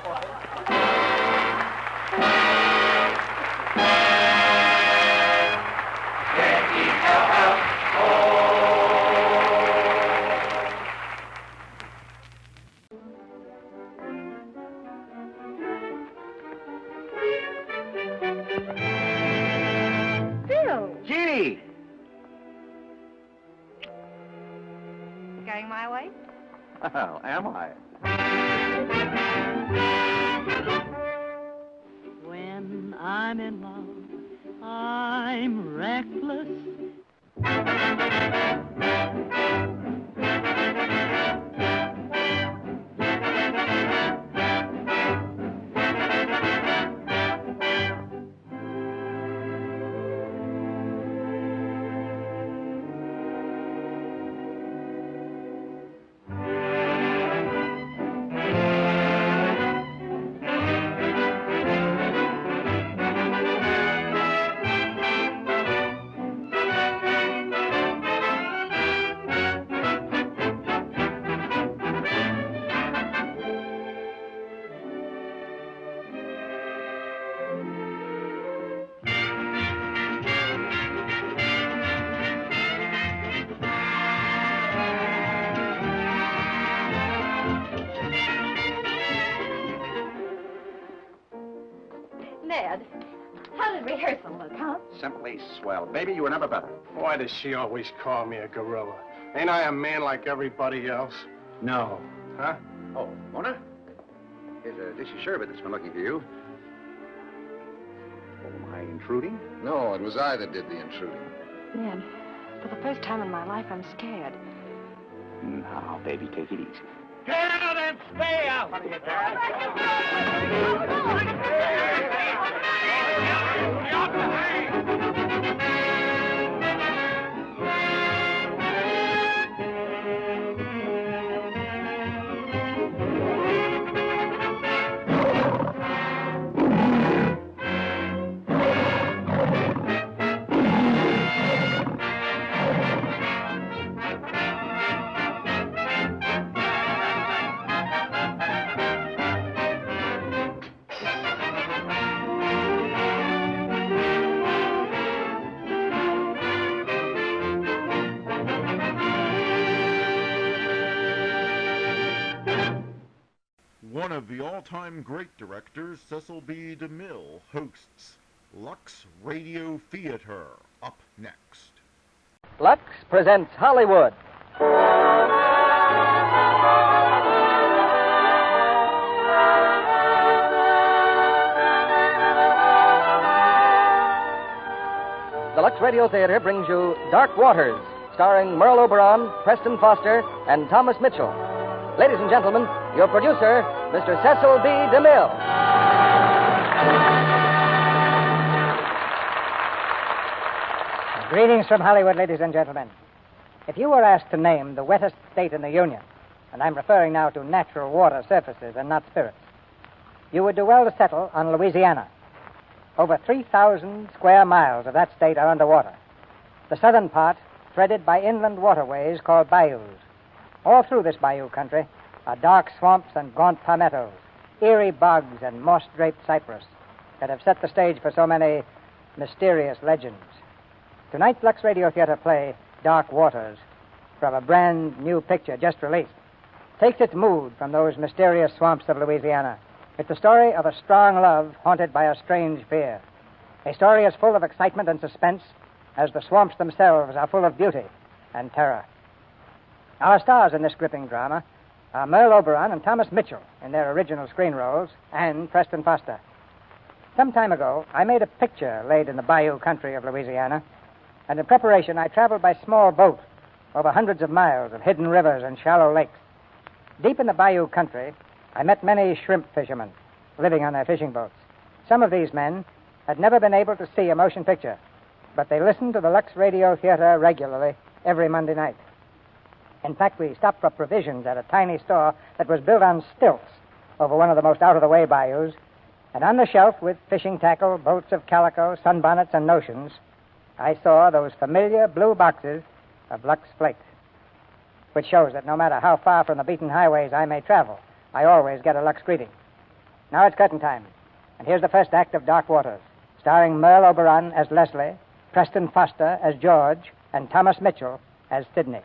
Jeannie! Going my way? Well, am I? When I'm in love, I'm reckless. Dad, how did rehearsal look, huh? Simply swell. Baby, you were never better. Why does she always call me a gorilla? Ain't I a man like everybody else? No. Huh? Oh, Mona? Here's a dish of sherbet that's been looking for you. Oh, am I intruding? No, it was I that did the intruding. Ned, for the first time in my life, I'm scared. Now, baby, take it easy. Get out and stay out! One of the all-time great directors, Cecil B. DeMille, hosts Lux Radio Theater. Up next. Lux presents Hollywood. The Lux Radio Theater brings you Dark Waters, starring Merle Oberon, Preston Foster, and Thomas Mitchell. Ladies and gentlemen, your producer, Mr. Cecil B. DeMille. Greetings from Hollywood, ladies and gentlemen. If you were asked to name the wettest state in the Union, and I'm referring now to natural water surfaces and not spirits, you would do well to settle on Louisiana. Over 3,000 square miles of that state are underwater. The southern part threaded by inland waterways called bayous. All through this bayou country are dark swamps and gaunt palmettos, eerie bogs and moss-draped cypress that have set the stage for so many mysterious legends. Tonight's Lux Radio Theater play, Dark Waters, from a brand new picture just released, takes its mood from those mysterious swamps of Louisiana. It's the story of a strong love haunted by a strange fear. A story as full of excitement and suspense as the swamps themselves are full of beauty and terror. Our stars in this gripping drama are Merle Oberon and Thomas Mitchell in their original screen roles, and Preston Foster. Some time ago, I made a picture laid in the bayou country of Louisiana, and in preparation, I traveled by small boat over hundreds of miles of hidden rivers and shallow lakes. Deep in the bayou country, I met many shrimp fishermen living on their fishing boats. Some of these men had never been able to see a motion picture, but they listened to the Lux Radio Theater regularly every Monday night. In fact, we stopped for provisions at a tiny store that was built on stilts over one of the most out-of-the-way bayous, and on the shelf with fishing tackle, boats of calico, sunbonnets, and notions, I saw those familiar blue boxes of Lux Flakes, which shows that no matter how far from the beaten highways I may travel, I always get a Lux greeting. Now it's curtain time, and here's the first act of Dark Waters, starring Merle Oberon as Leslie, Preston Foster as George, and Thomas Mitchell as Sidney.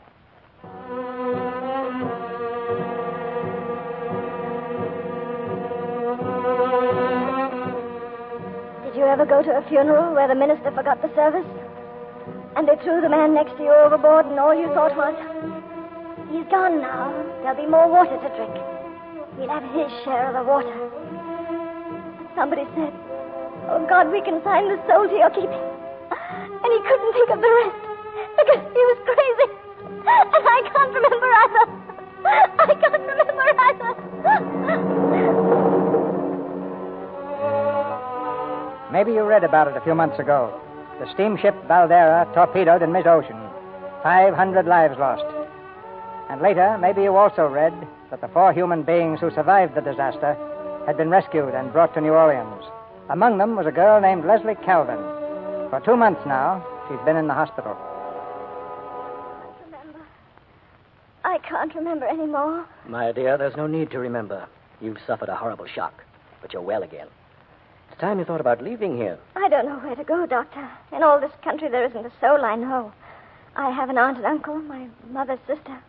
Did you ever go to a funeral where the minister forgot the service? And they threw the man next to you overboard and all you thought was, he's gone now. There'll be more water to drink. He'll have his share of the water. Somebody said, oh, God, we can sign the soul to your keeping. And he couldn't think of the rest because he was crazy. And I can't remember either. I can't remember either. Maybe you read about it a few months ago. The steamship Valdera torpedoed in mid-ocean. 500 lives lost. And later, maybe you also read that the 4 human beings who survived the disaster had been rescued and brought to New Orleans. Among them was a girl named Leslie Calvin. For 2 months now, she's been in the hospital. I can't remember anymore. My dear, there's no need to remember. You've suffered a horrible shock, but you're well again. It's time you thought about leaving here. I don't know where to go, Doctor. In all this country, there isn't a soul I know. I have an aunt and uncle, my mother's sister.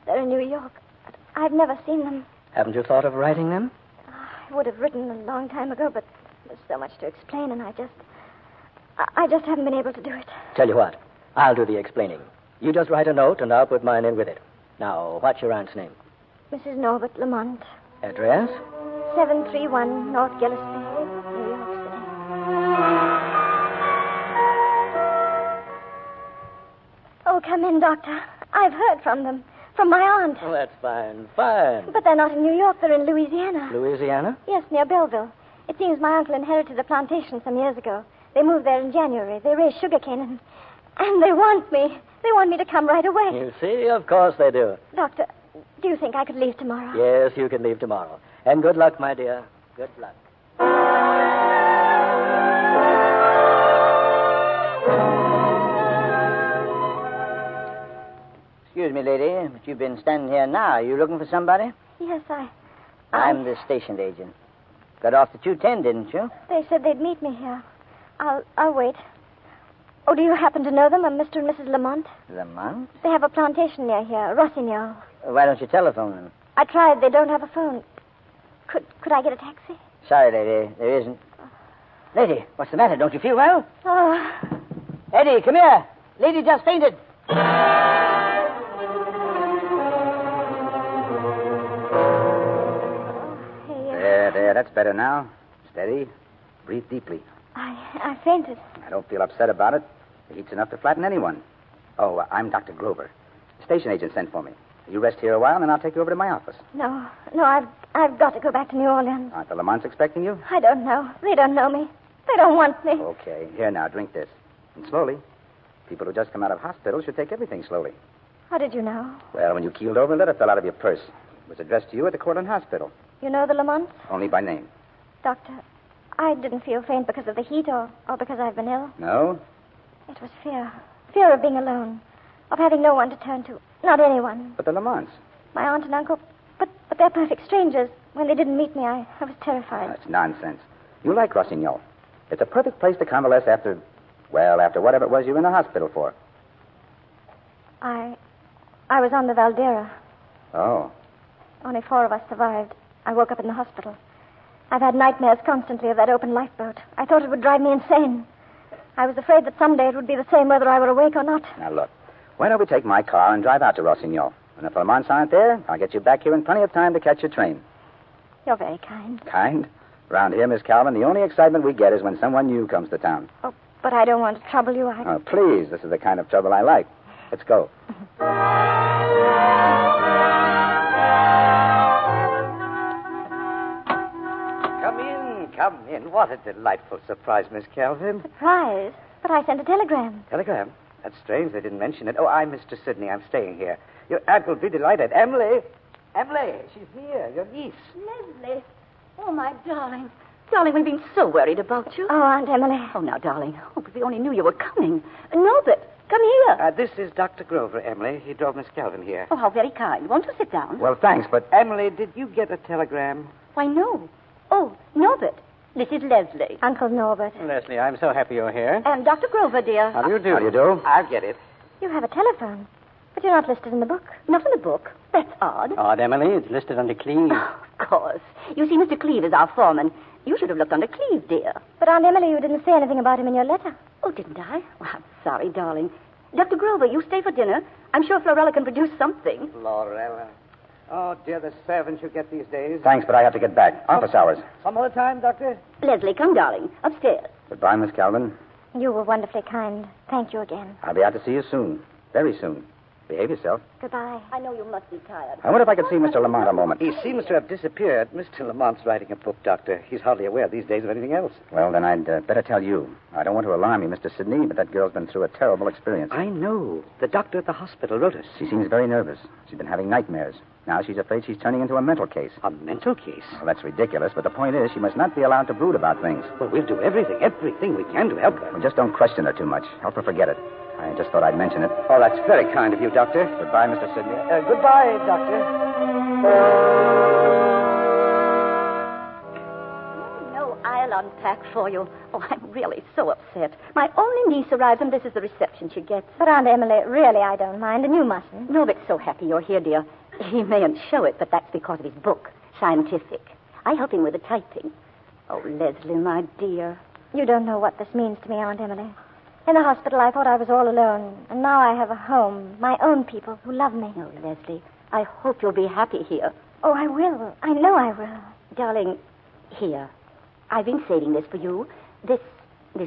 They're in New York, but I've never seen them. Haven't you thought of writing them? I would have written a long time ago, but There's so much to explain, and I just haven't been able to do it. Tell you what, I'll do the explaining. You just write a note, and I'll put mine in with it. Now, what's your aunt's name? Mrs. Norbert Lamont. Address? 731 North Gillespie, New York City. Oh, come in, Doctor. I've heard from them. From my aunt. Oh, that's fine. Fine. But they're not in New York. They're in Louisiana. Louisiana? Yes, near Belleville. It seems my uncle inherited a plantation some years ago. They moved there in January. They raise sugarcane, and they want me. They want me to come right away. You see, of course they do. Doctor, do you think I could leave tomorrow? Yes, you can leave tomorrow. And good luck, my dear. Good luck. Excuse me, lady, but you've been standing here now. Are you looking for somebody? Yes, I'm the station agent. Got off the 210, didn't you? They said they'd meet me here. I'll wait. Oh, do you happen to know them, Mr. and Mrs. Lamont? Lamont? They have a plantation near here, Rossignol. Why don't you telephone them? I tried. They don't have a phone. Could I get a taxi? Sorry, lady, there isn't. Lady, what's the matter? Don't you feel well? Oh. Eddie, come here. Lady just fainted. There, that's better now. Steady. Breathe deeply. I fainted. I don't feel upset about it. The heat's enough to flatten anyone. Oh, I'm Dr. Grover. The station agent sent for me. You rest here a while, and then I'll take you over to my office. No, I've got to go back to New Orleans. Aren't the Lamonts expecting you? I don't know. They don't know me. They don't want me. Okay, here now, drink this. And slowly. People who just come out of hospital should take everything slowly. How did you know? Well, when you keeled over, a letter fell out of your purse. It was addressed to you at the Cortland Hospital. You know the Lamonts? Only by name. Doctor, I didn't feel faint because of the heat or because I've been ill. No? It was fear. Fear of being alone. Of having no one to turn to. Not anyone. But the Lamonts. My aunt and uncle. But they're perfect strangers. When they didn't meet me, I was terrified. That's nonsense. You like Rossignol. It's a perfect place to convalesce after whatever it was you were in the hospital for. I was on the Valdera. Oh. Only 4 of us survived. I woke up in the hospital. I've had nightmares constantly of that open lifeboat. I thought it would drive me insane. I was afraid that someday it would be the same whether I were awake or not. Now, look. Why don't we take my car and drive out to Rossignol? And if the Lamonts aren't there, I'll get you back here in plenty of time to catch your train. You're very kind. Kind? Around here, Miss Calvin, the only excitement we get is when someone new comes to town. Oh, but I don't want to trouble you. Oh, please. This is the kind of trouble I like. Let's go. Come in. What a delightful surprise, Miss Calvin. Surprise? But I sent a telegram. Telegram? That's strange. They didn't mention it. Oh, I'm Mr. Sidney. I'm staying here. Your aunt will be delighted. Emily! Emily! She's here. Your niece. Leslie. Oh, my darling. Darling, we've been so worried about you. Oh, Aunt Emily. Oh, now, darling. Oh, if we only knew you were coming. Norbert, come here. This is Dr. Grover, Emily. He drove Miss Calvin here. Oh, how very kind. Won't you sit down? Well, thanks, but... Emily, did you get a telegram? Why, no. Oh, Norbert. This is Leslie. Uncle Norbert. Leslie, I'm so happy you're here. And Dr. Grover, dear. How do you do? How do you do? I'll get it. You have a telephone. But you're not listed in the book. Not in the book? That's odd. Odd, Emily. It's listed under Cleve. Oh, of course. You see, Mr. Cleve is our foreman. You should have looked under Cleve, dear. But, Aunt Emily, you didn't say anything about him in your letter. Oh, didn't I? Oh, I'm sorry, darling. Dr. Grover, you stay for dinner. I'm sure Florella can produce something. Florella. Oh, dear, the servants you get these days. Thanks, but I have to get back. Office hours. Some other time, Doctor? Leslie, come, darling. Upstairs. Goodbye, Miss Calvin. You were wonderfully kind. Thank you again. I'll be out to see you soon. Very soon. Behave yourself. Goodbye. I know you must be tired. I wonder if I could see Mr. Lamont a moment. He seems to have disappeared. Mr. Lamont's writing a book, Doctor. He's hardly aware these days of anything else. Well, then I'd better tell you. I don't want to alarm you, Mr. Sidney, but that girl's been through a terrible experience. I know. The doctor at the hospital wrote us. She seems very nervous. She's been having nightmares. Now she's afraid she's turning into a mental case. A mental case? Well, that's ridiculous, but the point is she must not be allowed to brood about things. Well, we'll do everything we can to help her. Well, just don't question her too much. Help her forget it. I just thought I'd mention it. Oh, that's very kind of you, Doctor. Goodbye, Mr. Sidney. Goodbye, Doctor. No, I'll unpack for you. Oh, I'm really so upset. My only niece arrives, and this is the reception she gets. But, Aunt Emily, really, I don't mind, and you mustn't. Norbert's so happy you're here, dear. He mayn't show it, but that's because of his book, Scientific. I help him with the typing. Oh, Leslie, my dear. You don't know what this means to me, Aunt Emily. In the hospital, I thought I was all alone, and now I have a home, my own people who love me. Oh, Leslie, I hope you'll be happy here. Oh, I will. I know I will. Darling, here. I've been saving this for you. This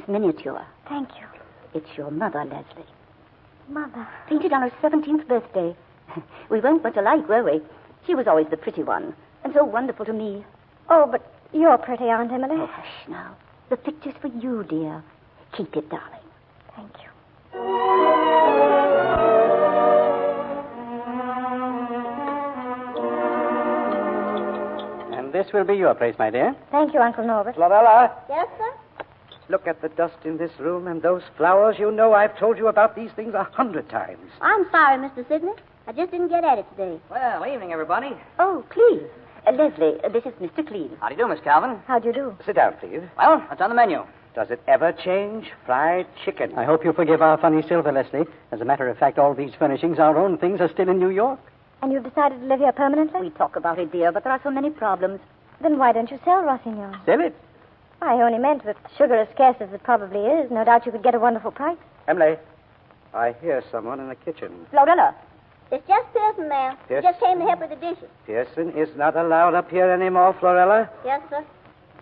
miniature. Thank you. It's your mother, Leslie. Mother. Painted on her 17th birthday. We weren't much alike, were we? She was always the pretty one, and so wonderful to me. Oh, but you're pretty, Aunt Emily. Oh, hush now. The picture's for you, dear. Keep it, darling. Thank you. And this will be your place, my dear. Thank you, Uncle Norbert. Florella, Yes, sir? look at the dust in this room and those flowers. You know I've told you about these things 100 times. I'm sorry, Mr. Sidney. I just didn't get at it today. Well, evening, everybody. Oh, Cleve. Leslie, this is Mr. Cleve. How do you do, Miss Calvin? How'd you do? Sit down, please. Well, what's on the menu? Does it ever change? Fried chicken. I hope you forgive our funny silver, Leslie. As a matter of fact, all these furnishings, our own things, are still in New York. And you've decided to live here permanently? We talk about it, dear, but there are so many problems. Then why don't you sell Rossignon? Sell it. I only meant with sugar as scarce as it probably is, no doubt you could get a wonderful price. Emily, I hear someone in the kitchen. Florella. It's just Pearson, ma'am. Yes? Just came to help with the dishes. Pearson is not allowed up here anymore, Florella. Yes, sir.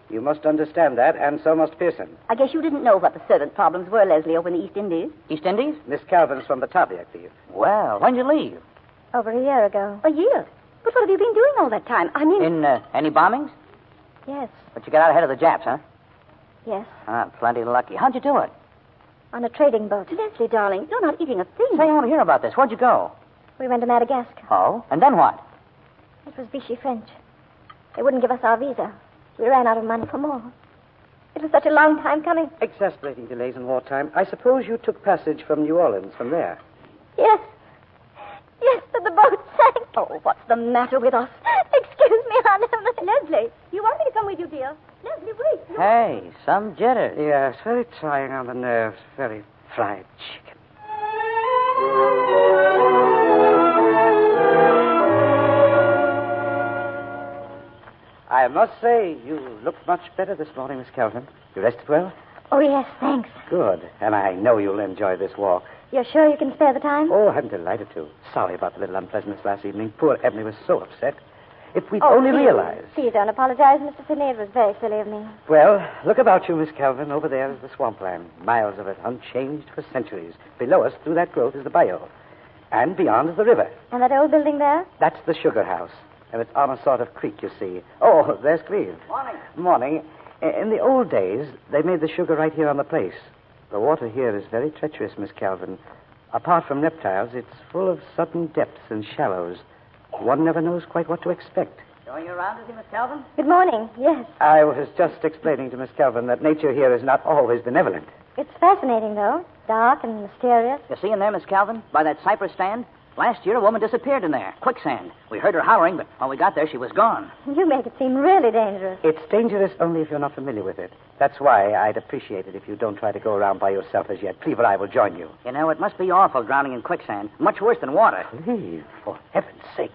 You must understand that, and so must Pearson. I guess you didn't know what the servant problems were, Leslie, over in the East Indies. East Indies? Miss Calvin's from the Tabby, I believe. Well, when'd you leave? Over a year ago. A year? But what have you been doing all that time? I mean... In any bombings? Yes. But you got out ahead of the Japs, huh? Yes. Ah, plenty lucky. How'd you do it? On a trading boat. Leslie, darling, you're not eating a thing. Say, I want to hear about this. Where'd you go? We went to Madagascar. Oh? And then what? It was Vichy French. They wouldn't give us our visa. We ran out of money for more. It was such a long time coming. Exasperating delays in wartime. I suppose you took passage from New Orleans from there. Yes. Yes, but the boat sank. Oh, what's the matter with us? Excuse me, Aunt Emily. Leslie, you want me to come with you, dear? Leslie, wait. No. Hey, some jitter. Yes, very trying on the nerves. Very fried chicken. I must say, you look much better this morning, Miss Calvin. You rested well? Oh, yes, thanks. Good. And I know you'll enjoy this walk. You're sure you can spare the time? Oh, I'm delighted to. Sorry about the little unpleasantness last evening. Poor Emily was so upset. If we'd only realized. Please don't apologize, Mr. Sidney. It was very silly of me. Well, look about you, Miss Calvin. Over there is the swampland. Miles of it, unchanged for centuries. Below us, through that growth, is the bayou. And beyond is the river. And that old building there? That's the sugar house. And it's on a sort of creek, you see. Oh, there's Cleve. Morning. Morning. In the old days, they made the sugar right here on the place. The water here is very treacherous, Miss Calvin. Apart from reptiles, it's full of sudden depths and shallows. One never knows quite what to expect. Showing you around, is he, Miss Calvin? Good morning. Yes. I was just explaining to Miss Calvin that nature here is not always benevolent. It's fascinating, though. Dark and mysterious. You see in there, Miss Calvin? By that cypress stand? Last year, a woman disappeared in there. Quicksand. We heard her hollering, but when we got there, she was gone. You make it seem really dangerous. It's dangerous only if you're not familiar with it. That's why I'd appreciate it if you don't try to go around by yourself as yet. Cleve and I will join you. You know, it must be awful drowning in quicksand. Much worse than water. Cleve, for heaven's sake.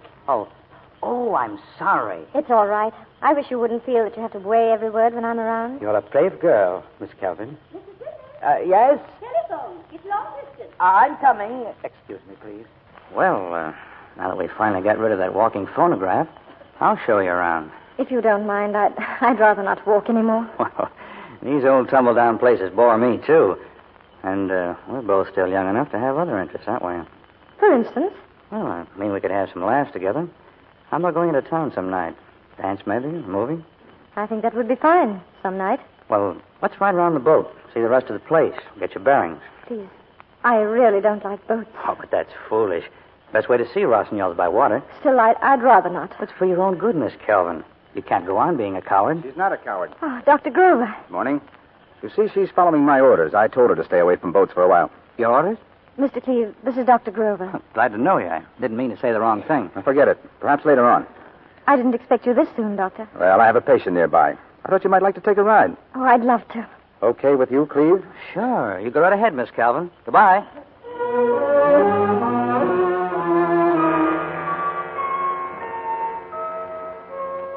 Oh, I'm sorry. It's all right. I wish you wouldn't feel that you have to weigh every word when I'm around. You're a brave girl, Miss Calvin. Yes? Telephone. It's long distance. I'm coming. Excuse me, please. Well, now that we finally got rid of that walking phonograph, I'll show you around. If you don't mind, I'd rather not walk anymore. Well, these old tumble-down places bore me, too. And we're both still young enough to have other interests, aren't we? For instance? Well, I mean we could have some laughs together. How about going into town some night? Dance, maybe? A movie? I think that would be fine some night. Well, let's ride around the boat. See the rest of the place. Get your bearings. Please. I really don't like boats. Oh, but that's foolish. Best way to see Rossignols by water. Still, I'd rather not. It's for your own good, Miss Calvin. You can't go on being a coward. She's not a coward. Oh, Dr. Grover. Morning. You see, she's following my orders. I told her to stay away from boats for a while. Your orders? Mr. Cleve, this is Dr. Grover. Glad to know you. I didn't mean to say the wrong thing. Now, forget it. Perhaps later on. I didn't expect you this soon, Doctor. Well, I have a patient nearby. I thought you might like to take a ride. Oh, I'd love to. Okay with you, Cleve? Sure. You go right ahead, Miss Calvin. Goodbye.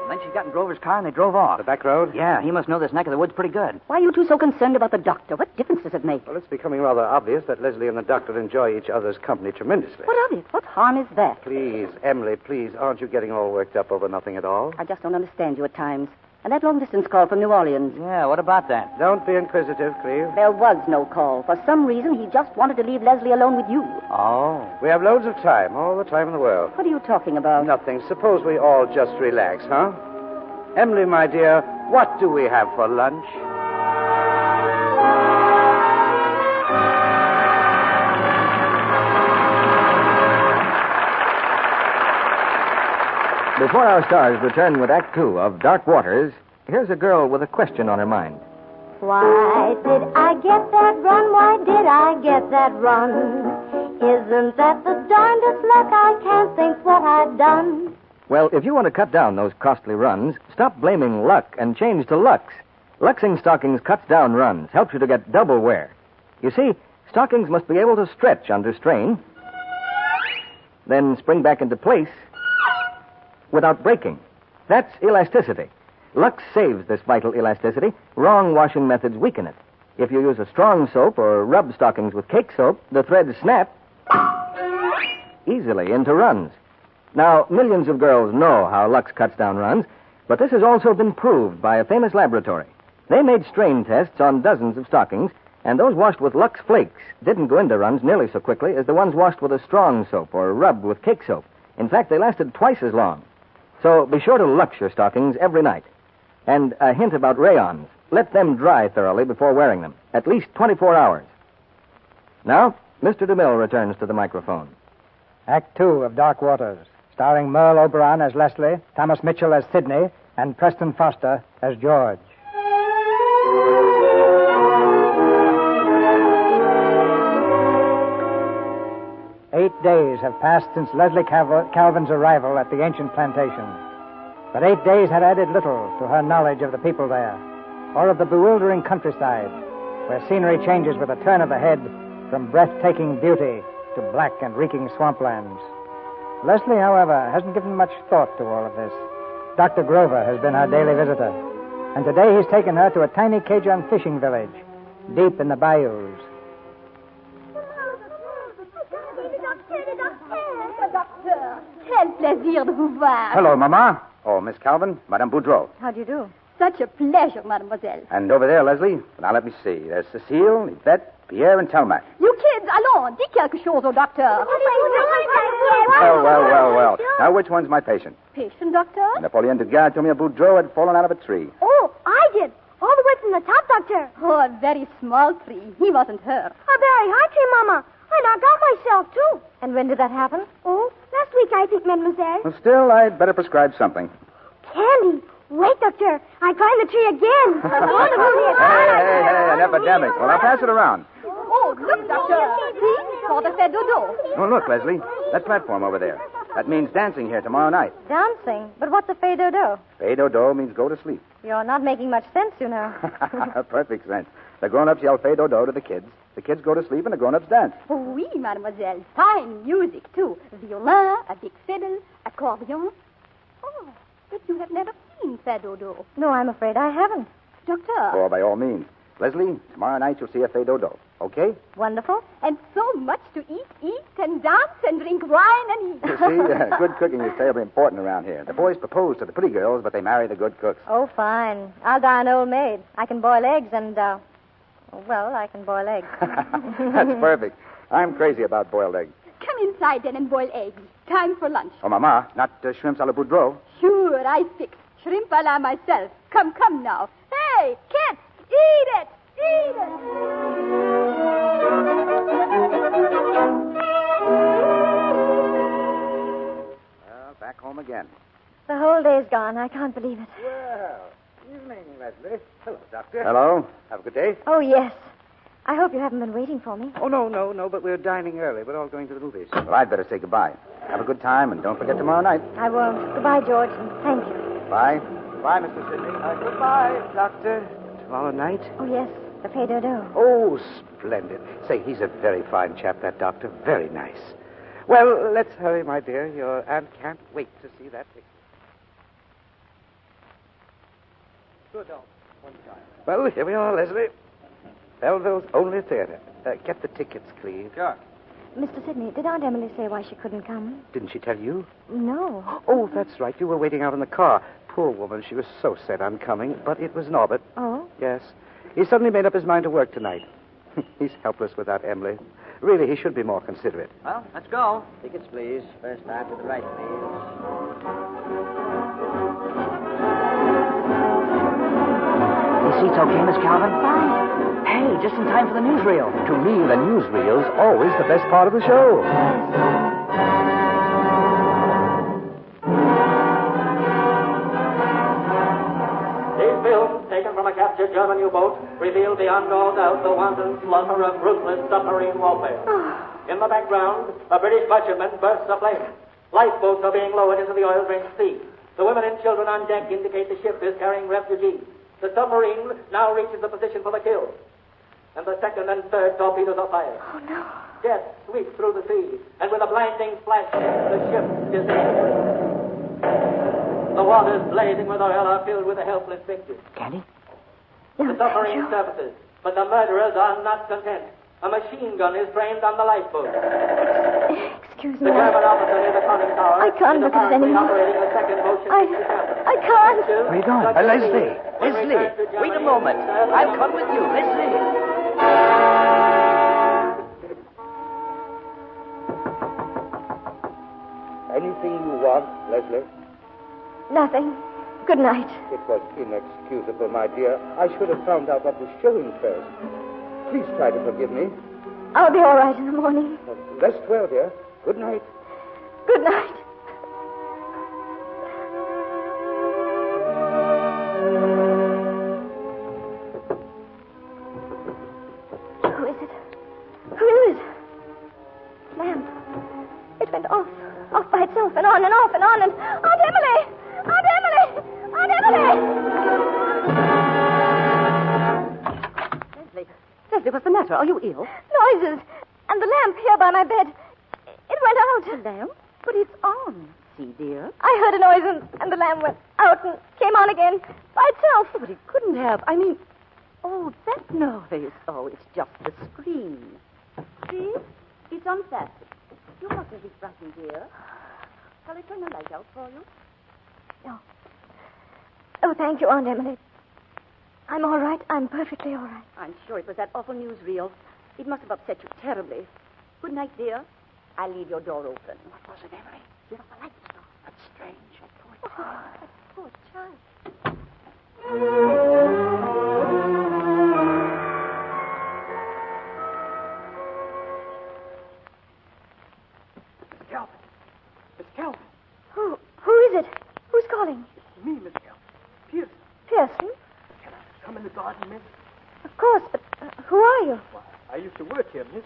Then she's got in Grover's Grover's car and they drove off. The back road? Yeah, he must know this neck of the woods pretty good. Why are you two so concerned about the doctor? What difference does it make? Well, it's becoming rather obvious that Leslie and the doctor enjoy each other's company tremendously. What of it? What harm is that? Please, Emily, please, aren't you getting all worked up over nothing at all? I just don't understand you at times. And that long-distance call from New Orleans. Yeah, what about that? Don't be inquisitive, Cleve. There was no call. For some reason, he just wanted to leave Leslie alone with you. Oh. We have loads of time, all the time in the world. What are you talking about? Nothing. Suppose we all just relax, huh? Emily, my dear, what do we have for lunch? Before our stars return with Act Two of Dark Waters, here's a girl with a question on her mind. Why did I get that run? Why did I get that run? Isn't that the darndest luck? I can't think what I've done. Well, if you want to cut down those costly runs, stop blaming luck and change to Lux. Luxing stockings cuts down runs, helps you to get double wear. You see, stockings must be able to stretch under strain, then spring back into place without breaking. That's elasticity. Lux saves this vital elasticity. Wrong washing methods weaken it. If you use a strong soap or rub stockings with cake soap, the threads snap easily into runs. Now, millions of girls know how Lux cuts down runs, but this has also been proved by a famous laboratory. They made strain tests on dozens of stockings, and those washed with Lux Flakes didn't go into runs nearly so quickly as the ones washed with a strong soap or rubbed with cake soap. In fact, they lasted twice as long. So be sure to Lux your stockings every night. And a hint about rayons. Let them dry thoroughly before wearing them. At least 24 hours. Now, Mr. DeMille returns to the microphone. Act Two of Dark Waters, starring Merle Oberon as Leslie, Thomas Mitchell as Sidney, and Preston Foster as George. Eight days have passed since Leslie Calvin's arrival at the ancient plantation. But 8 days had added little to her knowledge of the people there, or of the bewildering countryside, where scenery changes with a turn of the head from breathtaking beauty to black and reeking swamplands. Leslie, however, hasn't given much thought to all of this. Dr. Grover has been her daily visitor, and today he's taken her to a tiny Cajun fishing village, deep in the bayous. Quel plaisir de vous voir. Hello, Mama. Oh, Miss Calvin, Madame Boudreau. How do you do? Such a pleasure, mademoiselle. And over there, Leslie. Now, let me see. There's Cecile, Yvette, Pierre, and Telmac. You kids, allons, dis quelque chose au docteur. Well. Now, which one's my patient? Patient, doctor? Napoleon Dugas told me a Boudreau had fallen out of a tree. Oh, I did. All the way from the top, doctor. Oh, a very small tree. He wasn't hurt. A very high tree, Mama. I knocked out myself, too. And when did that happen? Oh, last week, I think, mademoiselle. Well, still, I'd better prescribe something. Candy. Wait, doctor. I climbed the tree again. Hey, an epidemic. Well, I'll pass it around. Oh, look, doctor. See? For the fait dodo. Oh, look, Leslie. That platform over there. That means dancing here tomorrow night. Dancing? But what's a fait dodo? Fait dodo means go to sleep. You're not making much sense, you know. Perfect sense. The grown-ups yell fait dodo to the kids. The kids go to sleep and the grown-ups dance. Oui, mademoiselle. Fine music, too. Violin, a big fiddle, accordion. Oh, but you have never seen fait dodo. No, I'm afraid I haven't. Doctor. Oh, by all means. Leslie, tomorrow night you'll see a fait dodo. Okay? Wonderful. And so much to eat and dance and drink wine and eat. You see, good cooking is terribly important around here. The boys propose to the pretty girls, but they marry the good cooks. Oh, fine. I'll die an old maid. I can boil eggs and, I can boil eggs. That's perfect. I'm crazy about boiled eggs. Come inside then and boil eggs. Time for lunch. Oh, Mama, not shrimps a la Boudreau. Sure, I fix shrimp a la myself. Come now. Hey, kids, eat it! Eat it! Well, back home again. The whole day's gone. I can't believe it. Well, evening, Leslie. Hello, Doctor. Hello. Have a good day. Oh, yes. I hope you haven't been waiting for me. Oh, no, but we're dining early. We're all going to the movies. Well, I'd better say goodbye. Have a good time, and don't forget tomorrow night. I won't. Goodbye, George, and thank you. Bye. Bye, Mr. Sidney. Goodbye, Doctor. Tomorrow night? Oh, yes. The fait dodo. Oh, splendid. Say, he's a very fine chap, that doctor. Very nice. Well, let's hurry, my dear. Your aunt can't wait to see that picture. Good dog. One child. Well, here we are, Leslie. Belleville's only theater. Get the tickets, Cleve. Sure. Mr. Sidney, did Aunt Emily say why she couldn't come? Didn't she tell you? No. Oh, that's right. You were waiting out in the car. Poor woman. She was so set on coming. But it was Norbert. Oh? Yes. He suddenly made up his mind to work tonight. He's helpless without Emily. Really, he should be more considerate. Well, let's go. Tickets, please. First time to the right, please. These seats okay, Miss Calvin? Fine. Hey, just in time for the newsreel. To me, the newsreel's always the best part of the show. These films, taken from a captured German U-boat, reveal beyond all doubt the wanton slaughter of ruthless submarine warfare. In the background, a British merchantman bursts aflame. Lifeboats are being lowered into the oil-drenched sea. The women and children on deck indicate the ship is carrying refugees. The submarine now reaches the position for the kill. And the second and third torpedoes are fired. Oh, no. Death sweeps through the sea, and with a blinding flash, the ship disintegrates. The waters blazing with oil are filled with the helpless victims. Candy? The submarine surfaces, but the murderers are not content. A machine gun is trained on the lifeboat. Excuse The me. German officer near the conning tower I can't is look at it apparently anymore. operating a second motion picture camera. I can't. Where are you going? Leslie. Leslie, wait a moment. I'll come with you. Leslie. Anything you want, Leslie? Nothing. Good night. It was inexcusable, my dear. I should have found out what was showing first. Please try to forgive me. I'll be all right in the morning. Rest well, dear. Good night. Good night. Who is it? Who is it? Lamp. It went off. Off by itself and on and off and on and... Aunt Emily! Aunt Emily! Aunt Emily! Leslie, what's the matter? Are you ill? Noises. And the lamp here by my bed. It went out. The lamp? But it's on. See, dear? I heard a noise and the lamp went out and came on again by itself. But it couldn't have. I mean... Oh, that noise. Oh, it's just the screen. See? It's unfastened. You mustn't be frightened, dear. Shall I turn the light out for you? No. Oh, thank you, Aunt Emily. I'm all right. I'm perfectly all right. I'm sure it was that awful newsreel. It must have upset you terribly. Good night, dear. I'll leave your door open. What was it, Emily? Give us the light. That's strange. That poor child. That poor child. Miss Calvin. Miss Calvin. Who is it? Who's calling? It's me, Miss Calvin. Pearson. Pearson? Can I come in the garden, miss? Of course, but who are you? I used to work here, miss.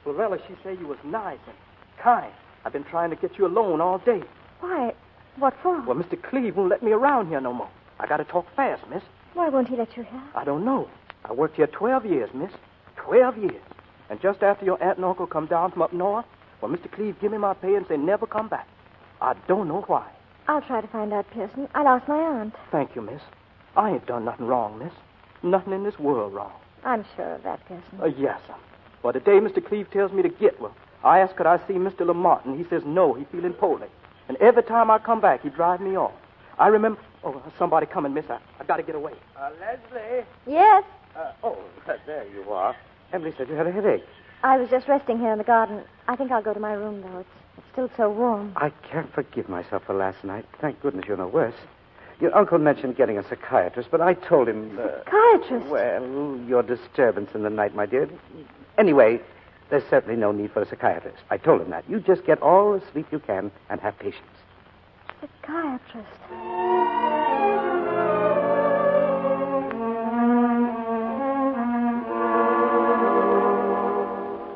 Florella, she said you was nice and kind. I've been trying to get you alone all day. Why? What for? Well, Mr. Cleve won't let me around here no more. I got to talk fast, miss. Why won't he let you here? I don't know. I worked here 12 years, miss. 12 years. And just after your aunt and uncle come down from up north, well, Mr. Cleve give me my pay and say never come back. I don't know why. I'll try to find out, Pearson. I'll ask my aunt. Thank you, miss. I ain't done nothing wrong, miss. Nothing in this world wrong. I'm sure of that, Pearson. Yes, sir. Well, the day Mr. Cleve tells me to get, well, I ask could I see Mr. Lamont, and he says no, he feeling poorly. And every time I come back, he drive me off. I remember... Oh, somebody coming, miss. I got to get away. Leslie. Yes? There you are. Emily said you had a headache. I was just resting here in the garden. I think I'll go to my room, though. It's still so warm. I can't forgive myself for last night. Thank goodness you're no worse. Your uncle mentioned getting a psychiatrist, but I told him... Psychiatrist? Well, your disturbance in the night, my dear. Anyway, there's certainly no need for a psychiatrist. I told him that. You just get all the sleep you can and have patience. Psychiatrist.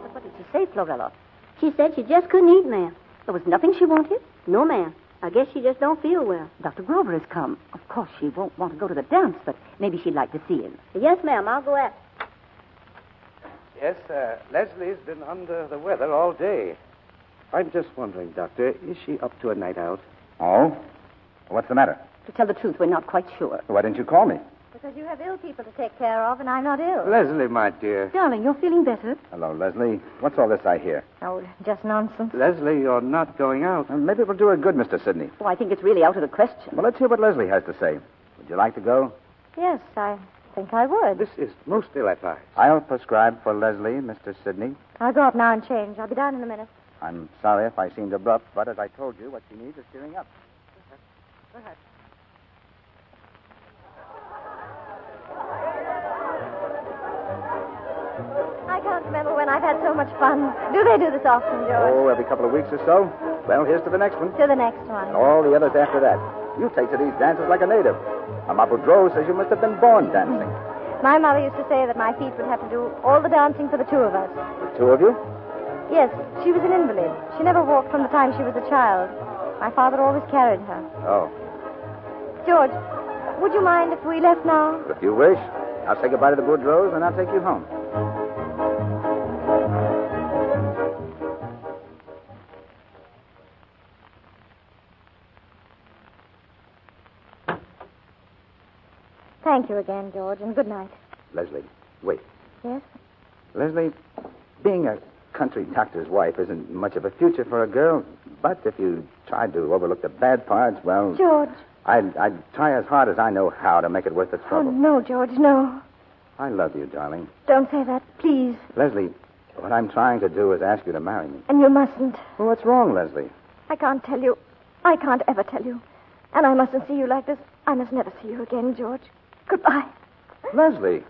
But what did she say, Florella? She said she just couldn't eat, ma'am. There was nothing she wanted? No, ma'am. I guess she just don't feel well. Dr. Grover has come. Of course, she won't want to go to the dance, but maybe she'd like to see him. Yes, ma'am. I'll go after. Yes, Leslie's been under the weather all day. I'm just wondering, Doctor, is she up to a night out? Oh? What's the matter? To tell the truth, we're not quite sure. Why didn't you call me? Because you have ill people to take care of, and I'm not ill. Leslie, my dear. Darling, you're feeling better? Hello, Leslie. What's all this I hear? Oh, just nonsense. Leslie, you're not going out. Maybe it will do her good, Mr. Sidney. Oh, I think it's really out of the question. Well, let's hear what Leslie has to say. Would you like to go? Yes, I think I would. This is most ill-advised. I'll prescribe for Leslie, Mr. Sidney. I'll go up now and change. I'll be down in a minute. I'm sorry if I seemed abrupt, but as I told you, what she needs is cheering up. Go ahead. I can't remember when I've had so much fun. Do they do this often, George? Oh, every couple of weeks or so. Well, here's to the next one. To the next one. And all the others after that. You take to these dances like a native. Mama Boudreau says you must have been born dancing. My mother used to say that my feet would have to do all the dancing for the two of us. The two of you? Yes, she was an invalid. She never walked from the time she was a child. My father always carried her. Oh. George, would you mind if we left now? If you wish. I'll say goodbye to the Boudreaux, and I'll take you home. Thank you again, George, and good night. Leslie, wait. Yes? Leslie, being a country doctor's wife isn't much of a future for a girl, but if you tried to overlook the bad parts, well... George. I'd try as hard as I know how to make it worth the trouble. Oh, no, George, no. I love you, darling. Don't say that, please. Leslie, what I'm trying to do is ask you to marry me. And you mustn't. Well, what's wrong, Leslie? I can't tell you. I can't ever tell you. And I mustn't see you like this. I must never see you again, George. Goodbye. Leslie.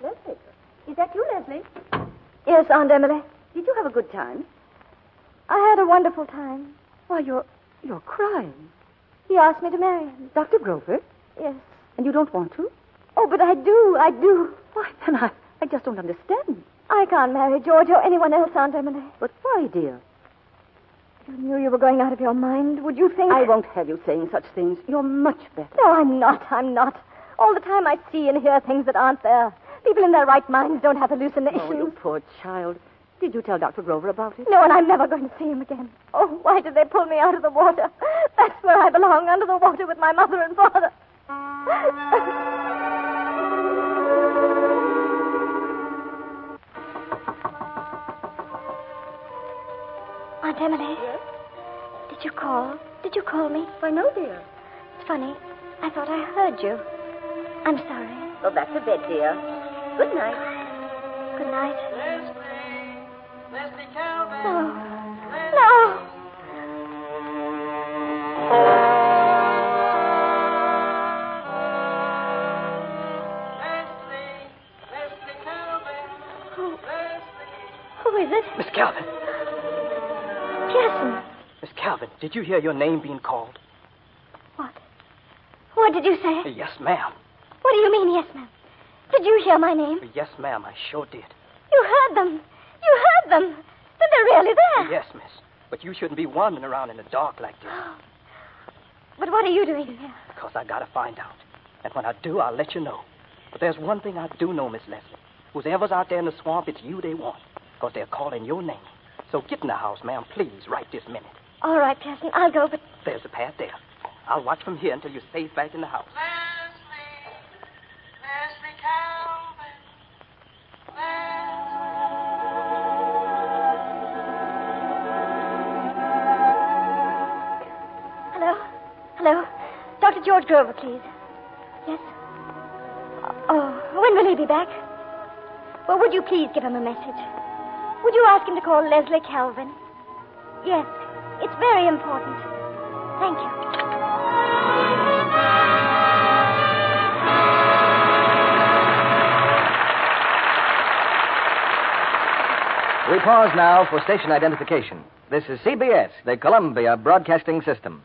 Leslie? Is that you, Leslie? Yes, Aunt Emily. Did you have a good time? I had a wonderful time. Why, you're crying. He asked me to marry him. Dr. Grover? Yes. And you don't want to? Oh, but I do. Why, then I just don't understand. I can't marry George or anyone else, Aunt Emily. But why, dear? You knew you were going out of your mind. Would you think... I won't have you saying such things. You're much better. No, I'm not. All the time I see and hear things that aren't there. People in their right minds don't have hallucinations. Oh, you poor child. Did you tell Dr. Grover about it? No, and I'm never going to see him again. Oh, why did they pull me out of the water? That's where I belong, under the water with my mother and father. Aunt Emily. Yes? Did you call? Did you call me? Why, no, dear. It's funny. I thought I heard you. I'm sorry. Go back to bed, dear. Good night. Good night. Leslie Calvin. No. Leslie Calvin. Who is it? Miss Calvin. Pearson. Miss Calvin, did you hear your name being called? What did you say? Yes, ma'am. What do you mean, yes, ma'am? Did you hear my name? Yes, ma'am, I sure did. You heard them. You heard them. Then they're really there. Yes, miss. But you shouldn't be wandering around in the dark like this. But what are you doing here? Because I gotta find out. And when I do, I'll let you know. But there's one thing I do know, Miss Leslie. Whoever's out there in the swamp, it's you they want. Because they're calling your name. So get in the house, ma'am, please, right this minute. All right, Pearson, I'll go, but... There's the path there. I'll watch from here until you're safe back in the house. Leslie Calvin. Hello? Dr. George Grover, please. Yes? Oh, when will he be back? Well, would you please give him a message? Would you ask him to call Leslie Calvin? Yes, it's very important. Thank you. We pause now for station identification. This is CBS, the Columbia Broadcasting System.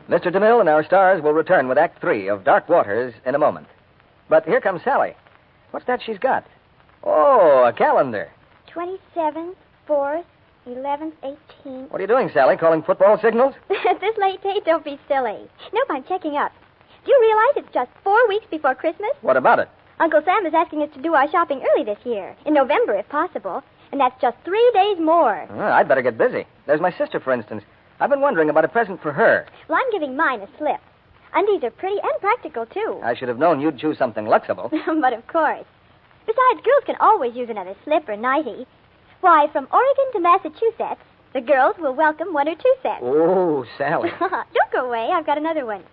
Mr. DeMille and our stars will return with Act 3 of Dark Waters in a moment. But here comes Sally. What's that she's got? Oh, a calendar. 27th, 4th, 11th, 18th. What are you doing, Sally? Calling football signals? At this late date, don't be silly. Nope, I'm checking up. Do you realize it's just 4 weeks before Christmas? What about it? Uncle Sam is asking us to do our shopping early this year, in November if possible. And that's just 3 days more. Well, I'd better get busy. There's my sister, for instance. I've been wondering about a present for her. Well, I'm giving mine a slip. Undies are pretty and practical, too. I should have known you'd choose something luxable. But of course. Besides, girls can always use another slip or nightie. Why, from Oregon to Massachusetts, the girls will welcome 1 or 2 sets. Oh, Sally. Don't go away. I've got another one.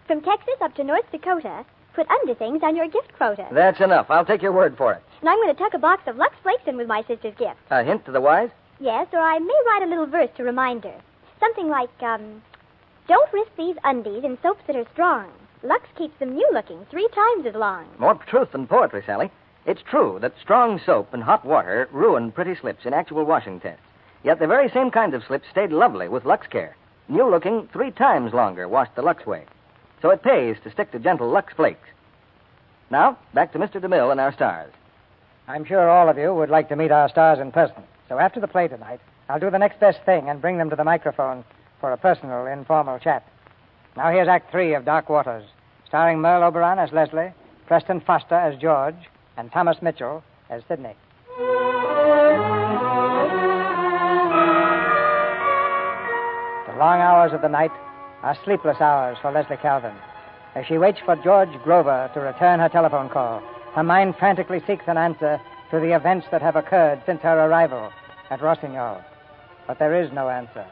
From Texas up to North Dakota, put underthings on your gift quota. That's enough. I'll take your word for it. And I'm going to tuck a box of Lux Flakes in with my sister's gift. A hint to the wise? Yes, or I may write a little verse to remind her. Something like, don't risk these undies in soaps that are strong. Lux keeps them new-looking 3 times as long. More truth than poetry, Sally. It's true that strong soap and hot water ruin pretty slips in actual washing tests. Yet the very same kind of slips stayed lovely with Lux Care. New-looking 3 times longer washed the Lux way. So it pays to stick to gentle Lux Flakes. Now, back to Mr. DeMille and our stars. I'm sure all of you would like to meet our stars in person. So after the play tonight, I'll do the next best thing and bring them to the microphone for a personal, informal chat. Now here's Act 3 of Dark Waters, starring Merle Oberon as Leslie, Preston Foster as George, and Thomas Mitchell as Sidney. The long hours of the night are sleepless hours for Leslie Calvin. As she waits for George Grover to return her telephone call, her mind frantically seeks an answer to the events that have occurred since her arrival at Rossignol. But there is no answer.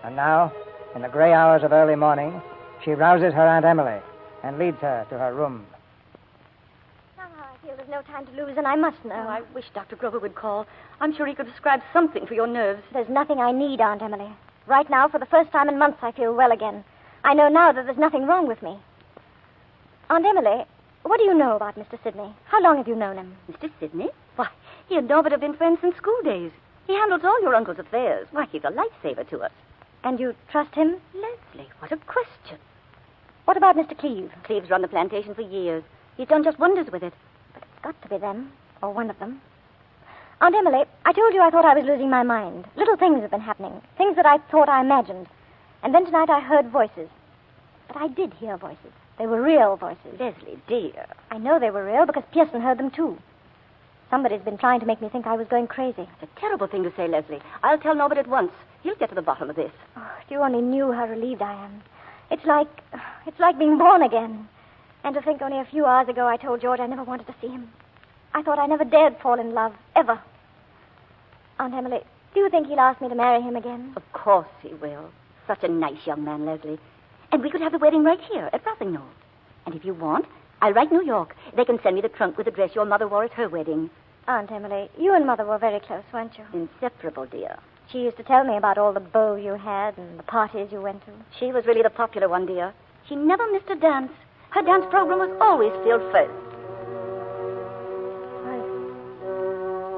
And now, in the gray hours of early morning, she rouses her Aunt Emily and leads her to her room. Somehow I feel there's no time to lose, and I must know. Oh, I wish Dr. Grover would call. I'm sure he could prescribe something for your nerves. There's nothing I need, Aunt Emily. Right now, for the first time in months, I feel well again. I know now that there's nothing wrong with me. Aunt Emily, what do you know about Mr. Sidney? How long have you known him? Mr. Sidney? Why, he and Norbert have been friends since school days. He handles all your uncle's affairs. Why, he's a lifesaver to us. And you trust him? Leslie, what a question. What about Mr. Cleve? Cleve's run the plantation for years. He's done just wonders with it. But it's got to be them, or one of them. Aunt Emily, I told you I thought I was losing my mind. Little things have been happening, things that I thought I imagined. And then tonight I heard voices. But I did hear voices. They were real voices. Leslie, dear. I know they were real because Pearson heard them, too. Somebody's been trying to make me think I was going crazy. It's a terrible thing to say, Leslie. I'll tell Norbert at once. He'll get to the bottom of this. Oh, if you only knew how relieved I am. It's like being born again. And to think only a few hours ago I told George I never wanted to see him. I thought I never dared fall in love, ever. Aunt Emily, do you think he'll ask me to marry him again? Of course he will. Such a nice young man, Leslie. And we could have the wedding right here at Rossignol. And if you want, I'll write New York. They can send me the trunk with the dress your mother wore at her wedding. Aunt Emily, you and Mother were very close, weren't you? Inseparable, dear. She used to tell me about all the beaux you had and the parties you went to. She was really the popular one, dear. She never missed a dance. Her dance program was always filled first.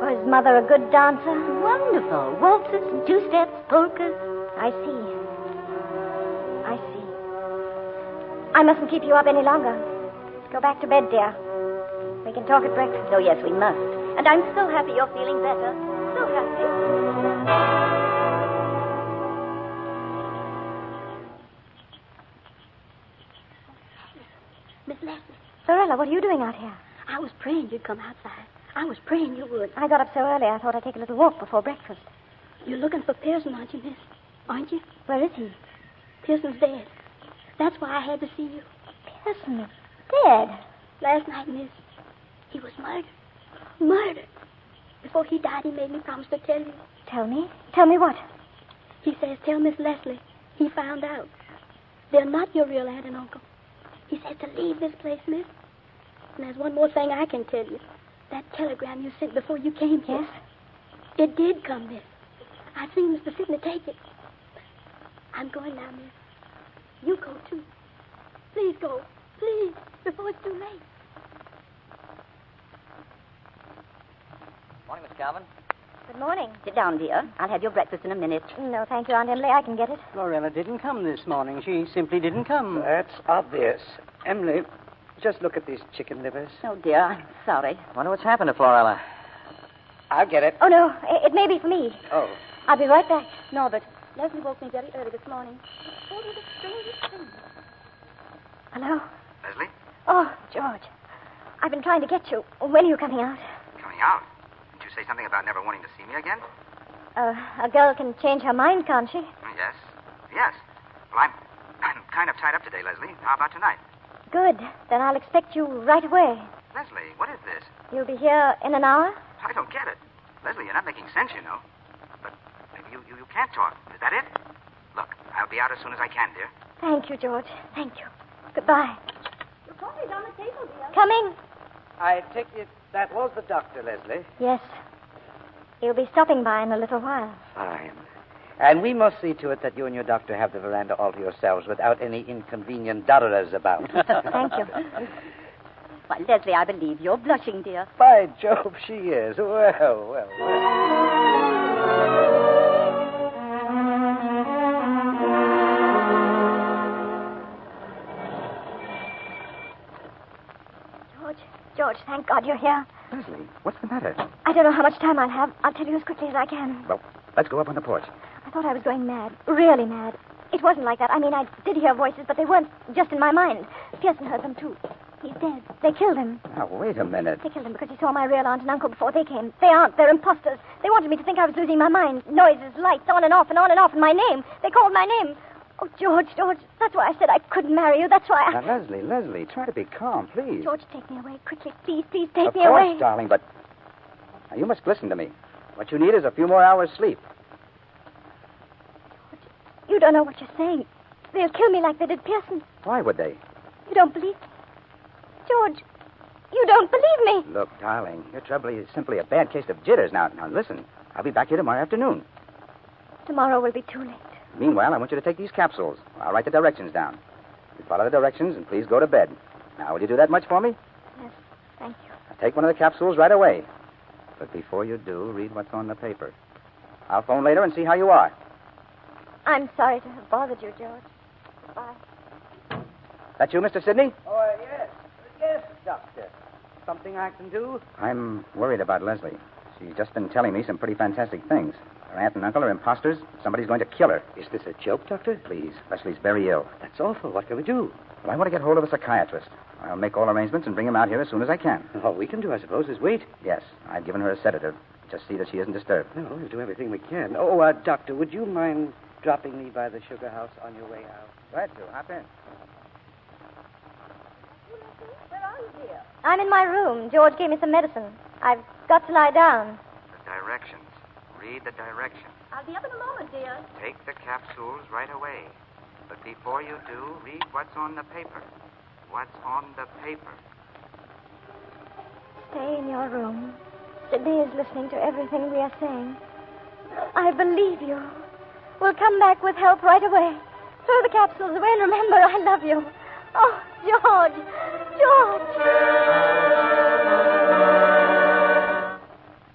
Was Mother a good dancer? Wonderful. Waltzes, two-steps, polkas. I see. I mustn't keep you up any longer. Go back to bed, dear. We can talk at breakfast. Oh, yes, we must. And I'm so happy you're feeling better. So happy. Miss Leslie. Sorella, what are you doing out here? I was praying you'd come outside. I was praying you would. I got up so early I thought I'd take a little walk before breakfast. You're looking for Pearson, aren't you, miss? Aren't you? Where is he? Pearson's dead. That's why I had to see you. Pearson is dead? Last night, miss, he was murdered. Murdered. Before he died, he made me promise to tell you. Tell me? Tell me what? He says, tell Miss Leslie. He found out. They're not your real aunt and uncle. He said to leave this place, miss. And there's one more thing I can tell you. That telegram you sent before you came here. Yes? It did come, miss. I've seen Mr. Sidney take it. I'm going now, miss. You go, too. Please go. Please, before it's too late. Morning, Miss Calvin. Good morning. Sit down, dear. I'll have your breakfast in a minute. No, thank you, Aunt Emily. I can get it. Florella didn't come this morning. She simply didn't come. That's obvious. Emily, just look at these chicken livers. Oh, dear, I'm sorry. Wonder what's happened to Florella. I'll get it. Oh, no. It may be for me. Oh. I'll be right back. Norbert, Leslie woke me very early this morning. Told me the strangest thing. Hello? Leslie? Oh, George. I've been trying to get you. When are you coming out? Coming out? Did you say something about never wanting to see me again? A girl can change her mind, can't she? Yes. Yes. Well, I'm kind of tied up today, Leslie. How about tonight? Good. Then I'll expect you right away. Leslie, what is this? You'll be here in an hour? I don't get it. Leslie, you're not making sense, you know. But you can't talk. Is that it? Look, I'll be out as soon as I can, dear. Thank you, George. Thank you. Goodbye. Your coffee's on the table, dear. Coming. I take it that was the doctor, Leslie. Yes. He'll be stopping by in a little while. Fine. And we must see to it that you and your doctor have the veranda all to yourselves without any inconvenient dodderers about. Thank you. Why, Leslie, I believe you're blushing, dear. By Jove, she is. Well. George, thank God you're here. Leslie, what's the matter? I don't know how much time I'll have. I'll tell you as quickly as I can. Well, let's go up on the porch. I thought I was going mad. Really mad. It wasn't like that. I mean, I did hear voices, but they weren't just in my mind. Pearson heard them, too. He's dead. They killed him. Now, wait a minute. They killed him because he saw my real aunt and uncle before they came. They aren't. They're imposters. They wanted me to think I was losing my mind. Noises, lights, on and off, and my name. They called my name. Oh, George, that's why I said I couldn't marry you. That's why I... Now, Leslie, try to be calm, please. George, take me away. Quickly, please, take me away. Of course, darling, but... Now, you must listen to me. What you need is a few more hours' sleep. George, you don't know what you're saying. They'll kill me like they did Pearson. Why would they? You don't believe me? George, you don't believe me. Look, darling, your trouble is simply a bad case of jitters. Now, listen. I'll be back here tomorrow afternoon. Tomorrow will be too late. Meanwhile, I want you to take these capsules. I'll write the directions down. You follow the directions and please go to bed. Now, will you do that much for me? Yes, thank you. Now, take one of the capsules right away. But before you do, read what's on the paper. I'll phone later and see how you are. I'm sorry to have bothered you, George. Goodbye. That you, Mr. Sidney? Oh, yes, doctor. Something I can do? I'm worried about Leslie. She's just been telling me some pretty fantastic things. Her aunt and uncle are imposters. Somebody's going to kill her. Is this a joke, Doctor? Please. Leslie's very ill. That's awful. What can we do? Well, I want to get hold of a psychiatrist. I'll make all arrangements and bring him out here as soon as I can. All we can do, I suppose, is wait. Yes. I've given her a sedative. Just see that she isn't disturbed. No, we'll do everything we can. Oh, Doctor, would you mind dropping me by the sugar house on your way out? Glad to. Hop in. Where are you, dear? I'm in my room. George gave me some medicine. I've got to lie down. The directions. Read the directions. I'll be up in a moment, dear. Take the capsules right away. But before you do, read what's on the paper. What's on the paper? Stay in your room. Sidney is listening to everything we are saying. I believe you. We'll come back with help right away. Throw the capsules away and remember I love you. Oh, George!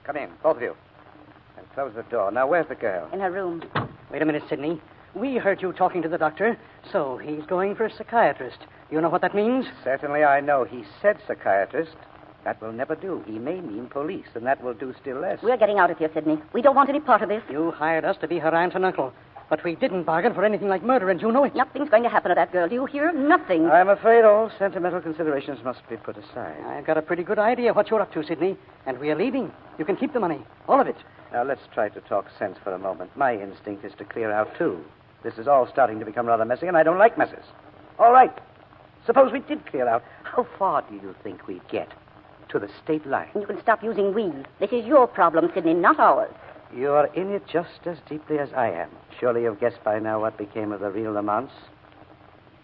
Come in, both of you. And close the door. Now, where's the girl? In her room. Wait a minute, Sidney. We heard you talking to the doctor, so he's going for a psychiatrist. You know what that means? Certainly I know. He said psychiatrist. That will never do. He may mean police, and that will do still less. We're getting out of here, Sidney. We don't want any part of this. You hired us to be her aunt and uncle. But we didn't bargain for anything like murder, and you know it. Nothing's going to happen to that girl. Do you hear? Nothing. I'm afraid all sentimental considerations must be put aside. I've got a pretty good idea what you're up to, Sidney. And we are leaving. You can keep the money. All of it. Now, let's try to talk sense for a moment. My instinct is to clear out, too. This is all starting to become rather messy, and I don't like messes. All right. Suppose we did clear out. How far do you think we'd get? To the state line. You can stop using we. This is your problem, Sidney, not ours. You're in it just as deeply as I am. Surely you've guessed by now what became of the real Lamonts.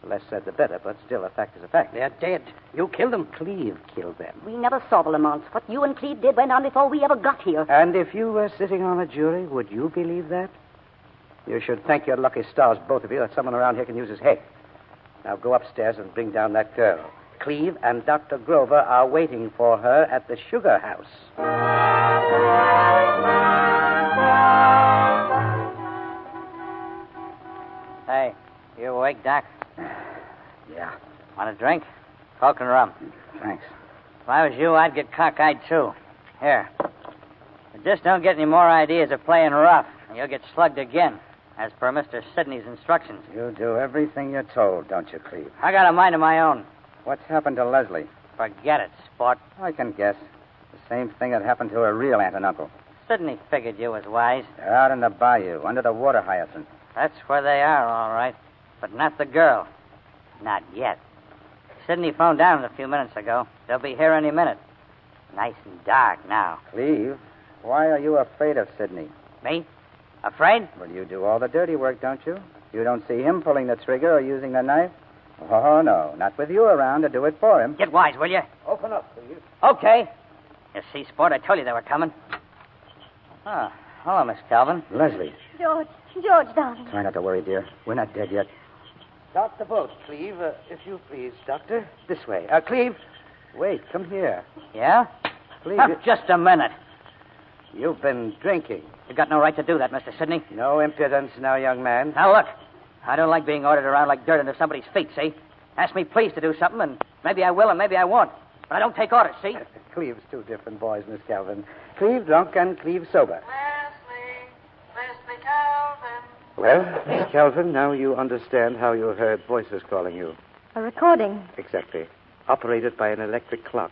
The less said, the better, but still, a fact is a fact. They're dead. You killed them. Cleve killed them. We never saw the Lamonts. What you and Cleve did went on before we ever got here. And if you were sitting on a jury, would you believe that? You should thank your lucky stars, both of you, that someone around here can use his head. Now go upstairs and bring down that girl. Cleve and Dr. Grover are waiting for her at the sugar house. Hey, you awake, Doc? Yeah. Want a drink? Coke and rum. Thanks. If I was you, I'd get cockeyed, too. Here. But just don't get any more ideas of playing rough, and you'll get slugged again, as per Mr. Sidney's instructions. You do everything you're told, don't you, Cleve? I got a mind of my own. What's happened to Leslie? Forget it, sport. I can guess. The same thing that happened to her real aunt and uncle. Sidney figured you was wise. They're out in the bayou, under the water hyacinth. That's where they are, all right. But not the girl. Not yet. Sidney phoned down a few minutes ago. They'll be here any minute. Nice and dark now. Cleve, why are you afraid of Sidney? Me? Afraid? Well, you do all the dirty work, don't you? You don't see him pulling the trigger or using the knife? Oh, no. Not with you around to do it for him. Get wise, will you? Open up, please. Okay. You see, sport, I told you they were coming. Oh, hello, Miss Calvin. Leslie. George, darling. Try not to worry, dear. We're not dead yet. Start the boat, Cleve, if you please, Doctor. This way. Cleve, wait, come here. Yeah? Cleve, Just a minute. you've been drinking. You got no right to do that, Mr. Sidney. No impudence now, young man. Now, look. I don't like being ordered around like dirt under somebody's feet, see? Ask me please to do something, and maybe I will and maybe I won't. But I don't take orders, see? Cleve's two different boys, Miss Calvin. Cleve drunk and Cleve sober. Leslie Calvin. Well, Miss Calvin, now you understand how you heard voices calling you. A recording. Exactly. Operated by an electric clock.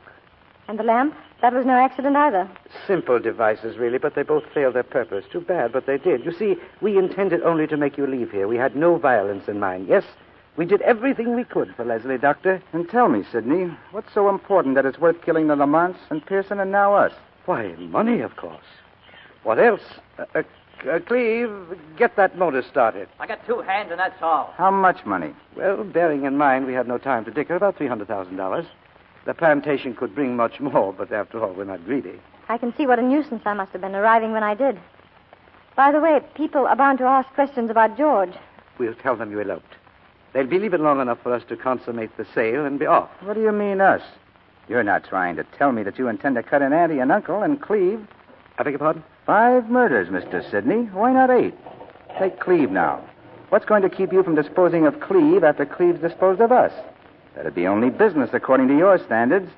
And the lamp? That was no accident either. Simple devices, really, but they both failed their purpose. Too bad, but they did. You see, we intended only to make you leave here. We had no violence in mind. Yes, we did everything we could for Leslie, Doctor. And tell me, Sidney, what's so important that it's worth killing the Lamonts and Pearson and now us? Why, money, of course. What else? Cleve, get that motor started. I got 2 hands, and that's all. How much money? Well, bearing in mind we had no time to dicker, about $300,000. The plantation could bring much more, but after all, we're not greedy. I can see what a nuisance I must have been arriving when I did. By the way, people are bound to ask questions about George. We'll tell them you eloped. They'll believe it long enough for us to consummate the sale and be off. What do you mean, us? You're not trying to tell me that you intend to cut an auntie and uncle and Cleve. I beg your pardon? 5 murders, Mr. Sidney. Why not 8? Take Cleve now. What's going to keep you from disposing of Cleve after Cleve's disposed of us? That'd be only business according to your standards.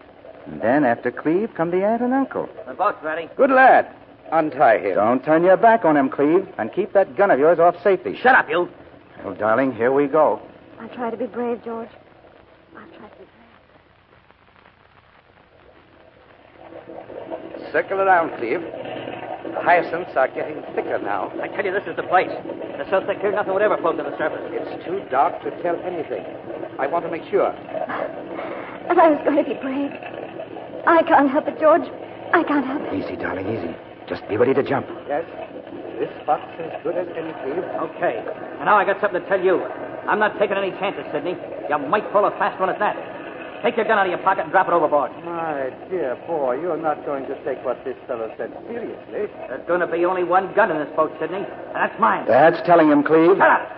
And then after Cleve come the aunt and uncle. The boat's ready. Good lad. Untie him. Don't turn your back on him, Cleve, and keep that gun of yours off safety. Shut up, you. Oh, darling, here we go. I'll try to be brave, George. I'll try to be brave. Circle around, Cleve. The hyacinths are getting thicker now. I tell you, this is the place. They're so thick here, nothing would ever float to the surface. It's too dark to tell anything. I want to make sure. And I was going to be brave. I can't help it, George. I can't help it. Easy, darling, easy. Just be ready to jump. Yes. This spot's as good as any, Cleve. Okay. And now I got something to tell you. I'm not taking any chances, Sidney. You might pull a fast one at that. Take your gun out of your pocket and drop it overboard. My dear boy, you're not going to take what this fellow said seriously. There's going to be only one gun in this boat, Sidney, and that's mine. That's telling him, Cleve. Shut up!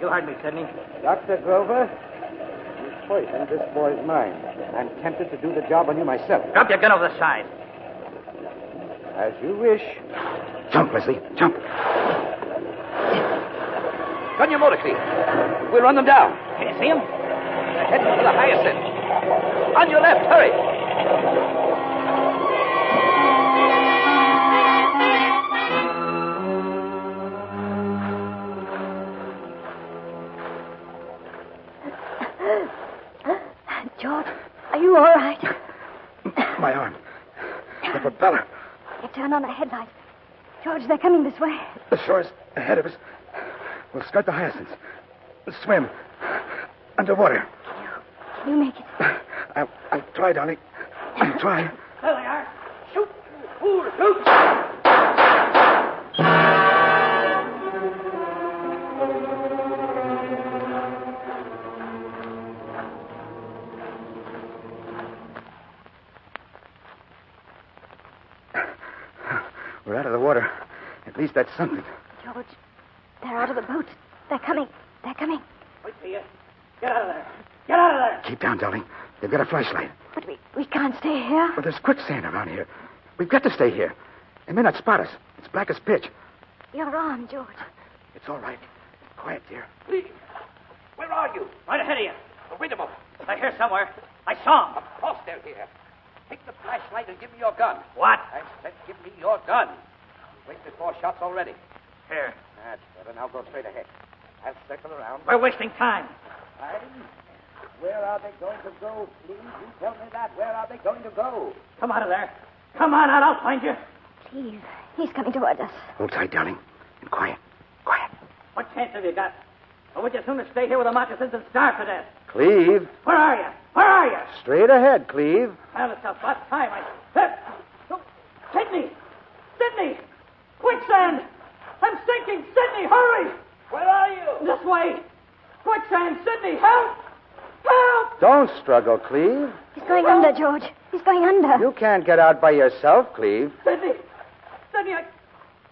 You heard me, Sidney. Dr. Grover, you poisoned this boy's mind. I'm tempted to do the job on you myself. Drop your gun over the side. As you wish. Jump, Leslie, jump. Gun your motor, Cleve. We'll run them down. Can you see them? They're heading for the hyacinth. On your left, hurry. George, are you all right? My arm. The propeller. You turn on the headlights. George, they're coming this way. The shore's ahead of us. We'll skirt the hyacinths. Swim. Underwater. Can you make it? I'll try, darling. I'll try. There they are. Shoot! Fool, shoot! We're out of the water. At least that's something. George, they're out of the boat. They're coming. They're coming. Wait for you. Get out of there. Get out of there. Keep down, darling. They've got a flashlight. But we can't stay here. But there's quicksand around here. We've got to stay here. They may not spot us. It's black as pitch. Your arm, George. It's all right. Quiet, dear. Please. Where are you? Right ahead of you. Wait a moment. They're here somewhere. I saw them. Of course they're here. take the flashlight and give me your gun. What? I said give me your gun. You've wasted 4 shots already. Here. That's better. Now go straight ahead. I'll circle around. We're wasting time. Where are they going to go, please? You tell me that. Where are they going to go? Come out of there. Come on out. I'll find you. Please. He's coming towards us. Hold tight, darling. And quiet. What chance have you got? Or would you sooner stay here with the moccasins and starve to death? Cleve. Where are you? Where are you? Straight ahead, Cleve. Well, it's about time. Sidney! Sidney! Quicksand! I'm sinking! Sidney, hurry! Where are you? This way! Quicksand! Sidney, help! Help! Don't struggle, Cleve. He's going under, George. He's going under. You can't get out by yourself, Cleve. Sidney! Sidney,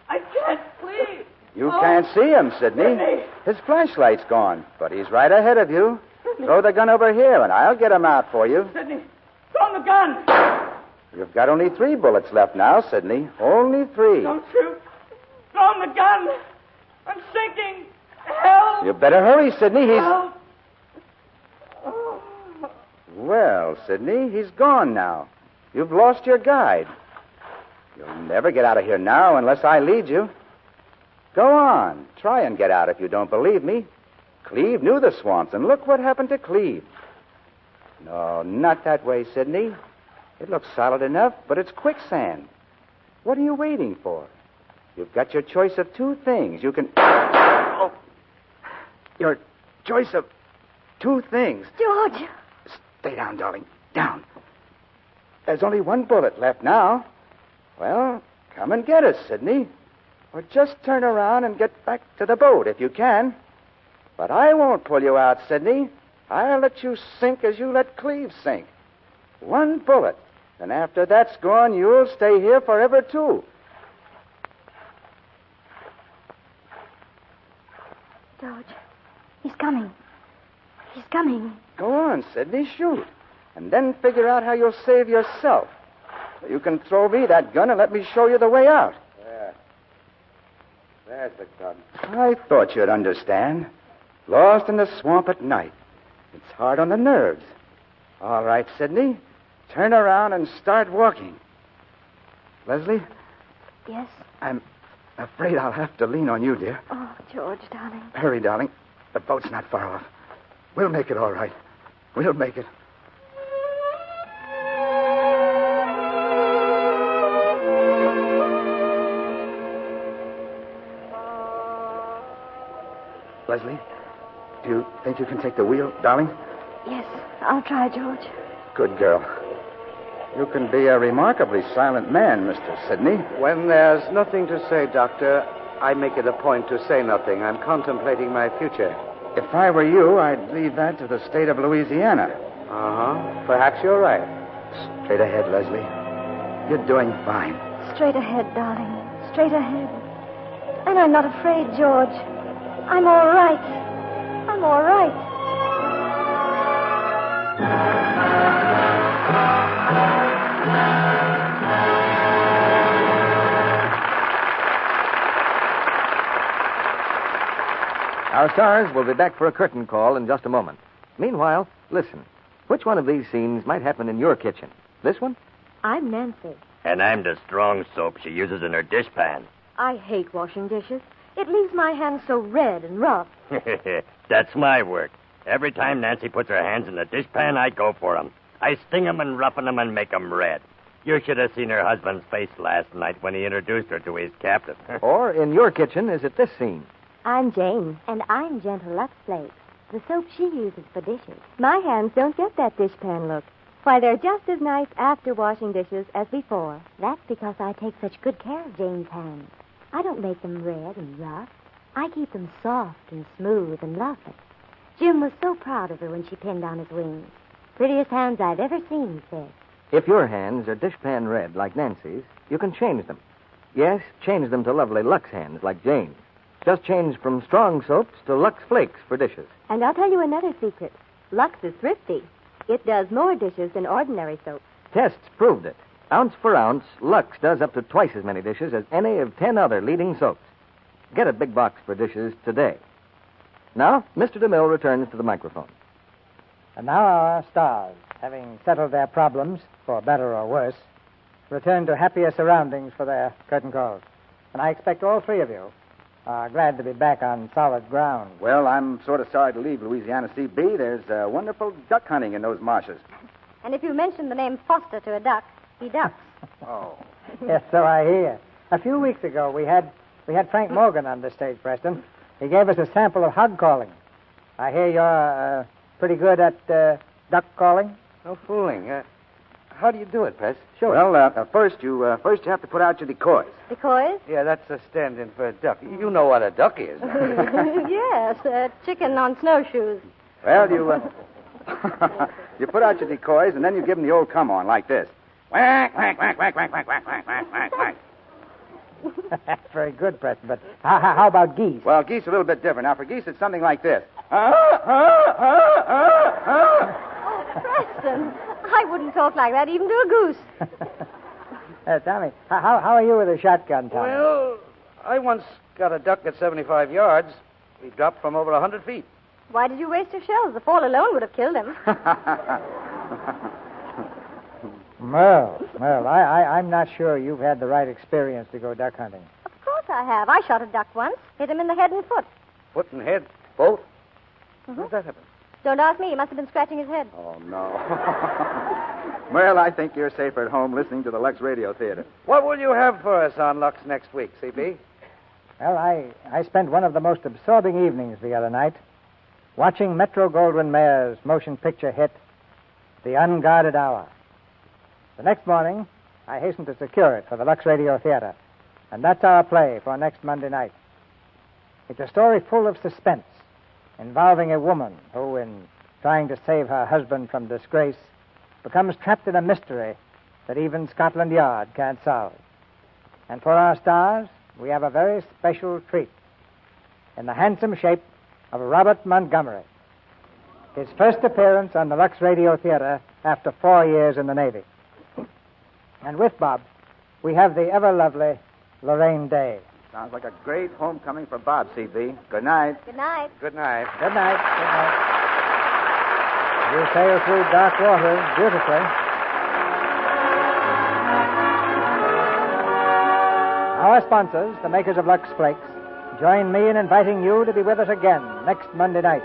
I can't, please! You can't see him, Sidney. His flashlight's gone, but he's right ahead of you. Throw the gun over here, and I'll get him out for you. Sidney, throw the gun! You've got only 3 bullets left now, Sidney. Only 3. Don't shoot. Throw the gun. I'm sinking. Help! You better hurry, Sidney. Help! Well, Sidney, he's gone now. You've lost your guide. You'll never get out of here now unless I lead you. Go on. Try and get out if you don't believe me. Cleve knew the swamps, and look what happened to Cleve. No, not that way, Sidney. It looks solid enough, but it's quicksand. What are you waiting for? You've got your choice of 2 things. You can... Oh. Your choice of 2 things. George! Stay down, darling. Down. There's only 1 bullet left now. Well, come and get us, Sidney. Or just turn around and get back to the boat if you can. But I won't pull you out, Sidney. I'll let you sink as you let Cleve sink. 1 bullet. And after that's gone, you'll stay here forever, too. George, he's coming. He's coming. Go on, Sidney, shoot. And then figure out how you'll save yourself. You can throw me that gun and let me show you the way out. There. There's the gun. I thought you'd understand. Lost in the swamp at night. It's hard on the nerves. All right, Sidney. Turn around and start walking. Leslie? Yes? I'm afraid I'll have to lean on you, dear. Oh, George, darling. Hurry, darling. The boat's not far off. We'll make it all right. We'll make it. Leslie, do you think you can take the wheel, darling? Yes, I'll try, George. Good girl. You can be a remarkably silent man, Mr. Sidney. When there's nothing to say, Doctor, I make it a point to say nothing. I'm contemplating my future. If I were you, I'd leave that to the state of Louisiana. Uh-huh. Perhaps you're right. Straight ahead, Leslie. You're doing fine. Straight ahead, darling. Straight ahead. And I'm not afraid, George. I'm all right. I'm all right. Our stars will be back for a curtain call in just a moment. Meanwhile, listen. Which one of these scenes might happen in your kitchen? This one? I'm Nancy. And I'm the strong soap she uses in her dishpan. I hate washing dishes. It leaves my hands so red and rough. That's my work. Every time Nancy puts her hands in the dishpan, I go for 'em. I sting 'em and roughen 'em and make 'em red. You should have seen her husband's face last night when he introduced her to his captain. Or in your kitchen, is it this scene? I'm Jane, and I'm Gentle Lux Flakes, the soap she uses for dishes. My hands don't get that dishpan look. Why, they're just as nice after washing dishes as before. That's because I take such good care of Jane's hands. I don't make them red and rough. I keep them soft and smooth and lovely. Jim was so proud of her when she pinned on his wings. Prettiest hands I've ever seen, he said. If your hands are dishpan red like Nancy's, you can change them. Yes, change them to lovely Lux hands like Jane's. Just change from strong soaps to Lux Flakes for dishes. And I'll tell you another secret. Lux is thrifty. It does more dishes than ordinary soap. Tests proved it. Ounce for ounce, Lux does up to twice as many dishes as any of 10 other leading soaps. Get a big box for dishes today. Now, Mr. DeMille returns to the microphone. And now our stars. having settled their problems, for better or worse, return to happier surroundings for their curtain calls. And I expect all three of you are glad to be back on solid ground. Well, I'm sort of sorry to leave Louisiana CB. There's wonderful duck hunting in those marshes. And if you mention the name Foster to a duck, he ducks. Oh. Yes, so I hear. A few weeks ago, we had Frank Morgan on the stage, Preston. He gave us a sample of hog calling. I hear you're pretty good at duck calling. No fooling. How do you do it, Press? Sure. Well, first you have to put out your decoys. Decoys? Yeah, that's a stand-in for a duck. You know what a duck is. Yes, a chicken on snowshoes. Well, you you put out your decoys, and then you give them the old come-on like this. Whack, whack, whack, whack, whack, whack, whack, whack, whack, whack, whack. That's very good, Preston, but how about geese? Well, geese are a little bit different. Now, for geese, it's something like this. Preston, I wouldn't talk like that even to a goose. Tommy, how are you with a shotgun, Tommy? Well, I once got a duck at 75 yards. He dropped from over 100 feet. Why did you waste your shells? The fall alone would have killed him. Well, I'm not sure you've had the right experience to go duck hunting. Of course I have. I shot a duck once. Hit him in the head and foot. Foot and head, both? Mm-hmm. How'd that happen? Don't ask me. He must have been scratching his head. Oh, no. Well, I think you're safer at home listening to the Lux Radio Theater. What will you have for us on Lux next week, CB? Well, I spent one of the most absorbing evenings the other night watching Metro-Goldwyn-Mayer's motion picture hit, The Unguarded Hour. The next morning, I hastened to secure it for the Lux Radio Theater, and that's our play for next Monday night. It's a story full of suspense, involving a woman who, in trying to save her husband from disgrace, becomes trapped in a mystery that even Scotland Yard can't solve. And for our stars, we have a very special treat in the handsome shape of Robert Montgomery. His first appearance on the Lux Radio Theater after 4 years in the Navy. And with Bob, we have the ever-lovely Lorraine Day. Sounds like a great homecoming for Bob, CB. Good night. Good night. Good night. Good night. Good night. You sail through dark waters beautifully. Our sponsors, the makers of Lux Flakes, join me in inviting you to be with us again next Monday night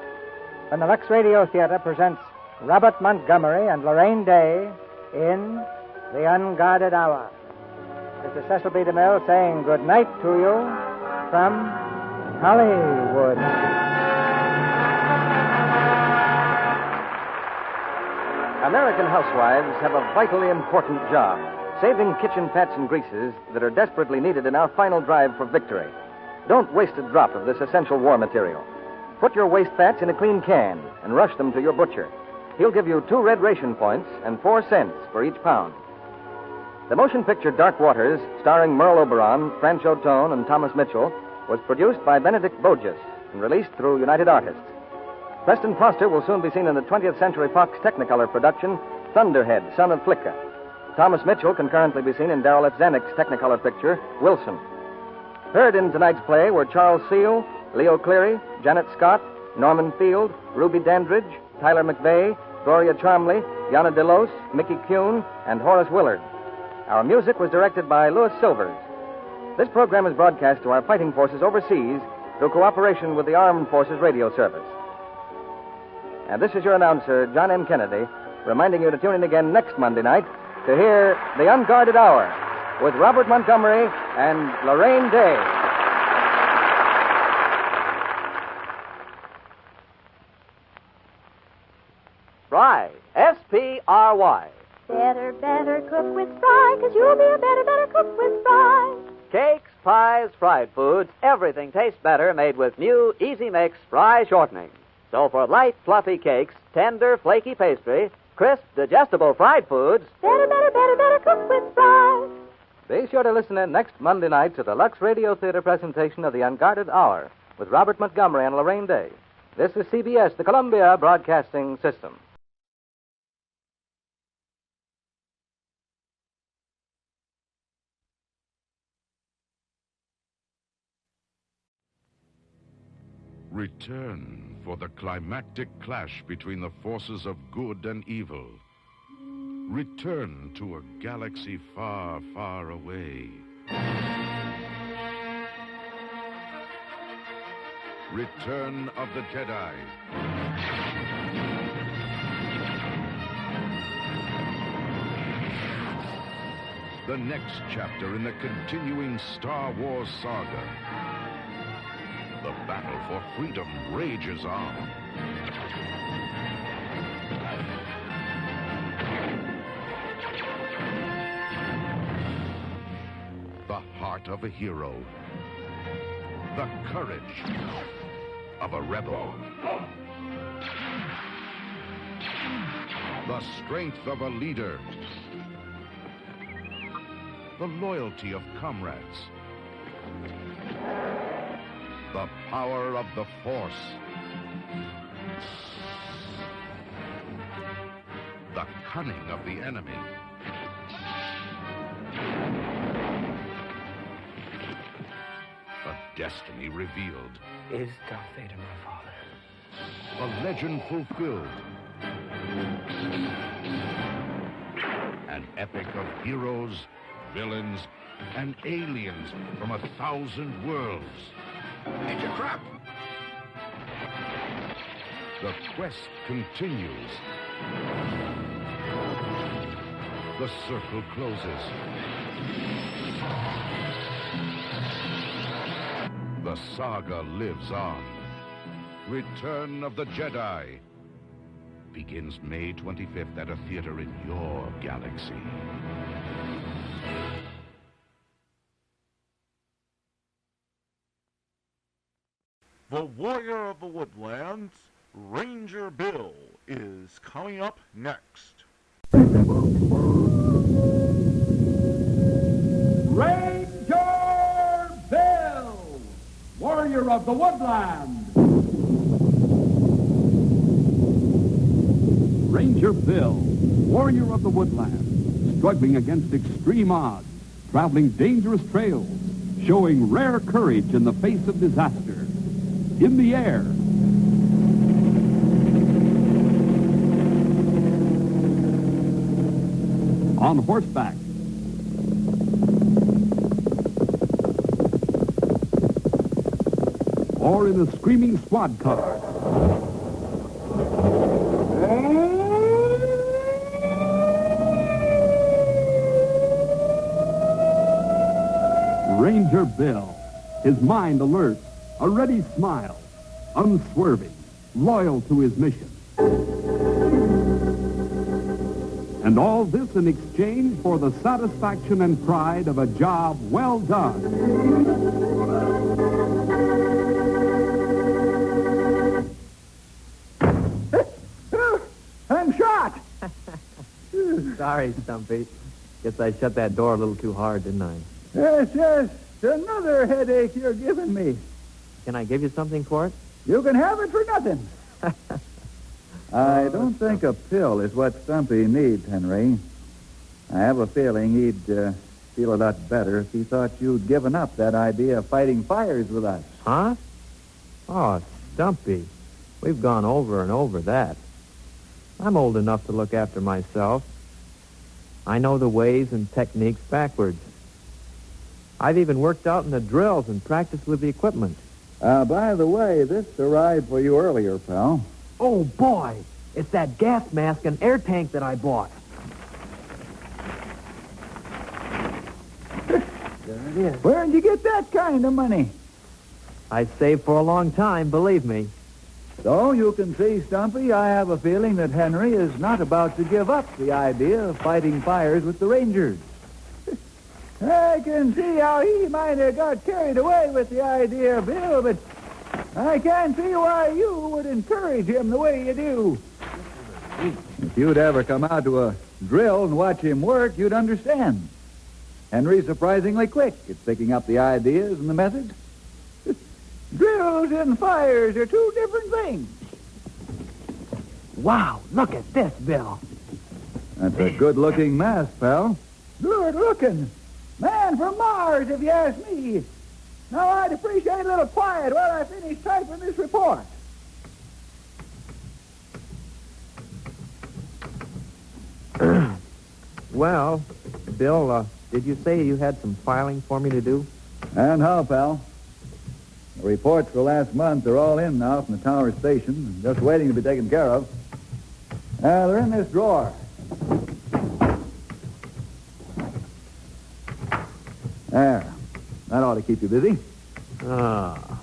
when the Lux Radio Theater presents Robert Montgomery and Lorraine Day in The Unguarded Hour. This is Cecil B. DeMille saying good night to you from Hollywood. American housewives have a vitally important job, saving kitchen fats and greases that are desperately needed in our final drive for victory. Don't waste a drop of this essential war material. Put your waste fats in a clean can and rush them to your butcher. He'll give you 2 red ration points and 4 cents for each pound. The motion picture Dark Waters, starring Merle Oberon, Frank Otone, and Thomas Mitchell, was produced by Benedict Bogus and released through United Artists. Preston Foster will soon be seen in the 20th Century Fox Technicolor production, Thunderhead, Son of Flicka. Thomas Mitchell can currently be seen in Darrell F. Zanuck's Technicolor picture, Wilson. Heard in tonight's play were Charles Seal, Leo Cleary, Janet Scott, Norman Field, Ruby Dandridge, Tyler McVeigh, Gloria Charmley, Yana Delos, Mickey Kuhn, and Horace Willard. Our music was directed by Louis Silvers. This program is broadcast to our fighting forces overseas through cooperation with the Armed Forces Radio Service. And this is your announcer, John M. Kennedy, reminding you to tune in again next Monday night to hear The Unguarded Hour with Robert Montgomery and Lorraine Day. Spry, S-P-R-Y. Better cook with Spry, 'cause you'll be a better cook with Spry. Cakes, pies, fried foods, everything tastes better made with new Easy Mix Spry shortening. So for light, fluffy cakes, tender, flaky pastry, crisp, digestible fried foods, Better cook with Spry. Be sure to listen in next Monday night to the Lux Radio Theater presentation of The Unguarded Hour with Robert Montgomery and Lorraine Day. This is CBS, the Columbia Broadcasting System. Return for the climactic clash between the forces of good and evil Return to a galaxy far, far away. Return of the Jedi. The next chapter in the continuing Star Wars saga. The battle for freedom rages on. The heart of a hero. The courage of a rebel. The strength of a leader. The loyalty of comrades. The power of the Force. The cunning of the enemy. A destiny revealed. Is Darth Vader my father? A legend fulfilled. An epic of heroes, villains, and aliens from 1,000 worlds. It's a trap. The quest continues. The circle closes. The saga lives on. Return of the Jedi begins May 25th at a theater in your galaxy. The Warrior of the Woodlands, Ranger Bill, is coming up next. Ranger Bill, Warrior of the Woodland. Ranger Bill, Warrior of the Woodland, struggling against extreme odds, traveling dangerous trails, showing rare courage in the face of disaster. In the air, on horseback, or in a screaming squad car. Ranger Bill, his mind alert, a ready smile, unswerving, loyal to his mission. And all this in exchange for the satisfaction and pride of a job well done. I'm shot! Sorry, Stumpy. Guess I shut that door a little too hard, didn't I? Yes. Another headache you're giving me. Can I give you something for it? You can have it for nothing. I don't think a pill is what Stumpy needs, Henry. I have a feeling he'd feel a lot better if he thought you'd given up that idea of fighting fires with us. Huh? Oh, Stumpy. We've gone over and over that. I'm old enough to look after myself. I know the ways and techniques backwards. I've even worked out in the drills and practiced with the equipment. By the way, this arrived for you earlier, pal. Oh, boy. It's that gas mask and air tank that I bought. There it is. Where'd you get that kind of money? I saved for a long time, believe me. So you can see, Stumpy, I have a feeling that Henry is not about to give up the idea of fighting fires with the Rangers. I can see how he might have got carried away with the idea, Bill, but I can't see why you would encourage him the way you do. If you'd ever come out to a drill and watch him work, you'd understand. Henry's surprisingly quick at picking up the ideas and the methods. Drills and fires are two different things. Wow, look at this, Bill. That's a good-looking mask, pal. Good-looking. Man from Mars, if you ask me. Now, I'd appreciate a little quiet while I finish typing this report. Well, Bill, did you say you had some filing for me to do? And how, pal? The reports for last month are all in now from the tower station, just waiting to be taken care of. They're in this drawer. There. That ought to keep you busy. Ah.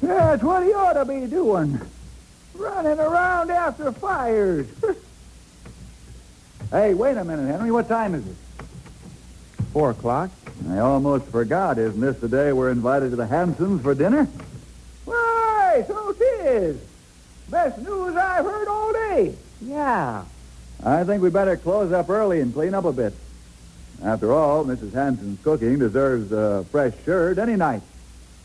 That's what he ought to be doing. Running around after fires. Hey, wait a minute, Henry. What time is it? 4 o'clock. I almost forgot. Isn't this the day we're invited to the Hansons for dinner? Why, so 'tis. Best news I've heard all day. Yeah. I think we better close up early and clean up a bit. After all, Mrs. Hanson's cooking deserves a fresh shirt any night.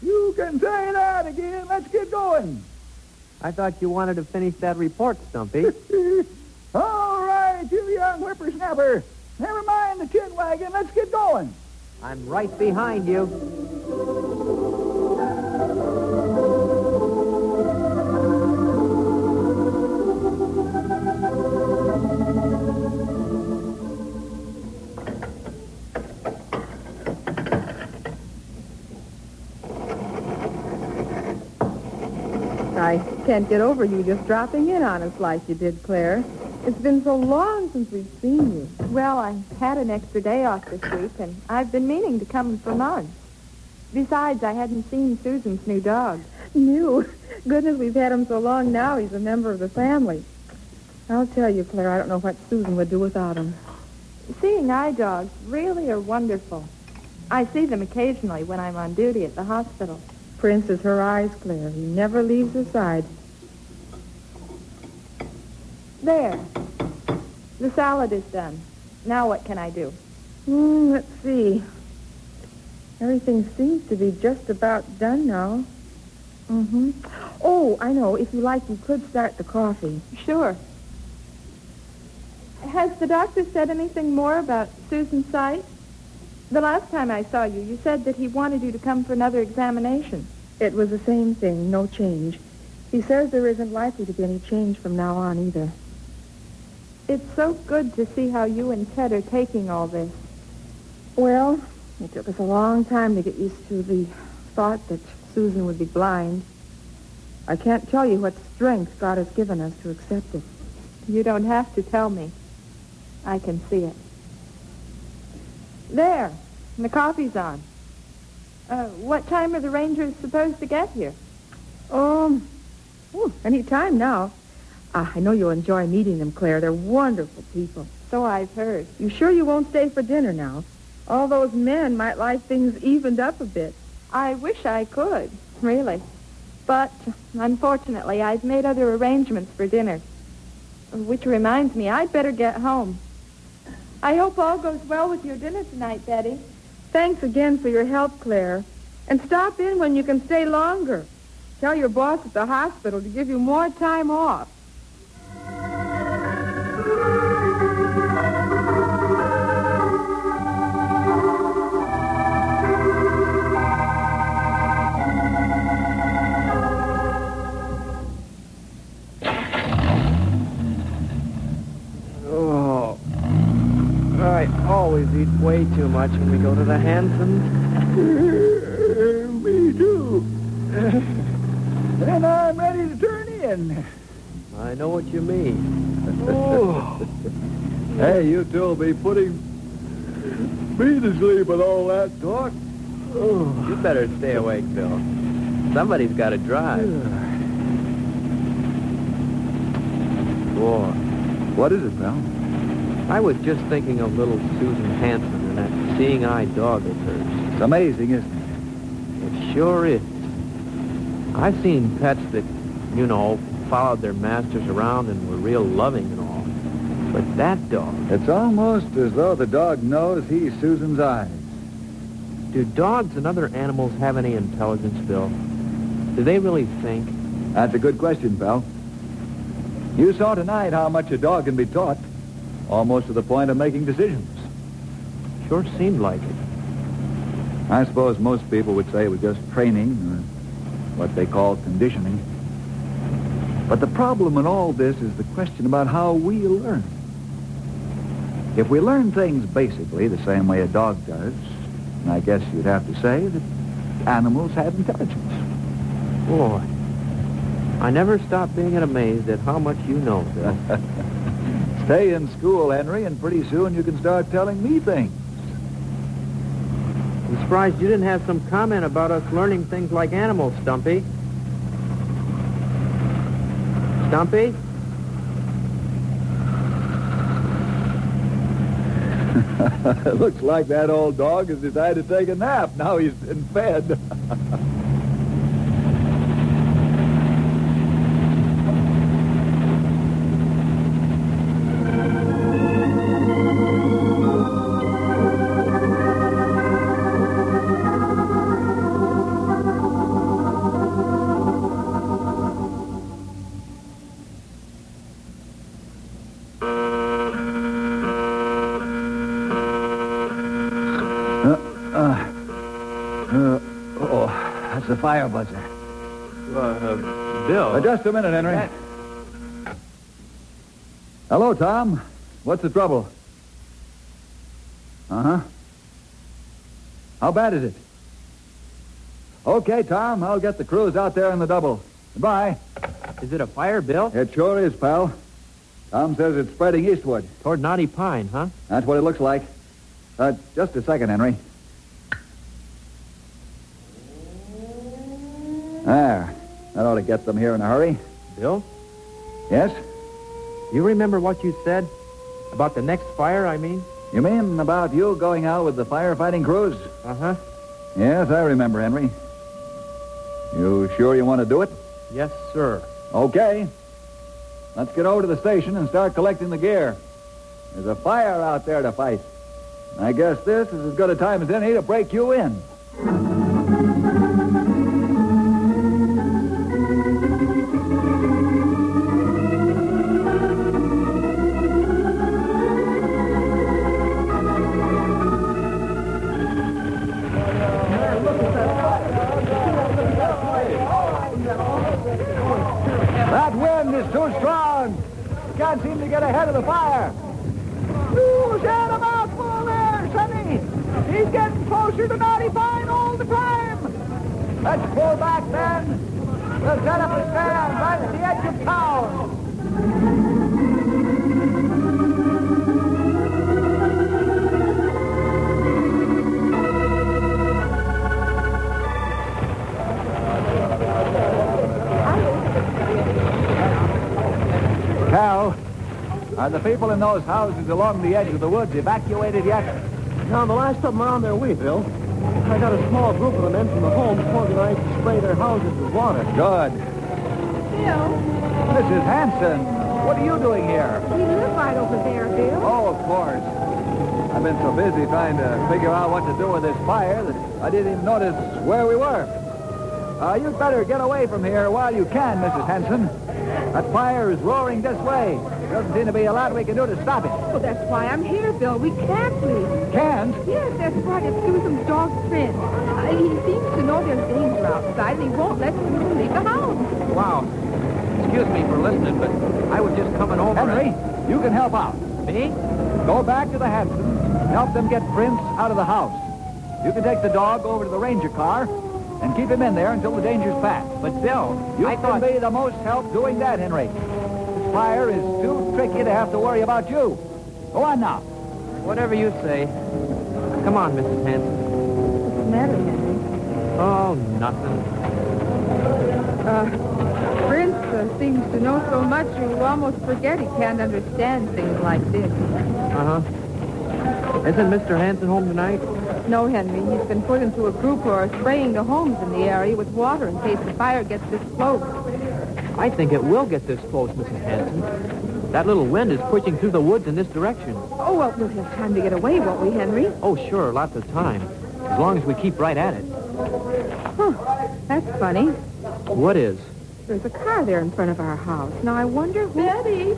You can say that again. Let's get going. I thought you wanted to finish that report, Stumpy. All right, you young whippersnapper. Never mind the chin wagon. Let's get going. I'm right behind you. I can't get over you just dropping in on us like you did, Claire. It's been so long since we've seen you. Well, I had an extra day off this week, and I've been meaning to come for months. Besides, I hadn't seen Susan's new dog. New? Goodness, we've had him so long now, he's a member of the family. I'll tell you, Claire, I don't know what Susan would do without him. Seeing eye dogs really are wonderful. I see them occasionally when I'm on duty at the hospital. Prince is her eyes, Claire. He never leaves her side. There. The salad is done. Now what can I do? Let's see. Everything seems to be just about done now. Oh, I know. If you like, you could start the coffee. Sure. Has the doctor said anything more about Susan's sight? The last time I saw you, you said that he wanted you to come for another examination. It was the same thing, no change. He says there isn't likely to be any change from now on either. It's so good to see how you and Ted are taking all this. Well, it took us a long time to get used to the thought that Susan would be blind. I can't tell you what strength God has given us to accept it. You don't have to tell me. I can see it. There. The coffee's on. What time are the Rangers supposed to get here? Any time now. I know you'll enjoy meeting them, Claire. They're wonderful people. So I've heard. You sure you won't stay for dinner now? All those men might like things evened up a bit. I wish I could, really. But, unfortunately, I've made other arrangements for dinner. Which reminds me, I'd better get home. I hope all goes well with your dinner tonight, Betty. Thanks again for your help, Claire. And stop in when you can stay longer. Tell your boss at the hospital to give you more time off. I always eat way too much when we go to the Hansons. Me too. And I'm ready to turn in. I know what you mean. Hey, you two will be putting me to sleep with all that talk. You better stay awake, Bill. Somebody's got to drive. Boy. What is it, pal? I was just thinking of little Susan Hanson and that seeing-eye dog of hers. It's amazing, isn't it? It sure is. I've seen pets that, followed their masters around and were real loving and all. But that dog... It's almost as though the dog knows he's Susan's eyes. Do dogs and other animals have any intelligence, Bill? Do they really think? That's a good question, pal. You saw tonight how much a dog can be taught. Almost to the point of making decisions. Sure seemed like it. I suppose most people would say it was just training, or what they call conditioning. But the problem in all this is the question about how we learn. If we learn things basically the same way a dog does, I guess you'd have to say that animals have intelligence. Boy, I never stop being amazed at how much you know, Bill. Stay in school, Henry, and pretty soon you can start telling me things. I'm surprised you didn't have some comment about us learning things like animals, Stumpy. Stumpy? Looks like that old dog has decided to take a nap now he's been fed. That's the fire buzzer. Bill. Just a minute, Henry. Hello, Tom. What's the trouble? Uh-huh. How bad is it? Okay, Tom. I'll get the crews out there in the double. Goodbye. Is it a fire, Bill? It sure is, pal. Tom says it's spreading eastward. Toward Knotty Pine, huh? That's what it looks like. Just a second, Henry. There. That ought to get them here in a hurry. Bill? Yes? You remember what you said? About the next fire, I mean? You mean about you going out with the firefighting crews? Uh-huh. Yes, I remember, Henry. You sure you want to do it? Yes, sir. Okay. Let's get over to the station and start collecting the gear. There's a fire out there to fight. I guess this is as good a time as any to break you in. That wind is too strong. Can't seem to get ahead of the fire. You had a mouthful there, Sonny. He's getting closer to Knotty Pine all the time. Let's pull back, then. We'll set up a stand right at the edge of town. Cal, are the people in those houses along the edge of the woods evacuated yet? No, the last of them are on their way, Bill. I got a small group of them in from the homes organized to spray their houses with water. Good. Bill, Mrs. Hanson, what are you doing here? we live right over there, Bill. Oh, of course. I've been so busy trying to figure out what to do with this fire that I didn't even notice where we were. You'd better get away from here while you can, Mrs. Hanson. That fire is roaring this way. There doesn't seem to be a lot we can do to stop it. Well, that's why I'm here, Bill. We can't leave. Can't? Yes, that's right. It's Susan's dog, Prince. He seems to know there's danger outside, and he won't let Susan leave the house. Wow. Excuse me for listening, but I was just coming over. Henry, you can help out. Me? Go back to the Hansons and help them get Prince out of the house. You can take the dog over to the ranger car and keep him in there until the danger's passed. But, Bill, You can be the most help doing that, Henry. This fire is too tricky to have to worry about you. Go on now. Whatever you say. Come on, Mrs. Hanson. What's the matter, Henry? Oh, nothing. Prince seems to know so much you almost forget he can't understand things like this. Uh-huh. Isn't Mr. Hanson home tonight? No, Henry. He's been put into a group who are spraying the homes in the area with water in case the fire gets this close. I think it will get this close, Mrs. Hanson. That little wind is pushing through the woods in this direction. Oh, well, we'll have time to get away, won't we, Henry? Oh, sure, lots of time. As long as we keep right at it. Huh. That's funny. What is? There's a car there in front of our house. Now, I wonder who... Betty,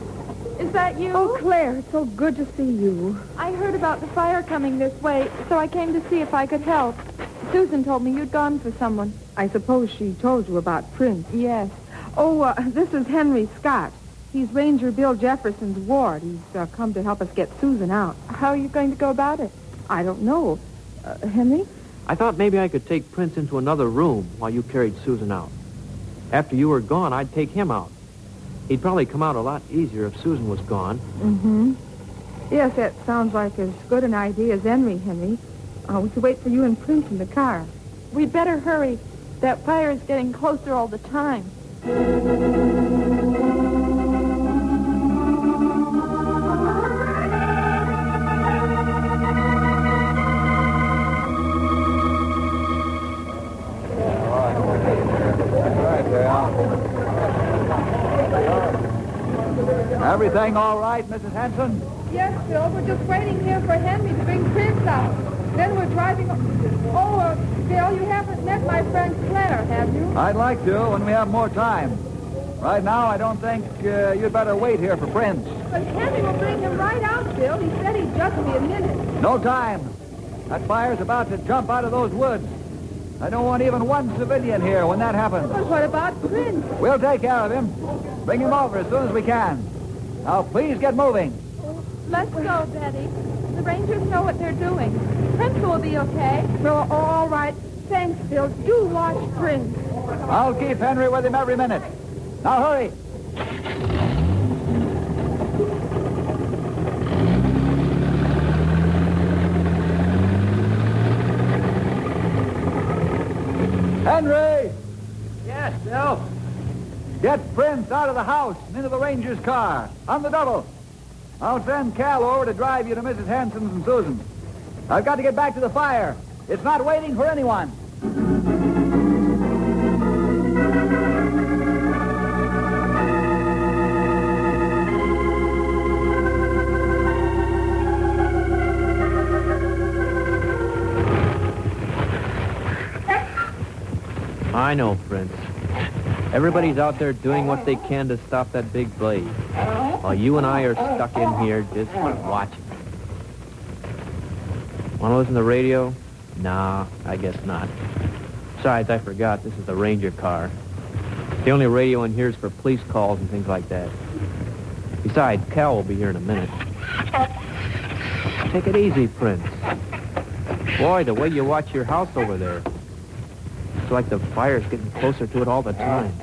is that you? Oh, Claire, it's so good to see you. I heard about the fire coming this way, so I came to see if I could help. Susan told me you'd gone for someone. I suppose she told you about Prince. Yes. Oh, this is Henry Scott. He's Ranger Bill Jefferson's ward. He's come to help us get Susan out. How are you going to go about it? I don't know. Henry? I thought maybe I could take Prince into another room while you carried Susan out. After you were gone, I'd take him out. He'd probably come out a lot easier if Susan was gone. Mm-hmm. Yes, that sounds like as good an idea as Henry. We should wait for you and Prince in the car. We'd better hurry. That fire is getting closer all the time. Everything all right, Mrs. Hanson? Yes, Phil. We're just waiting here for Henry to bring Prince out. Then we're driving... Bill, you haven't met my friend Claire, have you? I'd like to when we have more time. Right now, I don't think you'd better wait here for Prince. But Henry will bring him right out, Bill. He said he'd just be a minute. No time. That fire's about to jump out of those woods. I don't want even one civilian here when that happens. But what about Prince? We'll take care of him. Bring him over as soon as we can. Now, please get moving. Let's go, Betty. The Rangers know what they're doing. Prince will be okay. No, all right. Thanks, Bill. Do watch Prince. I'll keep Henry with him every minute. Now, hurry. Henry! Yes, Bill? Get Prince out of the house and into the Ranger's car. On the double. I'll send Cal over to drive you to Mrs. Hanson's and Susan. I've got to get back to the fire. It's not waiting for anyone. I know, Prince. Everybody's out there doing what they can to stop that big blaze, while you and I are stuck in here just watching. Want to listen to the radio? Nah, I guess not. Besides, I forgot this is the Ranger car. The only radio in here is for police calls and things like that. Besides, Cal will be here in a minute. Take it easy, Prince. Boy, the way you watch your house over there. It's like the fire's getting closer to it all the time.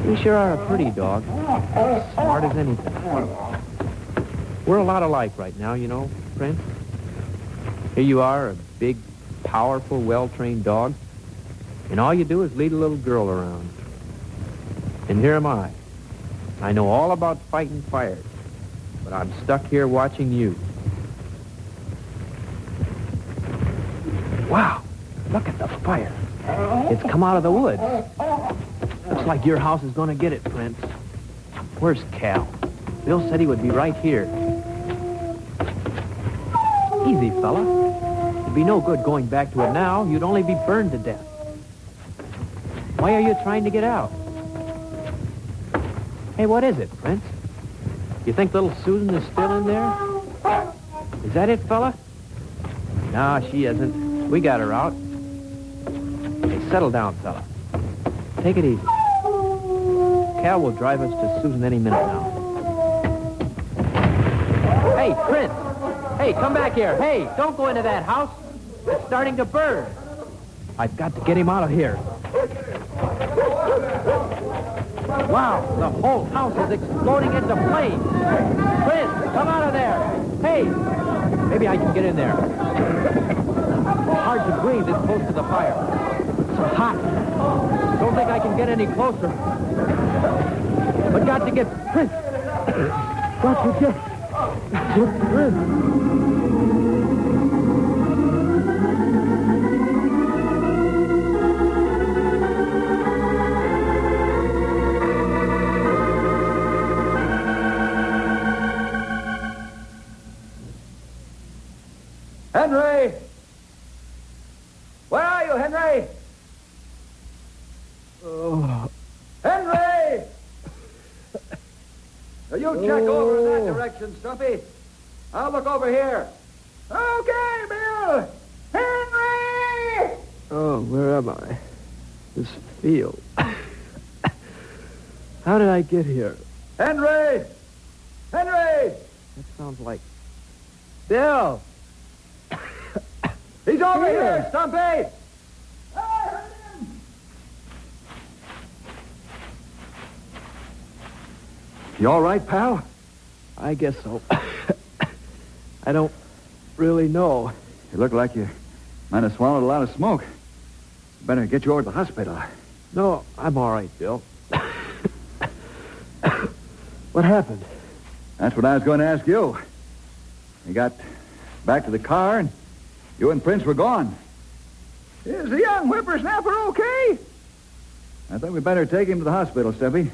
You sure are a pretty dog. Smart as anything. We're a lot alike right now, you know, Prince. Here you are, a big, powerful, well-trained dog. And all you do is lead a little girl around. And here am I. I know all about fighting fires. But I'm stuck here watching you. Wow. Look at the fire. It's come out of the woods. Looks like your house is going to get it, Prince. Where's Cal? Bill said he would be right here. Easy, fella. It'd be no good going back to it now. You'd only be burned to death. Why are you trying to get out? Hey, what is it, Prince? You think little Susan is still in there? Is that it, fella? No, she isn't. We got her out. Hey, settle down, fella. Take it easy. Cal will drive us to Susan any minute now. Hey, Prince! Hey, come back here. Hey, don't go into that house. It's starting to burn. I've got to get him out of here. Wow, the whole house is exploding into flames. Prince, come out of there. Hey, maybe I can get in there. Hard to breathe this close to the fire. It's so hot. Don't think I can get any closer. But got to get Prince. Got to get Prince. Henry! Where are you, Henry? Oh. Henry! Now you check over in that direction, Duffy. I'll look over here. Okay, Bill! Henry! Oh, where am I? This field. How did I get here? Henry! Henry! That sounds like... Bill! He's over here, Stumpy! You all right, pal? I guess so. I don't really know. You look like you might have swallowed a lot of smoke. Better get you over to the hospital. No, I'm all right, Bill. What happened? That's what I was going to ask you. You got back to the car, and you and Prince were gone. Is the young whippersnapper okay? I think we better take him to the hospital, Stumpy.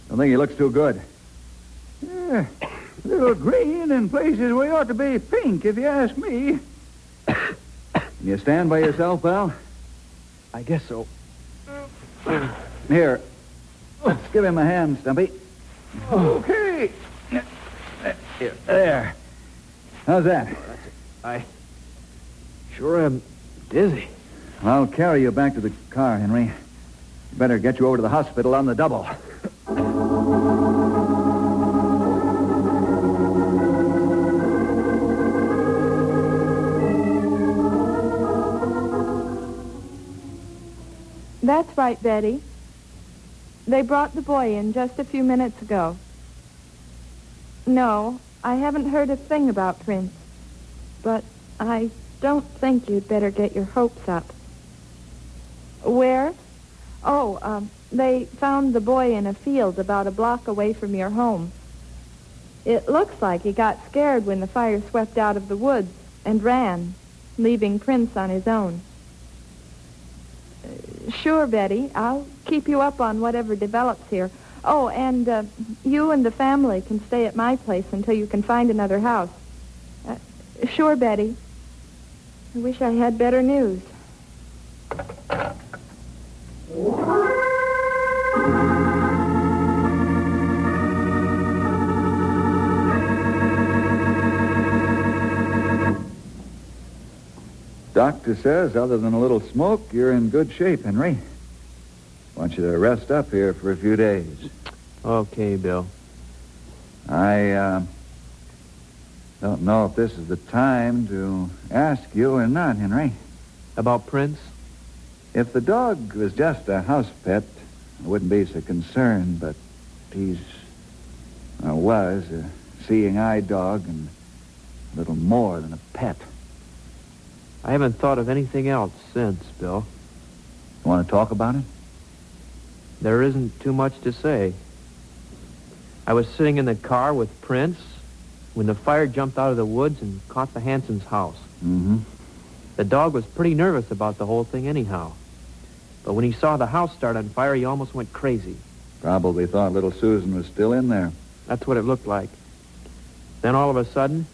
Don't think he looks too good. Yeah, a little green in places where he ought to be pink, if you ask me. Can you stand by yourself, pal? I guess so. Here, let's give him a hand, Stumpy. Okay. Here, there. How's that? I sure am dizzy. I'll carry you back to the car, Henry. Better get you over to the hospital on the double. That's right, Betty. They brought the boy in just a few minutes ago. No, I haven't heard a thing about Prince. But I don't think you'd better get your hopes up. Where? Oh, they found the boy in a field about a block away from your home. It looks like he got scared when the fire swept out of the woods and ran, leaving Prince on his own. Sure, Betty. I'll keep you up on whatever develops here. Oh, and you and the family can stay at my place until you can find another house. Sure, Betty. I wish I had better news. Doctor says, other than a little smoke, you're in good shape, Henry. Want you to rest up here for a few days. Okay, Bill. I don't know if this is the time to ask you or not, Henry. About Prince? If the dog was just a house pet, I wouldn't be so concerned, but was a seeing-eye dog and a little more than a pet. I haven't thought of anything else since, Bill. You want to talk about it? There isn't too much to say. I was sitting in the car with Prince when the fire jumped out of the woods and caught the Hansons' house. Mm-hmm. The dog was pretty nervous about the whole thing anyhow. But when he saw the house start on fire, he almost went crazy. Probably thought little Susan was still in there. That's what it looked like. Then all of a sudden,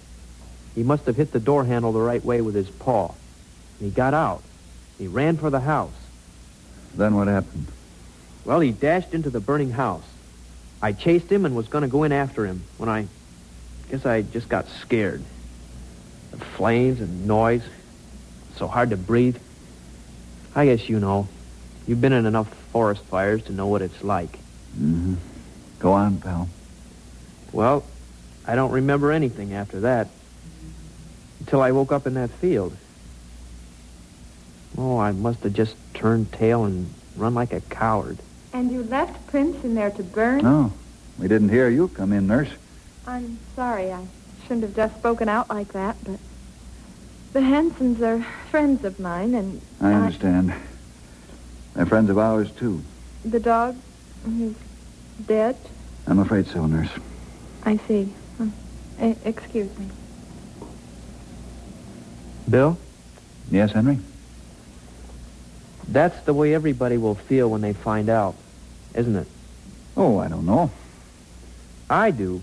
he must have hit the door handle the right way with his paw. He got out. He ran for the house. Then what happened? Well, he dashed into the burning house. I chased him and was going to go in after him when I guess I just got scared. The flames and noise. So hard to breathe. I guess you know. You've been in enough forest fires to know what it's like. Mm-hmm. Go on, pal. Well, I don't remember anything after that. Until I woke up in that field. Oh, I must have just turned tail and run like a coward. And you left Prince in there to burn? No, we didn't hear you come in, nurse. I'm sorry. I shouldn't have just spoken out like that, but the Hansons are friends of mine, and I understand. They're friends of ours, too. The dog, he's dead? I'm afraid so, nurse. I see. Excuse me. Bill? Yes, Henry? That's the way everybody will feel when they find out, isn't it? Oh, I don't know. I do.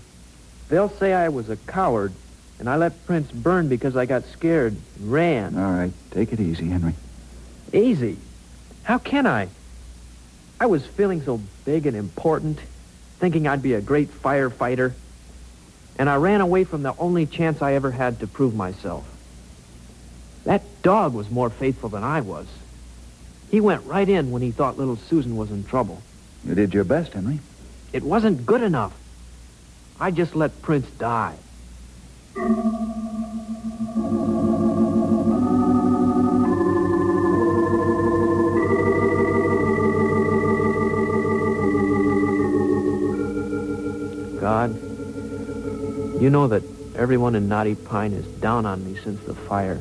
They'll say I was a coward, and I let Prince burn because I got scared and ran. All right, take it easy, Henry. Easy? How can I? I was feeling so big and important, thinking I'd be a great firefighter, and I ran away from the only chance I ever had to prove myself. That dog was more faithful than I was. He went right in when he thought little Susan was in trouble. You did your best, Henry. It wasn't good enough. I just let Prince die. God, you know that everyone in Knotty Pine is down on me since the fire.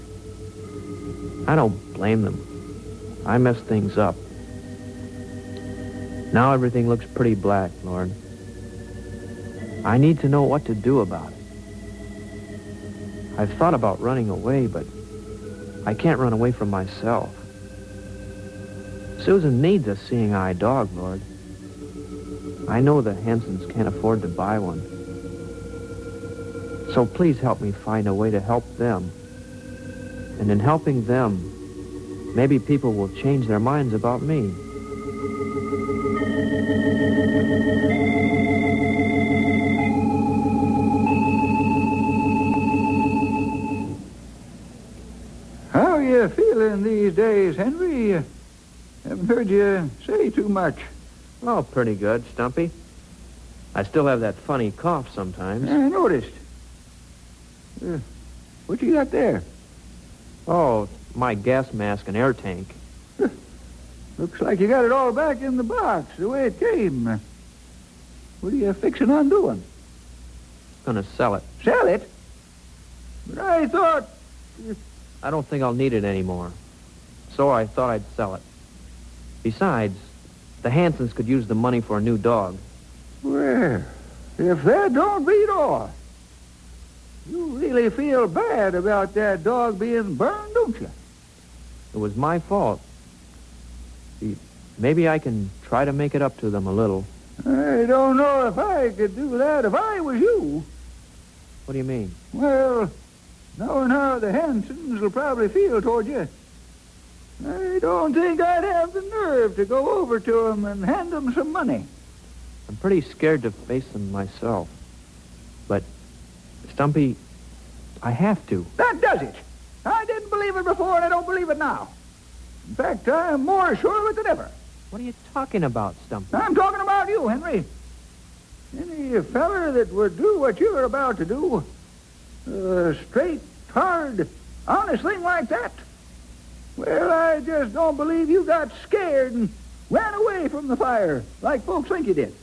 I don't blame them. I messed things up. Now everything looks pretty black, Lord. I need to know what to do about it. I've thought about running away, but I can't run away from myself. Susan needs a seeing-eye dog, Lord. I know the Hansons can't afford to buy one. So please help me find a way to help them. And in helping them, maybe people will change their minds about me. How are you feeling these days, Henry? Haven't heard you say too much. Oh, pretty good, Stumpy. I still have that funny cough sometimes. I noticed. What you got there? Oh, my gas mask and air tank. Looks like you got it all back in the box, the way it came. What are you fixing on doing? Gonna sell it. Sell it? But I thought... I don't think I'll need it anymore. So I thought I'd sell it. Besides, the Hansons could use the money for a new dog. Well, if that don't beat all. You really feel bad about that dog being burned, don't you? It was my fault. See, maybe I can try to make it up to them a little. I don't know if I could do that if I was you. What do you mean? Well, knowing how the Hansons will probably feel toward you, I don't think I'd have the nerve to go over to them and hand them some money. I'm pretty scared to face them myself. But, Stumpy, I have to. That does it. I didn't believe it before, and I don't believe it now. In fact, I'm more sure of it than ever. What are you talking about, Stumpy? I'm talking about you, Henry. Any feller that would do what you're about to do, straight, hard, honest thing like that, well, I just don't believe you got scared and ran away from the fire like folks think you did.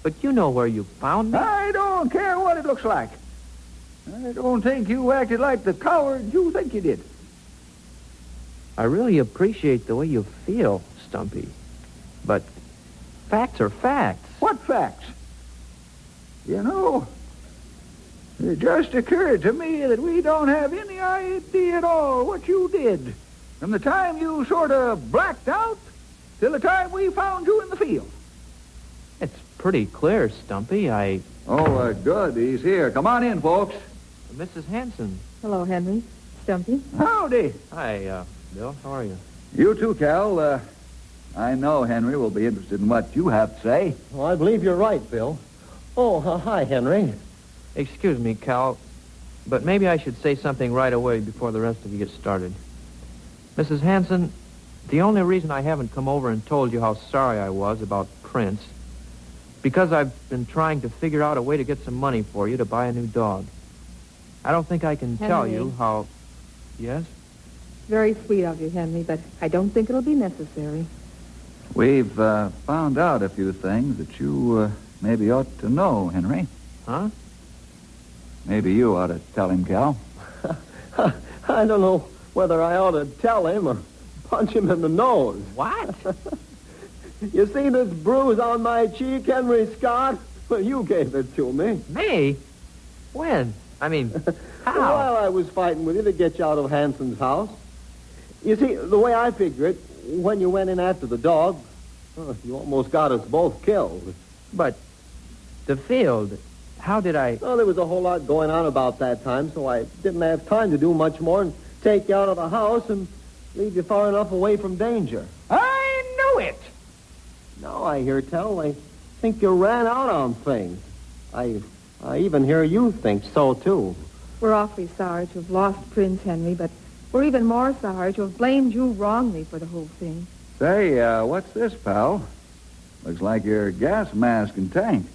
But you know where you found me. I don't care what it looks like. I don't think you acted like the coward you think you did. I really appreciate the way you feel, Stumpy. But facts are facts. What facts? You know, it just occurred to me that we don't have any idea at all what you did from the time you sort of blacked out till the time we found you in the field. It's pretty clear, Stumpy. Oh, good. He's here. Come on in, folks. Mrs. Hanson. Hello, Henry. Stumpy. Howdy. Hi, Bill. How are you? You too, Cal. I know Henry will be interested in what you have to say. Oh, I believe you're right, Bill. Oh, hi, Henry. Excuse me, Cal, but maybe I should say something right away before the rest of you get started. Mrs. Hanson, the only reason I haven't come over and told you how sorry I was about Prince, because I've been trying to figure out a way to get some money for you to buy a new dog. I don't think I can tell you how... Yes? Very sweet of you, Henry, but I don't think it'll be necessary. We've found out a few things that you maybe ought to know, Henry. Huh? Maybe you ought to tell him, Cal. I don't know whether I ought to tell him or punch him in the nose. What? You see this bruise on my cheek, Henry Scott? Well, you gave it to me. Me? When? I mean, how? While I was fighting with you to get you out of Hanson's house. You see, the way I figure it, when you went in after the dog, you almost got us both killed. But the field, how did I... Well, there was a whole lot going on about that time, so I didn't have time to do much more than take you out of the house and leave you far enough away from danger. I knew it! Now I hear tell, I think you ran out on things. I even hear you think so, too. We're awfully sorry to have lost Prince Henry, but we're even more sorry to have blamed you wrongly for the whole thing. Say, what's this, pal? Looks like your gas mask and tank.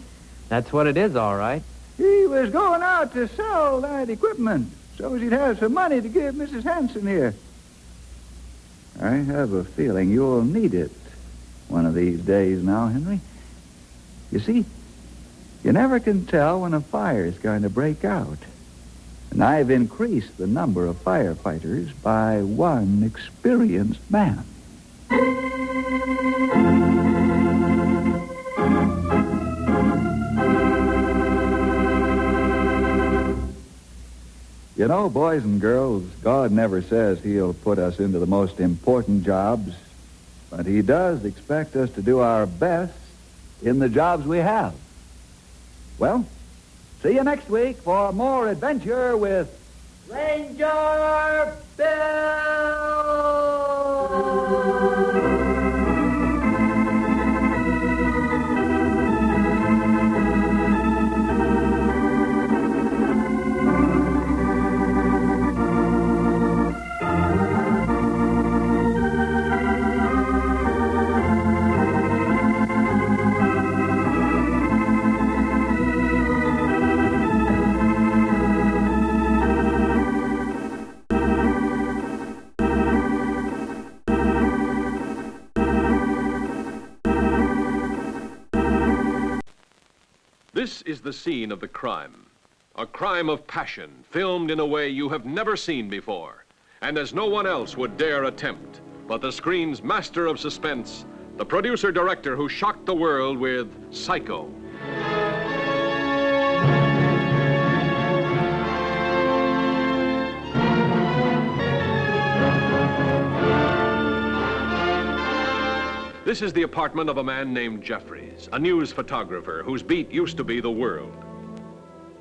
That's what it is, all right. He was going out to sell that equipment so as he'd have some money to give Mrs. Hanson here. I have a feeling you'll need it one of these days now, Henry. You see, you never can tell when a fire's going to break out. And I've increased the number of firefighters by one experienced man. You know, boys and girls, God never says he'll put us into the most important jobs, but he does expect us to do our best in the jobs we have. Well, see you next week for more adventure with Ranger Bill! This is the scene of the crime. A crime of passion, filmed in a way you have never seen before, and as no one else would dare attempt, but the screen's master of suspense, the producer-director who shocked the world with Psycho. This is the apartment of a man named Jeffries, a news photographer whose beat used to be the world.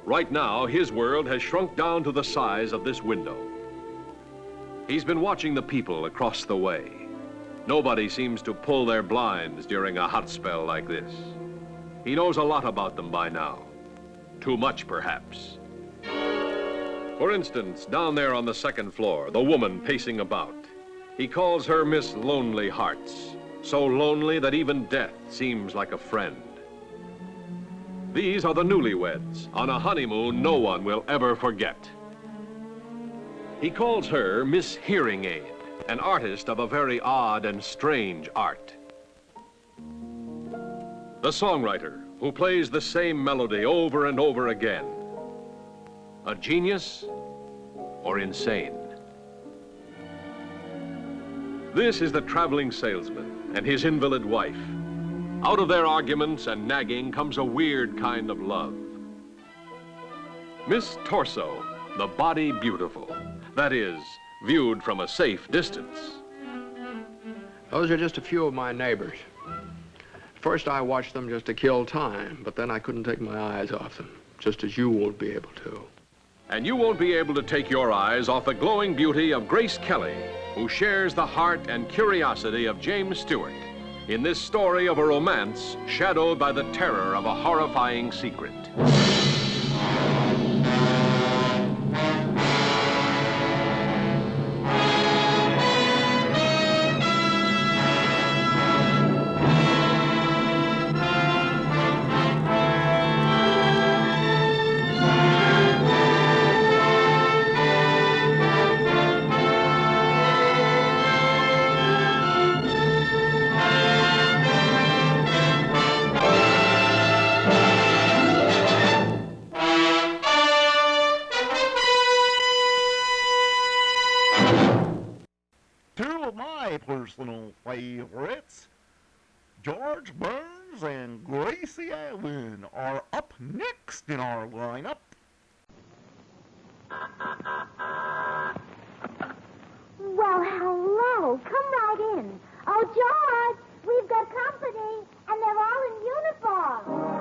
Right now, his world has shrunk down to the size of this window. He's been watching the people across the way. Nobody seems to pull their blinds during a hot spell like this. He knows a lot about them by now. Too much, perhaps. For instance, down there on the second floor, the woman pacing about. He calls her Miss Lonely Hearts. So lonely that even death seems like a friend. These are the newlyweds on a honeymoon no one will ever forget. He calls her Miss Hearing Aid, an artist of a very odd and strange art. The songwriter who plays the same melody over and over again. A genius or insane? This is the traveling salesman and his invalid wife. Out of their arguments and nagging comes a weird kind of love. Miss Torso, the body beautiful. That is, viewed from a safe distance. Those are just a few of my neighbors. First, I watched them just to kill time, but then I couldn't take my eyes off them, just as you won't be able to. And you won't be able to take your eyes off the glowing beauty of Grace Kelly, who shares the heart and curiosity of James Stewart in this story of a romance shadowed by the terror of a horrifying secret. Personal favorites, George Burns and Gracie Allen are up next in our lineup. Well, hello. Come right in. Oh, George, we've got company, and they're all in uniform.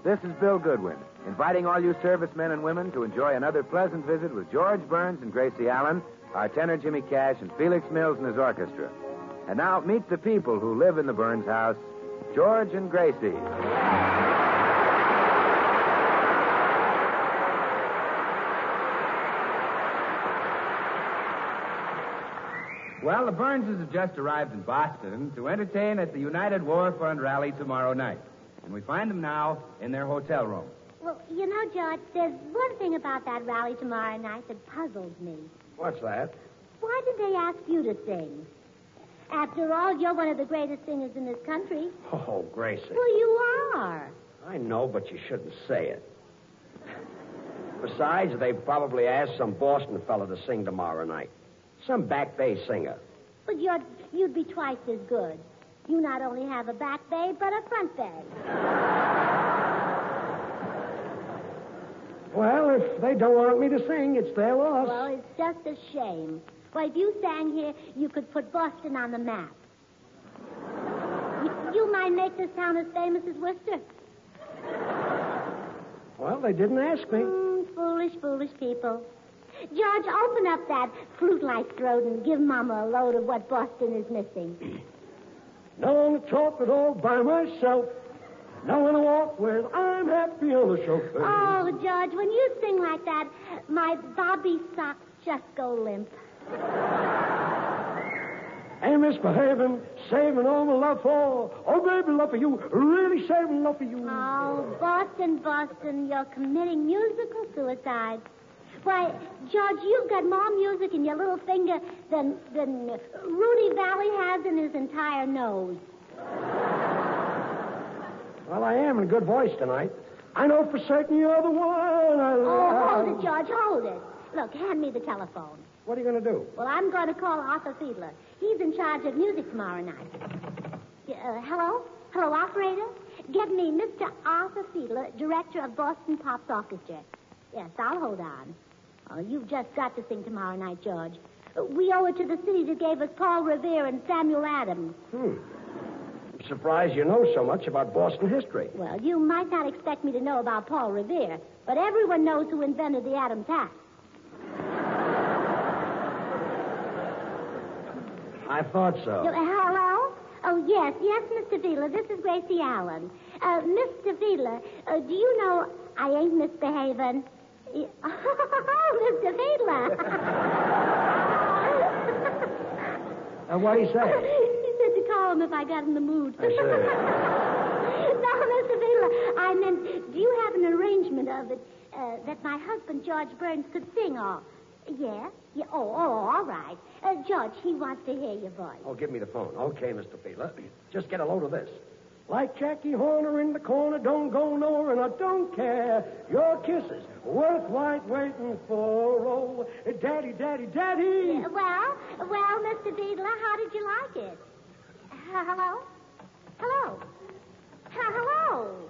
This is Bill Goodwin, inviting all you servicemen and women to enjoy another pleasant visit with George Burns and Gracie Allen, our tenor Jimmy Cash, and Felix Mills and his orchestra. And now, meet the people who live in the Burns house, George and Gracie. Well, the Burns have just arrived in Boston to entertain at the United War Fund rally tomorrow night. And we find them now in their hotel room. Well, you know, George, there's one thing about that rally tomorrow night that puzzles me. What's that? Why did they ask you to sing? After all, you're one of the greatest singers in this country. Oh, Gracie. Well, you are. I know, but you shouldn't say it. Besides, they probably asked some Boston fella to sing tomorrow night. Some back bay singer. But you'd be twice as good. You not only have a back bay, but a front bay. Well, if they don't want me to sing, it's their loss. Well, it's just a shame. Why, if you sang here, you could put Boston on the map. You might make this town as famous as Worcester. Well, they didn't ask me. Foolish, foolish people. George, open up that flute-like throat and give Mama a load of what Boston is missing. No one to talk it all by myself. No one to walk with. I'm happy on the chauffeur. Oh, George, when you sing like that, my bobby socks just go limp. Ain't misbehaving, saving all my love for. Oh, baby, love for you. Really saving love for you. Oh, Boston, Boston, you're committing musical suicide. Why, George, you've got more music in your little finger than Rudy Valley has in his entire nose. Well, I am in a good voice tonight. I know for certain you're the one I love. Oh, hold it, George, hold it. Look, hand me the telephone. What are you going to do? Well, I'm going to call Arthur Fiedler. He's in charge of music tomorrow night. Hello? Hello, operator? Get me Mr. Arthur Fiedler, director of Boston Pops Orchestra. Yes, I'll hold on. Oh, you've just got to sing tomorrow night, George. We owe it to the city that gave us Paul Revere and Samuel Adams. I'm surprised you know so much about Boston history. Well, you might not expect me to know about Paul Revere, but everyone knows who invented the Adams hat. I thought so. Hello? Oh, yes, Mr. Fiedler. This is Gracie Allen. Mr. Fiedler, do you know I ain't misbehaving? Oh, Mr. Fiedler. What do you say? He said to call him if I got in the mood. I see. No, Mr. Fiedler, I meant, do you have an arrangement of it that my husband, George Burns, could sing off? Yeah? Oh, all right. George, he wants to hear your voice. Oh, give me the phone. Okay, Mr. Fiedler. Just get a load of this. Like Jackie Horner in the corner, don't go nowhere, and I don't care. Your kisses, worth white waiting for. Oh, Daddy, Daddy, Daddy. Well, Mr. Fiedler, how did you like it? Hello? Hello? Hello?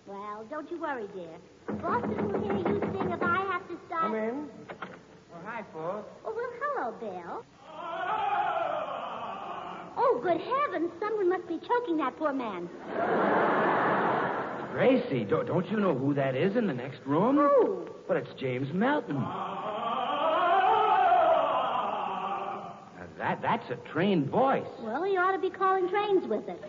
Well, don't you worry, dear. Boston will hear you sing if I have to stop. Come in. Well, hi, folks. Oh, well, hello, Bill. Oh, good heavens. Someone must be choking that poor man. Gracie, don't you know who that is in the next room? Who? But it's James Melton. That's a trained voice. Well, he ought to be calling trains with it.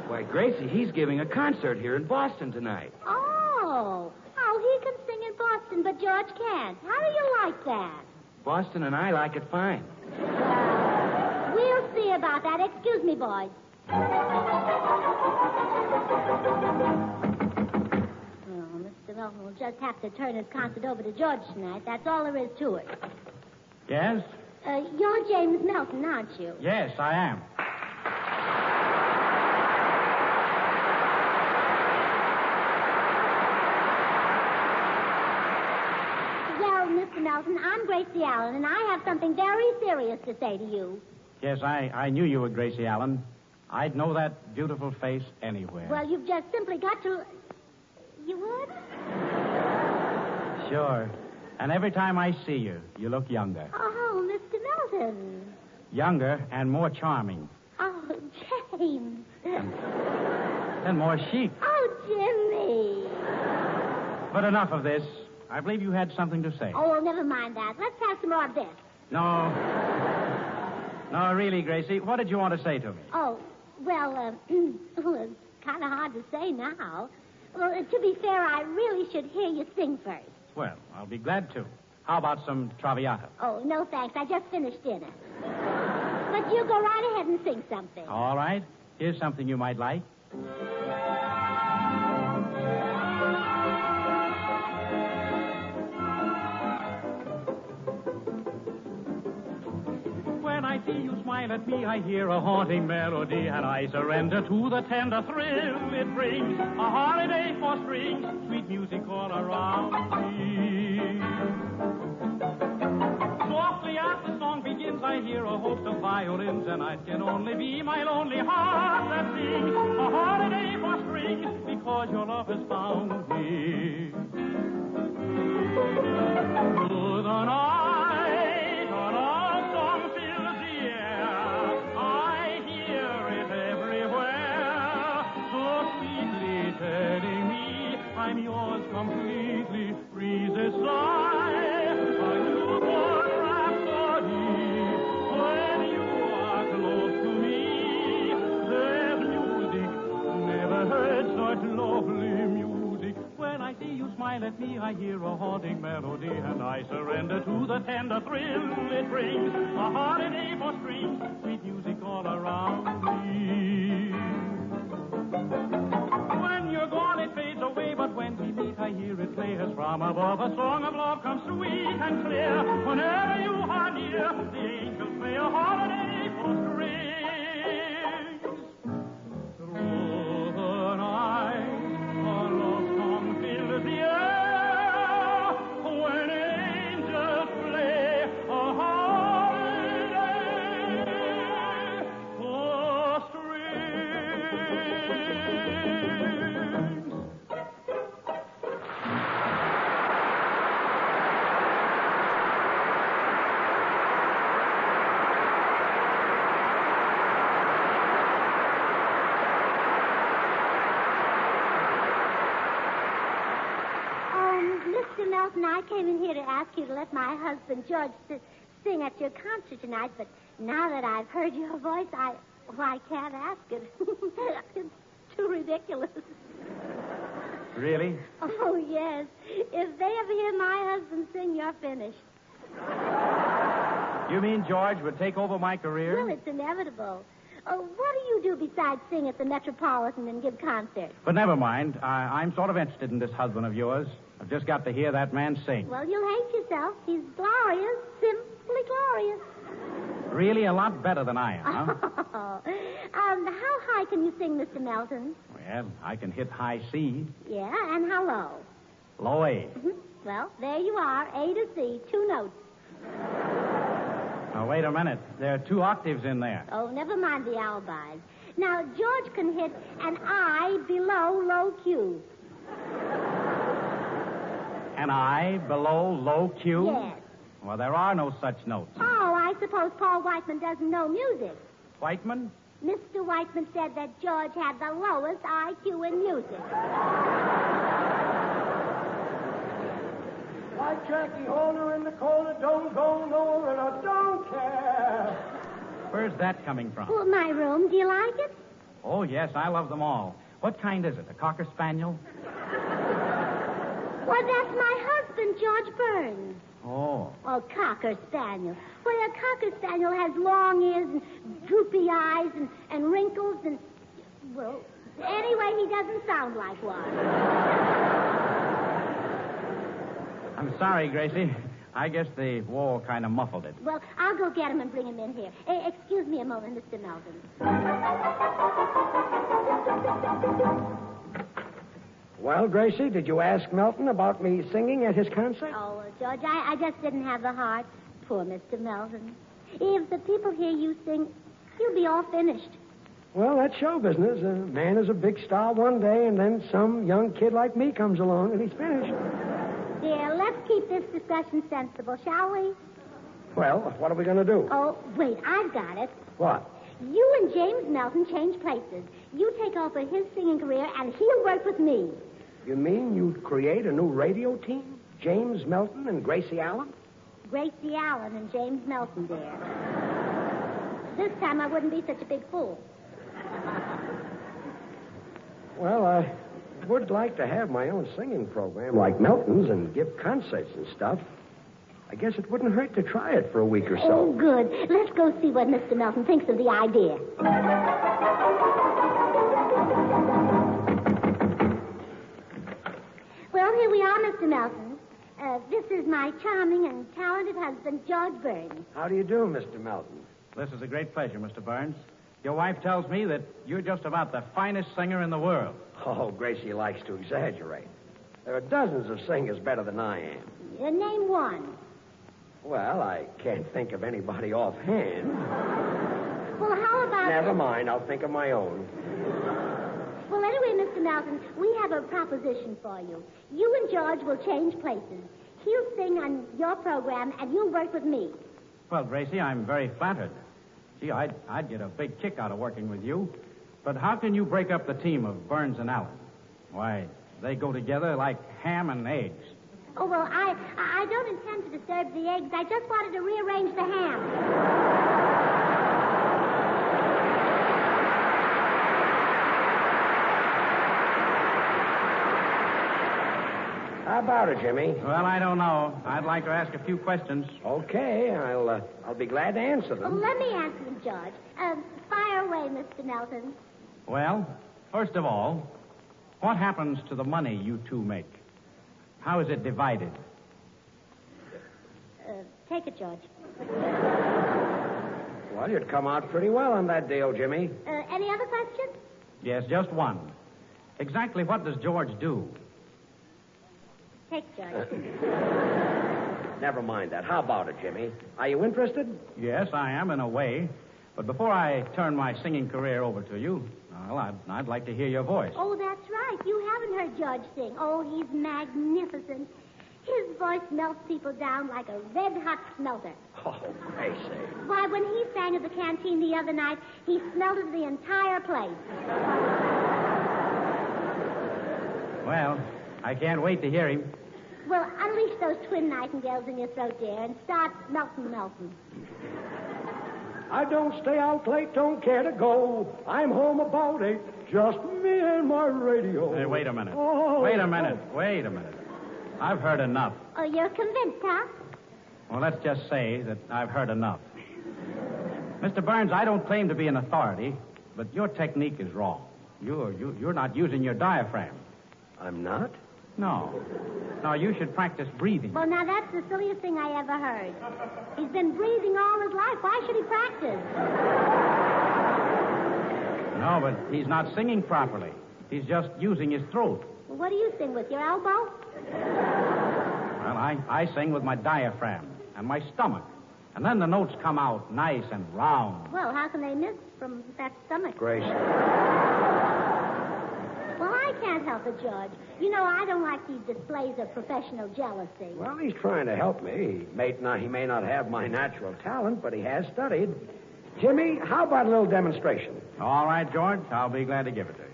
Why, Gracie, he's giving a concert here in Boston tonight. Oh, he can sing in Boston, but George can't. How do you like that? Boston and I like it fine. We'll see about that. Excuse me, boys. Oh, Mr. Melton will just have to turn his concert over to George tonight. That's all there is to it. Yes? You're James Melton, aren't you? Yes, I am. Well, Mr. Melton, I'm Gracie Allen, and I have something very serious to say to you. Yes, I knew you were Gracie Allen. I'd know that beautiful face anywhere. Well, you've just simply got to... You would? Sure. And every time I see you, you look younger. Oh, Mr. Melton. Younger and more charming. Oh, James. And more chic. Oh, Jimmy. But enough of this. I believe you had something to say. Oh, well, never mind that. Let's have some more of this. No, really, Gracie, what did you want to say to me? Oh, well, it's kind of hard to say now. Well, to be fair, I really should hear you sing first. Well, I'll be glad to. How about some Traviata? Oh, no thanks. I just finished dinner. But you go right ahead and sing something. All right. Here's something you might like. When I see you smile at me, I hear a haunting melody, and I surrender to the tender thrill it brings. A holiday for strings, sweet music all around me. Softly as the song begins, I hear a host of violins, and it can only be my lonely heart that sings. A holiday for strings, because your love has found me. Through the night, a love song fills the air. I hear it everywhere, so sweetly telling me I'm yours completely. Breeze a sigh, a newborn rhapsody. When you are close to me, there's music, never heard such lovely music. When I see you smile at me, I hear a haunting melody, and I surrender to the tender thrill it brings. A holiday for strings, sweet music all around me. When you're gone, it fades away, but when we meet, I hear it play as from above. A song of love comes sweet and clear. Whenever you are near, the angels play a holiday for strings. Through the night, a love song fills the air. When angels play a holiday for strings. Mr. Melton, I came in here to ask you to let my husband, George, sing at your concert tonight, but now that I've heard your voice, I can't ask it. It's too ridiculous. Really? Oh, yes. If they ever hear my husband sing, you're finished. You mean George would take over my career? Well, it's inevitable. What do you do besides sing at the Metropolitan and give concerts? But never mind. I'm sort of interested in this husband of yours. I've just got to hear that man sing. Well, you'll hate yourself. He's glorious, simply glorious. Really a lot better than I am, huh? How high can you sing, Mr. Melton? Well, I can hit high C, Yeah, and how low? low A. Well, there you are, A to C, 2 notes. Now, wait a minute. There are 2 octaves in there. Oh, never mind the alibis. Now, George can hit an I below low Q. An I below low Q? Yes. Well, there are no such notes. Oh, I suppose Paul Whiteman doesn't know music. Whiteman? Mr. Whiteman said that George had the lowest IQ in music. Like Jackie Horner in the corner, don't go nowhere, and I don't care. Where's that coming from? Well, my room. Do you like it? Oh, yes, I love them all. What kind is it? A Cocker Spaniel? Well, that's my husband, George Burns. Oh. Oh, Cocker Spaniel. Well, a Cocker Spaniel has long ears and droopy eyes and wrinkles and... Well, anyway, he doesn't sound like one. I'm sorry, Gracie. I guess the war kind of muffled it. Well, I'll go get him and bring him in here. Excuse me a moment, Mr. Melton. Well, Gracie, did you ask Melton about me singing at his concert? Oh, George, I just didn't have the heart. Poor Mr. Melton. If the people hear you sing, you'll be all finished. Well, that's show business. A man is a big star one day, and then some young kid like me comes along, and he's finished. Dear, let's keep this discussion sensible, shall we? Well, what are we going to do? Oh, wait, I've got it. What? You and James Melton change places. You take over his singing career, and he'll work with me. You mean you'd create a new radio team? James Melton and Gracie Allen? Gracie Allen and James Melton, dear. This time I wouldn't be such a big fool. Well, I would like to have my own singing program like Melton's and give concerts and stuff. I guess it wouldn't hurt to try it for a week or so. Oh, good. Let's go see what Mr. Melton thinks of the idea. Well, here we are, Mr. Melton. This is my charming and talented husband, George Burns. How do you do, Mr. Melton? This is a great pleasure, Mr. Burns. Your wife tells me that you're just about the finest singer in the world. Oh, Gracie likes to exaggerate. There are dozens of singers better than I am. Name one. Well, I can't think of anybody offhand. Well, how about... Never mind. I'll think of my own. Well, anyway, Mr. Melton, we have a proposition for you. You and George will change places. He'll sing on your program, and you'll work with me. Well, Gracie, I'm very flattered. Gee, I'd get a big kick out of working with you. But how can you break up the team of Burns and Allen? Why, they go together like ham and eggs. Oh, well, I don't intend to disturb the eggs. I just wanted to rearrange the ham. How about it, Jimmy? Well, I don't know. I'd like to ask a few questions. Okay, I'll be glad to answer them. Oh, let me answer them, George. Fire away, Mr. Melton. Well, first of all, what happens to the money you two make? How is it divided? Take it, George. Well, you'd come out pretty well on that deal, Jimmy. Any other questions? Yes, just one. Exactly what does George do? Take it, George. Never mind that. How about it, Jimmy? Are you interested? Yes, I am, in a way. But before I turn my singing career over to you, well, I'd like to hear your voice. Oh, that's right. You haven't heard George sing. Oh, he's magnificent. His voice melts people down like a red-hot smelter. Oh, Gracie. Why, when he sang at the canteen the other night, he smelted the entire place. Well, I can't wait to hear him. Well, unleash those twin nightingales in your throat, dear, and start melting. I don't stay out late, don't care to go. I'm home about 8, just me and my radio. Hey, wait a minute. Oh, Wait a minute. I've heard enough. Oh, you're convinced, huh? Well, let's just say that I've heard enough. Mr. Burns, I don't claim to be an authority, but your technique is wrong. You're not using your diaphragm. I'm not? No. No, you should practice breathing. Well, now, that's the silliest thing I ever heard. He's been breathing all his life. Why should he practice? No, but he's not singing properly. He's just using his throat. Well, what do you sing with, your elbow? Well, I sing with my diaphragm and my stomach. And then the notes come out nice and round. Well, how can they miss from that stomach? Gracie. Well, I can't help it, George. You know, I don't like these displays of professional jealousy. Well, he's trying to help me. He may not have my natural talent, but he has studied. Jimmy, how about a little demonstration? All right, George. I'll be glad to give it to you.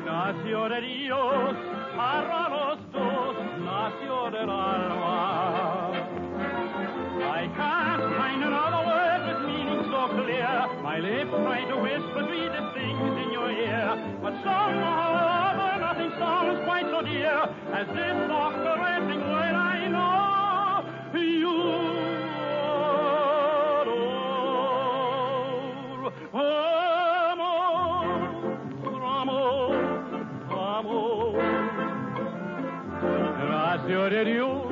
Nació de Dios, para los dos, nació del alma. I can't find another word with meaning so clear. My lips try to whisper sweetest things in your ear, but somehow or other nothing sounds quite so dear as this soft caressing word I know you adore. Nació de Dios,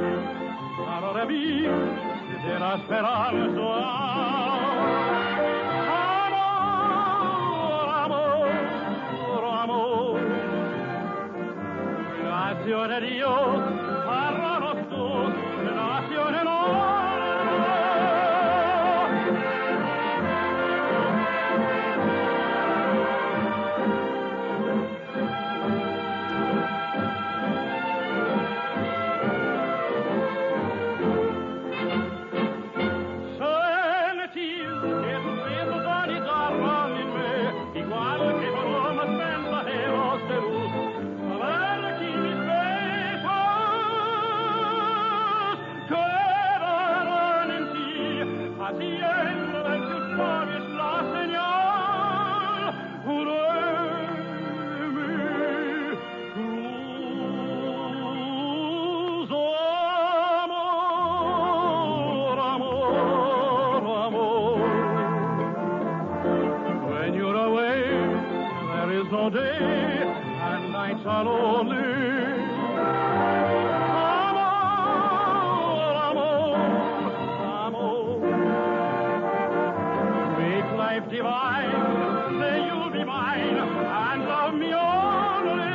para vivir de la esperanza. Amor. Nació de Dios, para los dos, nació en el day and nights are lonely. Life divine, say you'll be mine and love me only.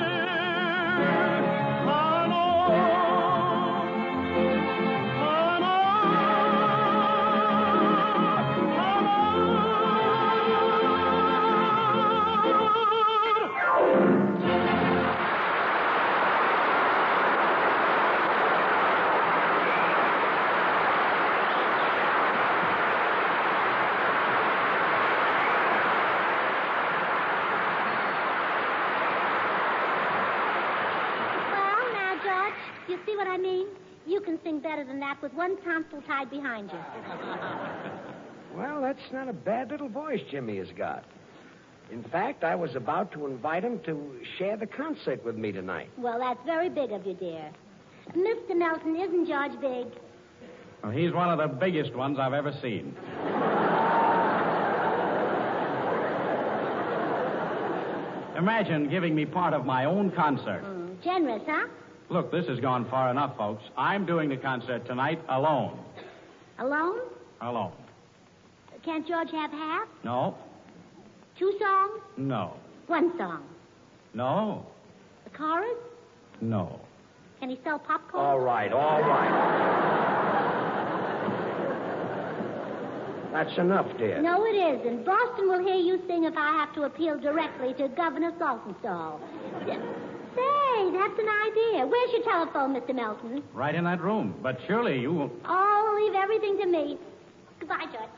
Better than that with one tonsil tied behind you. Well, that's not a bad little voice Jimmy has got. In fact, I was about to invite him to share the concert with me tonight. Well, that's very big of you, dear. Mr. Melton, isn't George big? Well, he's one of the biggest ones I've ever seen. Imagine giving me part of my own concert. Generous, huh? Look, this has gone far enough, folks. I'm doing the concert tonight alone. Alone? Alone. Can't George have half? No. 2 songs? No. 1 song? No. The chorus? No. Can he sell popcorn? All right. That's enough, dear. No, it isn't. Boston will hear you sing if I have to appeal directly to Governor Saltonstall. Say, that's an idea. Where's your telephone, Mr. Melton? Right in that room. But surely you will... Oh, leave everything to me. Goodbye, George.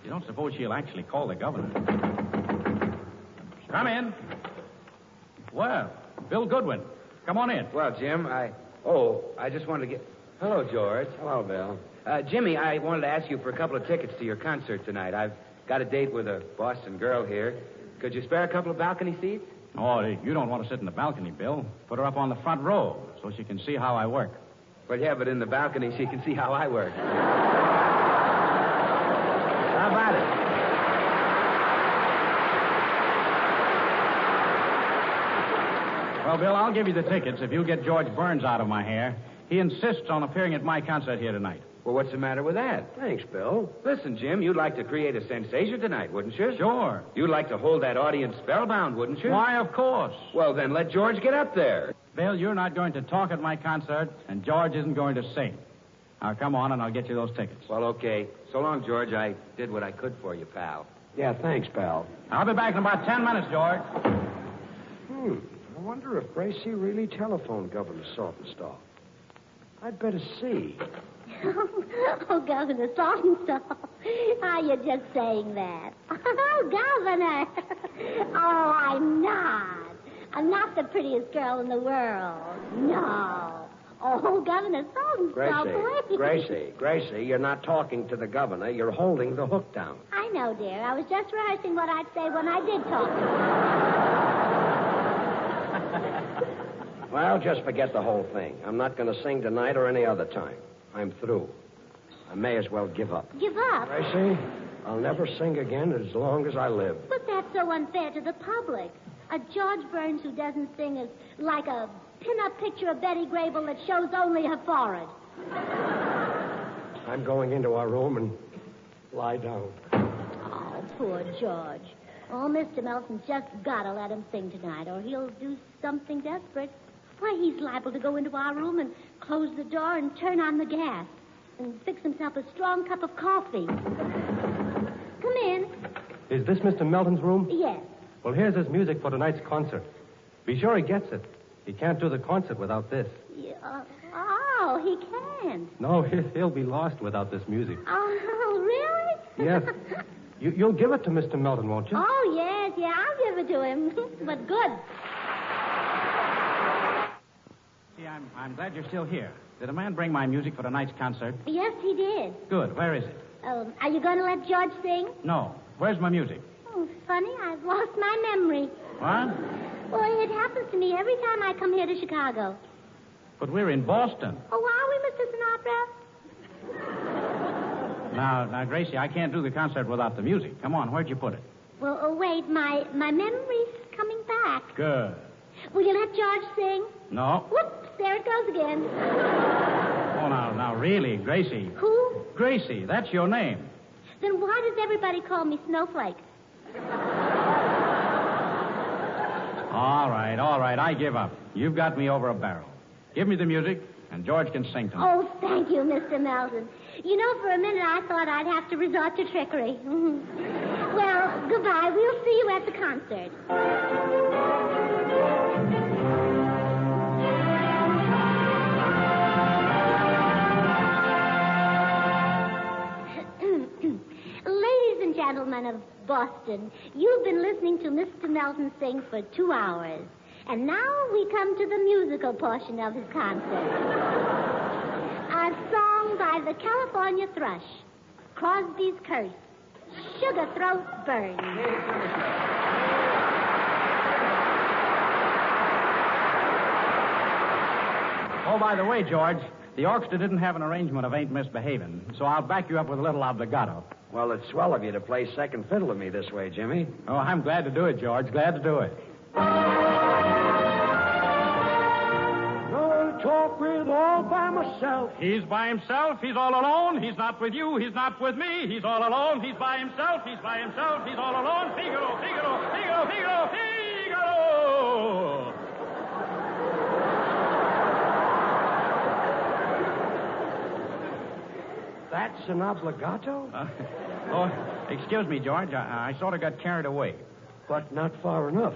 You don't suppose she'll actually call the governor? Come in. Well, Bill Goodwin. Come on in. Well, Jim, I just wanted to get... Hello, George. Hello, Bill. Jimmy, I wanted to ask you for a couple of tickets to your concert tonight. I've got a date with a Boston girl here. Could you spare a couple of balcony seats? Oh, you don't want to sit in the balcony, Bill. Put her up on the front row so she can see how I work. Well, yeah, but in the balcony she can see how I work. How about it? Well, Bill, I'll give you the tickets if you get George Burns out of my hair. He insists on appearing at my concert here tonight. Well, what's the matter with that? Thanks, Bill. Listen, Jim, you'd like to create a sensation tonight, wouldn't you? Sure. You'd like to hold that audience spellbound, wouldn't you? Why, of course. Well, then let George get up there. Bill, you're not going to talk at my concert, and George isn't going to sing. Now, come on, and I'll get you those tickets. Well, okay. So long, George. I did what I could for you, pal. Yeah, thanks, pal. I'll be back in about 10 minutes, George. I wonder if Gracie really telephoned Governor Saltonstall. I'd better see. Oh, Governor Saltonstall. Are you just saying that? Oh, Governor. Oh, I'm not. I'm not the prettiest girl in the world. No. Oh, Governor Saltonstall, please. Gracie, you're not talking to the governor. You're holding the hook down. I know, dear. I was just rehearsing what I'd say when I did talk to him. Well, just forget the whole thing. I'm not going to sing tonight or any other time. I'm through. I may as well give up. Give up? Gracie, I'll never sing again as long as I live. But that's so unfair to the public. A George Burns who doesn't sing is like a pin-up picture of Betty Grable that shows only her forehead. I'm going into our room and lie down. Oh, poor George. Oh, Mr. Melton's just got to let him sing tonight, or he'll do something desperate. Why, he's liable to go into our room and close the door and turn on the gas and fix himself a strong cup of coffee. Come in. Is this Mr. Melton's room? Yes. Well, here's his music for tonight's concert. Be sure he gets it. He can't do the concert without this. Oh, he can't. No, he'll be lost without this music. Oh, really? Yes. You'll give it to Mr. Melton, won't you? Oh, yes, yeah, I'll give it to him. But good. See, I'm glad you're still here. Did a man bring my music for tonight's concert? Yes, he did. Good. Where is it? Are you going to let George sing? No. Where's my music? Oh, funny. I've lost my memory. What? Well, it happens to me every time I come here to Chicago. But we're in Boston. Oh, are we, Mr. Sinatra? Now, Gracie, I can't do the concert without the music. Come on, where'd you put it? Well, wait, my memory's coming back. back. Good. Will you let George sing? No. Whoops, there it goes again. Oh, now, really, Gracie. Who? Gracie, that's your name. Then why does everybody call me Snowflake? All right, I give up. You've got me over a barrel. Give me the music, and George can sing to me. Oh, thank you, Mr. Melton. You know, for a minute I thought I'd have to resort to trickery. Well, goodbye. We'll see you at the concert. Ladies and gentlemen of Boston, you've been listening to Mr. Melton sing for 2 hours. And now we come to the musical portion of his concert. A song by the California Thrush, Crosby's Curse, Sugar Throat Burns. Oh, by the way, George, the orchestra didn't have an arrangement of Ain't Misbehavin', so I'll back you up with a little obligato. Well, it's swell of you to play second fiddle to me this way, Jimmy. Oh, I'm glad to do it, George. Glad to do it. Gonna talk with all by myself. He's by himself. He's all alone. He's not with you. He's not with me. He's all alone. He's by himself. He's by himself. He's all alone. Figaro, Figaro, Figaro, Figaro, Figaro. That's an obligato? Oh, excuse me, George. I sort of got carried away. But not far enough.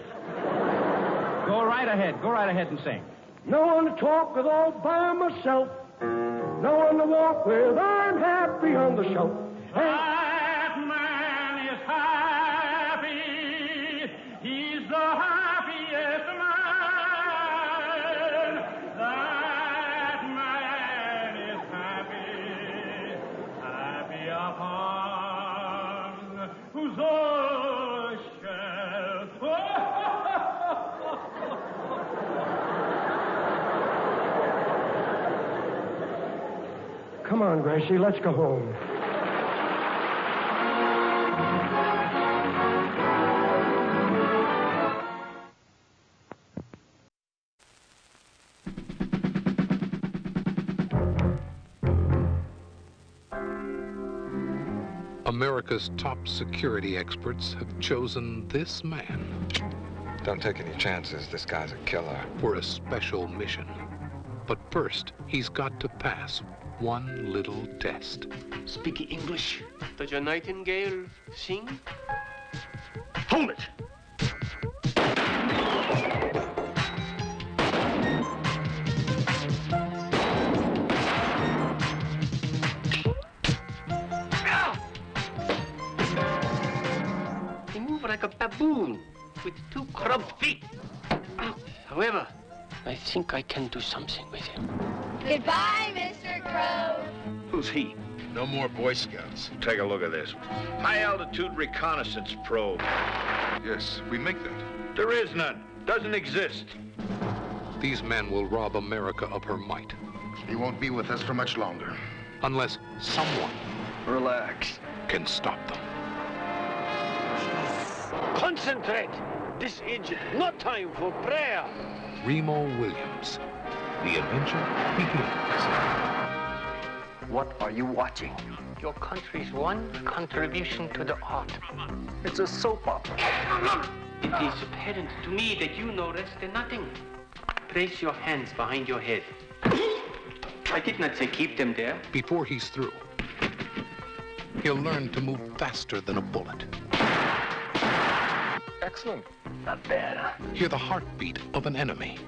Go right ahead. Go right ahead and sing. No one to talk with all by myself. No one to walk with. I'm happy on the shelf. That man is happy. He's the happiest man. That man is happy. Happy upon whose Come on, Gracie, let's go home. America's top security experts have chosen this man. Don't take any chances. This guy's a killer. For a special mission. But first, he's got to pass one little test. Speak English. Does your nightingale sing? Hold it! He moves like a baboon with 2 club feet. However, I think I can do something with him. Goodbye, Mr. Crow. Who's he? No more Boy Scouts. Take a look at this. High-altitude reconnaissance probe. Yes, we make that. There is none. Doesn't exist. These men will rob America of her might. He won't be with us for much longer. Unless someone... Relax. ...can stop them. Concentrate. This is no time for prayer. Remo Williams. The adventure begins. What are you watching? Your country's one contribution to the art. It's a soap opera. It is apparent to me that you know less than nothing. Place your hands behind your head. I did not say keep them there. Before he's through, he'll learn to move faster than a bullet. Excellent. Not bad. Hear the heartbeat of an enemy.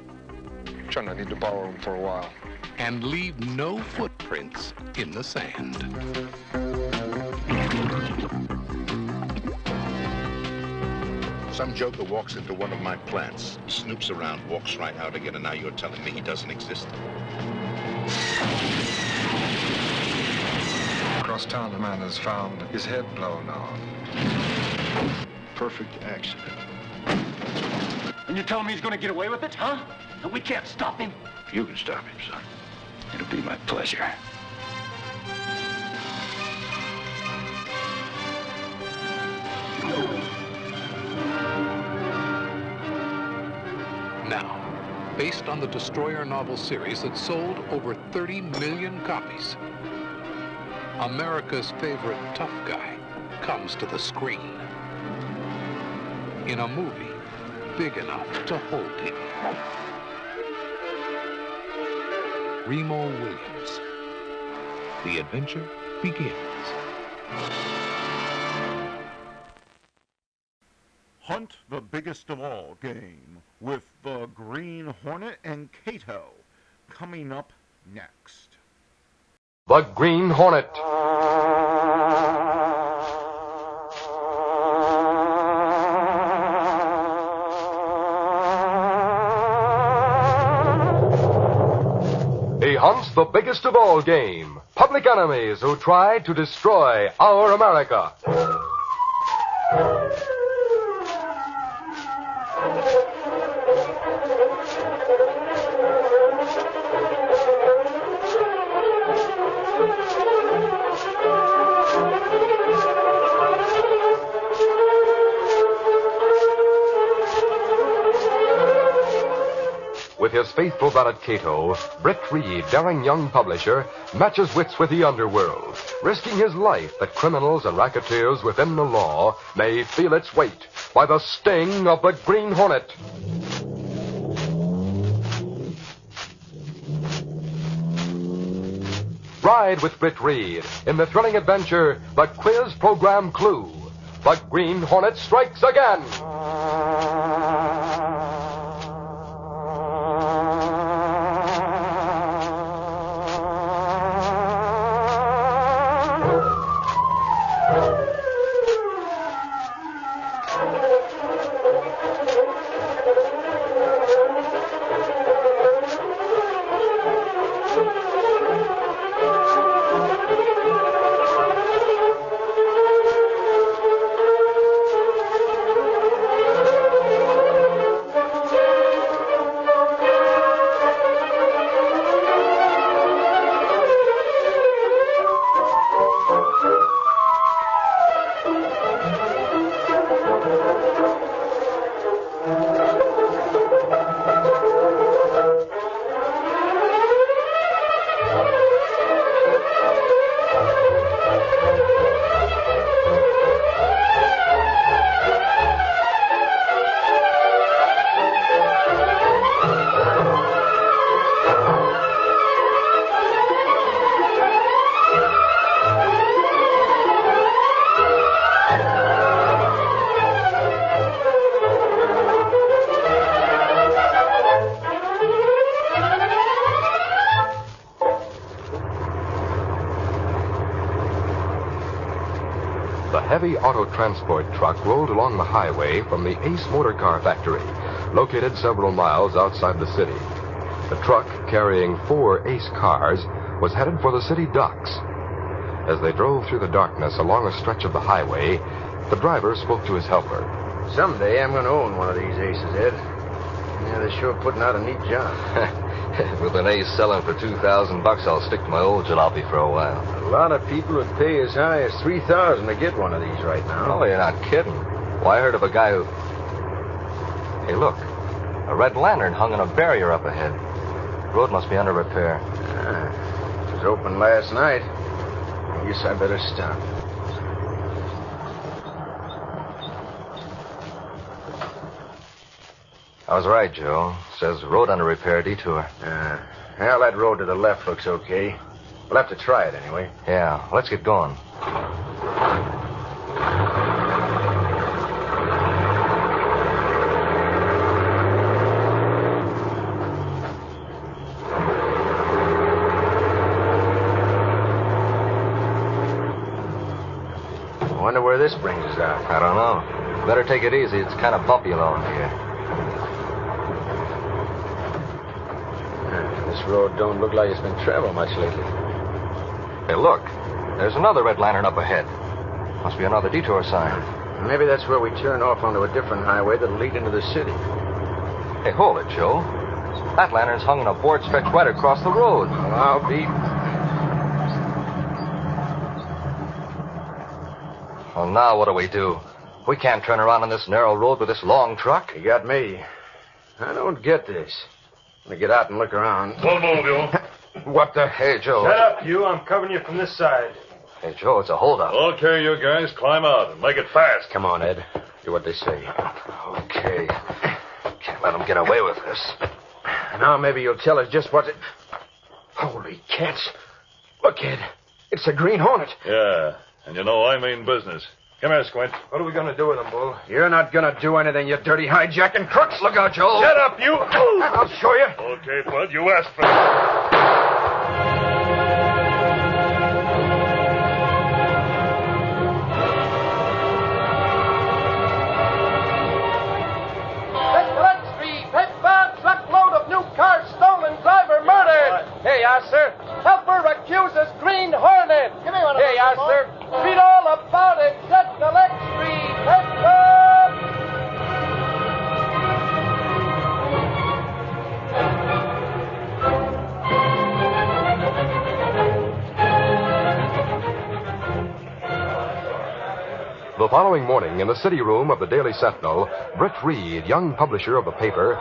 John, I need to borrow him for a while. And leave no footprints in the sand. Some joker walks into one of my plants, snoops around, walks right out again, and now you're telling me he doesn't exist. Across town, a man has found his head blown off. Perfect accident. And you tell me he's going to get away with it, huh? And we can't stop him? You can stop him, son. It'll be my pleasure. based on the Destroyer novel series that sold over 30 million copies. America's favorite tough guy comes to the screen in a movie big enough to hold him. Remo Williams. The adventure begins. Hunt the Biggest of All game with the Green Hornet and Cato coming up next. The Green Hornet. He hunts the biggest of all game, public enemies who try to destroy our America. With his faithful valet Cato, Britt Reed, daring young publisher, matches wits with the underworld, risking his life that criminals and racketeers within the law may feel its weight by the sting of the Green Hornet. Ride with Britt Reed in the thrilling adventure, The Quiz Program Clue. The Green Hornet strikes again. Heavy auto transport truck rolled along the highway from the Ace Motor Car Factory, located several miles outside the city. The truck, carrying 4 Ace cars, was headed for the city docks. As they drove through the darkness along a stretch of the highway, the driver spoke to his helper. Someday I'm going to own one of these Aces, Ed. Yeah, they're sure putting out a neat job. With an Ace selling for $2,000, I'll stick to my old jalopy for a while. A lot of people would pay as high as $3,000 to get one of these right now. Oh, you're not kidding. Why, I heard of a guy who... Hey, look. A red lantern hung on a barrier up ahead. The road must be under repair. It was open last night. I guess I better stop. I was right, Joe. Says road under repair, detour. Well, that road to the left looks okay. We'll have to try it anyway. Yeah, let's get going. I wonder where this brings us out. I don't know. Better take it easy. It's kind of bumpy along here. This road don't look like it's been traveled much lately. Hey, look. There's another red lantern up ahead. Must be another detour sign. Maybe that's where we turn off onto a different highway that'll lead into the city. Hey, hold it, Joe. That lantern's hung on a board stretched right across the road. Well, I'll be... Well, now what do we do? We can't turn around on this narrow road with this long truck. You got me. I don't get this. Let me get out and look around. Don't move, you. What the? Hey, Joe. Shut up, you. I'm covering you from this side. Hey, Joe, it's a holdup. Okay, you guys, climb out and make it fast. Come on, Ed. Do what they say. Okay. Can't let them get away with this. Now maybe you'll tell us just what it... Holy cats. Look, Ed. It's the Green Hornet. Yeah, and you know I mean business. Come here, Squint. What are we going to do with him, Bull? You're not going to do anything, you dirty hijacking crooks. Look out, Joel. Shut up, you. I'll show you. Okay, Bud, you asked for it. Hey, yes, sir. Helper accuses Green Hornet. Give me one of Hey, those, yes, boy. sir. Read all about it. Set the Lex Street. The following morning, in the city room of the Daily Sentinel, Britt Reed, young publisher of the paper,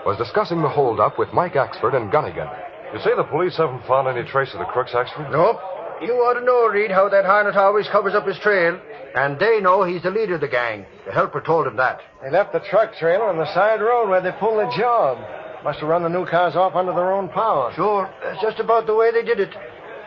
was discussing the holdup with Mike Axford and Gunnigan. You say the police haven't found any trace of the crooks, Axford? Nope. You ought to know, Reed, how that Hornet always covers up his trail. And they know he's the leader of the gang. The helper told him that. They left the truck trailer on the side road where they pulled the job. Must have run the new cars off under their own power. Sure. That's just about the way they did it.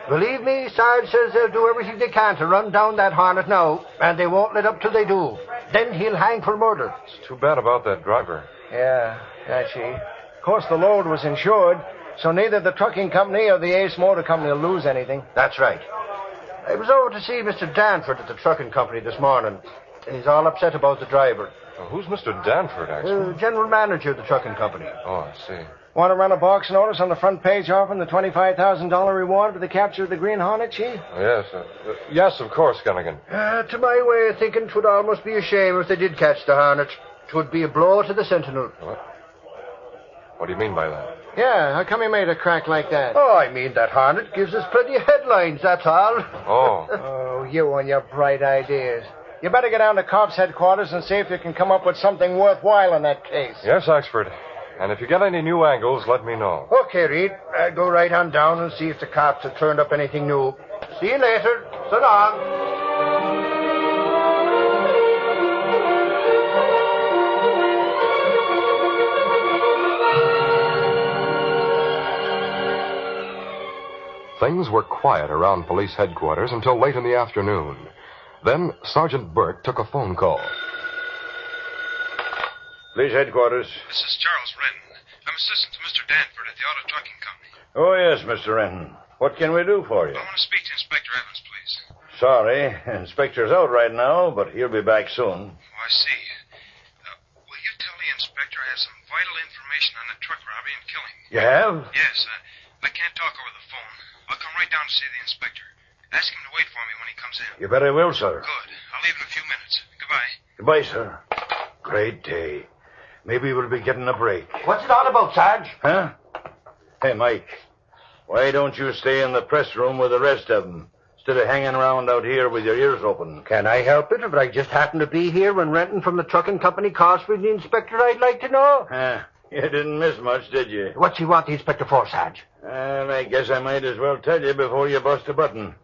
Believe me, Sarge says they'll do everything they can to run down that Hornet now, and they won't let up till they do. Then he'll hang for murder. It's too bad about that driver. Yeah, that's he. Of course, the load was insured, so neither the trucking company or the Ace Motor Company will lose anything. That's right. I was over to see Mr. Danford at the trucking company this morning. He's all upset about the driver. Who's Mr. Danford, Axford? General manager of the trucking company. Oh, I see. Want to run a box notice on the front page offering the $25,000 reward for the capture of the Green Hornet, Chief? Yes. Yes, of course, Gunnigan. To my way of thinking, 'twould almost be a shame if they did catch the Hornet. 'Twould be a blow to the Sentinel. What do you mean by that? Yeah, how come he made a crack like that? Oh, I mean that Hornet gives us plenty of headlines, that's all. Oh. Oh, you and your bright ideas. You better get down to cops' headquarters and see if you can come up with something worthwhile in that case. Yes, Axford. And if you get any new angles, let me know. Okay, Reed. I'll go right on down and see if the cops have turned up anything new. See you later. So long. Things were quiet around police headquarters until late in the afternoon. Then Sergeant Burke took a phone call. Police headquarters. This is Charles Renton. I'm assistant to Mr. Danford at the auto trucking company. Oh, yes, Mr. Renton. What can we do for you? I want to speak to Inspector Evans, please. Sorry, Inspector's out right now, but he'll be back soon. Oh, I see. Will you tell the inspector I have some vital information on the truck robbery and killing? You have? Yes. I can't talk over the phone. I'll come right down to see the inspector. Ask him to wait for me when he comes in. You bet I will, sir. Good. I'll leave in a few minutes. Goodbye. Goodbye, sir. Great day. Maybe we'll be getting a break. What's it all about, Sarge? Huh? Hey, Mike. Why don't you stay in the press room with the rest of them, instead of hanging around out here with your ears open? Can I help it? If I just happened to be here when Renton from the trucking company calls for the inspector, I'd like to know. You didn't miss much, did you? What's he want the inspector for, Sarge? Well, I guess I might as well tell you before you bust a button.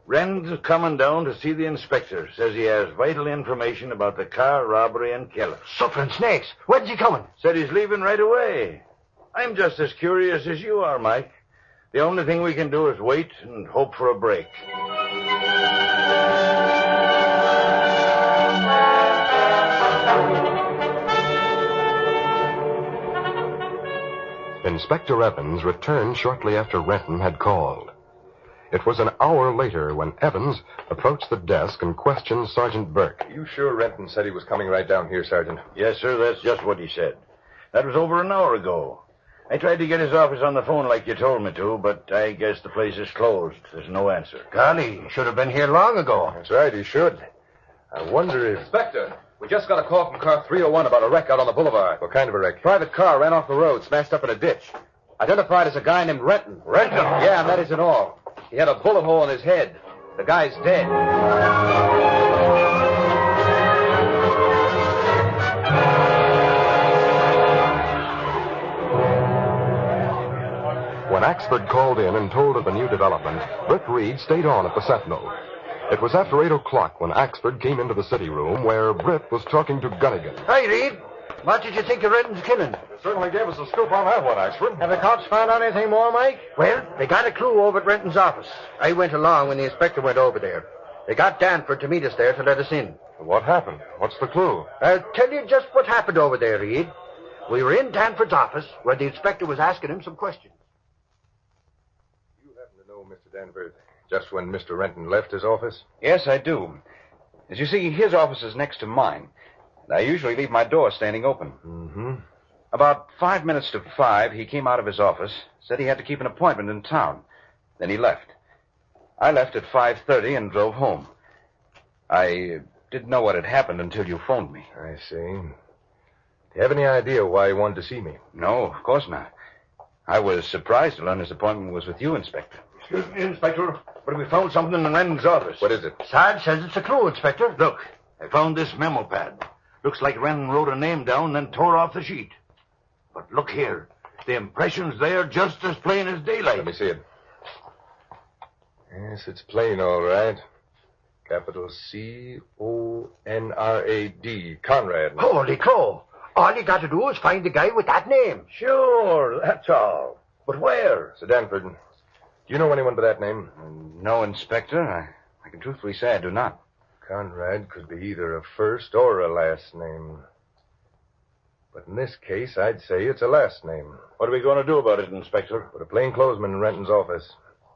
Renton's coming down to see the inspector. Says he has vital information about the car robbery and killing. Suffering snakes. When's he coming? Said he's leaving right away. I'm just as curious as you are, Mike. The only thing we can do is wait and hope for a break. Inspector Evans returned shortly after Renton had called. It was an hour later when Evans approached the desk and questioned Sergeant Burke. You sure Renton said he was coming right down here, Sergeant? Yes, sir, that's just what he said. That was over an hour ago. I tried to get his office on the phone like you told me to, but I guess the place is closed. There's no answer. Golly, he should have been here long ago. That's right, he should. I wonder if... Inspector, we just got a call from car 301 about a wreck out on the boulevard. What kind of a wreck? Private car ran off the road, smashed up in a ditch. Identified as a guy named Renton. Renton? Yeah, and that isn't all. He had a bullet hole in his head. The guy's dead. Axford called in and told of the new development, Britt Reed stayed on at the Sentinel. It was after 8 o'clock when Axford came into the city room where Britt was talking to Gunnigan. Hey, Reed. What did you think of Renton's killing? It certainly gave us a scoop on that one, Axford. Have the cops found out anything more, Mike? Well, they got a clue over at Renton's office. I went along when the inspector went over there. They got Danford to meet us there to let us in. What happened? What's the clue? I'll tell you just what happened over there, Reed. We were in Danford's office where the inspector was asking him some questions. You happen to know Mr. Danford just when Mr. Renton left his office? Yes, I do. As you see, his office is next to mine. I usually leave my door standing open. Mm-hmm. About 5 minutes to 5, he came out of his office, said he had to keep an appointment in town. Then he left. I left at 5:30 and drove home. I didn't know what had happened until you phoned me. I see. Do you have any idea why he wanted to see me? No, of course not. I was surprised to learn his appointment was with you, Inspector. Excuse me, Inspector, but we found something in Renton's office. What is it? Sarge says it's a clue, Inspector. Look, I found this memo pad. Looks like Renton wrote a name down and then tore off the sheet. But look here. The impression's there just as plain as daylight. Let me see it. Yes, it's plain, all right. Capital C-O-N-R-A-D. Conrad. Holy crow. All you got to do is find the guy with that name. Sure, that's all. But where? Sir Danford, do you know anyone by that name? No, Inspector. I can truthfully say I do not. Conrad could be either a first or a last name. But in this case, I'd say it's a last name. What are we going to do about it, Inspector? Put a plainclothesman in Renton's office.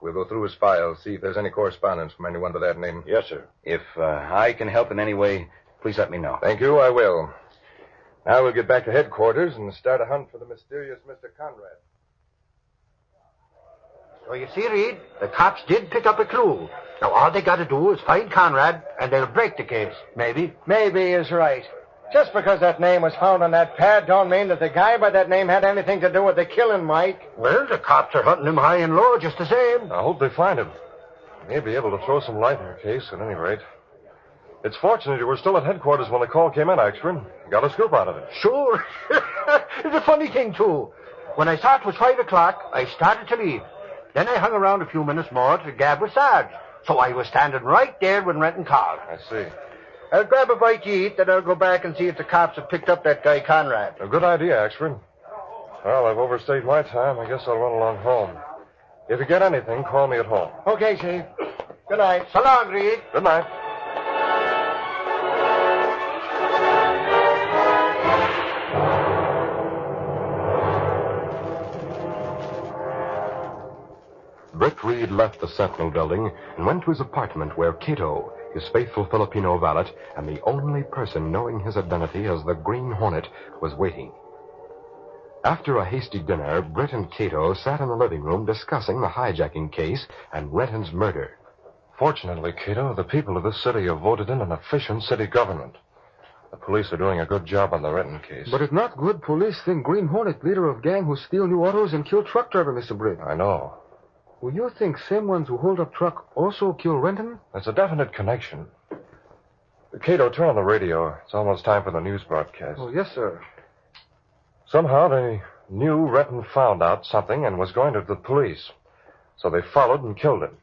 We'll go through his files, see if there's any correspondence from anyone by that name. Yes, sir. If I can help in any way, please let me know. Thank you, I will. Now we'll get back to headquarters and start a hunt for the mysterious Mr. Conrad. So you see, Reed, the cops did pick up a clue. Now all they got to do is find Conrad, and they'll break the case. Maybe. Maybe is right. Just because that name was found on that pad don't mean that the guy by that name had anything to do with the killing, Mike. Well, the cops are hunting him high and low just the same. I hope they find him. May be able to throw some light in your case, at any rate. It's fortunate you were still at headquarters when the call came in, Axford. You got a scoop out of it. Sure. It's a funny thing, too. When I saw it was 5 o'clock, I started to leave. Then I hung around a few minutes more to gab with Sarge. So I was standing right there when Renton called. I see. I'll grab a bite to eat, then I'll go back and see if the cops have picked up that guy Conrad. A good idea, Axford. Well, I've overstayed my time. I guess I'll run along home. If you get anything, call me at home. Okay, Chief. Good night. So long, Reed. Good night. Britt Reed left the Sentinel building and went to his apartment where Cato, his faithful Filipino valet, and the only person knowing his identity as the Green Hornet, was waiting. After a hasty dinner, Britt and Cato sat in the living room discussing the hijacking case and Renton's murder. Fortunately, Cato, the people of this city have voted in an efficient city government. The police are doing a good job on the Renton case. But it's not good police think Green Hornet, leader of gang who steal new autos and kill truck driver, Mr. Britt. I know. Well, you think same ones who hold up truck also kill Renton? There's a definite connection. Cato, turn on the radio. It's almost time for the news broadcast. Oh, yes, sir. Somehow they knew Renton found out something and was going to the police. So they followed and killed him.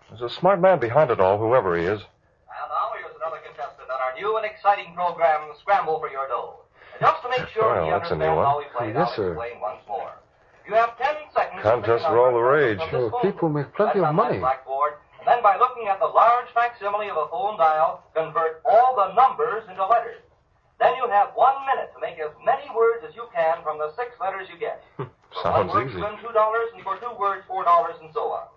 There's a smart man behind it all, whoever he is. And now here's another contestant on our new and exciting program, Scramble for Your Dough. And just to make sure Well, he that's a understands new one. how we play, Yes, I'll sir. explain once more. You have 10 seconds. Contests are all the rage. Oh, people make plenty of money. Blackboard. Then by looking at the large facsimile of a phone dial, convert all the numbers into letters. Then you have 1 minute to make as many words as you can from the 6 letters you get. Sounds for 1 word, easy. you win $2, and for 2 words, $4, and so on.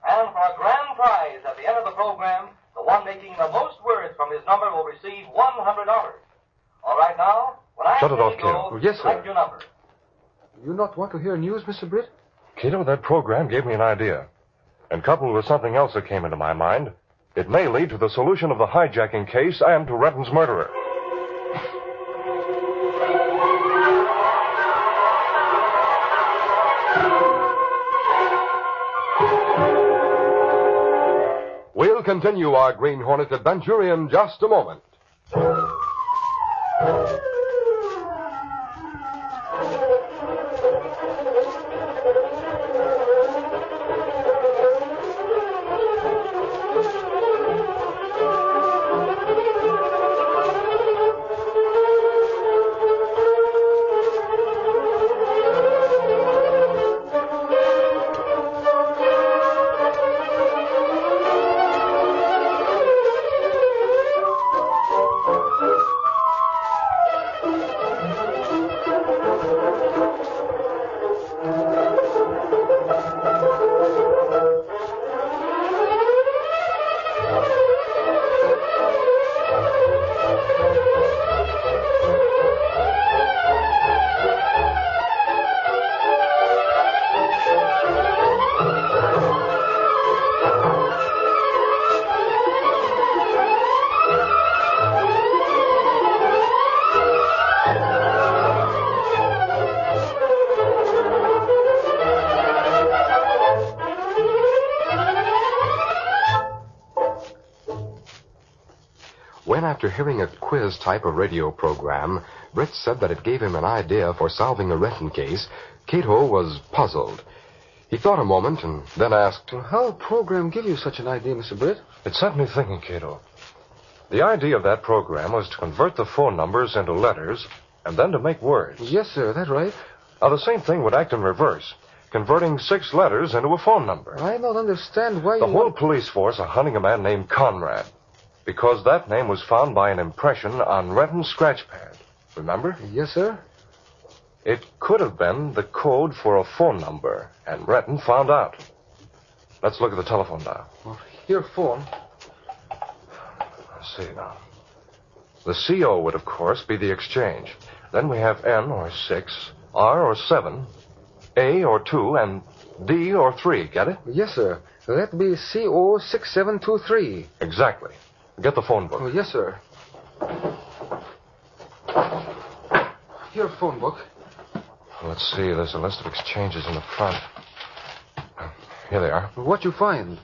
And for a grand prize at the end of the program, the one making the most words from his number will receive $100. All right, now, when I Shut it say off, go, Cato. Oh, yes, sir. select your number. You not want to hear news, Mr. Britt? Cato, that program gave me an idea. And coupled with something else that came into my mind, it may lead to the solution of the hijacking case and to Renton's murderer. We'll continue our Green Hornet adventure in just a moment. When, after hearing a quiz type of radio program, Britt said that it gave him an idea for solving a Renton case, Cato was puzzled. He thought a moment and then asked, Well, how a program give you such an idea, Mr. Britt? It set me thinking, Cato. The idea of that program was to convert the phone numbers into letters and then to make words. Yes, sir, that's right. Now, the same thing would act in reverse, converting 6 letters into a phone number. I don't understand why The whole police force are hunting a man named Conrad, because that name was found by an impression on Renton's scratch pad. Remember? Yes, sir. It could have been the code for a phone number, and Renton found out. Let's look at the telephone dial. Well, here, phone. Let's see now. The CO would, of course, be the exchange. Then we have N or 6, R or 7, A or 2, and D or 3. Get it? Yes, sir. That'd be CO6723. Exactly. Get the phone book. Oh, yes, sir. Here, phone book. Let's see. There's a list of exchanges in the front. Here they are. What you find?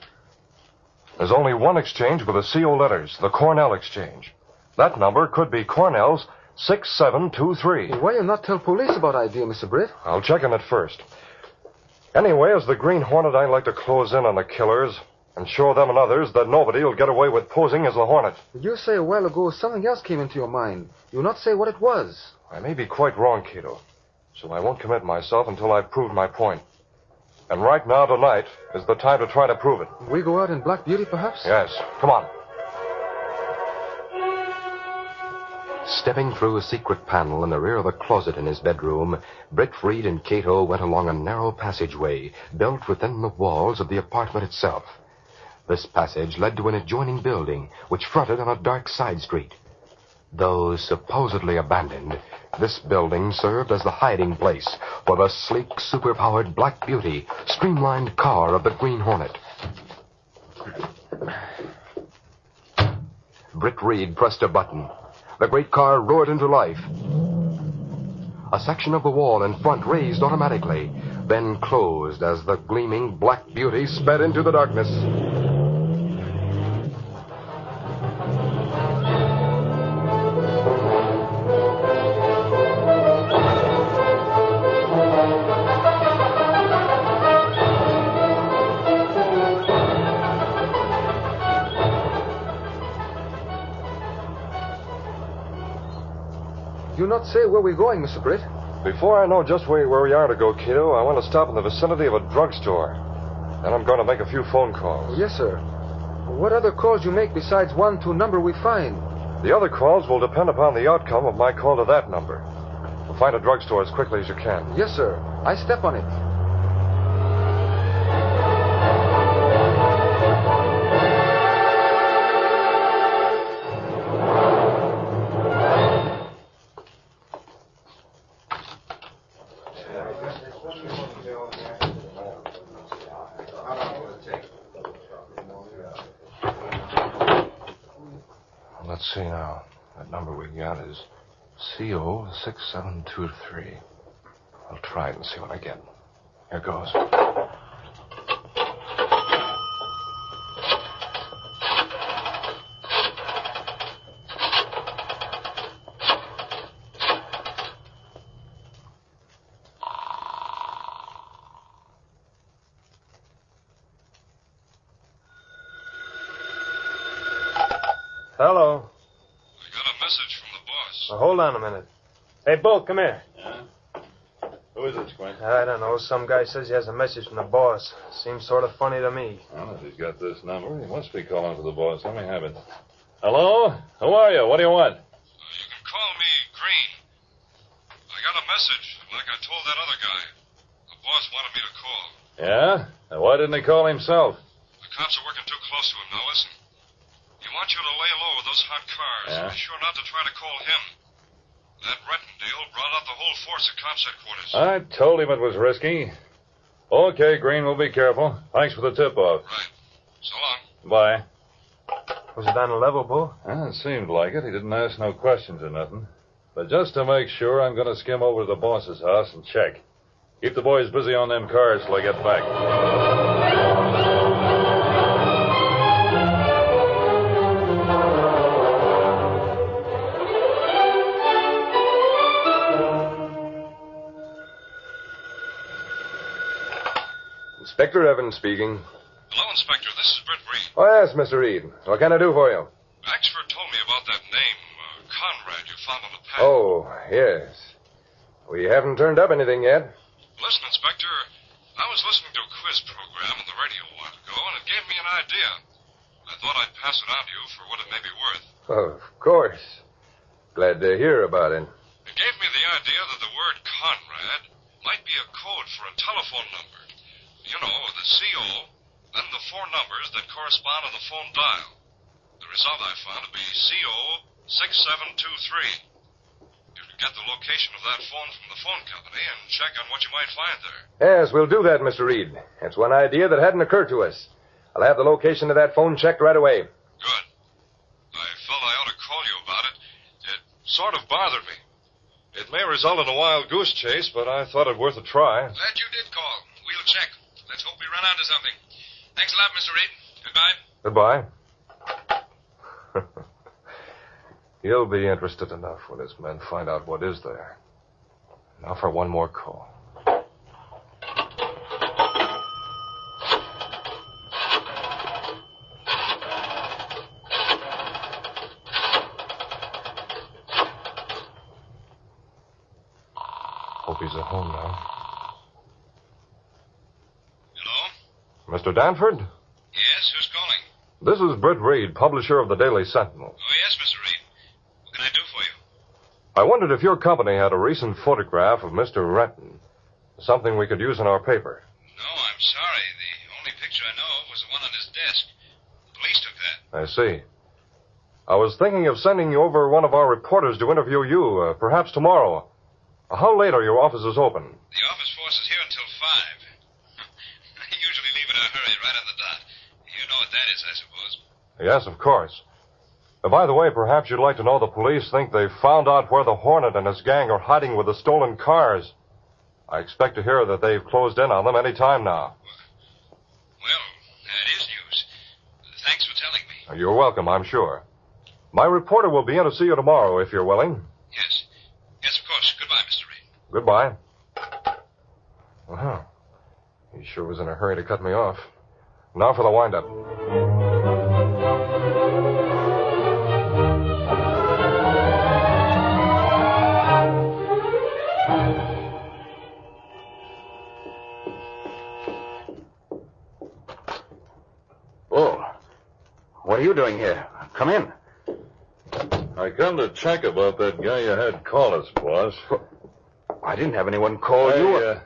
There's only one exchange with the CO letters, the Cornell exchange. That number could be Cornell's 6723. Why you not tell police about idea, Mr. Britt? I'll check on it first. Anyway, as the Green Hornet, I like to close in on the killers and show them and others that nobody will get away with posing as the Hornet. You say a while ago something else came into your mind. You not say what it was. I may be quite wrong, Cato, so I won't commit myself until I've proved my point. And right now, tonight, is the time to try to prove it. We go out in Black Beauty, perhaps? Yes. Come on. Stepping through a secret panel in the rear of a closet in his bedroom, Britt Reed and Cato went along a narrow passageway built within the walls of the apartment itself. This passage led to an adjoining building, which fronted on a dark side street. Though supposedly abandoned, this building served as the hiding place for the sleek, superpowered Black Beauty, streamlined car of the Green Hornet. Britt Reed pressed a button. The great car roared into life. A section of the wall in front raised automatically, then closed as the gleaming Black Beauty sped into the darkness. You not say where we're going, Mr. Britt? Before I know just where we are to go, Cato, I want to stop in the vicinity of a drugstore. Then I'm going to make a few phone calls. Yes, sir. What other calls you make besides one to number we find? The other calls will depend upon the outcome of my call to that number. We'll find a drugstore as quickly as you can. Yes, sir. I step on it. Let's see now. That number we got is CO6723. I'll try it and see what I get. Here goes. Hello. I got a message from the boss. Now, hold on a minute. Hey, Bull, come here. Yeah? Who is it, Squint? I don't know. Some guy says he has a message from the boss. Seems sort of funny to me. Well, if he's got this number, he must be calling for the boss. Let me have it. Hello? Who are you? What do you want? You can call me Green. I got a message, like I told that other guy. The boss wanted me to call. Yeah? Now, why didn't he call himself? The cops are working too close to him. Now, listen. He wants you to lay low with those hot cars. Yeah? Be sure not to try to call him. That Renton deal brought out the whole force at Cops headquarters. I told him it was risky. Okay, Green, we'll be careful. Thanks for the tip-off. Right. So long. Bye. Was it on a level, Bull? Well, it seemed like it. He didn't ask no questions or nothing. But just to make sure, I'm going to skim over to the boss's house and check. Keep the boys busy on them cars till I get back. Inspector Evans speaking. Hello, Inspector. This is Britt Reed. Oh, yes, Mr. Reed. What can I do for you? Axford told me about that name, Conrad, you found on the pad. Oh, yes. We haven't turned up anything yet. Listen, Inspector, I was listening to a quiz program on the radio a while ago, and it gave me an idea. I thought I'd pass it on to you for what it may be worth. Of course. Glad to hear about it. It gave me the idea that the word Conrad might be a code for a telephone number. You know, the CO, then the 4 numbers that correspond to the phone dial. The result I found to be CO 6723. You could get the location of that phone from the phone company and check on what you might find there. Yes, we'll do that, Mr. Reed. That's one idea that hadn't occurred to us. I'll have the location of that phone checked right away. Good. I felt I ought to call you about it. It sort of bothered me. It may result in a wild goose chase, but I thought it worth a try. Glad you did call. We'll check. Let's hope we run onto something. Thanks a lot, Mr. Reed. Goodbye. Goodbye. He'll be interested enough when his men find out what is there. Now for one more call. Hope he's at home now. Hello? Mr. Danford? Yes, who's calling? This is Britt Reed, publisher of the Daily Sentinel. Oh, yes, Mr. Reed. What can I do for you? I wondered if your company had a recent photograph of Mr. Renton. Something we could use in our paper. No, I'm sorry. The only picture I know of was the one on his desk. The police took that. I see. I was thinking of sending you over one of our reporters to interview you, perhaps tomorrow. How late are your offices open? The office force is here until 5. I usually leave in a hurry, right on the dot. You know what that is, I suppose. Yes, of course. By the way, perhaps you'd like to know the police think they've found out where the Hornet and his gang are hiding with the stolen cars. I expect to hear that they've closed in on them any time now. Well, that is news. Thanks for telling me. You're welcome, I'm sure. My reporter will be in to see you tomorrow, if you're willing. Yes. Yes, of course. Goodbye, Mr. Reed. Goodbye. Well, he sure was in a hurry to cut me off. Now for the wind-up. Oh, what are you doing here? Come in. I come to check about that guy you had call us, boss. I didn't have anyone call you.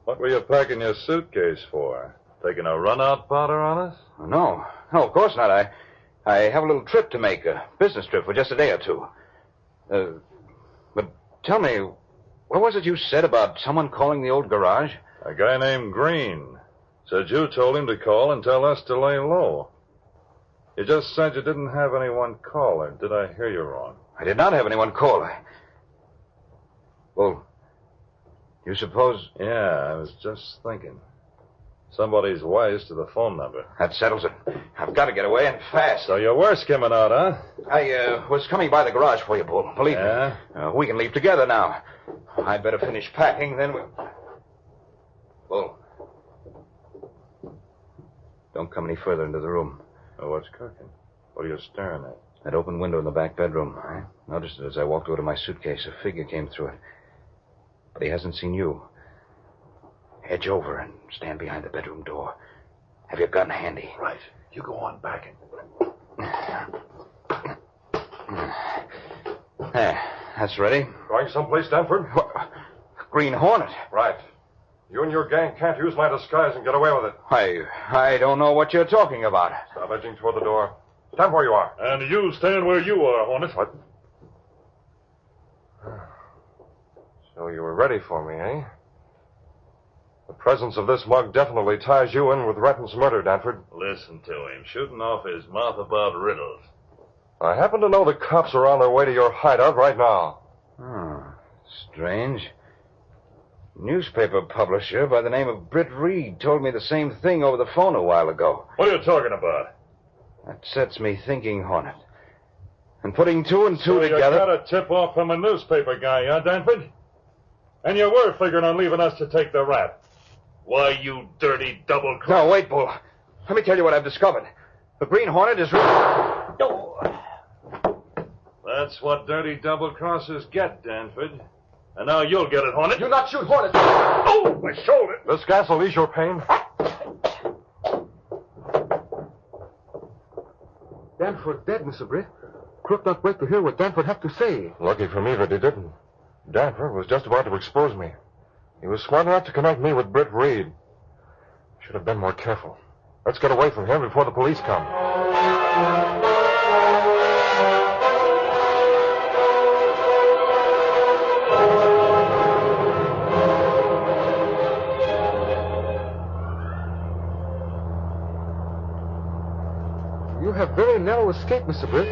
What were you packing your suitcase for? Taking a run-out powder on us? No, of course not. I have a little trip to make, a business trip for just a day or two. But tell me, what was it you said about someone calling the old garage? A guy named Green. Said you told him to call and tell us to lay low. You just said you didn't have anyone call, or did I hear you wrong? I did not have anyone call. Well, you suppose... Yeah, I was just thinking. Somebody's wise to the phone number. That settles it. I've got to get away, and fast. So your work's coming out, huh? I was coming by the garage for you, Bull. Believe me. We can leave together now. I'd better finish packing, then we'll... Bull. Don't come any further into the room. Oh, what's cooking? What are you staring at? That open window in the back bedroom. I noticed it as I walked over to my suitcase. A figure came through it. But he hasn't seen you. Edge over and stand behind the bedroom door. Have your gun handy. Right. You go on backing. There. That's ready. Going someplace, Stanford? Green Hornet. Right. You and your gang can't use my disguise and get away with it. I don't know what you're talking about. Stop edging toward the door. Stand where you are. And you stand where you are, Hornet. What? So you were ready for me, eh? The presence of this mug definitely ties you in with Renton's murder, Danford. Listen to him, shooting off his mouth about riddles. I happen to know the cops are on their way to your hideout right now. Strange. Newspaper publisher by the name of Britt Reed told me the same thing over the phone a while ago. What are you talking about? That sets me thinking, Hornet. And putting two and two together... you got a tip-off from a newspaper guy, huh, Danford? And you were figuring on leaving us to take the rap. Why, you dirty double cross. No, wait, Bull. Let me tell you what I've discovered. The Green Hornet is... That's what dirty double-crossers get, Danford. And now you'll get it, Hornet. You not shoot Hornet. Oh, my shoulder. This gas will ease your pain. Danford dead, Mr. Britt. Crook not wait to hear what Danford have to say. Lucky for me that he didn't. Danford was just about to expose me. He was smart enough to connect me with Britt Reed. Should have been more careful. Let's get away from here before the police come. You have very narrow escape, Mr. Britt.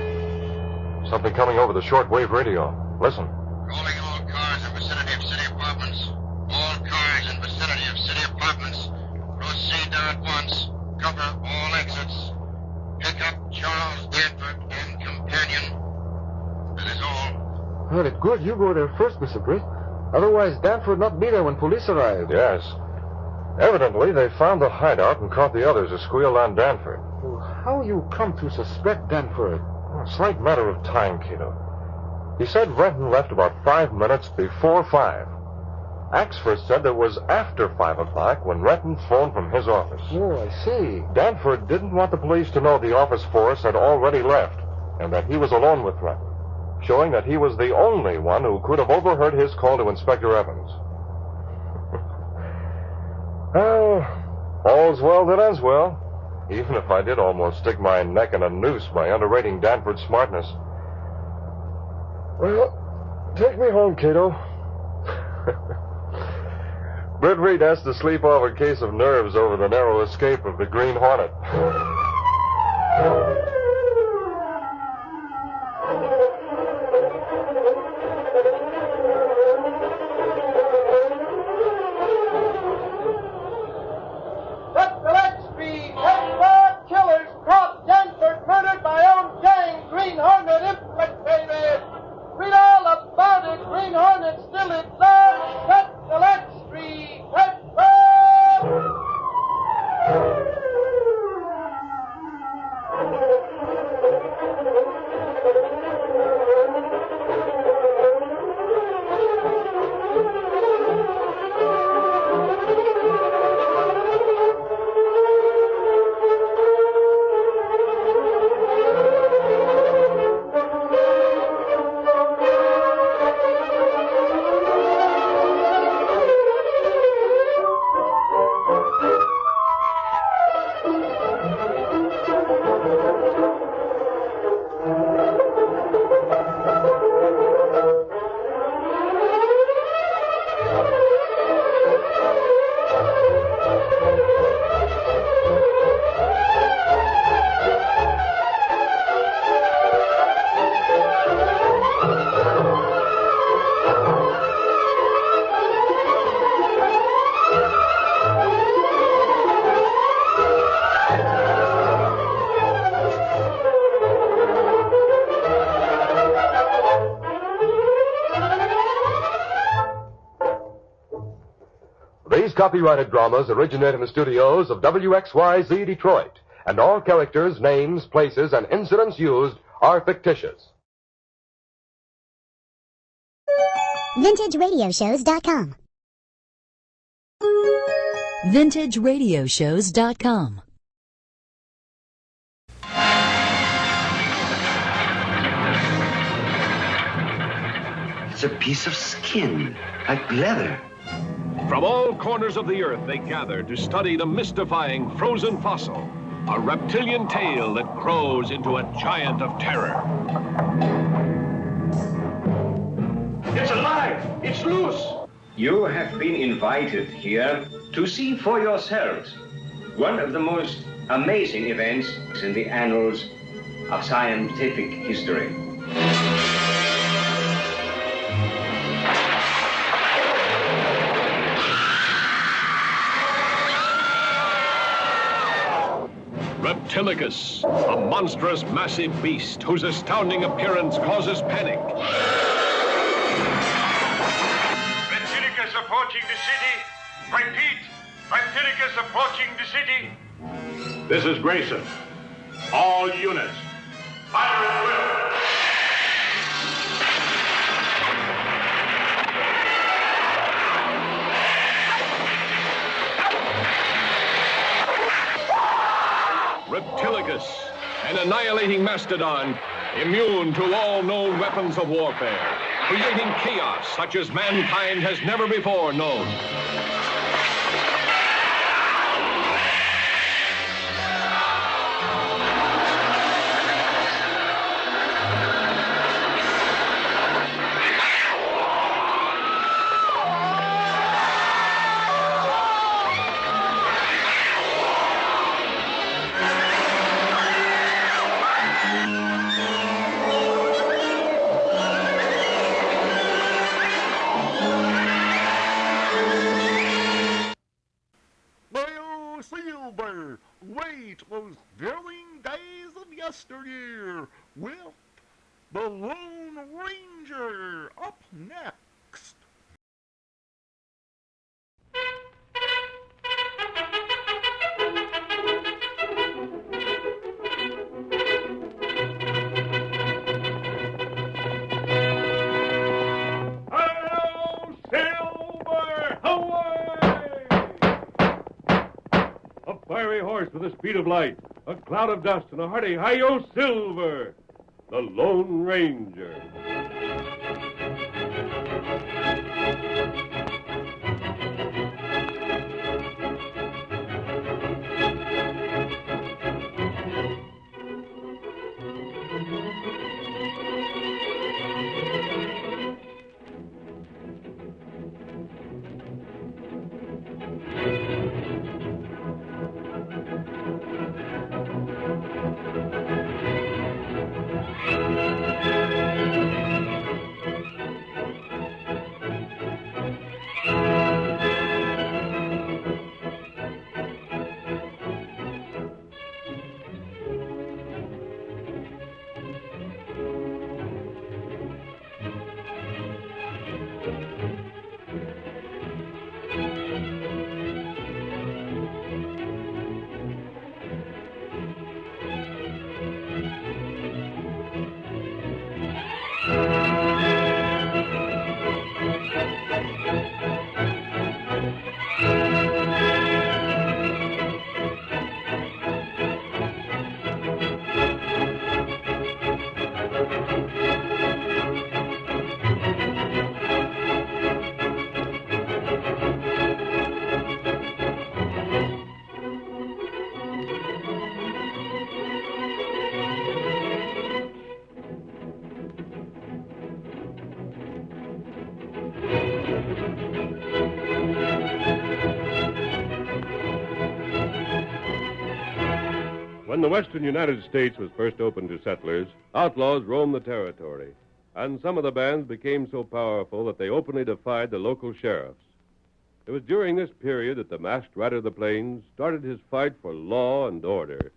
Something coming over the shortwave radio. Listen. Calling all cars in vicinity of city apartments. All cars in vicinity of city apartments. Proceed there at once. Cover all exits. Pick up Charles Danford and companion. That is all. Very good. You go there first, Mr. Britt. Otherwise, Danford not be there when police arrive. Yes. Evidently, they found the hideout and caught the others who squealed on Danford. How you come to suspect Danford? A slight matter of time, Cato. He said Renton left about 5 minutes before 5. Axford said it was after 5 o'clock when Renton phoned from his office. Oh, I see. Danford didn't want the police to know the office force had already left and that he was alone with Renton, showing that he was the only one who could have overheard his call to Inspector Evans. Well, all's well that ends well. Even if I did almost stick my neck in a noose by underrating Danford's smartness. Well, take me home, Cato. Britt Reed has to sleep off a case of nerves over the narrow escape of the Green Hornet. Copyrighted dramas originate in the studios of WXYZ Detroit, and all characters, names, places, and incidents used are fictitious. VintageRadioshows.com. VintageRadioshows.com. It's a piece of skin, like leather. From all corners of the earth, they gather to study the mystifying frozen fossil, a reptilian tale that grows into a giant of terror. It's alive! It's loose! You have been invited here to see for yourselves one of the most amazing events in the annals of scientific history. Reptilicus, a monstrous, massive beast whose astounding appearance causes panic. Reptilicus approaching the city. Repeat, Antilicus approaching the city. This is Grayson. All units. Fire at will. Reptilicus, an annihilating mastodon, immune to all known weapons of warfare, creating chaos such as mankind has never before known. Silver, wait those daring days of yesteryear with the Lone Ranger up next. Hello, Silver! Away! A fiery horse with the speed of light, a cloud of dust, and a hearty hi-yo Silver, the Lone Ranger. When the western United States was first opened to settlers, outlaws roamed the territory, and some of the bands became so powerful that they openly defied the local sheriffs. It was during this period that the masked rider of the plains started his fight for law and order.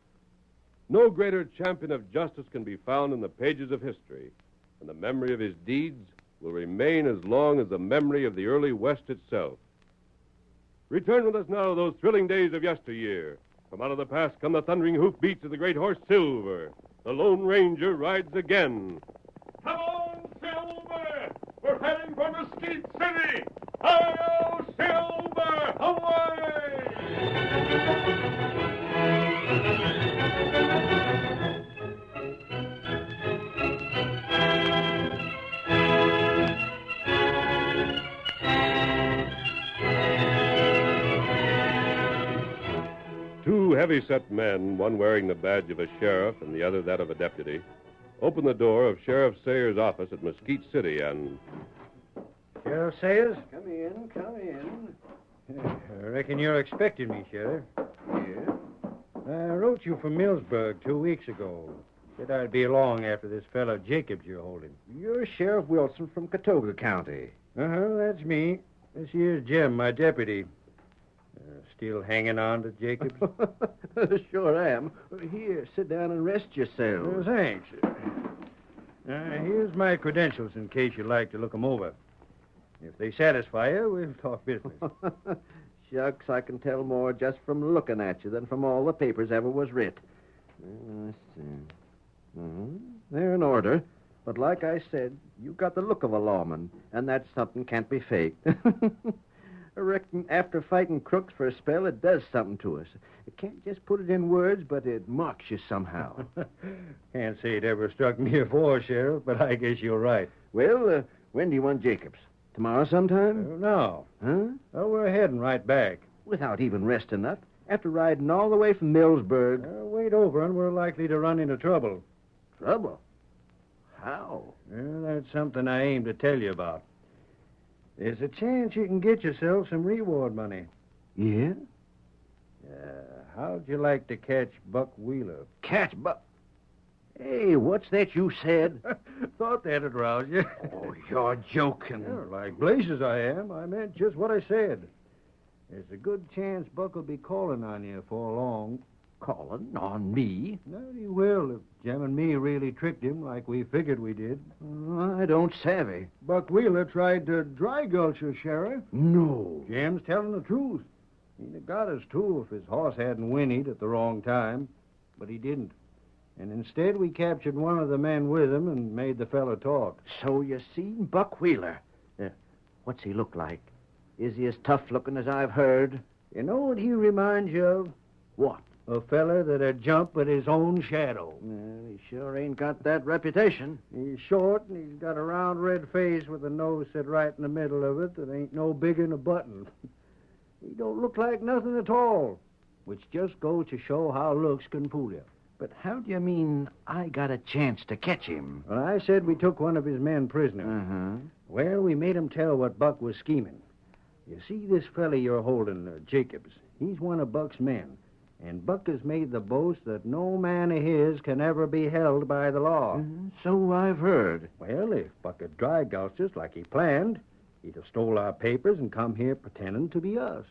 No greater champion of justice can be found in the pages of history, and the memory of his deeds will remain as long as the memory of the early West itself. Return with us now to those thrilling days of yesteryear. From out of the past come the thundering hoofbeats of the great horse Silver. The Lone Ranger rides again. Come on, Silver! We're heading for Mesquite City! Hi-yo, Silver! Away! Two heavy-set men, one wearing the badge of a sheriff and the other that of a deputy, opened the door of Sheriff Sayers' office at Mesquite City and... Sheriff Sayers? Come in, come in. I reckon you're expecting me, Sheriff. Yeah? I wrote you from Millsburg 2 weeks ago. Said I'd be along after this fellow Jacobs you're holding. You're Sheriff Wilson from Catawba County. Uh-huh, that's me. This here's Jim, my deputy. Still hanging on to Jacobs? Sure am. Here, sit down and rest yourself. Thanks. Here's my credentials in case you'd like to look them over. If they satisfy you, we'll talk business. Shucks, I can tell more just from looking at you than from all the papers ever was writ. Let's see. They're in order. But like I said, you got the look of a lawman, and that's something can't be faked. I reckon after fighting crooks for a spell, it does something to us. It can't just put it in words, but it marks you somehow. Can't say it ever struck me before, Sheriff, but I guess you're right. Well, when do you want Jacobs? Tomorrow sometime? No. Huh? Oh, we're heading right back. Without even resting up? After riding all the way from Millsburg? Wait over, and we're likely to run into trouble. Trouble? How? Well, that's something I aim to tell you about. There's a chance you can get yourself some reward money. Yeah? How'd you like to catch Buck Wheeler? Catch Buck? Hey, what's that you said? Thought that'd rouse you. Oh, you're joking. Like blazes I am. I meant just what I said. There's a good chance Buck will be calling on you for long. Calling on me? No, he will if Jem and me really tricked him like we figured we did. I don't savvy. Buck Wheeler tried to dry gulch you, Sheriff. No. Jem's telling the truth. He'd have got us, too, if his horse hadn't whinnied at the wrong time. But he didn't. And instead, we captured one of the men with him and made the fellow talk. So you seen Buck Wheeler? What's he look like? Is he as tough-looking as I've heard? You know what he reminds you of? What? A feller that'd jump at his own shadow. Well, he sure ain't got that reputation. He's short, and he's got a round red face with a nose set right in the middle of it that ain't no bigger than a button. He don't look like nothing at all, which just goes to show how looks can fool you. But how do you mean I got a chance to catch him? Well, I said we took one of his men prisoner. Well, we made him tell what Buck was scheming. You see, this fella you're holding, Jacobs, he's one of Buck's men. And Buck has made the boast that no man of his can ever be held by the law. So I've heard. Well, if Buck had dry gulched us like he planned, he'd have stole our papers and come here pretending to be us.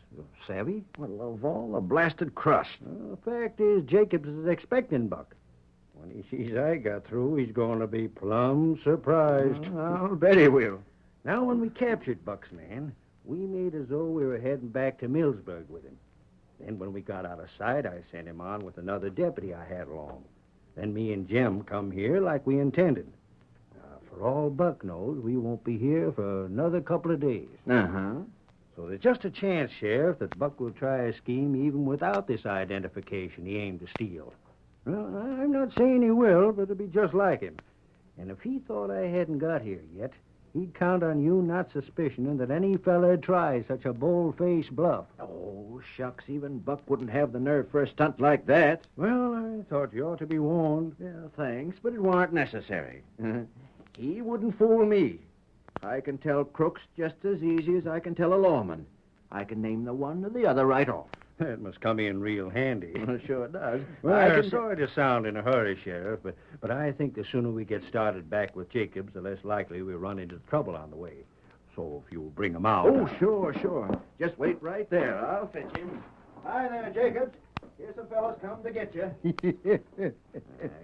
Savvy? Well, of all the blasted crust. The fact is, Jacobs is expecting Buck. When he sees I got through, he's going to be plumb surprised. I'll bet he will. Now, when we captured Buck's man, we made as though we were heading back to Millsburg with him. Then when we got out of sight, I sent him on with another deputy I had along. Then me and Jem come here like we intended. For all Buck knows, we won't be here for another couple of days. So there's just a chance, Sheriff, that Buck will try a scheme even without this identification he aimed to steal. Well, I'm not saying he will, but it'll be just like him. And if he thought I hadn't got here yet, he'd count on you not suspicioning that any feller'd try such a bold-faced bluff. Oh, shucks, even Buck wouldn't have the nerve for a stunt like that. Well, I thought you ought to be warned. Yeah, thanks, but it warn't necessary. He wouldn't fool me. I can tell crooks just as easy as I can tell a lawman. I can name the one or the other right off. That must come in real handy. Sure it does. Well, I'm sorry to sound in a hurry, Sheriff, but I think the sooner we get started back with Jacobs, the less likely we'll run into trouble on the way. So if you'll bring him out... Oh, sure. Just wait right there. I'll fetch him. Hi there, Jacobs. Here's some fellows come to get you.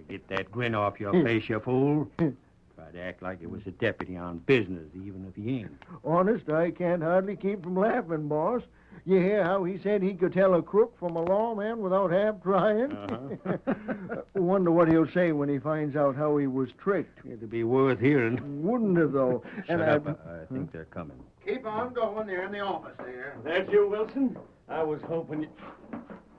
Get that grin off your face, you fool. Try to act like it was a deputy on business, even if he ain't. Honest, I can't hardly keep from laughing, boss. You hear how he said he could tell a crook from a lawman without half trying? Wonder what he'll say when he finds out how he was tricked. It'd be worth hearing. Wouldn't it, though? Shut up. I think they're coming. Keep on going. They're in the office there. That's you, Wilson? I was hoping you...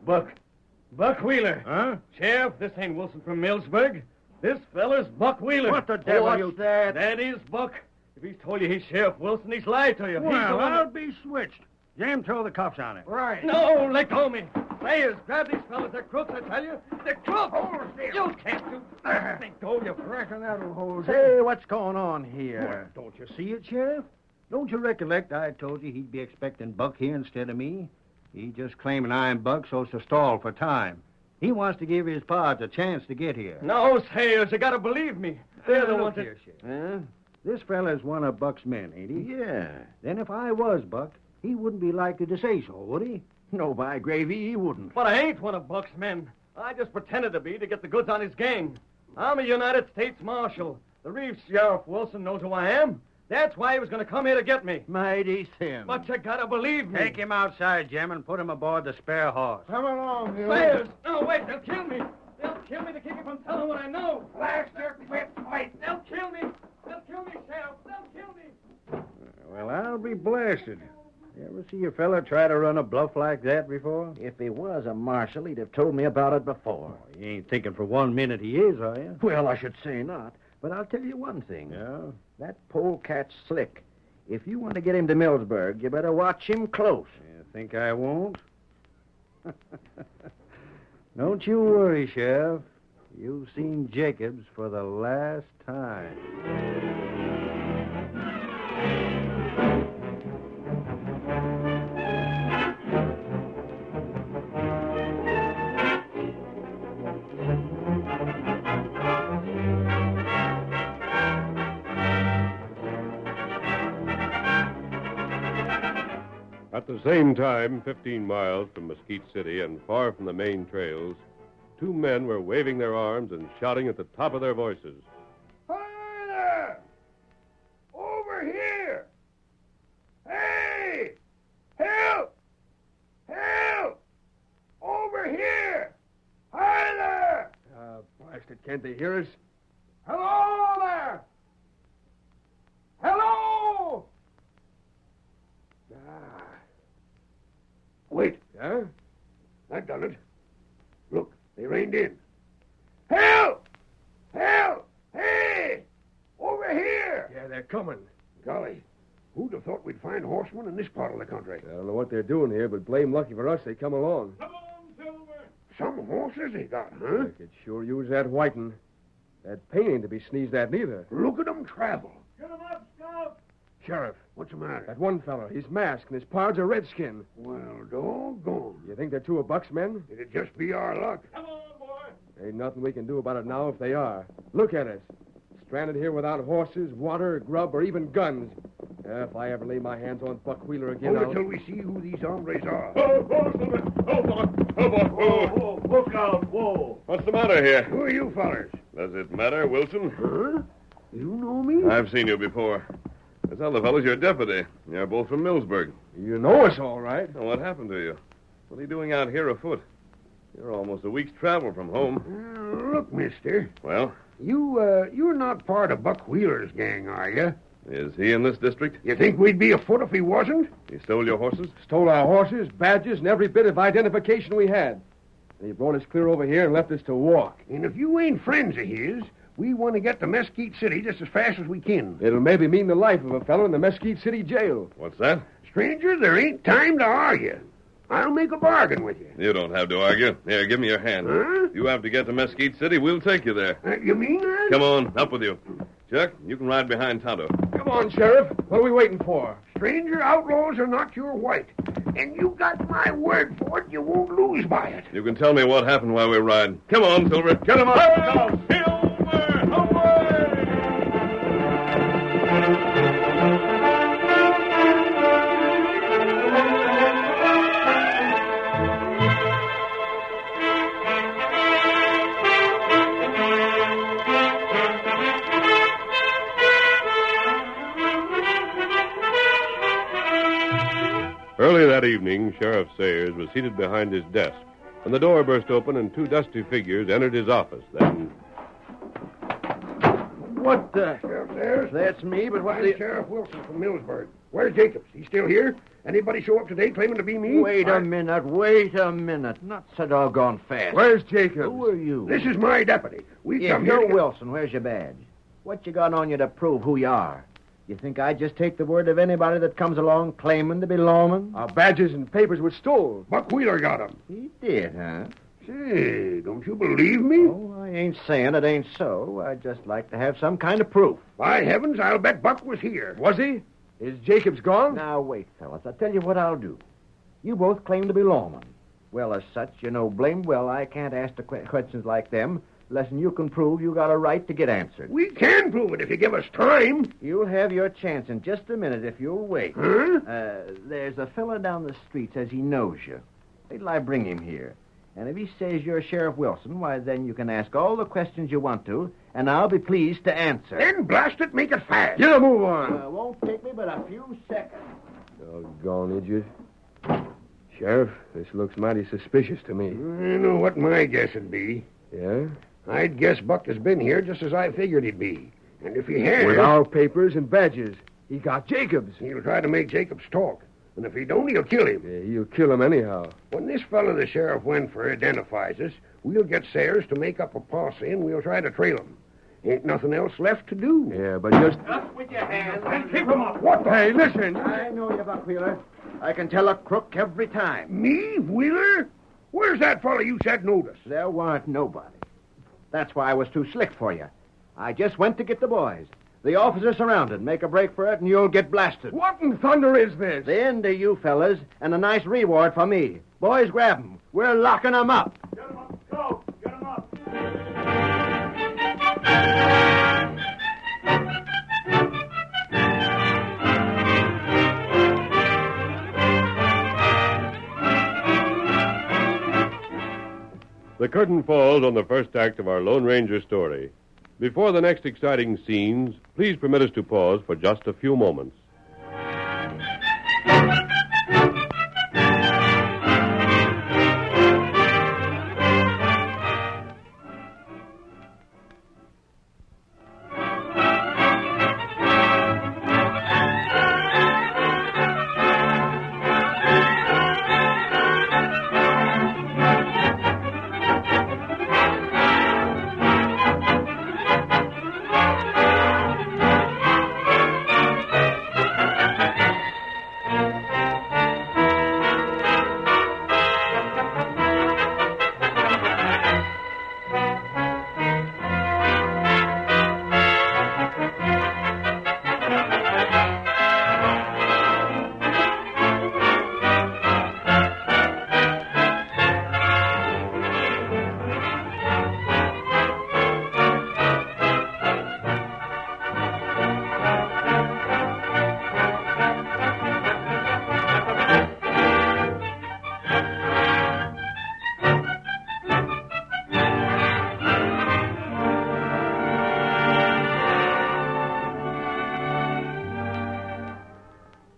Buck Wheeler. Huh? Sheriff, this ain't Wilson from Millsburg. This fella's Buck Wheeler. What the devil What's that? That is Buck. If he's told you he's Sheriff Wilson, he's lied to you. Well, I'll be switched. Jam, throw the cuffs on him. Right. No, let go of me. Players, grab these fellas. They're crooks, I tell you. They're crooks. You can't do... Let go, you... Reckon that'll hold. Hey, what's going on here? What, don't you see it, Sheriff? Don't you recollect I told you he'd be expecting Buck here instead of me? He's just claiming I'm Buck so as to stall for time. He wants to give his pards a chance to get here. No, Sayers, you gotta believe me. They're the ones that... Here, Sheriff. This fella's one of Buck's men, ain't he? Yeah. Then if I was Buck, he wouldn't be likely to say so, would he? No, by gravy, he wouldn't. But I ain't one of Buck's men. I just pretended to be to get the goods on his gang. I'm a United States Marshal. The Reeve Sheriff Wilson knows who I am. That's why he was going to come here to get me. Mighty thin. But you gotta believe me. Take him outside, Jim, and put him aboard the spare horse. Come along, Hill. Sayers! No, wait, they'll kill me. They'll kill me to keep me from telling what I know. Blaster, quit fight. They'll kill me. They'll kill me, Sheriff. They'll kill me. Well, I'll be blasted. You ever see a fella try to run a bluff like that before? If he was a marshal, he'd have told me about it before. Oh, you ain't thinking for 1 minute he is, are you? Well, I should say not. But I'll tell you one thing. Yeah? That polecat's slick. If you want to get him to Millsburg, you better watch him close. You think I won't? Don't you worry, Sheriff. You've seen Jacobs for the last time. At the same time, 15 miles from Mesquite City and far from the main trails, two men were waving their arms and shouting at the top of their voices. Hi there! Over here! Hey! Help! Help! Over here! Hi there! Blasted, can't they hear us? Hello there! Hello! Wait. Yeah? That done it. Look, they reined in. Help! Help! Hey! Over here! Yeah, they're coming. Golly, who'd have thought we'd find horsemen in this part of the country? I don't know what they're doing here, but blame lucky for us they come along. Come on, Silver. Some horses they got, huh? They could sure use that whiting. That paint ain't to be sneezed at neither. Look at them travel. Get 'em up, Scout. Sheriff, What's the matter? that one fella, he's masked and his pard's a redskin. Well, doggone. You think they're two of Buck's men? It'd just be our luck. Come on, boy. Ain't nothing we can do about it now if they are. Look at us. Stranded here without horses, water, grub, or even guns. If I ever lay my hands on Buck Wheeler again, Hold I'll... it till we see who these hombres are. Oh, Silver. Oh, boy. Oh, boy. Whoa, look out. Whoa. What's the matter here? Who are you fellers? Does it matter, Wilson? Huh? You know me? I've seen you before. This other fellow's your deputy. You're both from Millsburg. You know us all right. Now, what happened to you? What are you doing out here afoot? You're almost a week's travel from home. Look, mister. Well, You're not part of Buck Wheeler's gang, are you? is he in this district? You think we'd be afoot if he wasn't? He stole your horses? Stole our horses, badges, and every bit of identification we had. And he brought us clear over here and left us to walk. And if you ain't friends of his, we want to get to Mesquite City just as fast as we can. It'll maybe mean the life of a fellow in the Mesquite City jail. What's that? Stranger, there ain't time to argue. I'll make a bargain with you. You don't have to argue. Here, give me your hand. Huh? You have to get to Mesquite City. We'll take you there. You mean that? Come on, up with you. Chuck, you can ride behind Tonto. Come on, Sheriff. What are we waiting for? Stranger, outlaws are not your white. And you got my word for it, you won't lose by it. You can tell me what happened while we ride. Come on, Silver. Get him up. Silver, away! Early that evening, Sheriff Sayers was seated behind his desk when the door burst open and two dusty figures entered his office. Then, What the... Sheriff Sayers? That's me, but what I'm the... Sheriff Wilson from Millsburg. Where's Jacobs? He's still here? Anybody show up today claiming to be me? Wait a minute. Not so doggone fast. Where's Jacobs? Who are you? This is my deputy. We If come here you're to get- Wilson, where's your badge? What you got on you to prove who you are? You think I just take the word of anybody that comes along claiming to be lawman? Our badges and papers were stole. Buck Wheeler got 'em. He did, huh? Say, don't you believe me? Oh, I ain't saying it ain't so. I'd just like to have some kind of proof. By heavens, I'll bet Buck was here. Was he? Is Jacobs gone? Now, wait, fellas. I'll tell you what I'll do. You both claim to be lawmen. Well, as such, you know blamed well I can't ask the questions like them unless you can prove you got a right to get answered. We can prove it if you give us time. You'll have your chance in just a minute if you'll wait. Huh? There's a fella down the street says he knows you. Wait till I bring him here. And if he says you're Sheriff Wilson, why, then you can ask all the questions you want to, and I'll be pleased to answer. Then blast it, make it fast. Get a move on. It won't take me but a few seconds. Doggone idiot. Sheriff, this looks mighty suspicious to me. I know what my guess would be. Yeah? I'd guess Buck has been here just as I figured he'd be. And if he has... With our papers and badges. He got Jacobs. He'll try to make Jacobs talk. And if he don't, he'll kill him. Yeah, he'll kill him anyhow. When this fellow the sheriff went for identifies us, we'll get Sayers to make up a posse and we'll try to trail him. Ain't nothing else left to do. Yeah, but just... Up with your hands and Keep him up. What the... Hey, listen. I know you, Buck Wheeler. I can tell a crook every time. Me, Wheeler? Where's that fellow you said notice? There weren't nobody. That's why I was too slick for you. I just went to get the boys. The officer's surrounded. Make a break for it, and you'll get blasted. What in thunder is this? The end of you fellas, and a nice reward for me. Boys, grab 'em. We're locking 'em up. Get him up. Go. Get him up. The curtain falls on the first act of our Lone Ranger story. Before the next exciting scenes, please permit us to pause for just a few moments.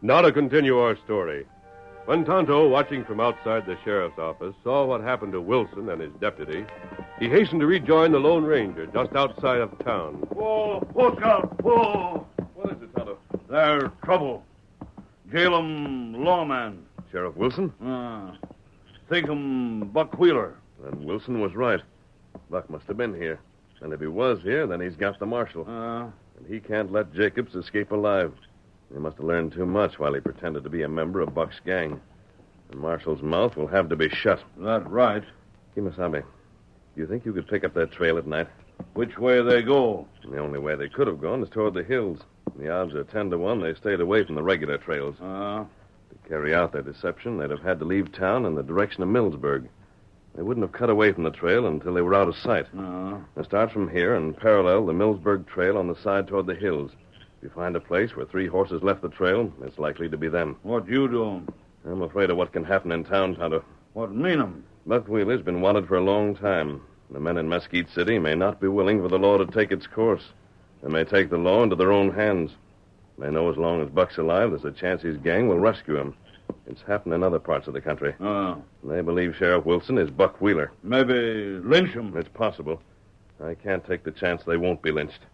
Now to continue our story. When Tonto, watching from outside the sheriff's office, saw what happened to Wilson and his deputy, he hastened to rejoin the Lone Ranger just outside of town. Whoa, Scout. Whoa. What is it, Tonto? There's trouble. Jail 'em lawman. Sheriff Wilson? Think 'em Buck Wheeler. Then Wilson was right. Buck must have been here. And if he was here, then he's got the marshal. And he can't let Jacobs escape alive. He must have learned too much while he pretended to be a member of Buck's gang. The marshal's mouth will have to be shut. That right. Kimasabi, do you think you could pick up that trail at night? Which way they go? The only way they could have gone is toward the hills. The odds are 10 to 1 they stayed away from the regular trails. To carry out their deception, they'd have had to leave town in the direction of Millsburg. They wouldn't have cut away from the trail until they were out of sight. Now start from here and parallel the Millsburg trail on the side toward the hills. If you find a place where 3 horses left the trail, it's likely to be them. What you doing? I'm afraid of what can happen in town, Tonto. What mean 'em? Buck Wheeler's been wanted for a long time. The men in Mesquite City may not be willing for the law to take its course. They may take the law into their own hands. They know as long as Buck's alive, there's a chance his gang will rescue him. It's happened in other parts of the country. They believe Sheriff Wilson is Buck Wheeler. Maybe lynch him. It's possible. I can't take the chance they won't be lynched.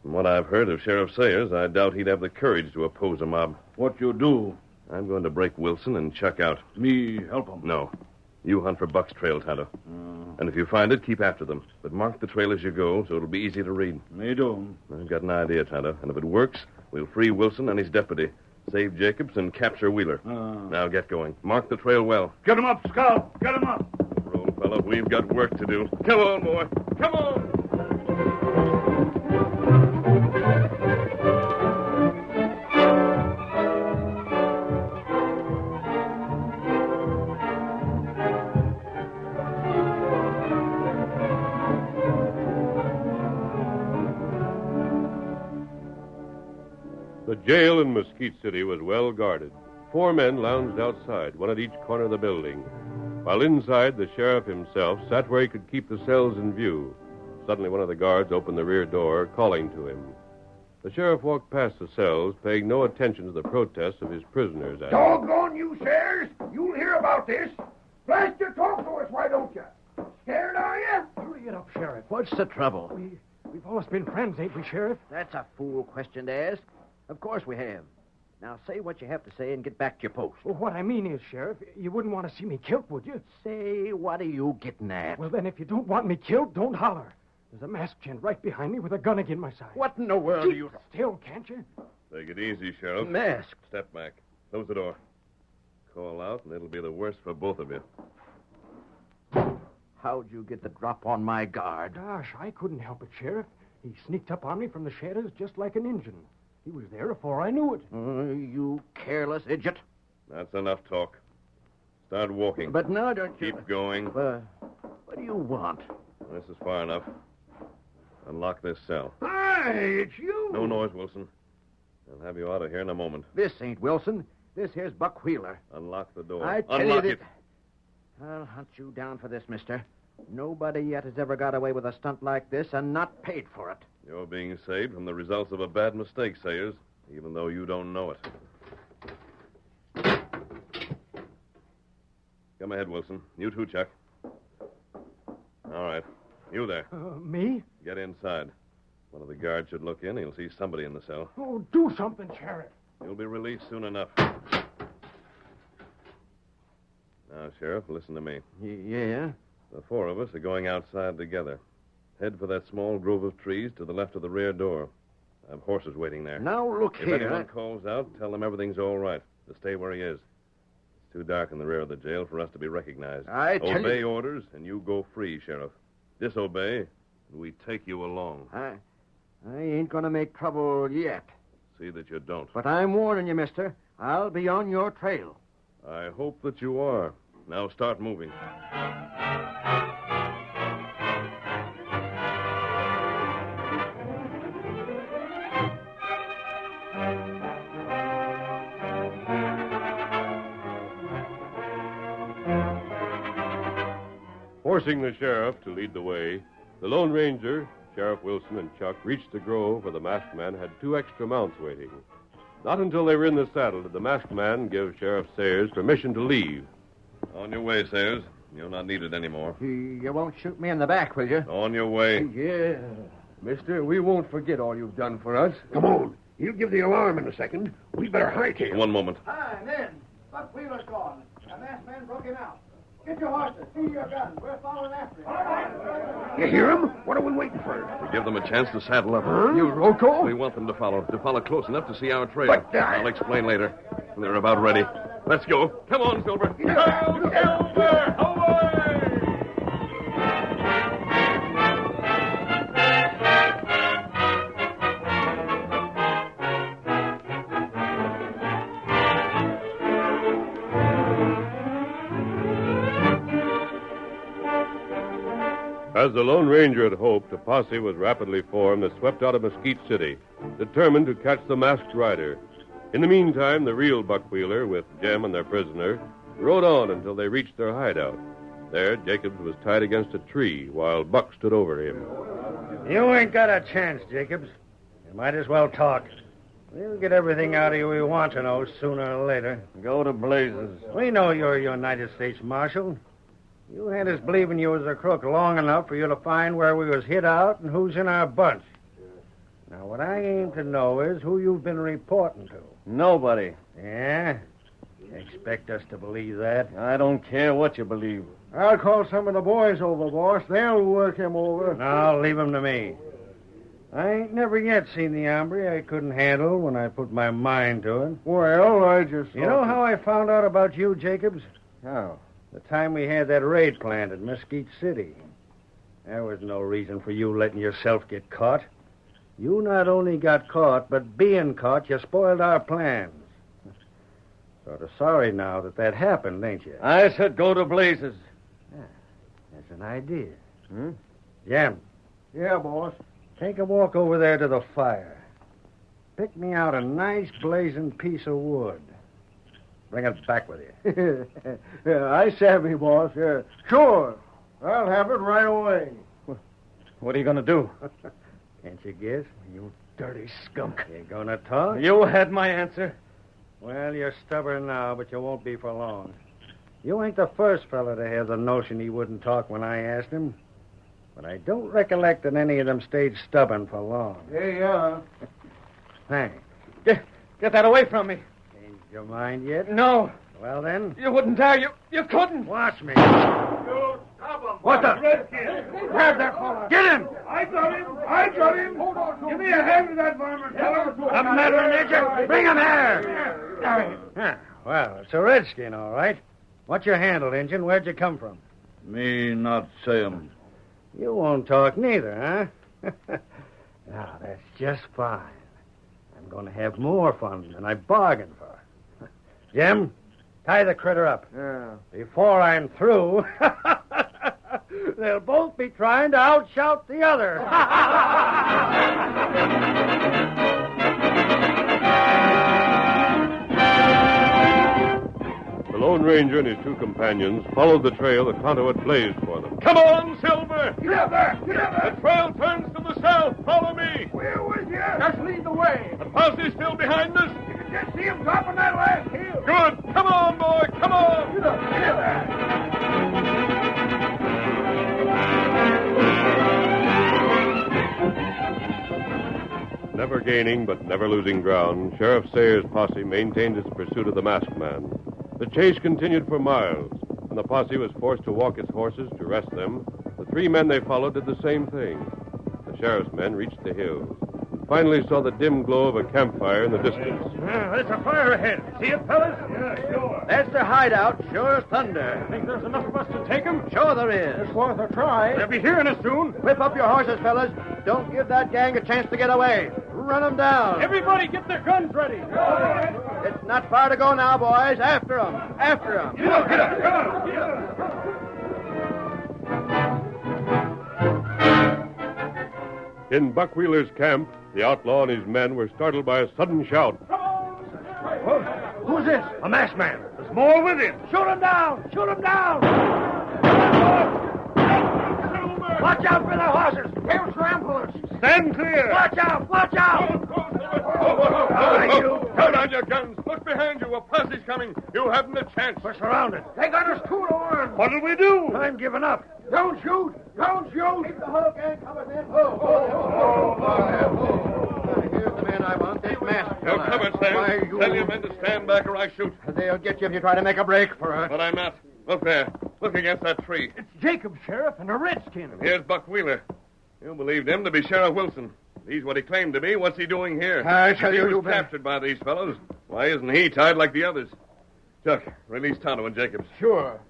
From what I've heard of Sheriff Sayers, I doubt he'd have the courage to oppose a mob. What you do? I'm going to break Wilson and chuck out. Me help him? No. You hunt for Buck's trail, Tonto. And if you find it, keep after them. But mark the trail as you go, so it'll be easy to read. Me do. I've got an idea, Tonto. And if it works, we'll free Wilson and his deputy, save Jacobs, and capture Wheeler. Now get going. Mark the trail well. Get him up, Scout. Get him up. Roll, fellow. We've got work to do. Come on, boy. Come on. The jail in Mesquite City was well guarded. 4 men lounged outside, one at each corner of the building. While inside, the sheriff himself sat where he could keep the cells in view. Suddenly, one of the guards opened the rear door, calling to him. The sheriff walked past the cells, paying no attention to the protests of his prisoners. Doggone you, Sayers! You'll hear about this. Blast your talk to us, why don't you? Scared, are you? Hurry it up, Sheriff. What's the trouble? We've always been friends, ain't we, Sheriff? That's a fool question to ask. Of course we have. Now say what you have to say and get back to your post. Well, what I mean is, Sheriff, you wouldn't want to see me killed, would you? Say, what are you getting at? Well, then, if you don't want me killed, don't holler. There's a masked gent right behind me with a gun against my side. What in the world Keep are you... still, can't you? Take it easy, Sheriff. Masked. Step back. Close the door. Call out, and it'll be the worst for both of you. How'd you get the drop on my guard? Gosh, I couldn't help it, Sheriff. He sneaked up on me from the shadows just like an Injun. He was there before I knew it. You careless idiot. That's enough talk. Start walking. But now don't you... Keep going. What do you want? This is far enough. Unlock this cell. Hi, it's you. No noise, Wilson. I'll have you out of here in a moment. This ain't Wilson. This here's Buck Wheeler. Unlock the door. I tell Unlock you it. I'll hunt you down for this, mister. Nobody yet has ever got away with a stunt like this and not paid for it. You're being saved from the results of a bad mistake, Sayers, even though you don't know it. Come ahead, Wilson. You too, Chuck. All right. You there. Me? Get inside. One of the guards should look in. He'll see somebody in the cell. Oh, do something, Sheriff. You'll be released soon enough. Now, Sheriff, listen to me. Yeah? The four of us are going outside together. Head for that small grove of trees to the left of the rear door. I have horses waiting there. Now, look If here. anyone calls out, tell them everything's all right. To stay where he is. It's too dark in the rear of the jail for us to be recognized. I tell Obey you... orders, and you go free, Sheriff. Disobey, and we take you along. I ain't gonna make trouble yet. See that you don't. But I'm warning you, mister. I'll be on your trail. I hope that you are. Now start moving. Forcing the sheriff to lead the way, the Lone Ranger, Sheriff Wilson, and Chuck reached the grove where the masked man had 2 extra mounts waiting. Not until they were in the saddle did the masked man give Sheriff Sayers permission to leave. On your way, Sayers. You're not needed anymore. You won't shoot me in the back, will you? On your way. Yeah. Mister, we won't forget all you've done for us. Come on. He'll give the alarm in a second. We better hightail. One moment. Hi, men. Buck Wheeler's gone. A masked man broke him out. Get your horses. See your guns. We're following after him. You hear him? What are we waiting for? To give them a chance to saddle up. Huh? You Rocco? We want them to follow close enough to see our trail. But, I'll explain later. They're about ready. Let's go. Come on, Silver. Silver! As the Lone Ranger had hoped, a posse was rapidly formed that swept out of Mesquite City, determined to catch the masked rider. In the meantime, the real Buck Wheeler, with Jem and their prisoner, rode on until they reached their hideout. There, Jacobs was tied against a tree, while Buck stood over him. You ain't got a chance, Jacobs. You might as well talk. We'll get everything out of you we want to know sooner or later. Go to blazes. We know you're a United States Marshal. You had us believing you was a crook long enough for you to find where we was hid out and who's in our bunch. Now, what I aim to know is who you've been reporting to. Nobody. Yeah? You expect us to believe that? I don't care what you believe. I'll call some of the boys over, boss. They'll work him over. No, leave him to me. I ain't never yet seen the hombre I couldn't handle when I put my mind to it. Well, I just... You know how I found out about you, Jacobs? How? The time we had that raid planned at Mesquite City. There was no reason for you letting yourself get caught. You not only got caught, but being caught, you spoiled our plans. Sort of sorry now that happened, ain't you? I said go to blazes. That's an idea. Hmm? Jem. Yeah, boss. Take a walk over there to the fire. Pick me out a nice blazing piece of wood. Bring it back with you. Yeah, I savvy, boss. Yeah, sure. I'll have it right away. What are you going to do? Can't you guess? You dirty skunk. You gonna talk? You had my answer. Well, you're stubborn now, but you won't be for long. You ain't the first fella to have the notion he wouldn't talk when I asked him. But I don't recollect that any of them stayed stubborn for long. Yeah. Thanks. Get that away from me. Changed your mind yet? No. Well, then. You wouldn't dare. You couldn't. Watch me. You stop him. What the? Redskin. Grab that fella. Get him. I got him. Give me a hand with that varmint, fella. The meddling ninja. Bring him here. Yeah. Well, it's a redskin, all right. What's your handle, Injun? Where'd you come from? Me not say him. You won't talk neither, huh? Now, that's just fine. I'm going to have more fun than I bargained for. Jim, tie the critter up. Yeah. Before I'm through, they'll both be trying to outshout the other. The Lone Ranger and his two companions followed the trail the conduit blazed for them. Come on, Silver! Get up there! Get up there! The trail turns to the south. Follow me. We're with you! Just lead the way. The posse's still behind us. You can just see him dropping that last hill. Good. Come on, boy. Come on. Get up there! Never gaining but never losing ground, Sheriff Sayers' posse maintained its pursuit of the masked man. The chase continued for miles. When the posse was forced to walk its horses to rest them, the three men they followed did the same thing. The sheriff's men reached the hills and finally saw the dim glow of a campfire in the distance. There's a fire ahead. See it, fellas? Yeah, sure. That's their hideout, sure as thunder. Think there's enough of us to take them? Sure there is. It's worth a try. They'll be hearing us soon. Whip up your horses, fellas. Don't give that gang a chance to get away. Run them down. Everybody get their guns ready. It's not far to go now, boys. After them. After them. Get up, get up, come on! Get up. In Buck Wheeler's camp, the outlaw and his men were startled by a sudden shout. Who's this? A masked man. There's more with him. Shoot him down! Shoot him down! Watch out for the horses! They'll trample us! Stand clear. Watch out! Watch out! Throw down your guns. Look behind you. A posse's coming. You haven't a chance. We're surrounded. They got us 2-1. What'll we do? I'm giving up. Don't shoot! Don't shoot! Keep the whole gang covered then. Here's the man I want, this masked They'll fella. cover, Sam. Why, you- Tell your men to stand back or I shoot. They'll get you if you try to make a break for us. But I'm not. Look there. Look against that tree. It's Jacob, Sheriff, and a redskin. And here's Buck Wheeler. You believed him to be Sheriff Wilson. He's what he claimed to be. What's he doing here? I tell If you, he you was bet. captured by these fellows. Why isn't he tied like the others? Chuck, release Tonto and Jacobs. Sure.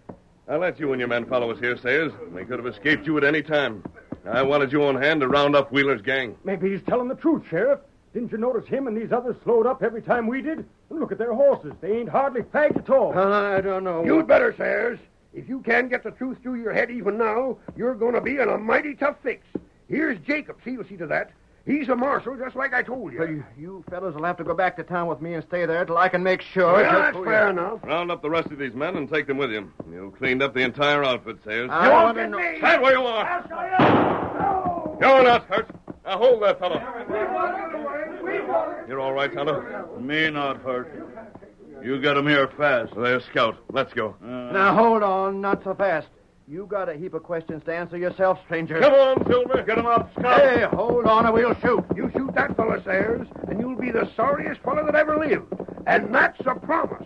I'll let you and your men follow us here, Sayers. They could have escaped you at any time. I wanted you on hand to round up Wheeler's gang. Maybe he's telling the truth, Sheriff. Didn't you notice him and these others slowed up every time we did? And look at their horses. They ain't hardly fagged at all. I don't know. You'd better, Sayers. If you can't get the truth through your head even now, you're going to be in a mighty tough fix. Here's Jacobs. He'll see to that. He's a marshal, just like I told you. Well, you fellas will have to go back to town with me and stay there till I can make sure. Well, just that's who fair you- enough. Round up the rest of these men and take them with you. You cleaned up the entire outfit, Sayers. I want to know. Stand where you are. You're not hurt. Now hold that fellow. You're all right, Tonto? Me not hurt. You got him here fast. There's Scout. Let's go. Now, hold on. Not so fast. You got a heap of questions to answer yourself, stranger. Come on, Silver. Get him up, Scout. Hey, hold on or we'll shoot. You shoot that fella, Sayers, and you'll be the sorriest fella that ever lived. And that's a promise.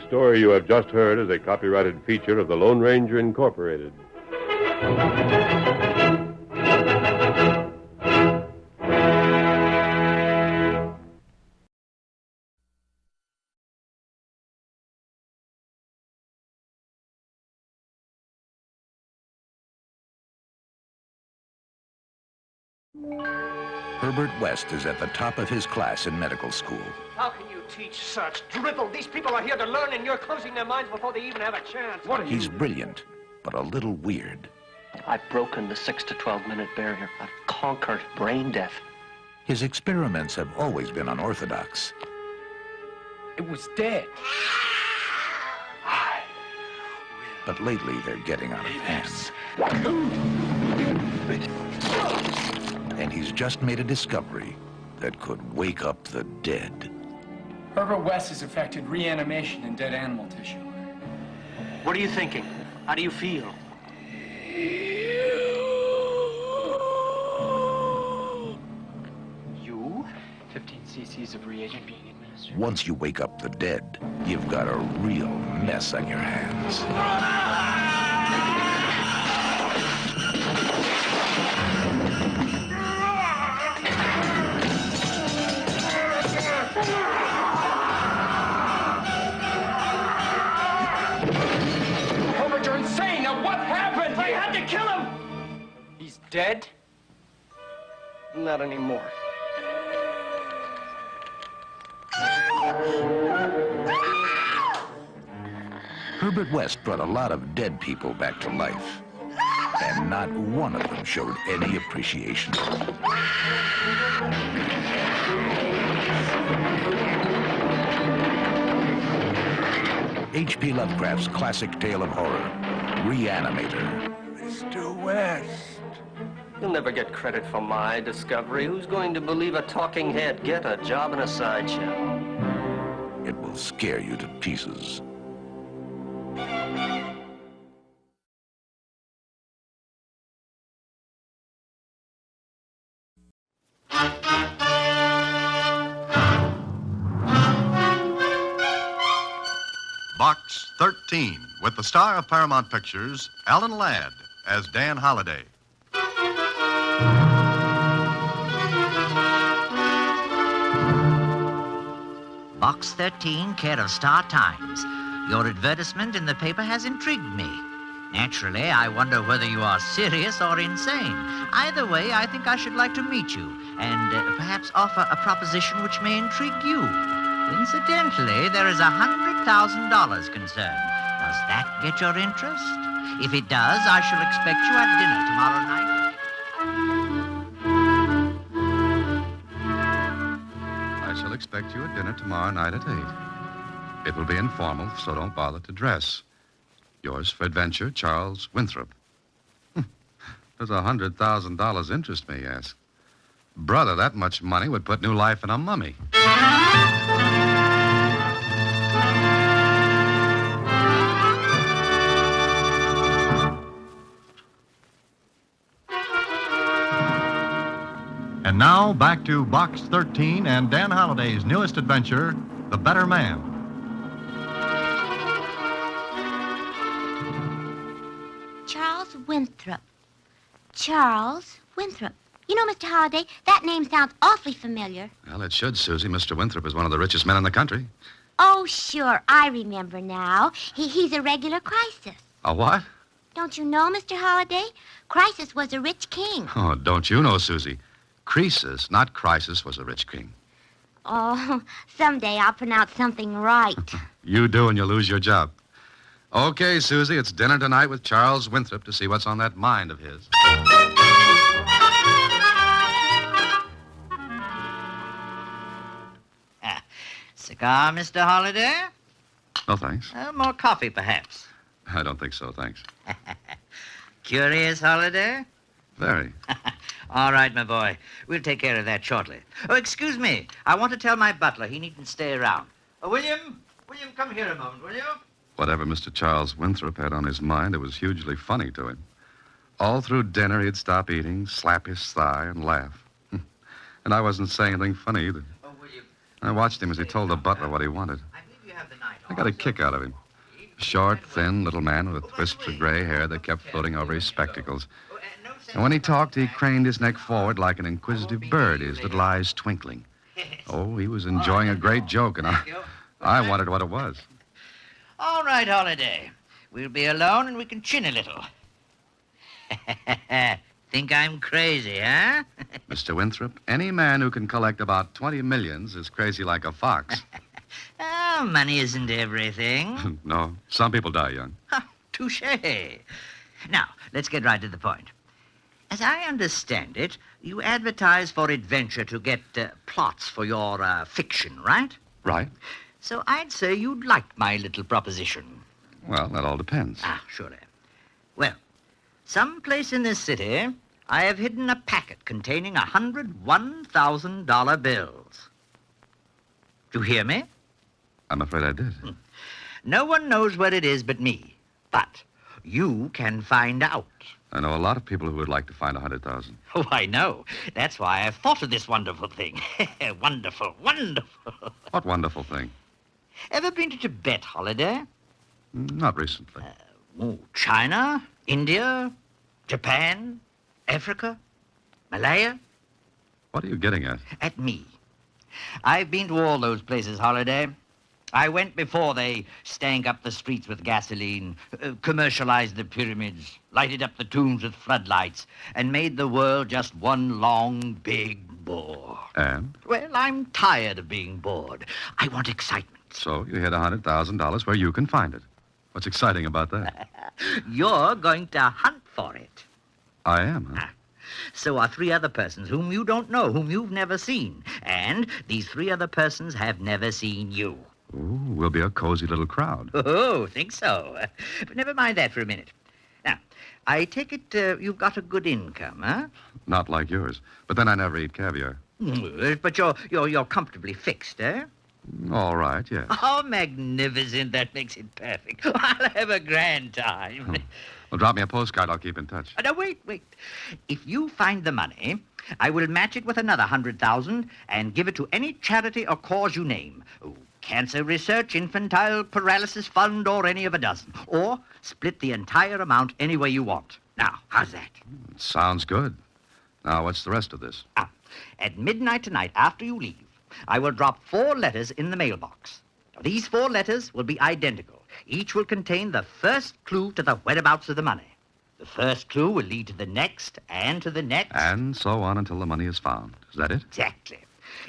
The story you have just heard is a copyrighted feature of the Lone Ranger Incorporated. Herbert West is at the top of his class in medical school. How can you teach such drivel? These people are here to learn, and you're closing their minds before they even have a chance. He's brilliant, but a little weird. I've broken the 6 to 12-minute barrier. I've conquered brain death. His experiments have always been unorthodox. It was dead. But lately, they're getting out of hand. And he's just made a discovery that could wake up the dead. Herbert West has effected reanimation in dead animal tissue. What are you thinking? How do you feel? You? 15 cc's of reagent being administered. Once you wake up the dead, you've got a real mess on your hands. Herbert, you're insane! Now what happened? I had to kill him! He's dead? Not anymore. Herbert West brought a lot of dead people back to life, and not one of them showed any appreciation. H.P. Lovecraft's classic tale of horror, Reanimator. Mr. West. You'll never get credit for my discovery. Who's going to believe a talking head? Get a job in a sideshow. It will scare you to pieces. Box 13, with the star of Paramount Pictures, Alan Ladd, as Dan Holliday. Box 13, care of Star Times. Your advertisement in the paper has intrigued me. Naturally, I wonder whether you are serious or insane. Either way, I think I should like to meet you and perhaps offer a proposition which may intrigue you. Incidentally, there is $100,000 concerned. Does that get your interest? If it does, I shall expect you at dinner tomorrow night. I shall expect you at dinner tomorrow night at 8. It will be informal, so don't bother to dress. Yours for adventure, Charles Winthrop. Does $100,000 interest me, yes? Brother, that much money would put new life in a mummy. And now, back to Box 13 and Dan Holliday's newest adventure, The Better Man. Charles Winthrop. Charles Winthrop. You know, Mr. Holliday, that name sounds awfully familiar. Well, it should, Susie. Mr. Winthrop is one of the richest men in the country. Oh, sure, I remember now. He's a regular Crisis. A what? Don't you know, Mr. Holliday? Crisis was a rich king. Oh, don't you know, Susie? Croesus, not Crisis, was a rich king. Oh, someday I'll pronounce something right. You do, and you'll lose your job. Okay, Susie, it's dinner tonight with Charles Winthrop to see what's on that mind of his. Cigar, Mr. Holliday? No, thanks. More coffee, perhaps. I don't think so, thanks. Curious, Holliday? Very. All right, my boy. We'll take care of that shortly. Oh, excuse me. I want to tell my butler he needn't stay around. William, come here a moment, will you? Whatever Mr. Charles Winthrop had on his mind, it was hugely funny to him. All through dinner, he'd stop eating, slap his thigh, and laugh. And I wasn't saying anything funny either. Oh, William. I watched him as he told the butler what he wanted. I believe you have the night I got a kick out of him. Short, thin little man with wisps of gray hair that kept floating over his spectacles. And when he talked, he craned his neck forward like an inquisitive bird, his little eyes twinkling. Oh, he was enjoying a great joke, and I wondered what it was. All right, Holiday. We'll be alone and we can chin a little. Think I'm crazy, huh? Mr. Winthrop, any man who can collect about 20 millions is crazy like a fox. Oh, money isn't everything. No, some people die young. Touché. Now, let's get right to the point. As I understand it, you advertise for adventure to get plots for your fiction, right? Right. So I'd say you'd like my little proposition. Well, that all depends. Surely. Well, someplace in this city, I have hidden a packet containing 100 $1,000 bills. Do you hear me? I'm afraid I did. No one knows where it is but me. But you can find out. I know a lot of people who would like to find 100,000. Oh, I know. That's why I've thought of this wonderful thing. Wonderful, wonderful. What wonderful thing? Ever been to Tibet, Holiday? Not recently. China, India, Japan, Africa, Malaya? What are you getting at? At me. I've been to all those places, Holiday. I went before they stank up the streets with gasoline, commercialized the pyramids, lighted up the tombs with floodlights, and made the world just one long, big bore. And? Well, I'm tired of being bored. I want excitement. So you hid $100,000 where you can find it. What's exciting about that? You're going to hunt for it. I am, huh? So are 3 other persons whom you don't know, whom you've never seen. And these 3 other persons have never seen you. Ooh, we'll be a cozy little crowd. Oh, think so. But never mind that for a minute. Now, I take it you've got a good income, huh? Not like yours. But then I never eat caviar. But you're comfortably fixed, eh? All right, yes. Oh, magnificent. That makes it perfect. I'll have a grand time. Well, drop me a postcard. I'll keep in touch. Now, wait. If you find the money, I will match it with another 100,000 and give it to any charity or cause you name. Cancer Research, Infantile Paralysis Fund, or any of a dozen. Or split the entire amount any way you want. Now, how's that? Sounds good. Now, what's the rest of this? At midnight tonight, after you leave, I will drop 4 letters in the mailbox. Now, these 4 letters will be identical. Each will contain the first clue to the whereabouts of the money. The first clue will lead to the next, and to the next. And so on until the money is found. Is that it? Exactly.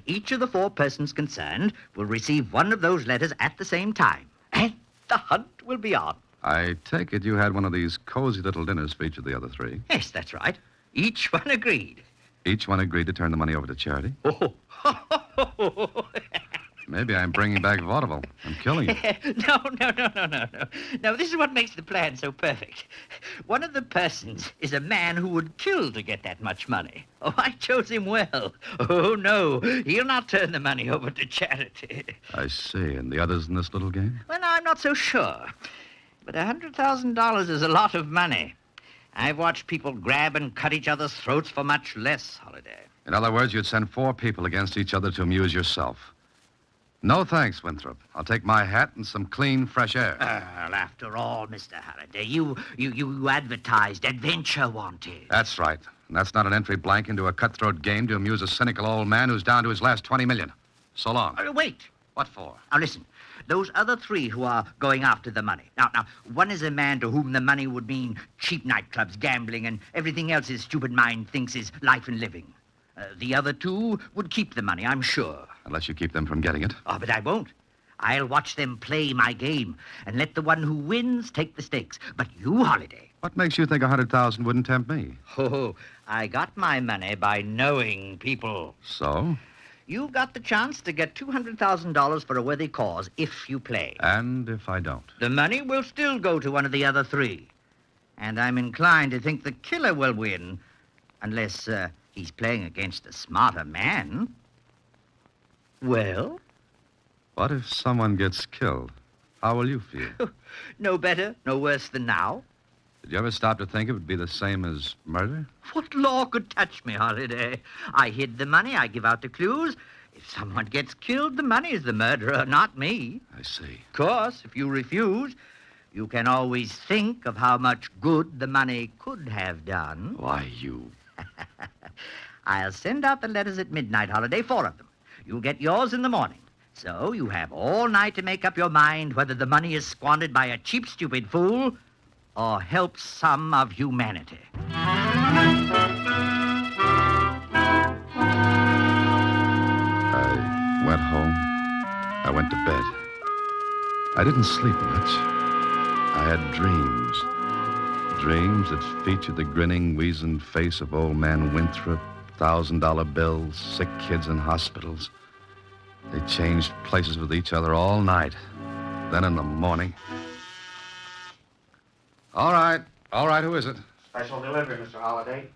Each of the 4 persons concerned will receive one of those letters at the same time. And the hunt will be on. I take it you had one of these cozy little dinners for each of the other 3. Yes, that's right. Each one agreed. Each one agreed to turn the money over to charity? Oh. Maybe I'm bringing back vaudeville. I'm killing you. No. No, this is what makes the plan so perfect. One of the persons is a man who would kill to get that much money. Oh, I chose him well. Oh, no, he'll not turn the money over to charity. I see. And the others in this little game? Well, no, I'm not so sure. But $100,000 is a lot of money. I've watched people grab and cut each other's throats for much less, Holiday. In other words, you'd send 4 people against each other to amuse yourself. No thanks, Winthrop. I'll take my hat and some clean, fresh air. Well, after all, Mr. Halliday, you advertised adventure wanted. That's right. And that's not an entry blank into a cutthroat game to amuse a cynical old man who's down to his last 20 million. So long. Wait. What for? Now, listen. Those other 3 who are going after the money. Now, one is a man to whom the money would mean cheap nightclubs, gambling, and everything else his stupid mind thinks is life and living. The other 2 would keep the money, I'm sure. Unless you keep them from getting it. Oh, but I won't. I'll watch them play my game and let the one who wins take the stakes. But you, Holiday. What makes you think 100,000 wouldn't tempt me? Oh, I got my money by knowing people. So? You've got the chance to get $200,000 for a worthy cause if you play. And if I don't? The money will still go to one of the other 3. And I'm inclined to think the killer will win. Unless he's playing against a smarter man. Well? What if someone gets killed? How will you feel? No better, no worse than now. Did you ever stop to think it would be the same as murder? What law could touch me, Holiday? I hid the money, I give out the clues. If someone gets killed, the money's the murderer, not me. I see. Of course, if you refuse, you can always think of how much good the money could have done. Why, you... I'll send out the letters at midnight, Holiday, 4 of them. You'll get yours in the morning. So you have all night to make up your mind whether the money is squandered by a cheap, stupid fool or helps some of humanity. I went home. I went to bed. I didn't sleep much. I had dreams. Dreams that featured the grinning, weazened face of old man Winthrop, $1,000 bills, sick kids in hospitals. They changed places with each other all night. Then in the morning... All right, who is it? Special delivery, Mr. Holliday.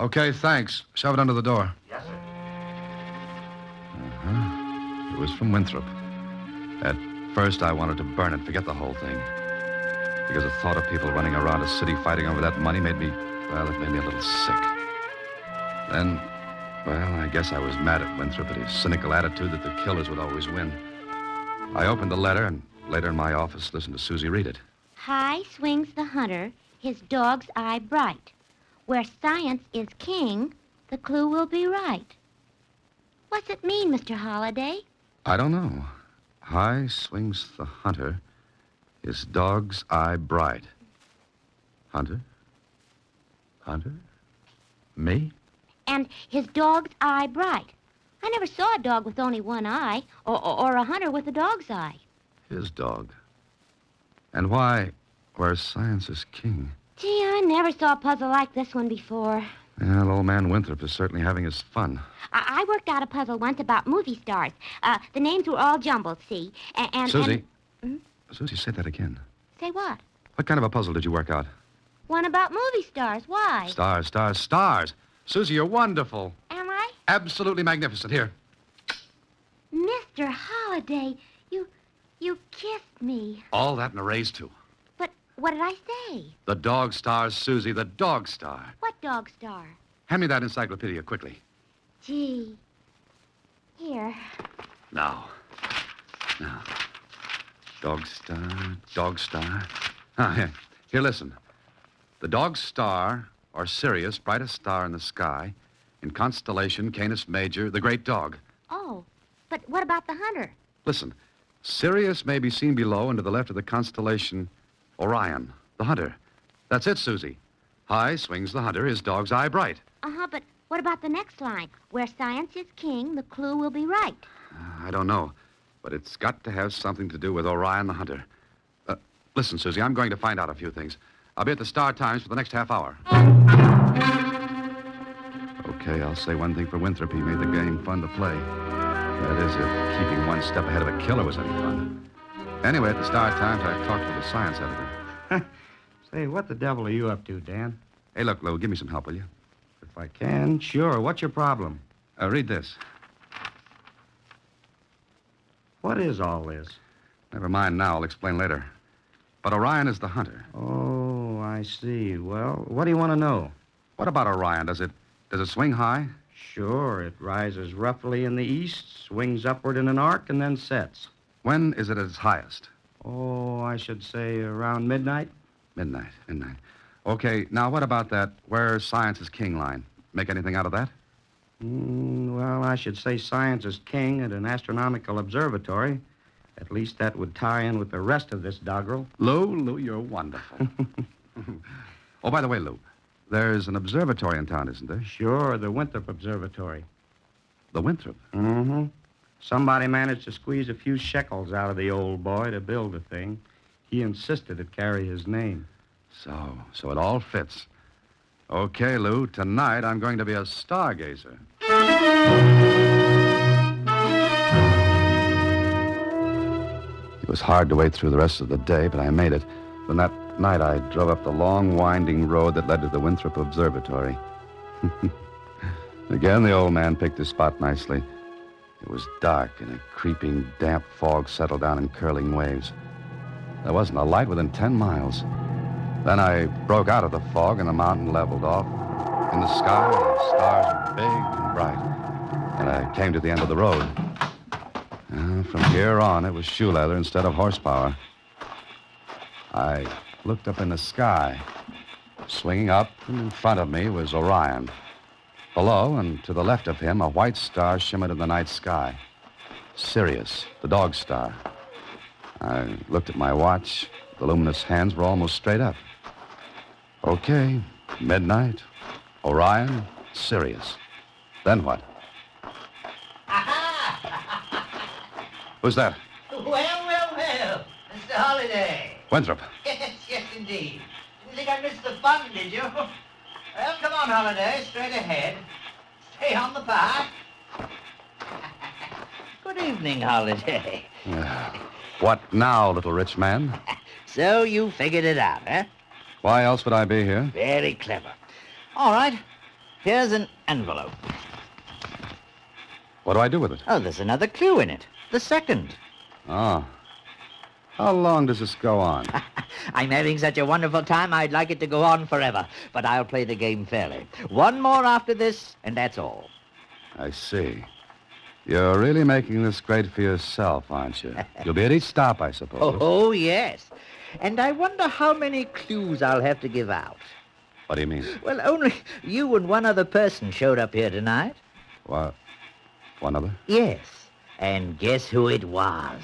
Okay, thanks. Shove it under the door. Yes, sir. It was from Winthrop. At first, I wanted to burn it, forget the whole thing. Because the thought of people running around a city fighting over that money made me a little sick. Then, I guess I was mad at Winthrop at his cynical attitude that the killers would always win. I opened the letter and later in my office listened to Susie read it. High swings the hunter, his dog's eye bright. Where science is king, the clue will be right. What's it mean, Mr. Holliday? I don't know. High swings the hunter, his dog's eye bright. Hunter? Hunter? Me? And his dog's eye bright. I never saw a dog with only one eye, or a hunter with a dog's eye. His dog. And why, where science is king? Gee, I never saw a puzzle like this one before. Well, old man Winthrop is certainly having his fun. I worked out a puzzle once about movie stars. The names were all jumbled, see? Susie. And... Susie, say that again. Say what? What kind of a puzzle did you work out? One about movie stars. Why? Stars, stars, stars. Susie, you're wonderful. Am I? Absolutely magnificent. Here. Mr. Holliday, you kissed me. All that and a raise, too. But what did I say? The dog star, Susie, the dog star. What dog star? Hand me that encyclopedia quickly. Gee. Here. Now. Dog star. Here, listen. The dog star, or Sirius, brightest star in the sky, in constellation Canis Major, the great dog. Oh, but what about the hunter? Listen, Sirius may be seen below and to the left of the constellation Orion, the hunter. That's it, Susie. High swings the hunter, his dog's eye bright. But what about the next line? Where science is king, the clue will be right. I don't know, but it's got to have something to do with Orion the hunter. Listen, Susie, I'm going to find out a few things. I'll be at the Star Times for the next half hour. Okay, I'll say one thing for Winthrop. He made the game fun to play. That is, if keeping one step ahead of a killer was any fun. Anyway, at the Star Times, I talked with the science editor. Say, what the devil are you up to, Dan? Hey, look, Lou, give me some help, will you? If I can, sure. What's your problem? Read this. What is all this? Never mind now. I'll explain later. But Orion is the hunter. Oh, I see. Well, what do you want to know? What about Orion? Does it swing high? Sure. It rises roughly in the east, swings upward in an arc, and then sets. When is it at its highest? Oh, I should say around midnight. Midnight. Okay, now what about that where science is king line? Make anything out of that? Well, I should say science is king at an astronomical observatory. At least that would tie in with the rest of this doggerel. Lou, you're wonderful. Oh, by the way, Lou, there's an observatory in town, isn't there? Sure, the Winthrop Observatory. The Winthrop? Mm-hmm. Somebody managed to squeeze a few shekels out of the old boy to build the thing. He insisted it carry his name. So it all fits. Okay, Lou, tonight I'm going to be a stargazer. It was hard to wait through the rest of the day, but I made it. Then that night I drove up the long, winding road that led to the Winthrop Observatory. Again, the old man picked his spot nicely. It was dark, and a creeping, damp fog settled down in curling waves. There wasn't a light within 10 miles. Then I broke out of the fog, and the mountain leveled off. In the sky, the stars were big and bright. and I came to the end of the road. From here on, it was shoe leather instead of horsepower. I looked up in the sky. Swinging up and in front of me was Orion. Below and to the left of him, a white star shimmered in the night sky. Sirius, the dog star. I looked at my watch. The luminous hands were almost straight up. Okay, midnight, Orion, Sirius. Then what? Who's that? Well, Mr. Holliday. Winthrop. Yes, indeed. Didn't think I missed the fun, did you? Well, come on, Holliday, straight ahead. Stay on the path. Good evening, Holliday. What now, little rich man? So you figured it out, eh? Why else would I be here? Very clever. All right, here's an envelope. What do I do with it? Oh, there's another clue in it. The second. Oh. How long does this go on? I'm having such a wonderful time, I'd like it to go on forever. But I'll play the game fairly. One more after this, and that's all. I see. You're really making this great for yourself, aren't you? You'll be at each stop, I suppose. Oh, yes. And I wonder how many clues I'll have to give out. What do you mean? Well, only you and one other person showed up here tonight. What? One other? Yes. And guess who it was?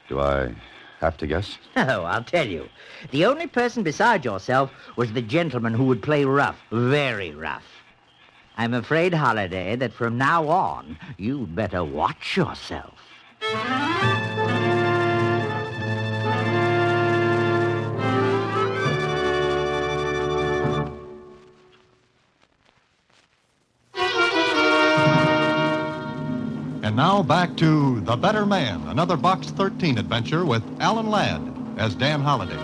Do I have to guess? Oh, I'll tell you. The only person besides yourself was the gentleman who would play rough, very rough. I'm afraid, Holliday, that from now on, you'd better watch yourself. And now back to The Better Man, another Box 13 adventure with Alan Ladd as Dan Holliday.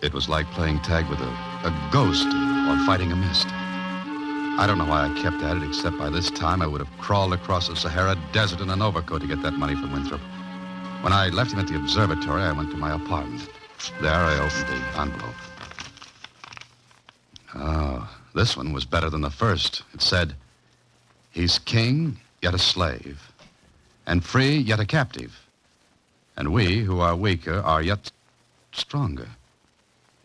It was like playing tag with a ghost or fighting a mist. I don't know why I kept at it, except by this time I would have crawled across the Sahara Desert in an overcoat to get that money from Winthrop. When I left him at the observatory, I went to my apartment. There I opened the envelope. Oh, this one was better than the first. It said, "He's king, yet a slave, and free, yet a captive. And we, who are weaker, are yet stronger.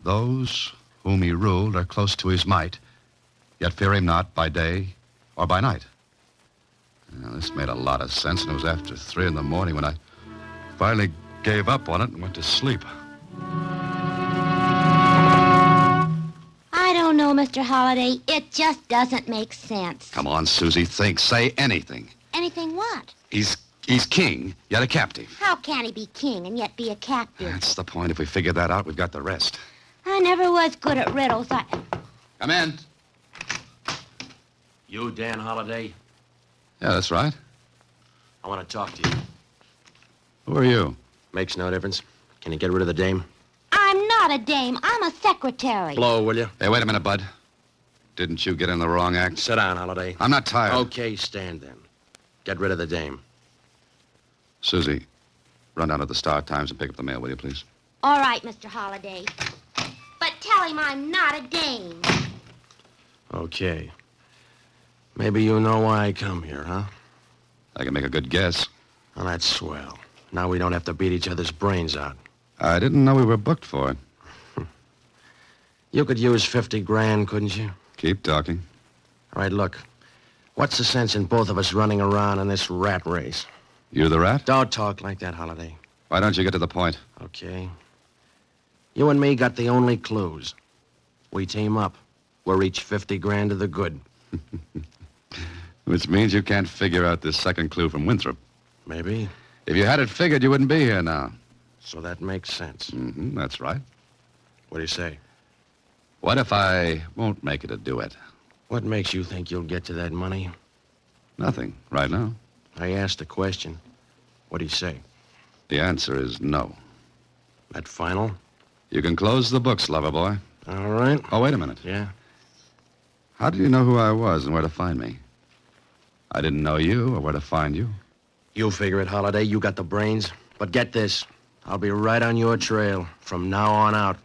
Those whom he ruled are close to his might, yet fear him not by day or by night." Now, this made a lot of sense, and it was after 3 in the morning when I finally gave up on it and went to sleep. I don't know, Mr. Holliday. It just doesn't make sense. Come on, Susie, think. Say anything. Anything what? He's king, yet a captive. How can he be king and yet be a captive? That's the point. If we figure that out, we've got the rest. I never was good at riddles. Come in. You, Dan Holliday? Yeah, that's right. I want to talk to you. Who are you? Makes no difference. Can you get rid of the dame? I'm not a dame. I'm a secretary. Blow, will you? Hey, wait a minute, Bud. Didn't you get in the wrong act? Sit down, Holliday. I'm not tired. Okay, stand then. Get rid of the dame. Susie, run down to the Star-Times and pick up the mail, will you, please? All right, Mr. Holliday. But tell him I'm not a dame. Okay. Maybe you know why I come here, huh? I can make a good guess. Well, that's swell. Now we don't have to beat each other's brains out. I didn't know we were booked for it. You could use 50 grand, couldn't you? Keep talking. All right, look. What's the sense in both of us running around in this rat race? You the rat? Don't talk like that, Holliday. Why don't you get to the point? Okay. You and me got the only clues. We team up. We're each 50 grand to the good. Which means you can't figure out this second clue from Winthrop. Maybe. If you had it figured, you wouldn't be here now. So that makes sense. Mm-hmm, that's right. What do you say? What if I won't make it a duet? What makes you think you'll get to that money? Nothing, right now. I asked a question. What do you say? The answer is no. That final? You can close the books, lover boy. All right. Oh, wait a minute. Yeah? How did you know who I was and where to find me? I didn't know you or where to find you. You figure it, Holliday. You got the brains. But get this. I'll be right on your trail from now on out.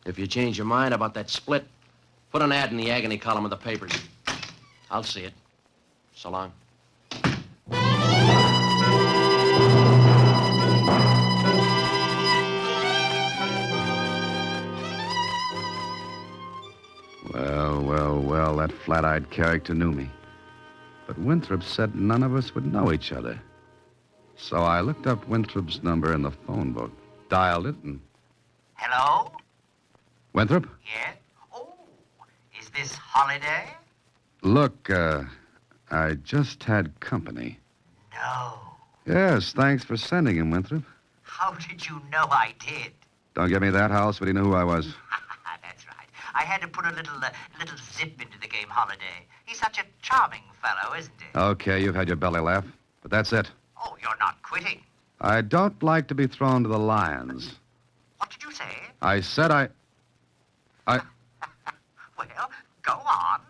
If you change your mind about that split, Put an ad in the agony column of the papers. I'll see it. So long. Well, that flat-eyed character knew me. But Winthrop said none of us would know each other. So I looked up Winthrop's number in the phone book, dialed it, and... Hello? Winthrop? Yes? Oh, is this Holiday? Look, I just had company. No. Yes, thanks for sending him, Winthrop. How did you know I did? Don't get me that, how else would he know who I was? That's right. I had to put a little zip into the game, Holiday. He's such a charming fellow, isn't he? Okay, you've had your belly laugh, but that's it. Oh, you're not quitting. I don't like to be thrown to the lions. What did you say? I said I... Well, go on.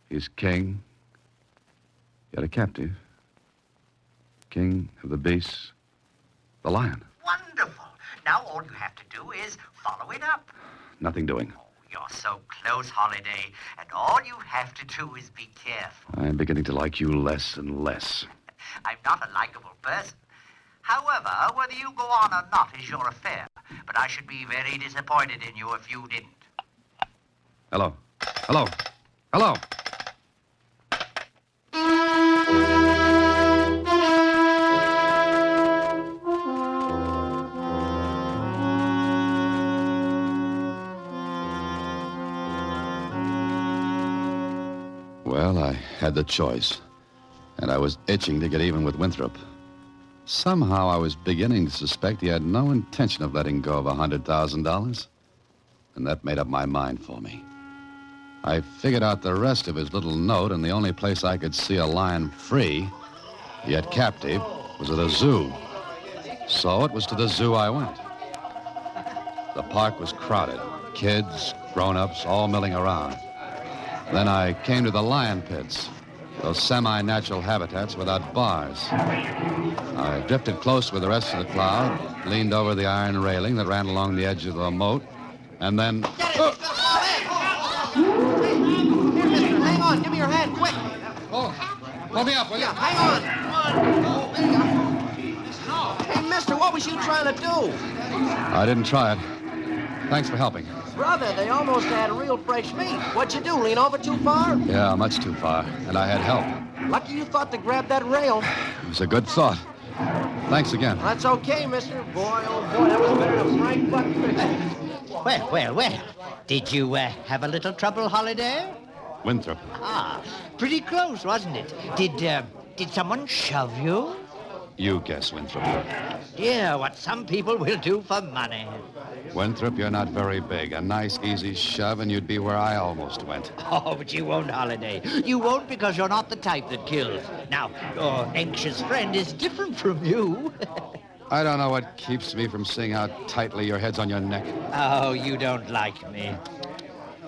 He's king, yet a captive. King of the beasts, the lion. Wonderful. Now all you have to do is follow it up. Nothing doing. Oh, you're so close, Holiday, and all you have to do is be careful. I'm beginning to like you less and less. I'm not a likable person. However, whether you go on or not is your affair. But I should be very disappointed in you if you didn't. Hello. Hello. Hello. Well, I had the choice, and I was itching to get even with Winthrop. Somehow I was beginning to suspect he had no intention of letting go of $100,000, and that made up my mind for me. I figured out the rest of his little note, and the only place I could see a lion free, yet captive, was at a zoo. So it was to the zoo I went. The park was crowded. Kids, grown-ups, all milling around. Then I came to the lion pits, those semi-natural habitats without bars. I drifted close with the rest of the crowd, leaned over the iron railing that ran along the edge of the moat, and then... Here, mister, hang on. Give me your hand, quick. Oh, pull me up, will you? Yeah, hang on. Hey, mister, what was you trying to do? I didn't try it. Thanks for helping. Brother, they almost had real fresh meat. What'd you do, lean over too far? Yeah, much too far, and I had help. Lucky you thought to grab that rail. It was a good thought. Thanks again. That's okay, mister. Boy, oh boy, that was better than Frank Buck. Well. Did you have a little trouble, Holiday? Winthrop. Ah, pretty close, wasn't it? Did someone shove you? You guess, Winthrop. Yeah, what some people will do for money. Winthrop, you're not very big. A nice, easy shove, and you'd be where I almost went. Oh, but you won't, Holiday. You won't because you're not the type that kills. Now, your anxious friend is different from you. I don't know what keeps me from seeing how tightly your head's on your neck. Oh, you don't like me.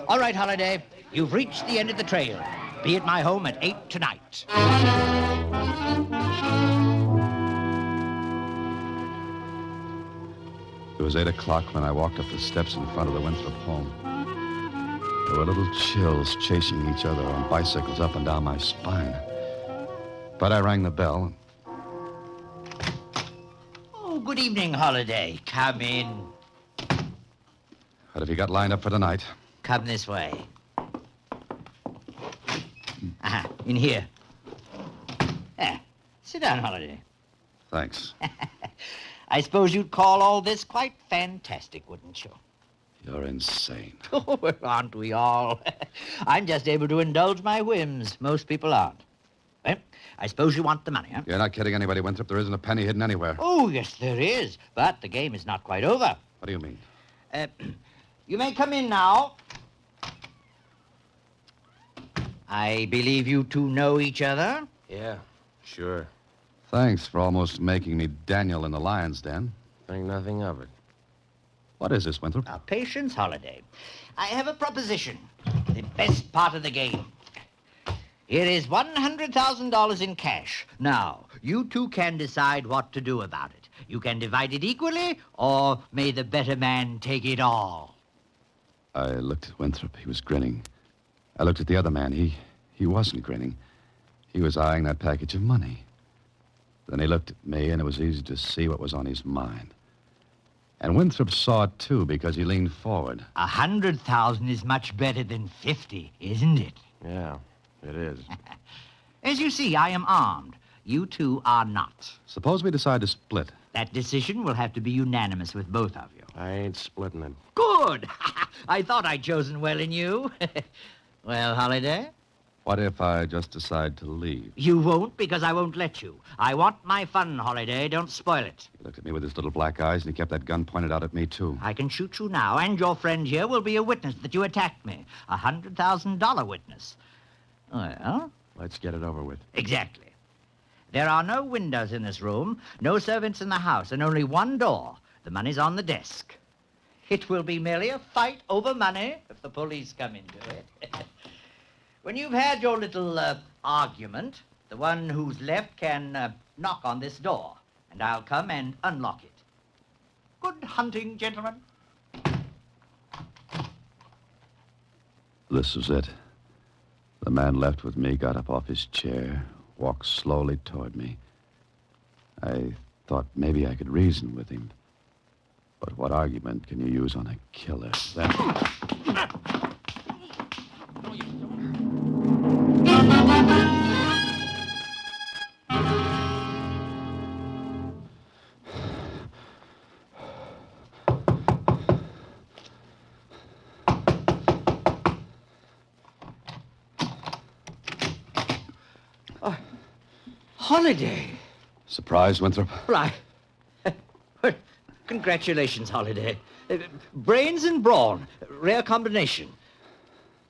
All right, Holiday. You've reached the end of the trail. Be at my home at 8 tonight. It was 8 o'clock when I walked up the steps in front of the Winthrop home. There were little chills chasing each other on bicycles up and down my spine. But I rang the bell. Oh, good evening, Holiday. Come in. What have you got lined up for tonight? Come this way. In here. Sit down, Holiday. Thanks. I suppose you'd call all this quite fantastic, wouldn't you? You're insane. Oh, well, aren't we all? I'm just able to indulge my whims. Most people aren't. Well, I suppose you want the money, huh? You're not kidding anybody, Winthrop. There isn't a penny hidden anywhere. Oh, yes, there is. But the game is not quite over. What do you mean? You may come in now. I believe you two know each other? Yeah, sure. Thanks for almost making me Daniel in the lion's den. Think nothing of it. What is this, Winthrop? Now, patience, Holiday. I have a proposition. The best part of the game. Here is $100,000 in cash. Now, you two can decide what to do about it. You can divide it equally, or may the better man take it all. I looked at Winthrop. He was grinning. I looked at the other man. He wasn't grinning. He was eyeing that package of money. Then he looked at me, and it was easy to see what was on his mind. And Winthrop saw it, too, because he leaned forward. 100,000 is much better than 50, isn't it? Yeah, it is. As you see, I am armed. You two are not. Suppose we decide to split. That decision will have to be unanimous with both of you. I ain't splitting it. Good! I thought I'd chosen well in you. Well, Holiday? What if I just decide to leave? You won't, because I won't let you. I want my fun, Holiday. Don't spoil it. He looked at me with his little black eyes, and he kept that gun pointed out at me, too. I can shoot you now, and your friend here will be a witness that you attacked me. A $100,000 witness. Well? Let's get it over with. Exactly. There are no windows in this room, no servants in the house, and only one door. The money's on the desk. It will be merely a fight over money if the police come into it. When you've had your little argument, the one who's left can knock on this door, and I'll come and unlock it. Good hunting, gentlemen. This was it. The man left with me got up off his chair, walked slowly toward me. I thought maybe I could reason with him. But what argument can you use on a killer? Then... Holiday. Surprised, Winthrop? Right. Congratulations, Holiday. Brains and brawn. Rare combination.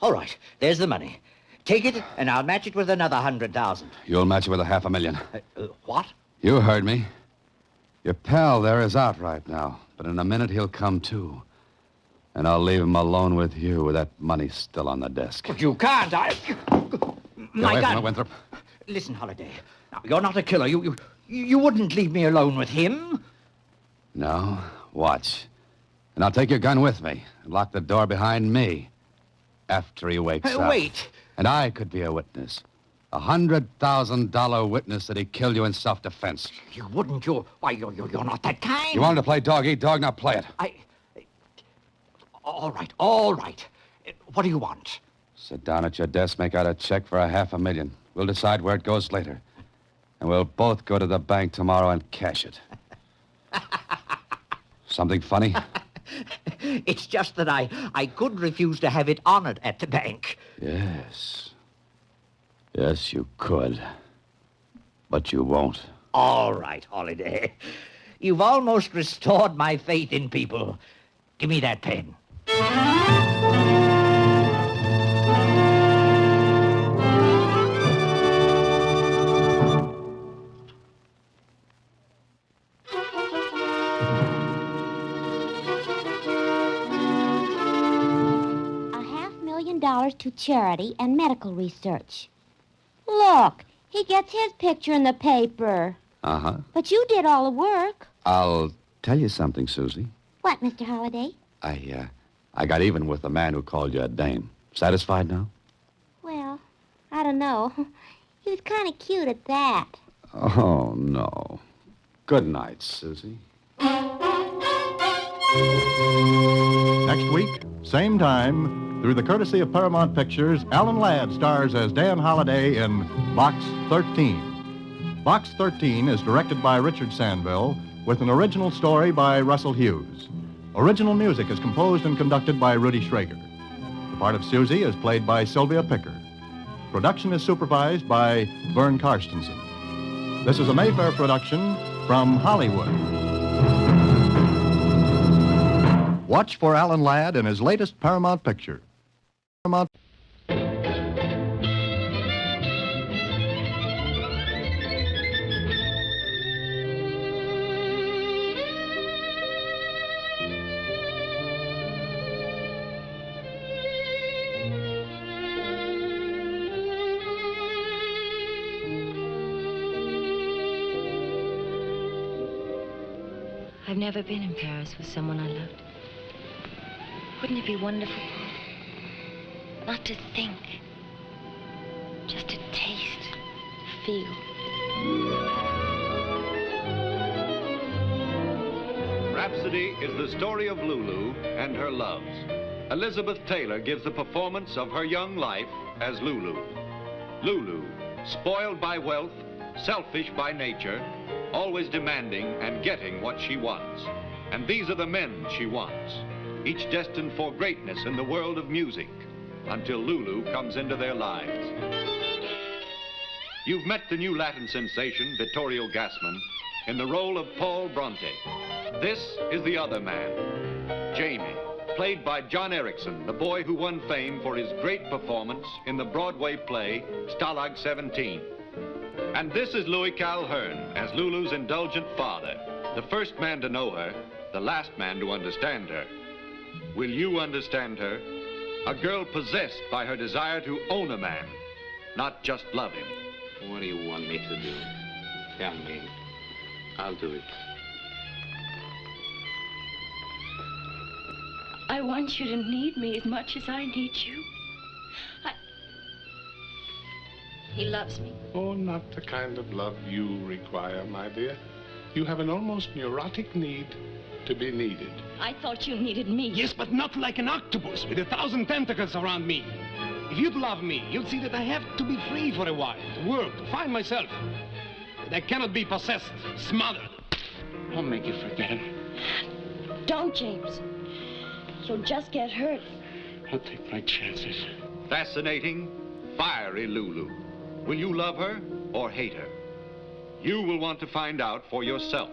All right, there's the money. Take it, and I'll match it with another 100,000. You'll match it with $500,000. What? You heard me. Your pal there is out right now, but in a minute he'll come too. And I'll leave him alone with you with that money still on the desk. But you can't. My gun. Winthrop. Listen, Holiday. Now, you're not a killer. You wouldn't leave me alone with him. No. Watch. And I'll take your gun with me and lock the door behind me after he wakes up. Wait. And I could be a witness. $100,000 witness that he killed you in self-defense. You wouldn't. You're not that kind. You wanted to play dog eat dog, now play it. All right. What do you want? Sit down at your desk, make out a check for $500,000. We'll decide where it goes later. And we'll both go to the bank tomorrow and cash it. Something funny? It's just that I could refuse to have it honored at the bank. Yes. Yes, you could. But you won't. All right, Holiday. You've almost restored my faith in people. Give me that pen. $500,000 to charity and medical research. Look, he gets his picture in the paper. Uh-huh. But you did all the work. I'll tell you something, Susie. What, Mr. Holliday? I got even with the man who called you a dame. Satisfied now? Well, I don't know. He was kind of cute at that. Oh, no. Good night, Susie. Next week, same time, through the courtesy of Paramount Pictures, Alan Ladd stars as Dan Holliday in Box 13. Box 13 is directed by Richard Sandville with an original story by Russell Hughes. Original music is composed and conducted by Rudy Schrager. The part of Susie is played by Sylvia Picker. Production is supervised by Vern Karstensen. This is a Mayfair production from Hollywood. Watch for Alan Ladd in his latest Paramount picture. Paramount. I've never been in Paris with someone I loved. Wouldn't it be wonderful, Paul? Not to think, just to taste, feel. Rhapsody is the story of Lulu and her loves. Elizabeth Taylor gives the performance of her young life as Lulu. Lulu, spoiled by wealth, selfish by nature, always demanding and getting what she wants. And these are the men she wants, each destined for greatness in the world of music, until Lulu comes into their lives. You've met the new Latin sensation, Vittorio Gassman, in the role of Paul Bronte. This is the other man, Jamie, played by John Erickson, the boy who won fame for his great performance in the Broadway play Stalag 17. And this is Louis Calhern as Lulu's indulgent father, the first man to know her, the last man to understand her. Will you understand her? A girl possessed by her desire to own a man, not just love him. What do you want me to do? Tell me. I'll do it. I want you to need me as much as I need you. He loves me. Oh, not the kind of love you require, my dear. You have an almost neurotic need to be needed. I thought you needed me. Yes, but not like an octopus with 1,000 tentacles around me. If you'd love me, you'd see that I have to be free for a while, to work, to find myself. That I cannot be possessed, smothered. I'll make you forget him. Don't, James. You'll just get hurt. I'll take my chances. Fascinating, fiery Lulu. Will you love her or hate her? You will want to find out for yourself.